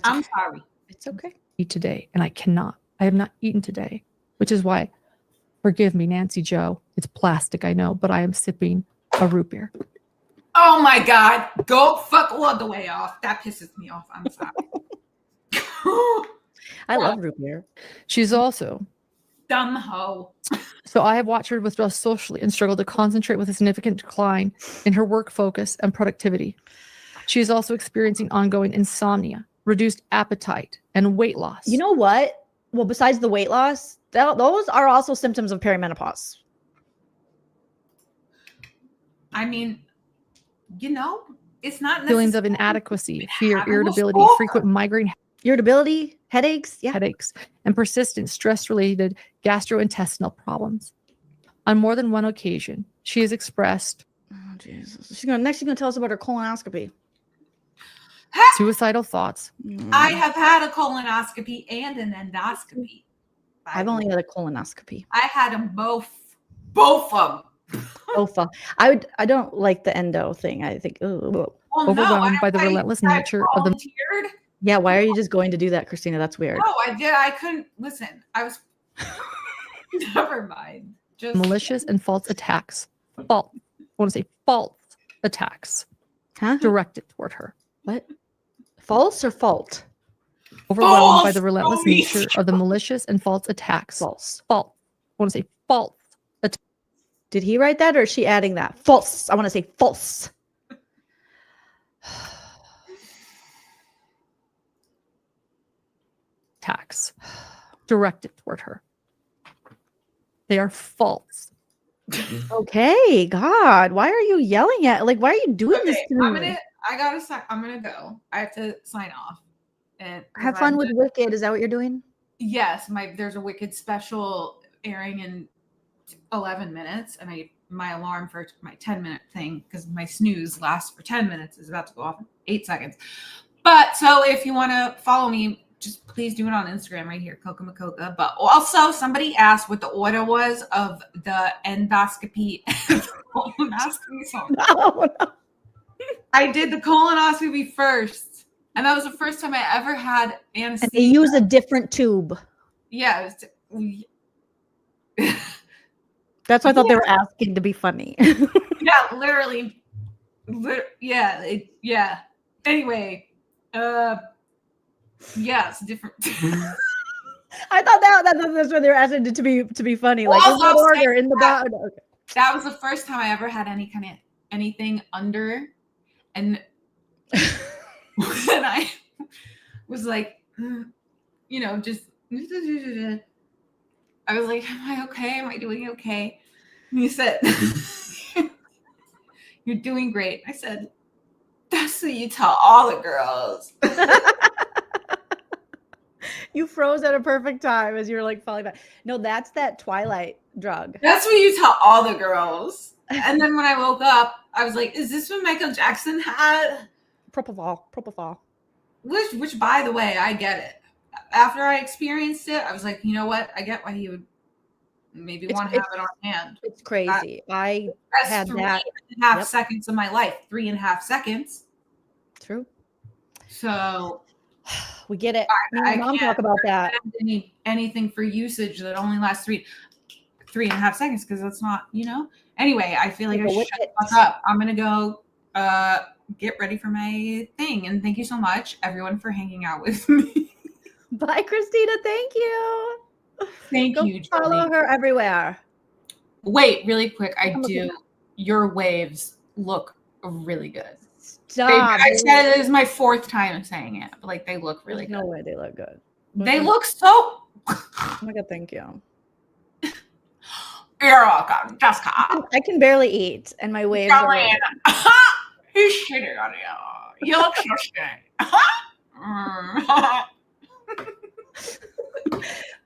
I'm sorry. It's okay. Eat today, and I cannot. I have not eaten today, which is why, forgive me, Nancy Joe. It's plastic, I know, but I am sipping a root beer. Oh my God. Go fuck all the way off. That pisses me off. I'm sorry. I love root beer. She's also dumb hoe. So I have watched her withdraw socially and struggle to concentrate with a significant decline in her work focus and productivity. She is also experiencing ongoing insomnia, reduced appetite, and weight loss. You know what? Well, besides the weight loss, those are also symptoms of perimenopause. I mean, it's not feelings of inadequacy, fear, irritability, frequent migraine, irritability, headaches, and persistent stress-related gastrointestinal problems. On more than one occasion, she has expressed, "Oh Jesus!" She's gonna tell us about her colonoscopy. Suicidal thoughts. I have had a colonoscopy and an endoscopy. I've only had a colonoscopy. I had them both. Both of them. Both. I don't like the endo thing. I think overwhelmed by the relentless nature of the. Yeah, why are you just going to do that, Christina? That's weird. No, I did. I couldn't listen. I was. Never mind. Just malicious and false attacks. I want to say false attacks. Directed toward her. What? False or fault? Overwhelmed by the relentless nature of the malicious and false attacks. False. I want to say false. Did he write that or is she adding that? False. I want to say false. Attacks directed toward her. They are false. Okay, God, why are you yelling at? Why are you doing this to me? I'm gonna go. I have to sign off. And have fun with Wicked. Is that what you're doing? Yes, there's a Wicked special airing in 11 minutes, and my alarm for my 10-minute thing, because my snooze lasts for 10 minutes, is about to go off in 8 seconds. But so if you want to follow me, just please do it on Instagram right here, Coca Macoca. But also, somebody asked what the order was of the endoscopy and the colonoscopy. No. I did the colonoscopy first, and that was the first time I ever had anesthesia. And they use a different tube. Yeah. That's why I thought they were asking to be funny. Yeah, literally. Yeah. Anyway, yeah, it's different. I thought that's why they were asking it to be funny. Like, in the order, in the bottom. Okay. That was the first time I ever had anything under, and when I was like, just. I was like, am I okay? Am I doing okay? And he said, you're doing great. I said, that's what you tell all the girls. You froze at a perfect time as you were falling back. No, that's that Twilight drug. That's what you tell all the girls. And then when I woke up, I was like, is this what Michael Jackson had? Propofol. Which, by the way, I get it. After I experienced it, I was like, you know what? I get why he would maybe want to have it on hand. It's crazy. I had that 3.5 seconds of my life. 3.5 seconds. True. So we get it. Me and Mom talk about that. Anything for usage that only lasts 3.5 seconds, because that's not, Anyway, I feel like I should shut the fuck up. I'm gonna go get ready for my thing. And thank you so much, everyone, for hanging out with me. Bye, Christina. Thank you. Thank you, Jolie. Follow her everywhere. Wait, really quick. Your waves look really good. Stop. I said it is my 4th time saying it, but they look really good. No way they look good. They look so. Oh my god, thank you. You're welcome, Jessica. I can barely eat, and my waves are. Jolene. He's shitting on you. You look so skinny.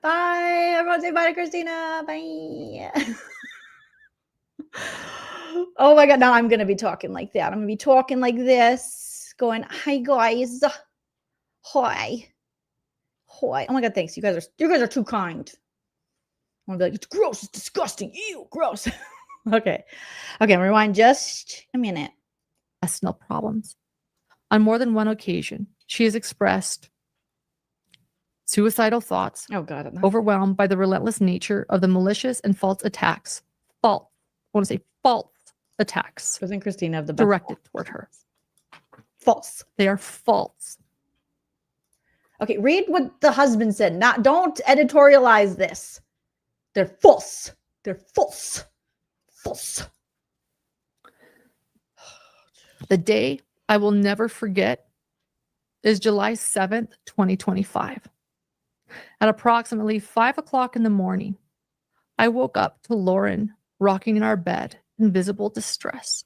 Bye. Everyone say bye to Christina. Bye. Oh my god, now I'm gonna be talking like that. I'm gonna be talking like this, going, hi guys. Hi. Hi. Oh my god, thanks. You guys are too kind. I'm gonna be like, it's gross, it's disgusting. Ew, gross. Okay. Okay, rewind just a minute. Personal problems. On more than one occasion, she has expressed suicidal thoughts. Oh god. Overwhelmed by the relentless nature of the malicious and false attacks. I want to say false attacks. Doesn't Christina have the best directed toward her? False. They are false. Okay, read what the husband said. Don't editorialize this. They're false. They're false. False. The day I will never forget is July 7th, 2025. At approximately 5 o'clock in the morning, I woke up to Lauren rocking in our bed in visible distress.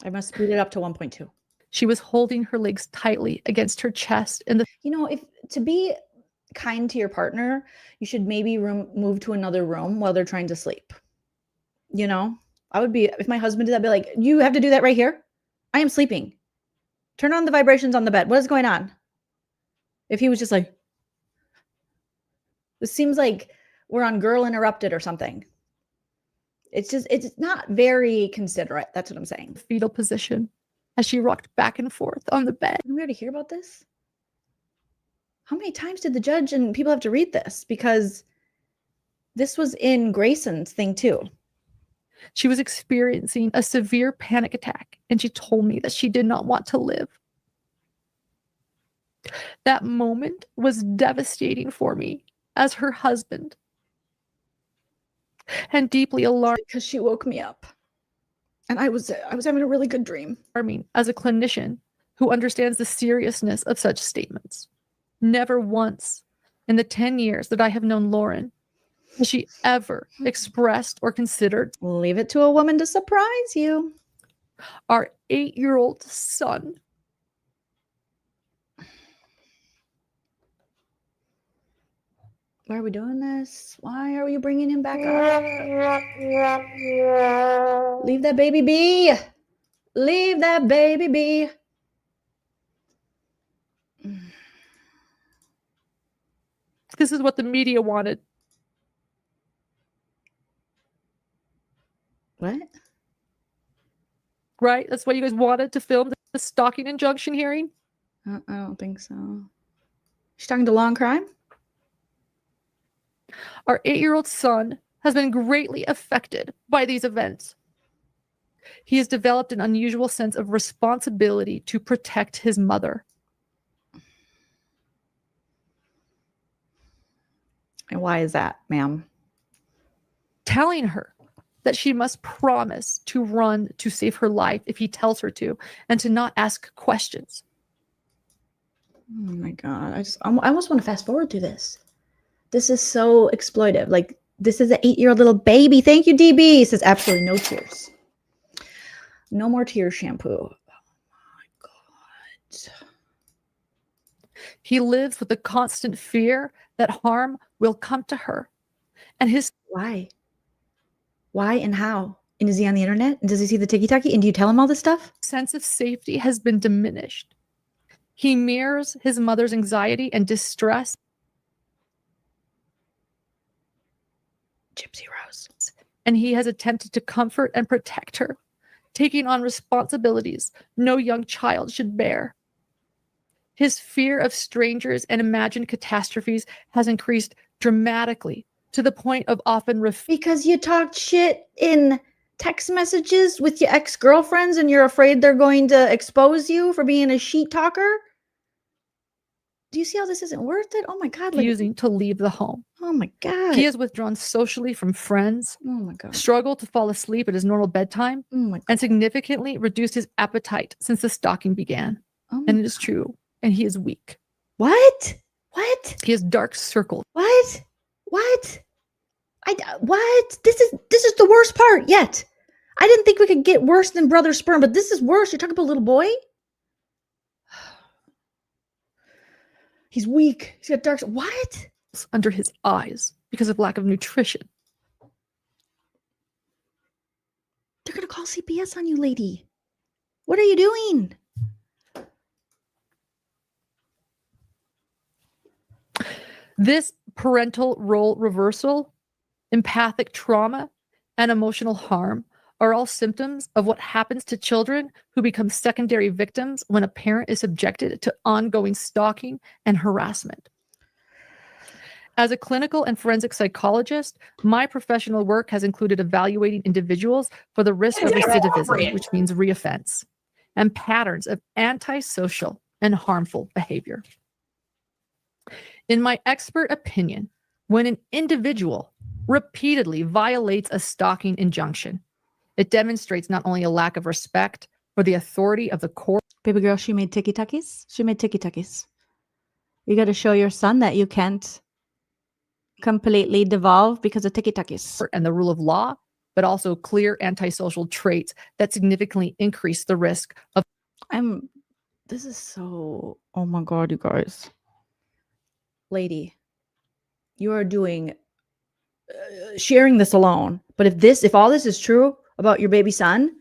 I must speed it up to 1.2. She was holding her legs tightly against her chest in the. You know, if to be kind to your partner, you should maybe move to another room while they're trying to sleep. You know, I would be, if my husband did that, I'd be like, you have to do that right here. I am sleeping. Turn on the vibrations on the bed. What is going on? If he was just like, this seems like we're on Girl Interrupted or something. It's not very considerate. That's what I'm saying. Fetal position as she rocked back and forth on the bed. Didn't we already hear about this? How many times did the judge and people have to read this? Because this was in Grayson's thing too. She was experiencing a severe panic attack, and she told me that she did not want to live. That moment was devastating for me as her husband, and deeply alarming because she woke me up, and I was having a really good dream. Alarming as a clinician who understands the seriousness of such statements. Never once in the 10 years that I have known Lauren has she ever expressed or considered. Leave it to a woman to surprise you. Our 8-year-old son. Why are we doing this? Why are you bringing him back up? Leave that baby be. Leave that baby be. This is what the media wanted. What? Right? That's what you guys wanted to film the stalking injunction hearing? I don't think so. She's talking to Law and Crime? Our 8-year-old son has been greatly affected by these events. He has developed an unusual sense of responsibility to protect his mother. And why is that, ma'am? Telling her that she must promise to run to save her life if he tells her to, and to not ask questions. Oh my God. I almost want to fast forward through this. This is so exploitive. Like, this is an 8-year-old little baby. Thank you, DB. It says absolutely no tears. No more tears shampoo. Oh my God. He lives with the constant fear that harm will come to her. And his why and how? And is he on the internet? And does he see the tiki-taki? And do you tell him all this stuff? Sense of safety has been diminished. He mirrors his mother's anxiety and distress. Gypsy Rose. And he has attempted to comfort and protect her, taking on responsibilities no young child should bear. His fear of strangers and imagined catastrophes has increased dramatically to the point of often because you talked shit in text messages with your ex-girlfriends and you're afraid they're going to expose you for being a sheet talker? Do you see how this isn't worth it? Oh my God. Refusing to leave the home. Oh my God. He has withdrawn socially from friends. Oh my God. Struggled to fall asleep at his normal bedtime. Oh my God. And significantly reduced his appetite since the stalking began. Oh and it is true. And he is weak. What? What? He has dark circles. What? What? What? This is the worst part yet. I didn't think we could get worse than brother sperm, but this is worse. You're talking about a little boy? He's weak. He's got dark. What? Under his eyes because of lack of nutrition. They're gonna call CPS on you, lady. What are you doing? This parental role reversal, empathic trauma, and emotional harm are all symptoms of what happens to children who become secondary victims when a parent is subjected to ongoing stalking and harassment. As a clinical and forensic psychologist, my professional work has included evaluating individuals for the risk of recidivism, which means reoffense, and patterns of antisocial and harmful behavior. In my expert opinion, when an individual repeatedly violates a stalking injunction, it demonstrates not only a lack of respect for the authority of the court. Baby girl, she made tiki-takis. She made tiki-takis. You got to show your son that you can't completely devolve because of tiki-takis. And the rule of law, but also clear antisocial traits that significantly increase the risk of. This is so, oh my God, you guys. Lady, you are doing, sharing this alone. But if all this is true about your baby son,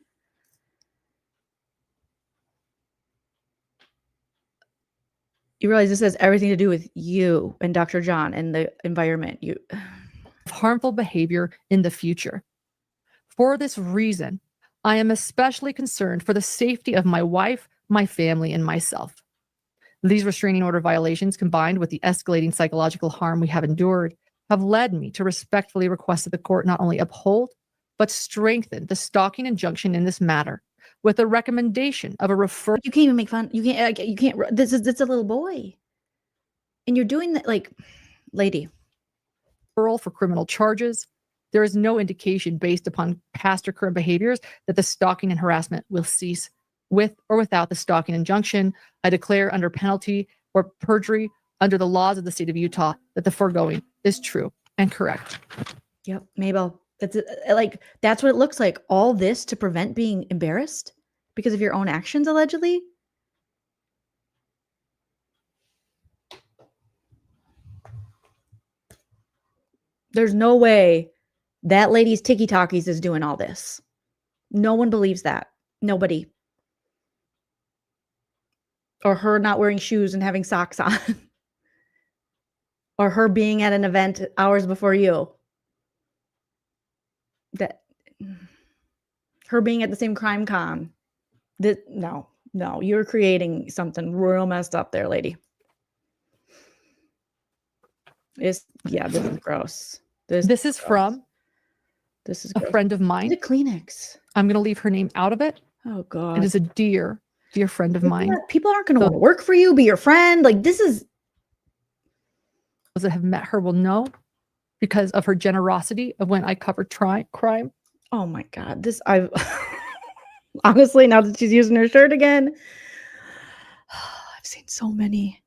you realize this has everything to do with you and Dr. John and the environment. Harmful behavior in the future. For this reason, I am especially concerned for the safety of my wife, my family, and myself. These restraining order violations, combined with the escalating psychological harm we have endured, have led me to respectfully request that the court not only uphold, but strengthen the stalking injunction in this matter with a recommendation of a referral. You can't even make fun. You can't. It's a little boy, and you're doing that, like, lady. For criminal charges. There is no indication based upon past or current behaviors that the stalking and harassment will cease with or without the stalking injunction. I declare under penalty or perjury under the laws of the state of Utah that the foregoing is true and correct. Yep, Mabel. That's what it looks like. All this to prevent being embarrassed because of your own actions, allegedly. There's no way that lady's tiki-takis is doing all this. No one believes that. Nobody. Or her not wearing shoes and having socks on. Or her being at an event hours before you. Her being at the same crime con. No, you're creating something real messed up there, lady. This is gross. This is from a friend of mine. The Kleenex. I'm going to leave her name out of it. Oh God. It is a dear friend of mine. People aren't going to want to work for you, be your friend. Like, this is. Those that have met her will know because of her generosity of when I covered crime. Oh my God. I've honestly, now that she's using her shirt again, I've seen so many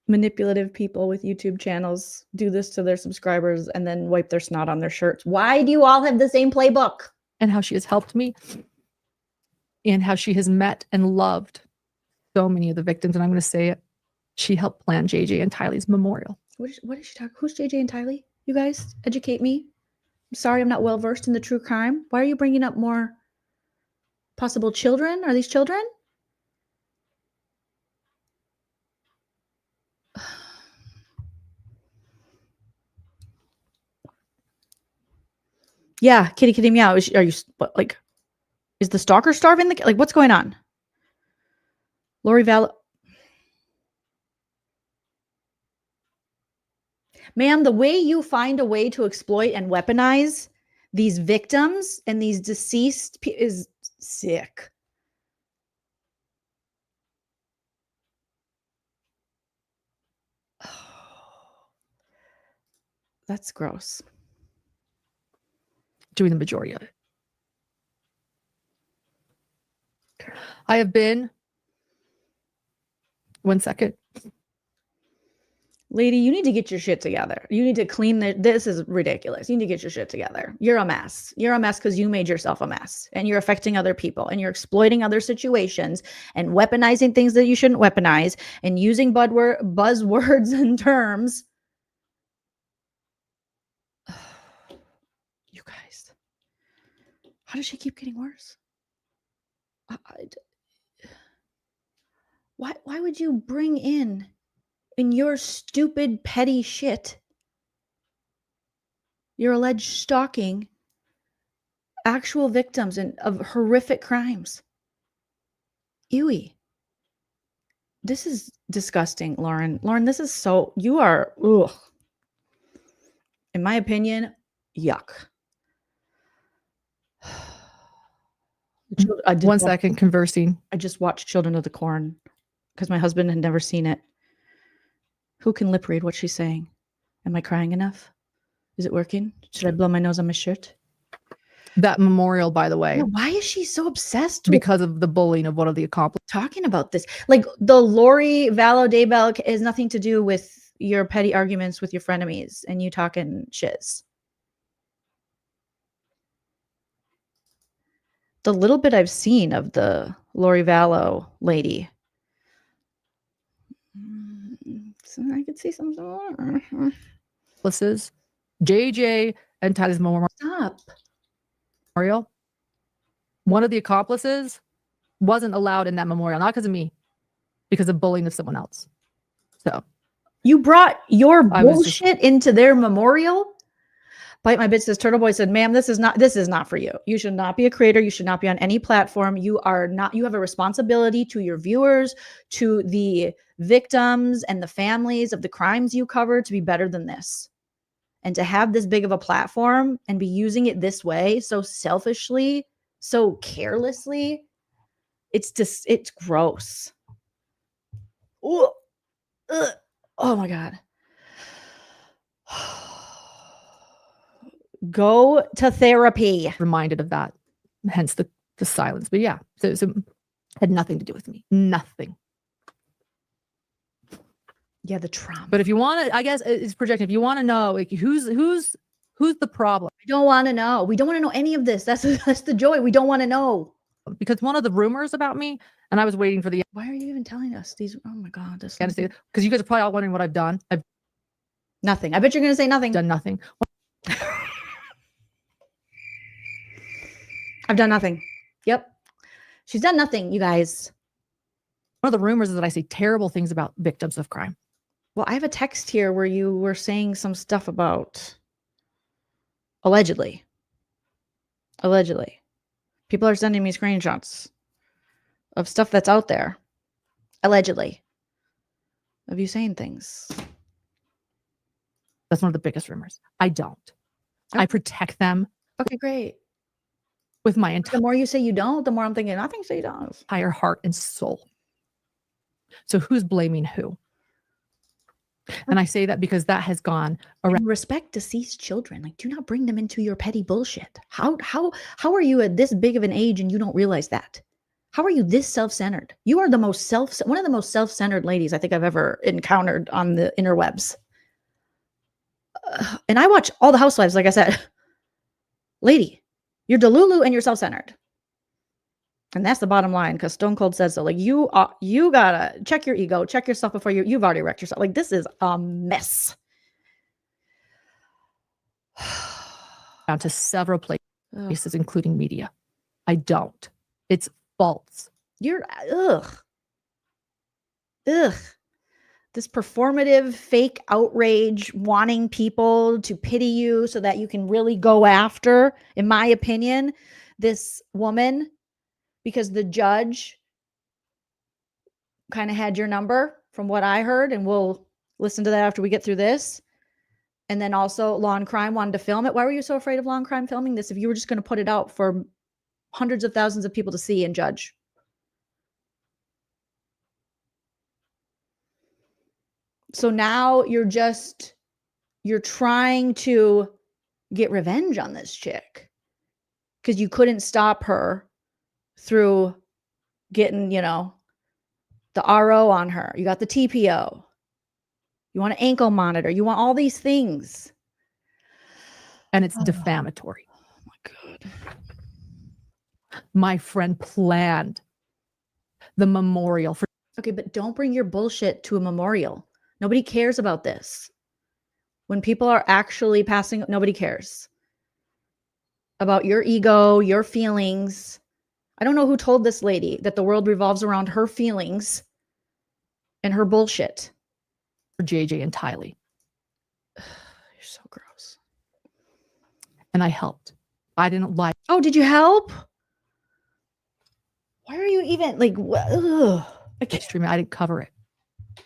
manipulative people with YouTube channels do this to their subscribers and then wipe their snot on their shirts. Why do you all have the same playbook? And how she has helped me and how she has met and loved so many of the victims. And I'm going to say it. She helped plan JJ and Tylee's memorial. What is she talking? Who's JJ and Tylee? You guys educate me. I'm sorry, I'm not well versed in the true crime. Why are you bringing up more possible children? Are these children? Yeah, kitty meow. Is the stalker starving the what's going on? Lori Val. Ma'am, the way you find a way to exploit and weaponize these victims and these deceased is sick. That's gross. Doing the majority of it. I have been, one second. Lady, you need to get your shit together. You need to clean this is ridiculous. You need to get your shit together. You're a mess. You're a mess because you made yourself a mess and you're affecting other people and you're exploiting other situations and weaponizing things that you shouldn't weaponize and using buzzwords and terms. You guys, how does she keep getting worse? Why would you bring in your stupid petty shit your alleged stalking actual victims of horrific crimes? Ewy. This is disgusting, Lauren. Lauren, this is so, you are, ugh. In my opinion, yuck. 1 second conversing. I just watched Children of the Corn because my husband had never seen it. Who can lip read what she's saying? Am I crying enough? Is it working? Should I blow my nose on my shirt? That memorial, by the way. Yeah, why is she so obsessed because of the bullying of one of the accomplices? Talking about this, like the Lori Vallow Daybell has nothing to do with your petty arguments with your frenemies and you talking shiz. The little bit I've seen of the Lori Vallow lady, so I could see some more. This is JJ and Tyler's memorial. Stop. Memorial. One of the accomplices wasn't allowed in that memorial, not because of me, because of bullying of someone else. So you brought your bullshit into their memorial? Bite My Bitch says, Turtle Boy said, ma'am, this is not for you. You should not be a creator. You should not be on any platform. You have a responsibility to your viewers, to the victims and the families of the crimes you cover to be better than this. And to have this big of a platform and be using it this way, so selfishly, so carelessly, it's gross. Ooh. Ugh. Oh my God. Go to therapy. Reminded of that, hence the silence. But yeah, so had nothing to do with me. Nothing. Yeah, the trauma. But if you want to, I guess it's projecting. If you want to know, like, who's the problem? I don't want to know. We don't want to know any of this. That's the joy. We don't want to know. Because one of the rumors about me, and I was waiting for the. Why are you even telling us these? Oh my God, this. Because you guys are probably all wondering what I've done. I've nothing. I bet you're going to say nothing. Done nothing. I've done nothing. Yep. She's done nothing, you guys. One of the rumors is that I say terrible things about victims of crime. Well, I have a text here where you were saying some stuff about allegedly. People are sending me screenshots of stuff that's out there. Allegedly. Of you saying things. That's one of the biggest rumors. I don't. I protect them. Okay, great. With my entire. The more you say you don't, the more I'm thinking, I think she does. Entire heart and soul. So who's blaming who? And I say that because that has gone around. Respect deceased children. Like, do not bring them into your petty bullshit. How are you at this big of an age and you don't realize that? How are you this self-centered? You are one of the most self-centered ladies I think I've ever encountered on the interwebs. And I watch all the Housewives, like I said. Lady, you're Delulu and you're self-centered. And that's the bottom line, because Stone Cold says so. Like, you gotta check your ego, check yourself before you've already wrecked yourself. Like, this is a mess. Down to several places, including media. I don't. It's false. You're ugh. This performative, fake outrage, wanting people to pity you so that you can really go after, in my opinion, this woman. Because the judge kind of had your number from what I heard, and we'll listen to that after we get through this. And then also Law and Crime wanted to film it. Why were you so afraid of Law and Crime filming this if you were just going to put it out for hundreds of thousands of people to see and judge? So now you're trying to get revenge on this chick because you couldn't stop her through getting, the RO on her. You got the TPO. You want an ankle monitor. You want all these things. And it's defamatory. Oh my God. My friend planned the memorial for. Okay, but don't bring your bullshit to a memorial. Nobody cares about this. When people are actually passing, nobody cares about your ego, your feelings. I don't know who told this lady that the world revolves around her feelings and her bullshit. For JJ and Tylee. You're so gross. And I helped. I didn't lie. Oh, did you help? Why are you even like, I didn't cover it.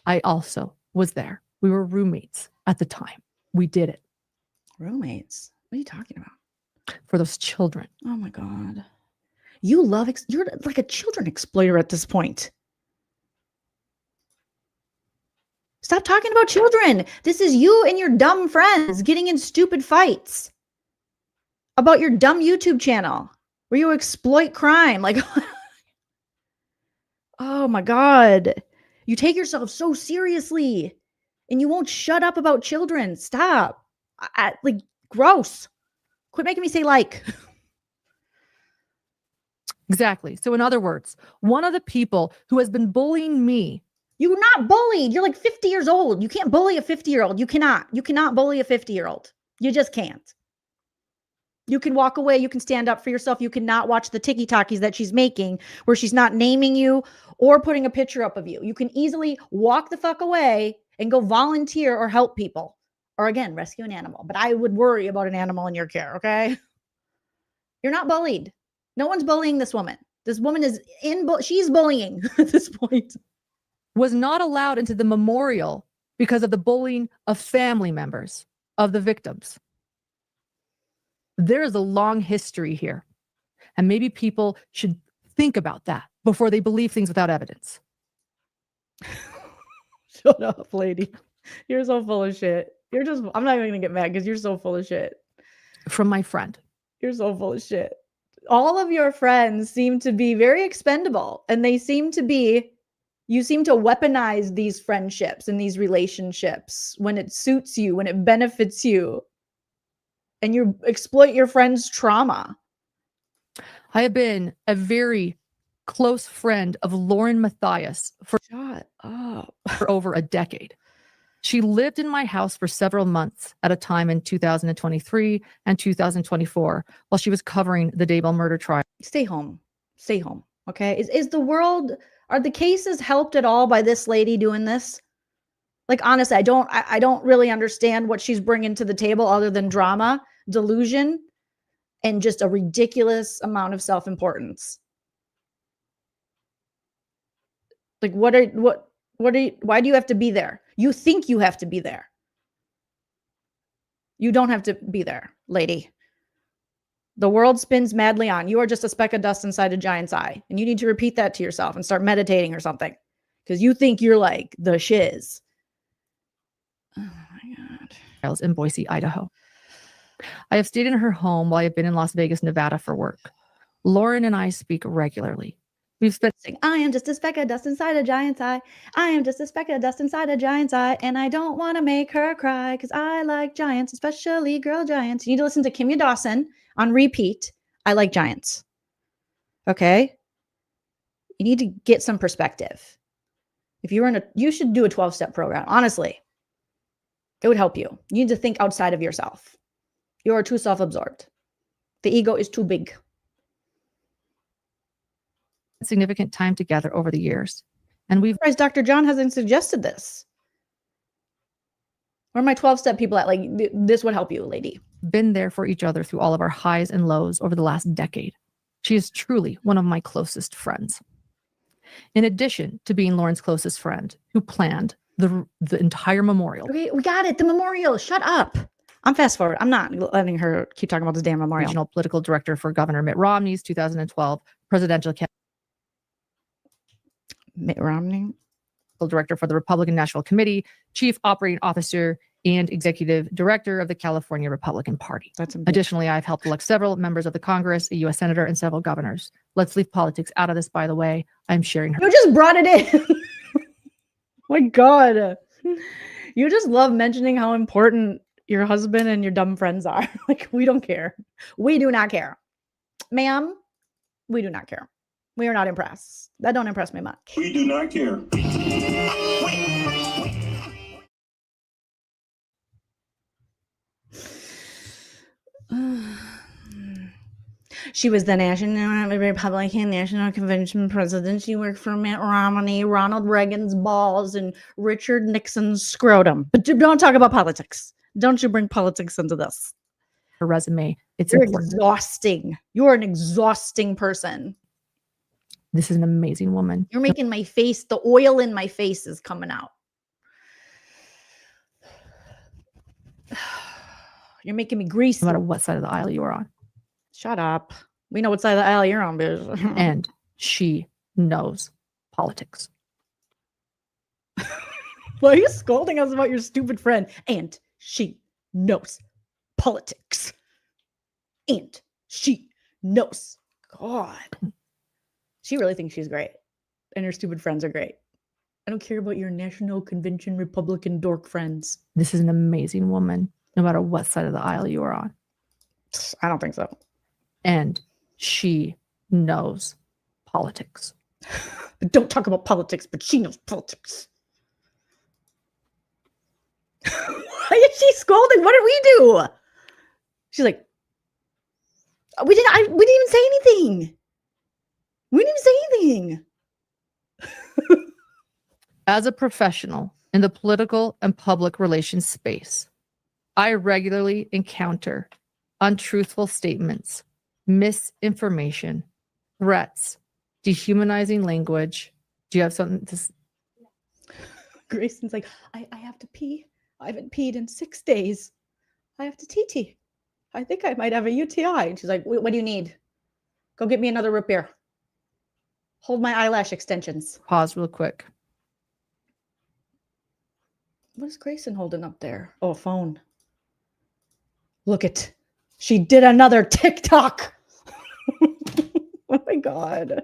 I also was there. We were roommates at the time. We did it. Roommates? What are you talking about? For those children. Oh my God. You love, you're like a children exploiter at this point. Stop talking about children. This is you and your dumb friends getting in stupid fights about your dumb YouTube channel where you exploit crime. Like, oh my God. You take yourself so seriously and you won't shut up about children. Stop. Like, gross. Quit making me say like. Exactly. So in other words, one of the people who has been bullying me. You're not bullied. You're like 50 years old. You can't bully a 50-year-old. You cannot bully a 50-year-old. You just can't. You can walk away. You can stand up for yourself. You cannot watch the TikTokies that she's making where she's not naming you or putting a picture up of you. You can easily walk the fuck away and go volunteer or help people. Or again, rescue an animal. But I would worry about an animal in your care, okay? You're not bullied. No one's bullying this woman. This woman is she's bullying at this point. Was not allowed into the memorial because of the bullying of family members of the victims. There is a long history here. And maybe people should think about that before they believe things without evidence. Shut up, lady. You're so full of shit. I'm not even going to get mad because you're so full of shit. From my friend. You're so full of shit. All of your friends seem to be very expendable and you seem to weaponize these friendships and these relationships when it suits you, when it benefits you, and you exploit your friend's trauma. I have been a very close friend of LaurenMatthias for over a decade. She lived in my house for several months at a time in 2023 and 2024 while she was covering the Daybell murder trial. Stay home. Stay home. Okay. Are the cases helped at all by this lady doing this? Like, honestly, I don't really understand what she's bringing to the table other than drama, delusion, and just a ridiculous amount of self-importance. Like, why do you have to be there? You think you have to be there. You don't have to be there, lady. The world spins madly on. You are just a speck of dust inside a giant's eye. And you need to repeat that to yourself and start meditating or something. Because you think you're like the shiz. Oh my God. In Boise, Idaho. I have stayed in her home while I have been in Las Vegas, Nevada for work. Lauren and I speak regularly. We've spent. I am just a speck of dust inside a giant's eye. I am just a speck of dust inside a giant's eye. And I don't want to make her cry because I like giants, especially girl giants. You need to listen to Kimya Dawson on repeat. I like giants. Okay? You need to get some perspective. If you were you should do a 12-step program. Honestly, it would help you. You need to think outside of yourself. You are too self-absorbed. The ego is too big. Significant time together over the years. And we've Dr. John hasn't suggested this. Where are my 12-step people at? Like, this would help you, lady. Been there for each other through all of our highs and lows over the last decade. She is truly one of my closest friends. In addition to being Lauren's closest friend who planned the entire memorial. Okay, we got it. The memorial. Shut up. I'm fast forward. I'm not letting her keep talking about this damn memorial. Regional political director for Governor Mitt Romney's 2012 presidential campaign. Mitt Romney, director for the Republican National Committee, chief operating officer, and executive director of the California Republican Party. Additionally, I've helped elect several members of the Congress, a U.S. senator, and several governors. Let's leave politics out of this, by the way. I'm sharing her. You just brought it in. My God. You just love mentioning how important your husband and your dumb friends are. Like, we don't care. We do not care. Ma'am, we do not care. We are not impressed. That don't impress me much. We do not care. She was the Republican National Convention president. She worked for Mitt Romney, Ronald Reagan's balls, and Richard Nixon's scrotum. But don't talk about politics. Don't you bring politics into this. Her resume. You're exhausting. You're an exhausting person. This is an amazing woman. You're making my face, the oil in my face is coming out. You're making me greasy. No matter what side of the aisle you are on. Shut up. We know what side of the aisle you're on, bitch. And she knows politics. Why are you scolding us about your stupid friend? And she knows politics. And she knows. God. She really thinks she's great. And her stupid friends are great. I don't care about your National Convention Republican dork friends. This is an amazing woman, no matter what side of the aisle you are on. I don't think so. And she knows politics. But don't talk about politics, but she knows politics. Why is she scolding? What did we do? She's like, we didn't even say anything. We didn't even say anything. As a professional in the political and public relations space, I regularly encounter untruthful statements, misinformation, threats, dehumanizing language. Do you have something to say? Grayson's like, I have to pee. I haven't peed in 6 days. I have to TT. I think I might have a UTI. And she's like, what do you need? Go get me another root beer. Hold my eyelash extensions. Pause real quick. What is Grayson holding up there? Oh, a phone. Look it. She did another TikTok. Oh my God.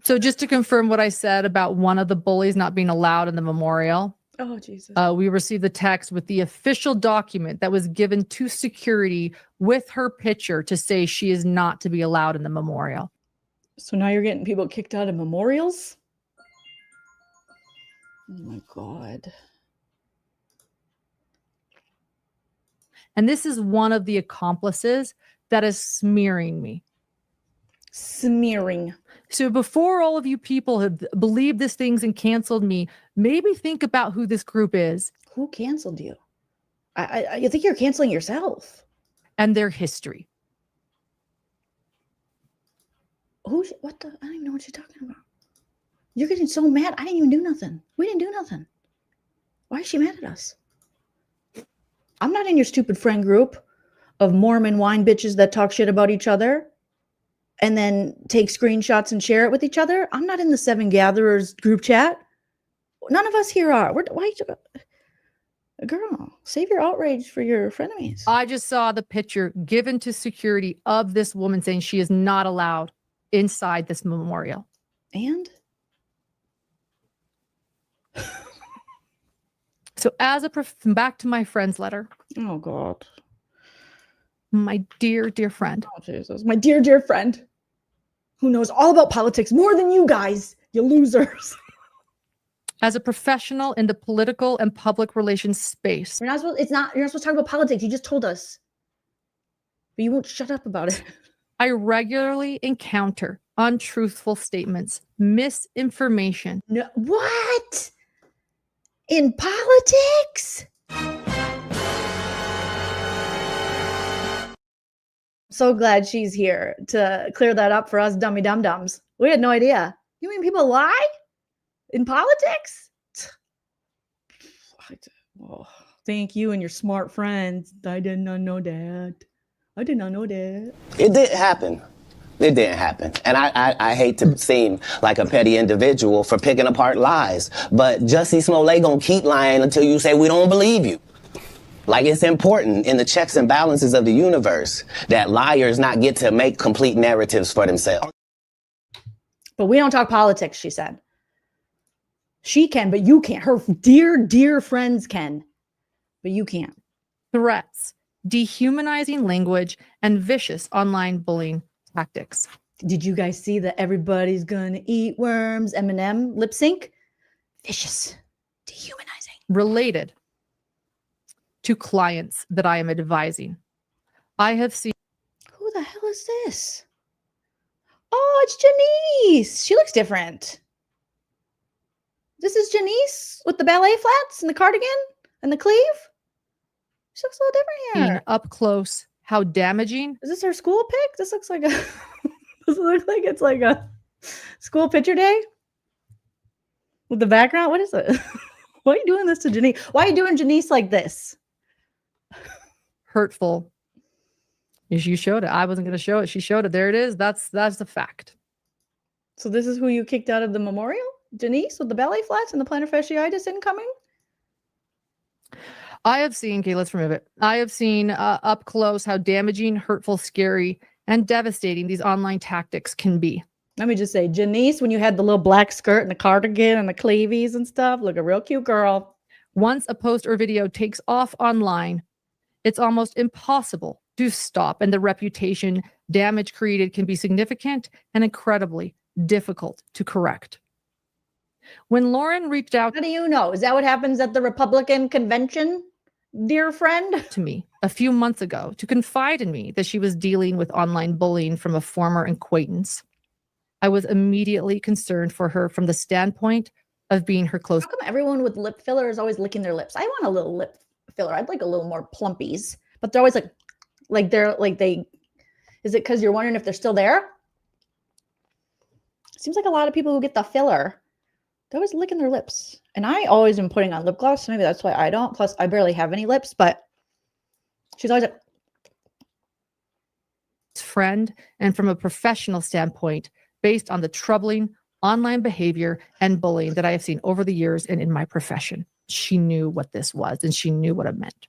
So just to confirm what I said about one of the bullies not being allowed in the memorial. Oh, Jesus. We received the text with the official document that was given to security with her picture to say she is not to be allowed in the memorial. So now you're getting people kicked out of memorials? Oh my God. And this is one of the accomplices that is smearing me. Smearing. So before all of you people have believed these things and canceled me, maybe think about who this group is. Who canceled you? I think you're canceling yourself. And their history. What the? I don't even know what you're talking about. You're getting so mad. I didn't even do nothing. We didn't do nothing. Why is she mad at us? I'm not in your stupid friend group of Mormon wine bitches that talk shit about each other and then take screenshots and share it with each other. I'm not in the Seven Gatherers group chat. None of us here are. Girl, save your outrage for your frenemies. I just saw the picture given to security of this woman saying she is not allowed inside this memorial. And? So back to my friend's letter. Oh, God. My dear, dear friend. Oh, Jesus. My dear, dear friend who knows all about politics more than you guys, you losers. As a professional in the political and public relations space. You're not supposed to talk about politics. You just told us. But you won't shut up about it. I regularly encounter untruthful statements, misinformation. No, what? In politics? So glad she's here to clear that up for us dummy dum-dums. We had no idea. You mean people lie? In politics? Oh, thank you and your smart friends. I did not know that. I did not know that. It didn't happen. It didn't happen. And I hate to seem like a petty individual for picking apart lies, but Jussie Smollett gonna keep lying until you say we don't believe you. Like, it's important in the checks and balances of the universe that liars not get to make complete narratives for themselves. But we don't talk politics, she said. She can, but you can't. Her dear friends can, but you can't. Threats, dehumanizing language, and vicious online bullying tactics. Did you guys see the everybody's gonna eat worms Eminem lip sync? Vicious, dehumanizing. Related to clients that I am advising. I have seen. Who the hell is this? Oh, it's Janice. She looks different. This is Janice with the ballet flats and the cardigan and the sleeve. She looks a little different here. Up close how damaging. Is this her school pic? This looks like a does it look like it's like a school picture day? With the background? What is it? Why are you doing this to Janice? Why are you doing Janice like this? Hurtful. You showed it. I wasn't going to show it. She showed it. There it is. That's the fact. So this is who you kicked out of the memorial? Janice with the ballet flats and the plantar fasciitis incoming? I have seen, okay, let's remove it. I have seen up close how damaging, hurtful, scary, and devastating these online tactics can be. Let me just say, Janice, when you had the little black skirt and the cardigan and the cleavies and stuff, look a real cute girl. Once a post or video takes off online, it's almost impossible to stop, and the reputation damage created can be significant and incredibly difficult to correct. When Lauren reached out, how do you know? Is that what happens at the Republican convention, dear friend? To me a few months ago to confide in me that she was dealing with online bullying from a former acquaintance, I was immediately concerned for her from the standpoint of being her close. How come everyone with lip filler is always licking their lips? I want a little lip filler. I'd like a little more plumpies, but they're always like they're like they. Is it because you're wondering if they're still there? Seems like a lot of people who get the filler, they're always licking their lips. And I always am putting on lip gloss, so maybe that's why I don't. Plus, I barely have any lips, but she's always like, friend, and from a professional standpoint, based on the troubling online behavior and bullying that I have seen over the years and in my profession. She knew what this was and she knew what it meant.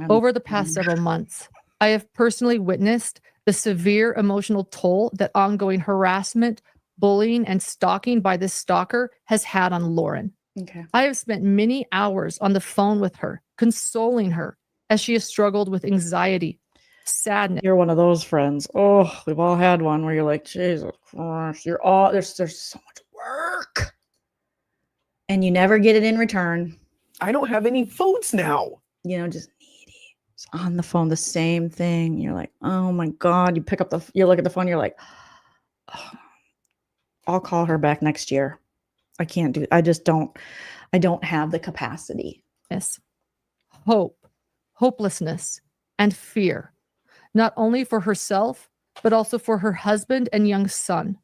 Over the past several months, I have personally witnessed the severe emotional toll that ongoing harassment, bullying, and stalking by this stalker has had on Lauren. Okay. I have spent many hours on the phone with her, consoling her as she has struggled with anxiety, sadness. You're one of those friends. Oh, we've all had one where you're like, Jesus Christ, you're all there's so much work. And you never get it in return. I don't have any phones now. You know, just needy. It's on the phone, the same thing. You're like, oh my God. You look at the phone, you're like, oh, I'll call her back next year. I don't have the capacity. Yes. Hope, hopelessness, and fear, not only for herself, but also for her husband and young son.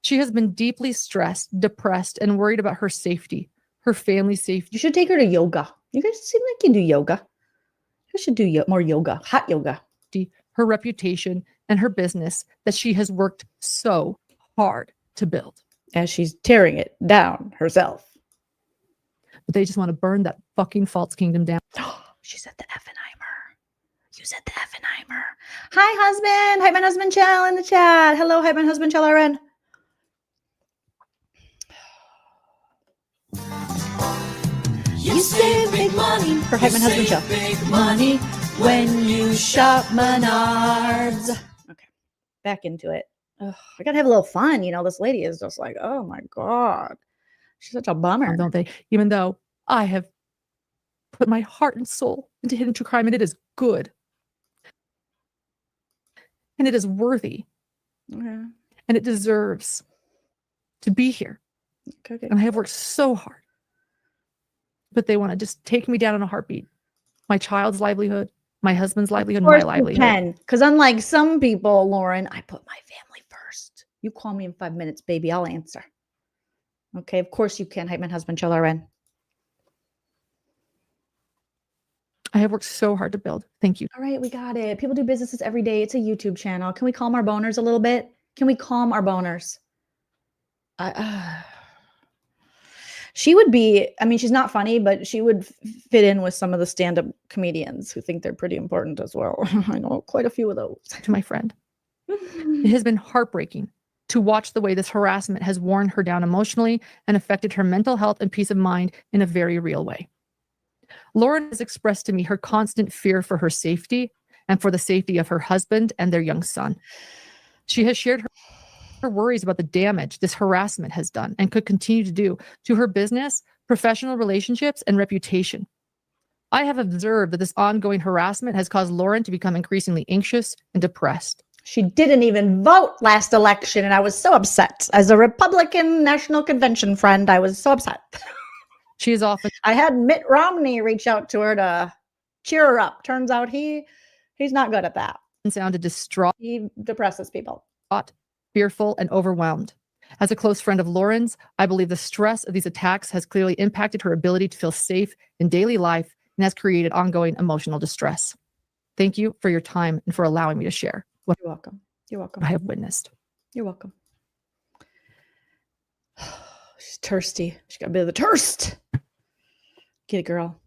She has been deeply stressed, depressed, and worried about her safety, her family's safety. You should take her to yoga. You guys seem like you do yoga. You should do more yoga, hot yoga. Her reputation and her business that she has worked so hard to build. As she's tearing it down herself. But they just want to burn that fucking false kingdom down. She said the Effenheimer. You said the Effenheimer. Hi, husband. Hi, my husband Chell in the chat. Hello, hi, my husband Chell RN. You save big money. For hi, my husband Chell. Big money when you shop Menards. Okay, back into it. Ugh, I gotta have a little fun. You know, this lady is just like, oh my God. She's such a bummer. Don't they? Even though I have put my heart and soul into hidden true crime, and it is good. And it is worthy. Okay. And it deserves to be here. Okay. And I have worked so hard. But they want to just take me down in a heartbeat. My child's livelihood, my husband's livelihood, my livelihood. Because unlike some people, Lauren, I put my family first. You call me in 5 minutes, baby. I'll answer. Okay, of course you can. Hi, my husband, Chell RN. I have worked so hard to build. Thank you. All right, we got it. People do businesses every day. It's a YouTube channel. Can we calm our boners a little bit? Can we calm our boners? She would be, I mean, she's not funny, but she would fit in with some of the stand-up comedians who think they're pretty important as well. I know quite a few of those. To my friend. It has been heartbreaking to watch the way this harassment has worn her down emotionally and affected her mental health and peace of mind in a very real way. Lauren has expressed to me her constant fear for her safety and for the safety of her husband and their young son. She has shared her worries about the damage this harassment has done and could continue to do to her business, professional relationships, and reputation. I have observed that this ongoing harassment has caused Lauren to become increasingly anxious and depressed. She didn't even vote last election, and I was so upset. As a Republican National Convention friend, I was so upset. She is often... I had Mitt Romney reach out to her to cheer her up. Turns out he's not good at that. Sounded distraught. He depresses people. Fearful, and overwhelmed. As a close friend of Lauren's, I believe the stress of these attacks has clearly impacted her ability to feel safe in daily life and has created ongoing emotional distress. Thank you for your time and for allowing me to share what You're welcome. You're welcome. I have witnessed. You're welcome. She's thirsty. She got a bit of the thirst. Get it, girl.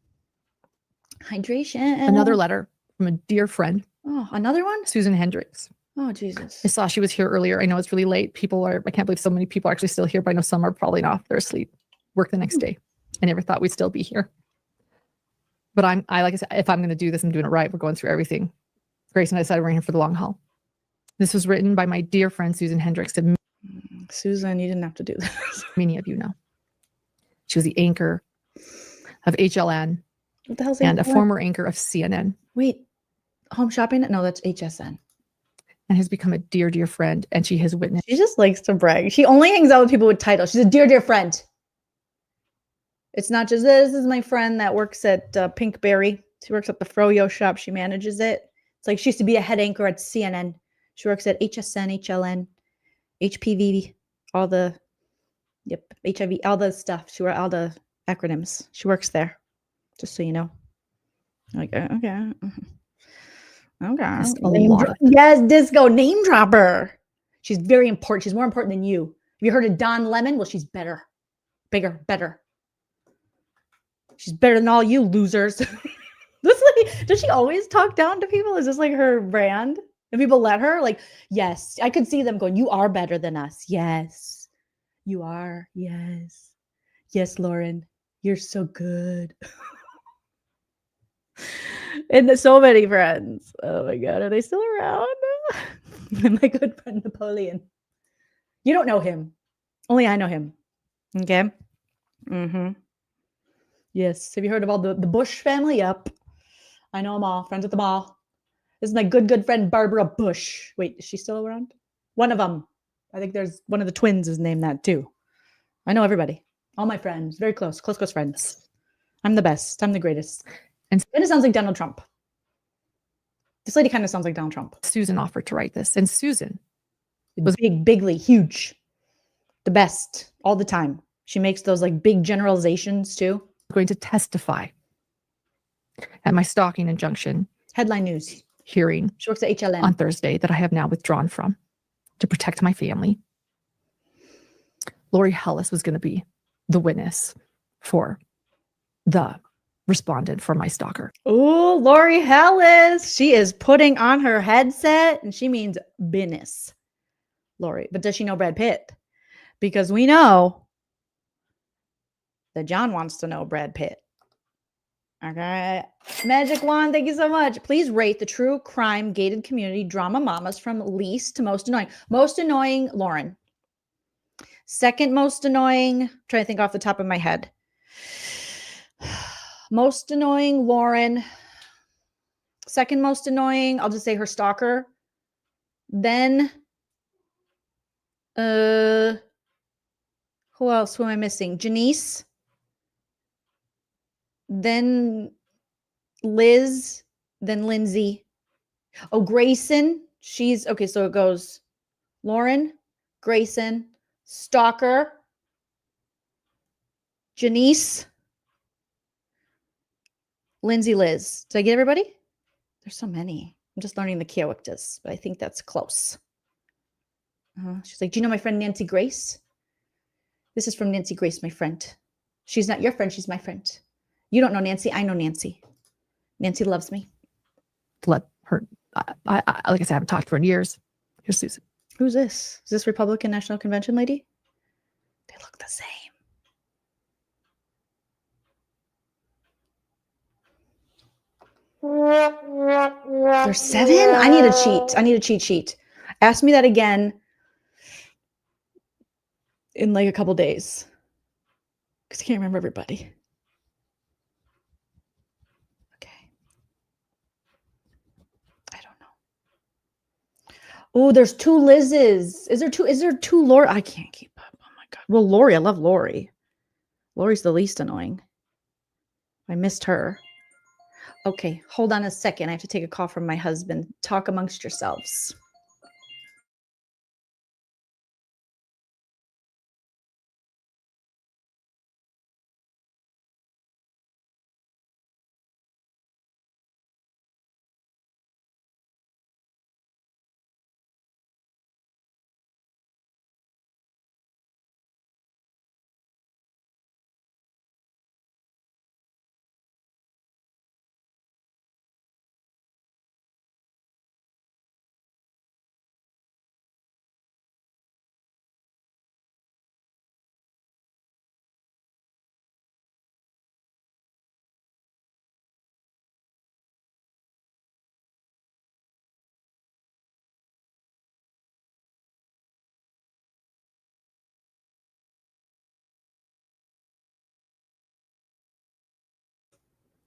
Hydration. Another letter from a dear friend. Oh, another one? Susan Hendricks. Oh, Jesus. I saw she was here earlier. I know it's really late. I can't believe so many people are actually still here, but I know some are probably not. They're asleep. Work the next day. I never thought we'd still be here. But like I said, if I'm going to do this, I'm doing it right. We're going through everything. Grace and I decided we're here for the long haul. This was written by my dear friend, Susan Hendricks. Susan, you didn't have to do this. Many of you know. She was the anchor of HLN. What the hell's and a HLN? former anchor of CNN. Wait, Home Shopping? No, that's HSN. And has become a dear, dear friend. And she has witnessed. She just likes to brag. She only hangs out with people with titles. She's a dear, dear friend. It's not just this is my friend that works at Pinkberry. She works at the Froyo shop. She manages it. It's like she used to be a head anchor at CNN. She works at HSN, HLN, HPV, all the, HIV, all the stuff. She works all the acronyms. She works there, just so you know. Like, okay. Okay. Yes, disco name dropper. She's very important. She's more important than you. Have you heard of Don Lemon? Well, she's better. Bigger, better. She's better than all you losers. This lady, does she always talk down to people? Is this like her brand? And people let her? Like, yes. I could see them going, you are better than us. Yes. You are. Yes. Yes, Lauren. You're so good. And so many friends. Oh my God. Are they still around? My good friend Napoleon. You don't know him. Only I know him. Okay. Mm-hmm. Yes. Have you heard of all the Bush family? Yep. I know them all. Friends with them all. This is my good friend Barbara Bush. Wait, is she still around? One of them. I think there's one of the twins is named that too. I know everybody. All my friends. Very close friends. I'm the best. I'm the greatest. And it sounds like Donald Trump. This lady kind of sounds like Donald Trump. Susan offered to write this. And Susan was bigly, huge. The best all the time. She makes those like big generalizations too. Going to testify at my stalking injunction headline news hearing. She works at HLN on Thursday that I have now withdrawn from to protect my family. Lori Hellis was going to be the witness for the respondent for my stalker. Oh, Lori Hellis. She is putting on her headset and she means business. Lori. But does she know Brad Pitt? Because we know that John wants to know Brad Pitt. Okay. Magic Wand, thank you so much. Please rate the true crime gated community drama mamas from least to most annoying. Most annoying, Lauren. Second most annoying, I'm trying to think off the top of my head. Most annoying, Lauren. Second most annoying, I'll just say her stalker. Then, who else? Who am I missing? Janice. Then Liz. Then Lindsay. Oh, Grayson. She's okay. So it goes Lauren, Grayson, stalker, Janice, Lindsay, Liz. Did I get everybody? There's so many. I'm just learning the characters, but I think that's close. She's like, do you know my friend Nancy Grace? This is from Nancy Grace, my friend. She's not your friend. She's my friend. You don't know Nancy. I know Nancy. Nancy loves me. Let her. I like I said, I haven't talked to her in years. Here's Susan. Who's this? Is this Republican National Convention lady? They look the same. There's 7? I need a cheat. I need a cheat sheet. Ask me that again in like a couple days. Because I can't remember everybody. Okay. I don't know. Oh, there's 2 Liz's. Is there 2 Lori? I can't keep up. Oh my God. Well, Lori, I love Lori. Lori's the least annoying. I missed her. Okay, hold on a second. I have to take a call from my husband. Talk amongst yourselves.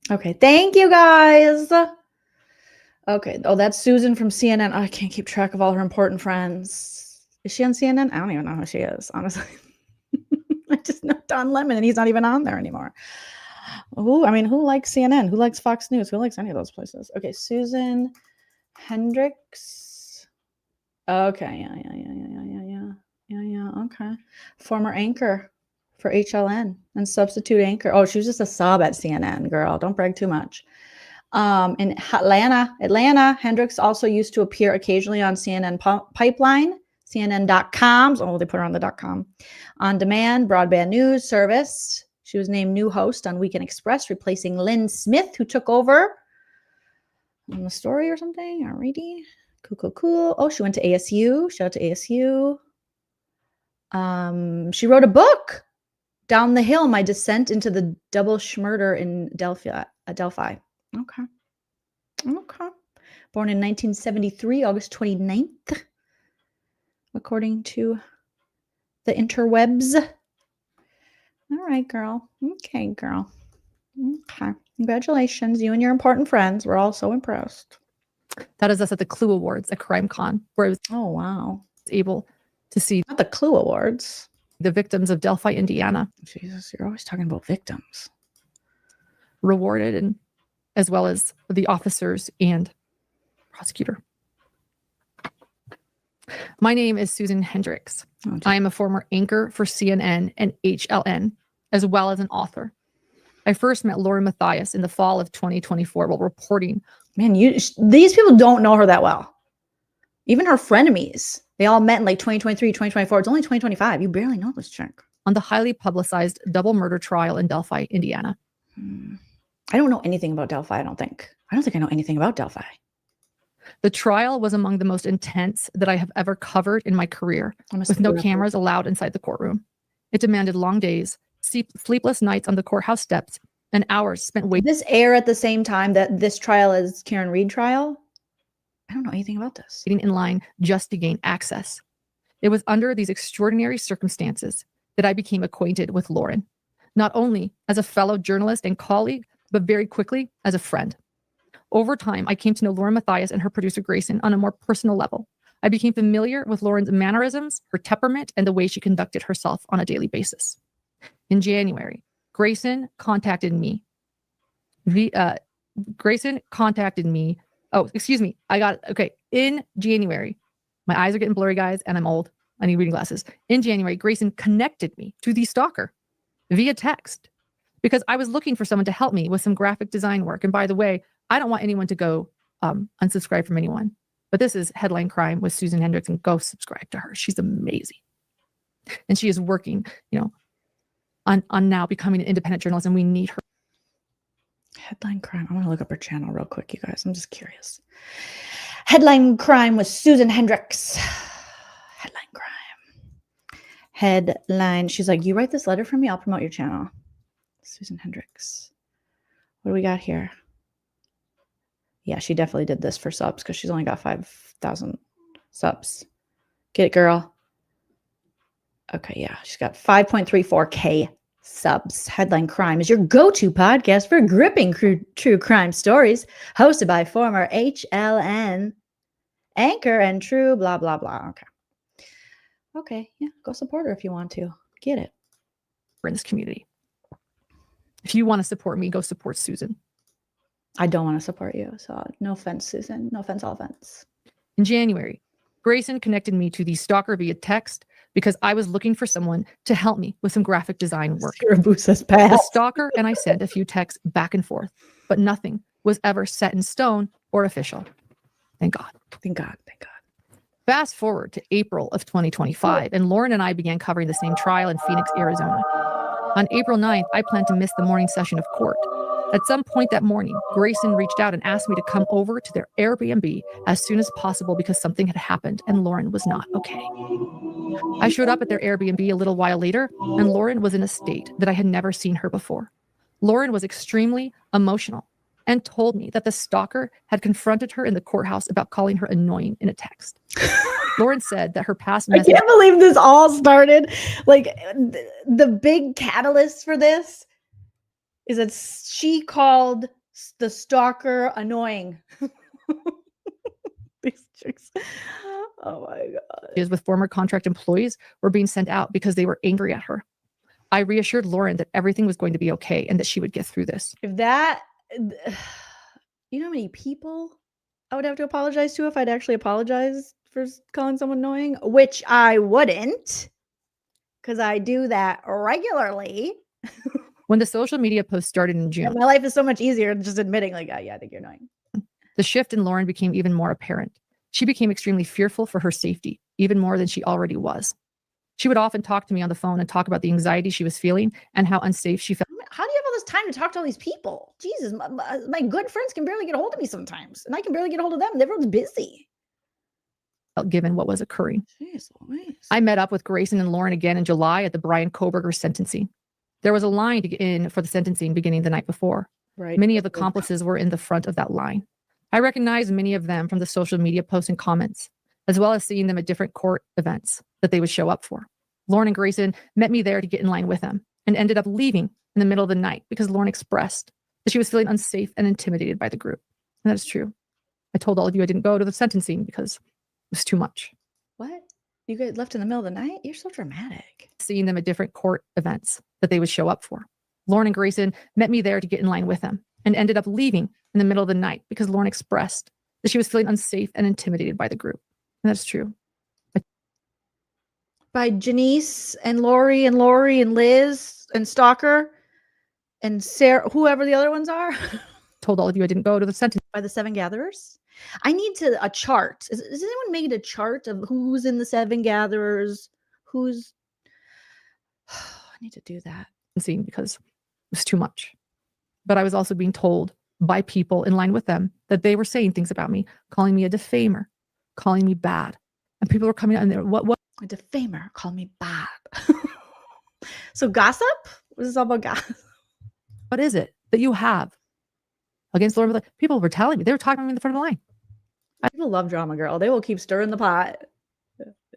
Okay, thank you guys. Okay, oh, that's Susan from CNN. Oh, I can't keep track of all her important friends. Is she on CNN? I don't even know who she is, honestly. I just know Don Lemon, and he's not even on there anymore. Who likes CNN? Who likes Fox News? Who likes any of those places? Okay, Susan Hendricks. Okay, yeah. Okay, former anchor for HLN and substitute anchor. Oh, she was just a sub at CNN, girl. Don't brag too much. In Atlanta, Hendricks also used to appear occasionally on CNN Pipeline, CNN.com. Oh, they put her on the .com. On demand, broadband news service. She was named new host on Weekend Express, replacing Lynn Smith, who took over on the story or something. Alrighty. Cool. Oh, she went to ASU. Shout out to ASU. She wrote a book, Down the Hill, My Descent into the Double Schmurder in Delphi. Okay. Born in 1973, August 29th, according to the interwebs. All right, girl. Okay, girl. Okay. Congratulations. You and your important friends. We're all so impressed. That is us at the Clue Awards at CrimeCon, where I was able to see not the Clue Awards, the victims of Delphi, Indiana. Jesus, you're always talking about victims. Rewarded, and as well as the officers and prosecutor. My name is Susan Hendricks. I am a former anchor for CNN and HLN, as well as an author. I first met LaurenMatthias in the fall of 2024 while reporting. Man, these people don't know her that well. Even her frenemies. They all met in like 2023, 2024. It's only 2025. You barely know this chick. On the highly publicized double murder trial in Delphi, Indiana. I don't know anything about Delphi, I don't think I know anything about Delphi. The trial was among the most intense that I have ever covered in my career, with no cameras allowed inside the courtroom. It demanded long days, sleepless nights on the courthouse steps, and hours spent waiting. Did this air at the same time that this trial is Karen Reed trial? I don't know anything about this. Waiting in line just to gain access. It was under these extraordinary circumstances that I became acquainted with Lauren, not only as a fellow journalist and colleague, but very quickly as a friend. Over time, I came to know LaurenMatthias and her producer Grayson on a more personal level. I became familiar with Lauren's mannerisms, her temperament, and the way she conducted herself on a daily basis. In January, Grayson contacted me. In January, my eyes are getting blurry, guys, and I'm old. I need reading glasses. In January, Grayson connected me to the Stalker via text because I was looking for someone to help me with some graphic design work. And by the way, I don't want anyone to go unsubscribe from anyone, but this is Headline Crime with Susan Hendricks, and go subscribe to her. She's amazing. And she is working, on now becoming an independent journalist, and we need her. Headline Crime. I want to look up her channel real quick, you guys. I'm just curious. Headline Crime with Susan Hendricks. Headline crime. Headline. She's like, you write this letter for me, I'll promote your channel. Susan Hendricks. What do we got here? Yeah, she definitely did this for subs because she's only got 5,000 subs. Get it, girl. Okay, yeah, she's got 5.34K subs. Headline Crime is your go-to podcast for gripping true crime stories, hosted by former HLN anchor and true blah, blah, blah. Okay, yeah, go support her if you want to. Get it. We're in this community. If you want to support me, go support Susan. I don't want to support you, so no offense, Susan. No offense, all offense. In January, Grayson connected me to the stalker via text because I was looking for someone to help me with some graphic design work. The stalker and I sent a few texts back and forth, but nothing was ever set in stone or official. Thank God. Thank God. Thank God. Fast forward to April of 2025, and Lauren and I began covering the same trial in Phoenix, Arizona. On April 9th, I planned to miss the morning session of court. At some point that morning, Grayson reached out and asked me to come over to their Airbnb as soon as possible because something had happened and Lauren was not okay. I showed up at their Airbnb a little while later, and Lauren was in a state that I had never seen her before. Lauren was extremely emotional and told me that the stalker had confronted her in the courthouse about calling her annoying in a text. Lauren said that her past I can't believe this all started. Like, the big catalyst for this is that she called the stalker annoying. These chicks. Oh my God. With former contract employees were being sent out because they were angry at her. I reassured Lauren that everything was going to be okay and that she would get through this. If that, you know how many people I would have to apologize to if I'd actually apologize for calling someone annoying, which I wouldn't, because I do that regularly. When the social media post started in June, my life is so much easier than just admitting, like, oh, yeah, I think you're annoying. The shift in Lauren became even more apparent. She became extremely fearful for her safety, even more than she already was. She would often talk to me on the phone and talk about the anxiety she was feeling and how unsafe she felt. How do you have all this time to talk to all these people? Jesus, my good friends can barely get a hold of me sometimes, and I can barely get a hold of them. Everyone's busy. Given what was occurring. Jeez Louise. I met up with Grayson and Lauren again in July at the Brian Koberger sentencing. There was a line to get in for the sentencing beginning the night before. Right. Many of the accomplices were in the front of that line. I recognized many of them from the social media posts and comments, as well as seeing them at different court events that they would show up for. Lauren and Grayson met me there to get in line with them and ended up leaving in the middle of the night because Lauren expressed that she was feeling unsafe and intimidated by the group. And that is true. I told all of you I didn't go to the sentencing because it was too much. What? You get left in the middle of the night? You're so dramatic. Seeing them at different court events that they would show up for. Lauren and Grayson met me there to get in line with them and ended up leaving in the middle of the night because Lauren expressed that she was feeling unsafe and intimidated by the group. And that's true. By Janice and Lori and Liz and Stalker and Sarah, whoever the other ones are. Told all of you I didn't go to the sentence. By the Seven Gatherers. I need a chart. Is anyone made a chart of who's in the Seven Gatherers? Who's I need to do that. Because it was too much. But I was also being told by people in line with them that they were saying things about me, calling me a defamer, calling me bad. And people were coming out and they're, what? A defamer, call me bad. So gossip? What is this all about gossip? What is it that you have against Lauren? People were telling me, they were talking to me in the front of the line. People love drama, girl. They will keep stirring the pot.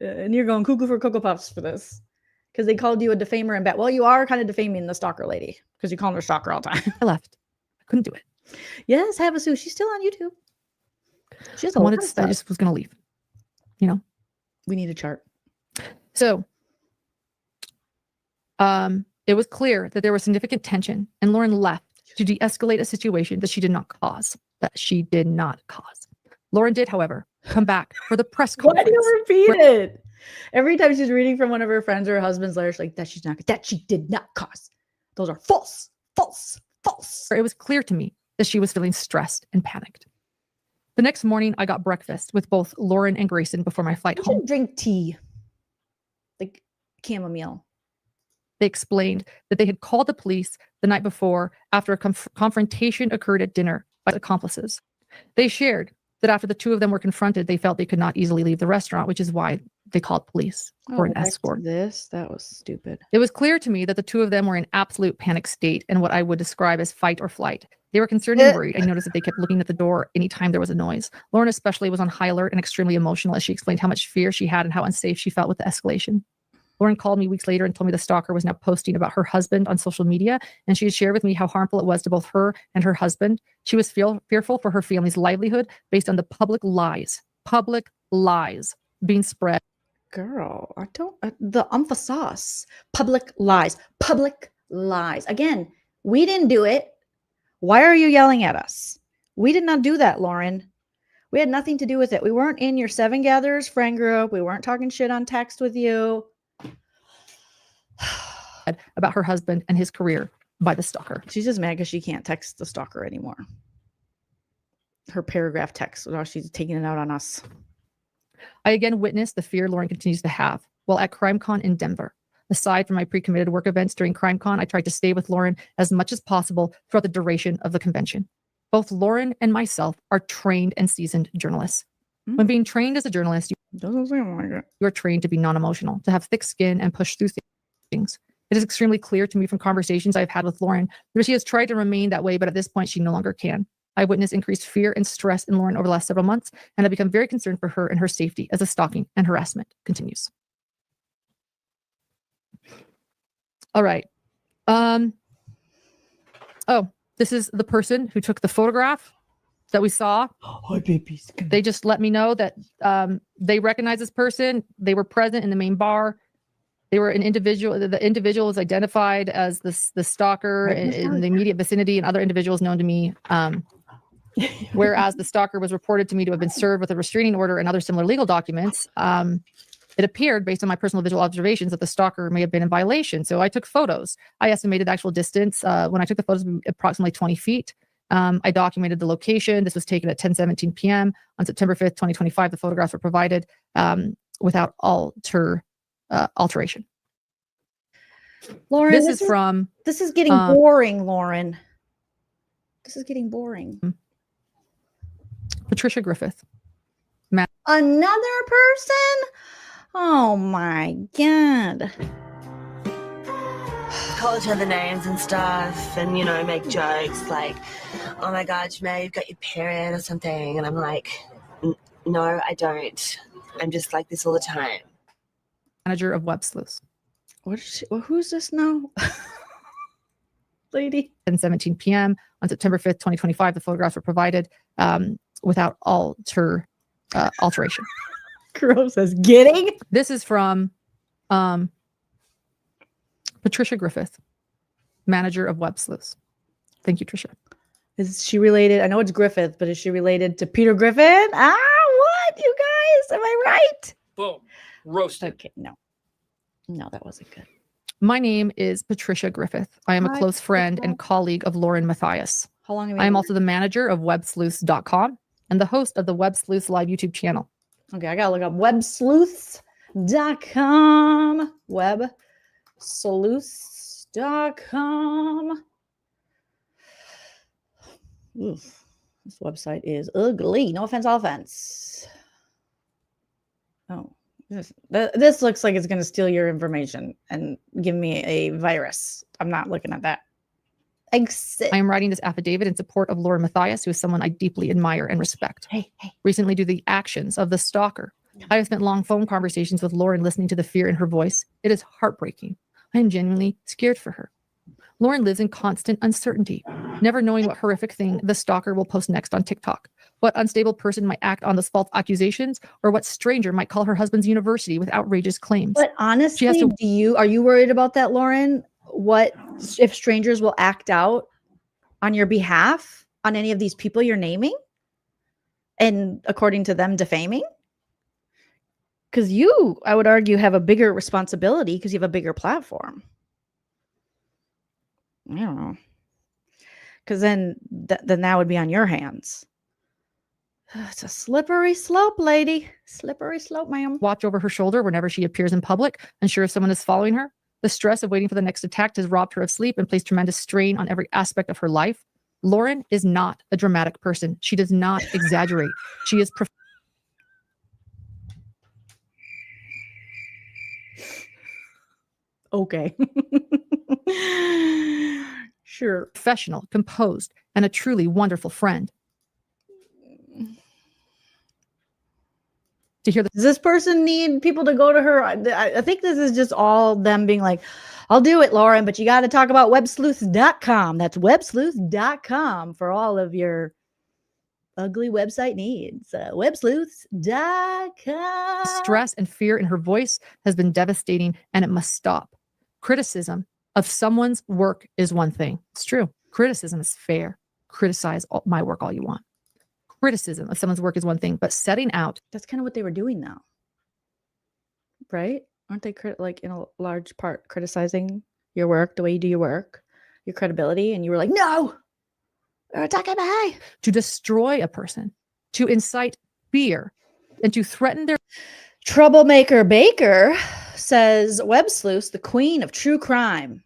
And you're going cuckoo for Cocoa Puffs for this. Because they called you a defamer and bad. Well, you are kind of defaming the stalker lady. Because you call her stalker all the time. I left. I couldn't do it. Yes, Havasu. She's still on YouTube. She has I just was going to leave. You know? We need a chart. So, it was clear that there was significant tension, and Lauren left to de-escalate a situation that she did not cause. Lauren did, however, come back for the press conference. Why do you repeat it? Every time she's reading from one of her friends or her husband's letters, like that she did not cause. Those are false. It was clear to me that she was feeling stressed and panicked. The next morning, I got breakfast with both Lauren and Grayson before my flight home. Drink tea, like chamomile. They explained that they had called the police the night before after a confrontation occurred at dinner by accomplices. They shared that after the two of them were confronted, they felt they could not easily leave the restaurant, which is why they called police for an escort. That was stupid. It was clear to me that the two of them were in absolute panic state and what I would describe as fight or flight. They were concerned and worried. I noticed that they kept looking at the door anytime there was a noise. Lauren especially was on high alert and extremely emotional as she explained how much fear she had and how unsafe she felt with the escalation. Lauren called me weeks later and told me the stalker was now posting about her husband on social media, and she had shared with me how harmful it was to both her and her husband. She was fearful for her family's livelihood based on the public lies being spread. Girl, the emphasis, public lies. Again, we didn't do it. Why are you yelling at us? We did not do that, Lauren. We had nothing to do with it. We weren't in your 7 Gatherers friend group. We weren't talking shit on text with you. About her husband and his career by the stalker. She's just mad because she can't text the stalker anymore. Her paragraph text. Now she's taking it out on us. I again witnessed the fear Lauren continues to have while at CrimeCon in Denver. Aside from my pre-committed work events during CrimeCon, I tried to stay with Lauren as much as possible throughout the duration of the convention. Both Lauren and myself are trained and seasoned journalists. When being trained as a journalist, you are trained to be non-emotional, to have thick skin and push through things. It is extremely clear to me from conversations I've had with Lauren that she has tried to remain that way, but at this point, she no longer can. I witnessed increased fear and stress in Lauren over the last several months, and I've become very concerned for her and her safety as the stalking and harassment continues. All right. Oh, this is the person who took the photograph that we saw. Oh, babies. They just let me know that they recognize this person. They were present in the main bar. They were an individual. The individual was identified as the stalker in the immediate vicinity, and other individuals known to me. Whereas the stalker was reported to me to have been served with a restraining order and other similar legal documents. It appeared, based on my personal visual observations, that the stalker may have been in violation. So I took photos. I estimated the actual distance when I took the photos, approximately 20 feet. I documented the location. This was taken at 10:17 p.m. on September 5th, 2025. The photographs were provided without alteration. Lauren, this is from. This is getting boring, Lauren. This is getting boring. Patricia Griffith. Another person? Oh my God. Call each other names and stuff, and make jokes like, "Oh my God, Jamel, you've got your period" or something, and I'm like, "No, I don't. I'm just like this all the time." Manager of Web Sleuths. What is she? Well, who's this now? Lady. 10:17 p.m. on September 5th, 2025. The photographs were provided without alteration. Girl says, "Getting." This is from Patricia Griffith, manager of Web Sleuths. Thank you, Tricia. Is she related? I know it's Griffith, but is she related to Peter Griffin? What, you guys? Am I right? Boom. Roasted. Okay, no, that wasn't good. My name is Patricia Griffith. I am a close friend and colleague of LaurenMatthias. How long have you I am also the manager of websleuths.com and the host of the Web Sleuths live YouTube channel. Okay, I gotta look up websleuths.com. Websleuths.com. Oof, this website is ugly. No offense, all offense. Oh, this looks like it's going to steal your information and give me a virus. I'm not looking at that. I am writing this affidavit in support of LaurenMatthias, who is someone I deeply admire and respect. Hey. Recently, due to the actions of the stalker, I have spent long phone conversations with Lauren, listening to the fear in her voice. It is heartbreaking. I am genuinely scared for her. Lauren lives in constant uncertainty, never knowing what horrific thing the stalker will post next on TikTok, what unstable person might act on those false accusations, or what stranger might call her husband's university with outrageous claims. But honestly, are you worried about that, Lauren? What if strangers will act out on your behalf on any of these people you're naming? And according to them, defaming? Because you, I would argue, have a bigger responsibility because you have a bigger platform. I don't know. Because then that would be on your hands. It's a slippery slope, lady. Slippery slope, ma'am. Watch over her shoulder whenever she appears in public, unsure if someone is following her. The stress of waiting for the next attack has robbed her of sleep and placed tremendous strain on every aspect of her life. Lauren is not a dramatic person. She does not exaggerate. She is Okay. Sure. Professional, composed, and a truly wonderful friend. To hear Does this person need people to go to her? I think this is just all them being like, I'll do it, Lauren, but you got to talk about websleuths.com. That's websleuths.com for all of your ugly website needs. Websleuths.com. stress and fear in her voice has been devastating, and it must stop. Criticism of someone's work is one thing. It's true. Criticism is fair. Criticize my work all you want. Criticism of someone's work is one thing, but setting out. That's kind of what they were doing now. Right? Aren't they like in a large part criticizing your work, the way you do your work, your credibility? And you were like, no, they're attacking me. To destroy a person, to incite fear, and to threaten their. Troublemaker Baker says, Web Sleuths, the queen of true crime.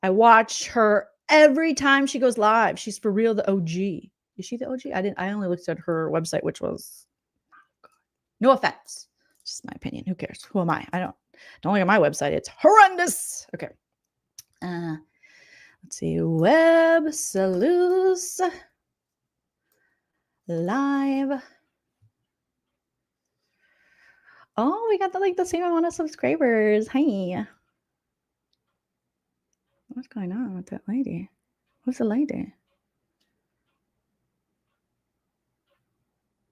I watch her every time she goes live. She's for real the OG. Is she the OG? I only looked at her website, which was no offense. Just my opinion. Who cares? Who am I? Don't look at my website. It's horrendous. Okay. Let's see. Web Sleuths live. Oh, we got the same amount of subscribers. Hi. What's going on with that lady? Who's the lady?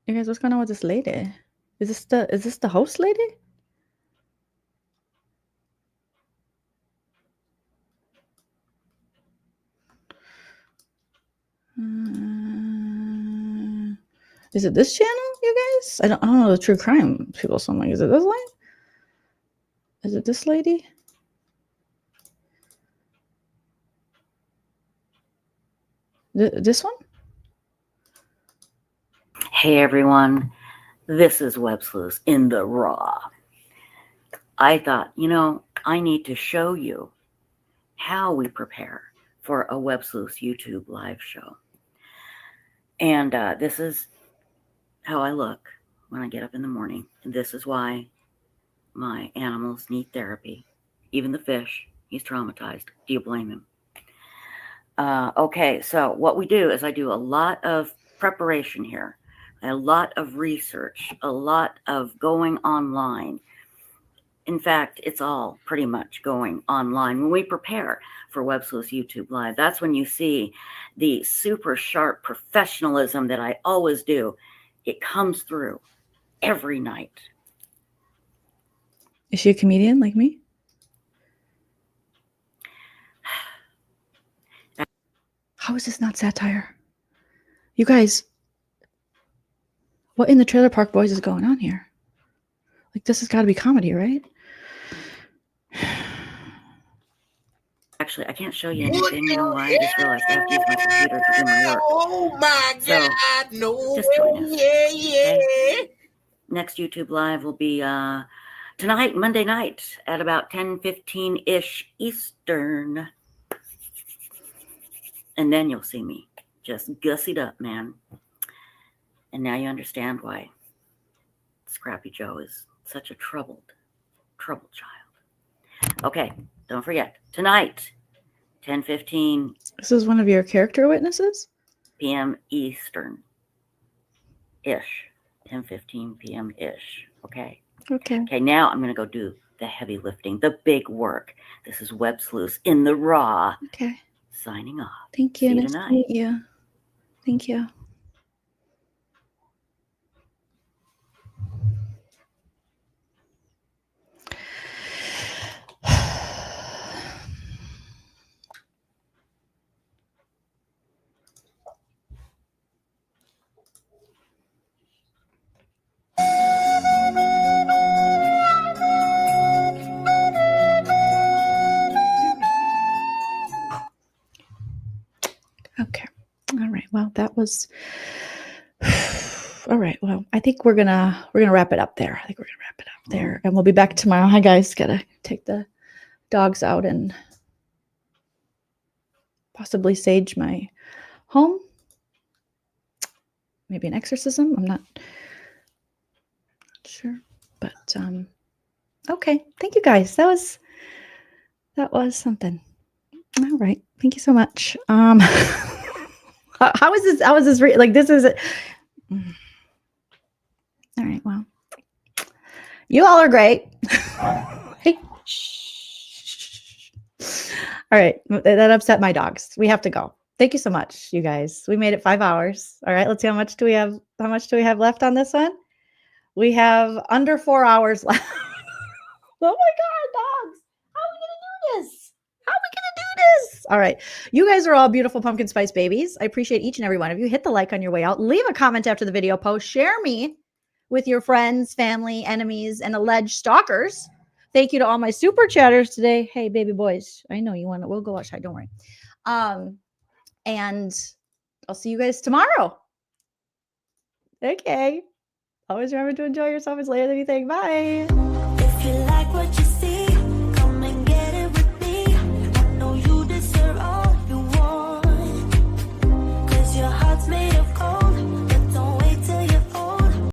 You guys, what's going on with this lady? Is this the host lady? Is it this channel, you guys? I don't know the true crime people. So I'm like, is it this lady? Is it this lady? This one? Hey everyone, this is Web Sleuths in the Raw. I thought, I need to show you how we prepare for a Web Sleuths YouTube live show. And this is how I look when I get up in the morning. And this is why my animals need therapy. Even the fish, he's traumatized. Do you blame him? Okay, so what we do is I do a lot of preparation here. A lot of research, a lot of going online. In fact, it's all pretty much going online. When we prepare for Web Sleuths YouTube Live, that's when you see the super sharp professionalism that I always do. It comes through every night. Is she a comedian like me? How is this not satire? You guys, what in the Trailer Park Boys is going on here? Like, this has got to be comedy, right? Actually, I can't show you anything. You know why? I just realized I have to use my computer to do my work. Oh my So, God, no. just join us. Yeah, yeah. Okay? Next YouTube Live will be tonight, Monday night, at about 10:15-ish Eastern. And then you'll see me just gussied up, man. And now you understand why Scrappy Joe is such a troubled child. Okay, don't forget, tonight, 10:15. This is one of your character witnesses? p.m. Eastern-ish. 10:15 p.m.-ish. Okay? Okay. Okay, now I'm going to go do the heavy lifting, the big work. This is Web Sleuths in the Raw. Okay. Signing off. Thank you. See you Nice to tonight. meet you. Thank you. Okay. All right. Well, that was all right. Well, I think we're gonna wrap it up there. And we'll be back tomorrow. Hi guys, gotta take the dogs out and possibly sage my home. Maybe an exorcism. I'm not sure. But okay. Thank you guys. That That was something. All right. Thank you so much. How is this? How is this? Like, this is it. All right. Well, you all are great. Hey. All right. That upset my dogs. We have to go. Thank you so much, you guys. We made it 5 hours. All right. Let's see how much do we have left on this one? We have under 4 hours left. Oh my God, dogs. How are we going to do this? How are we going to do this? All right. You guys are all beautiful pumpkin spice babies. I appreciate each and every one of you. Hit the like on your way out. Leave a comment after the video post. Share me with your friends, family, enemies, and alleged stalkers. Thank you to all my super chatters today. Hey, baby boys. I know you want to. We'll go outside. Don't worry. And I'll see you guys tomorrow. Okay. Always remember to enjoy yourself. It's later than you think. Bye. If you like what you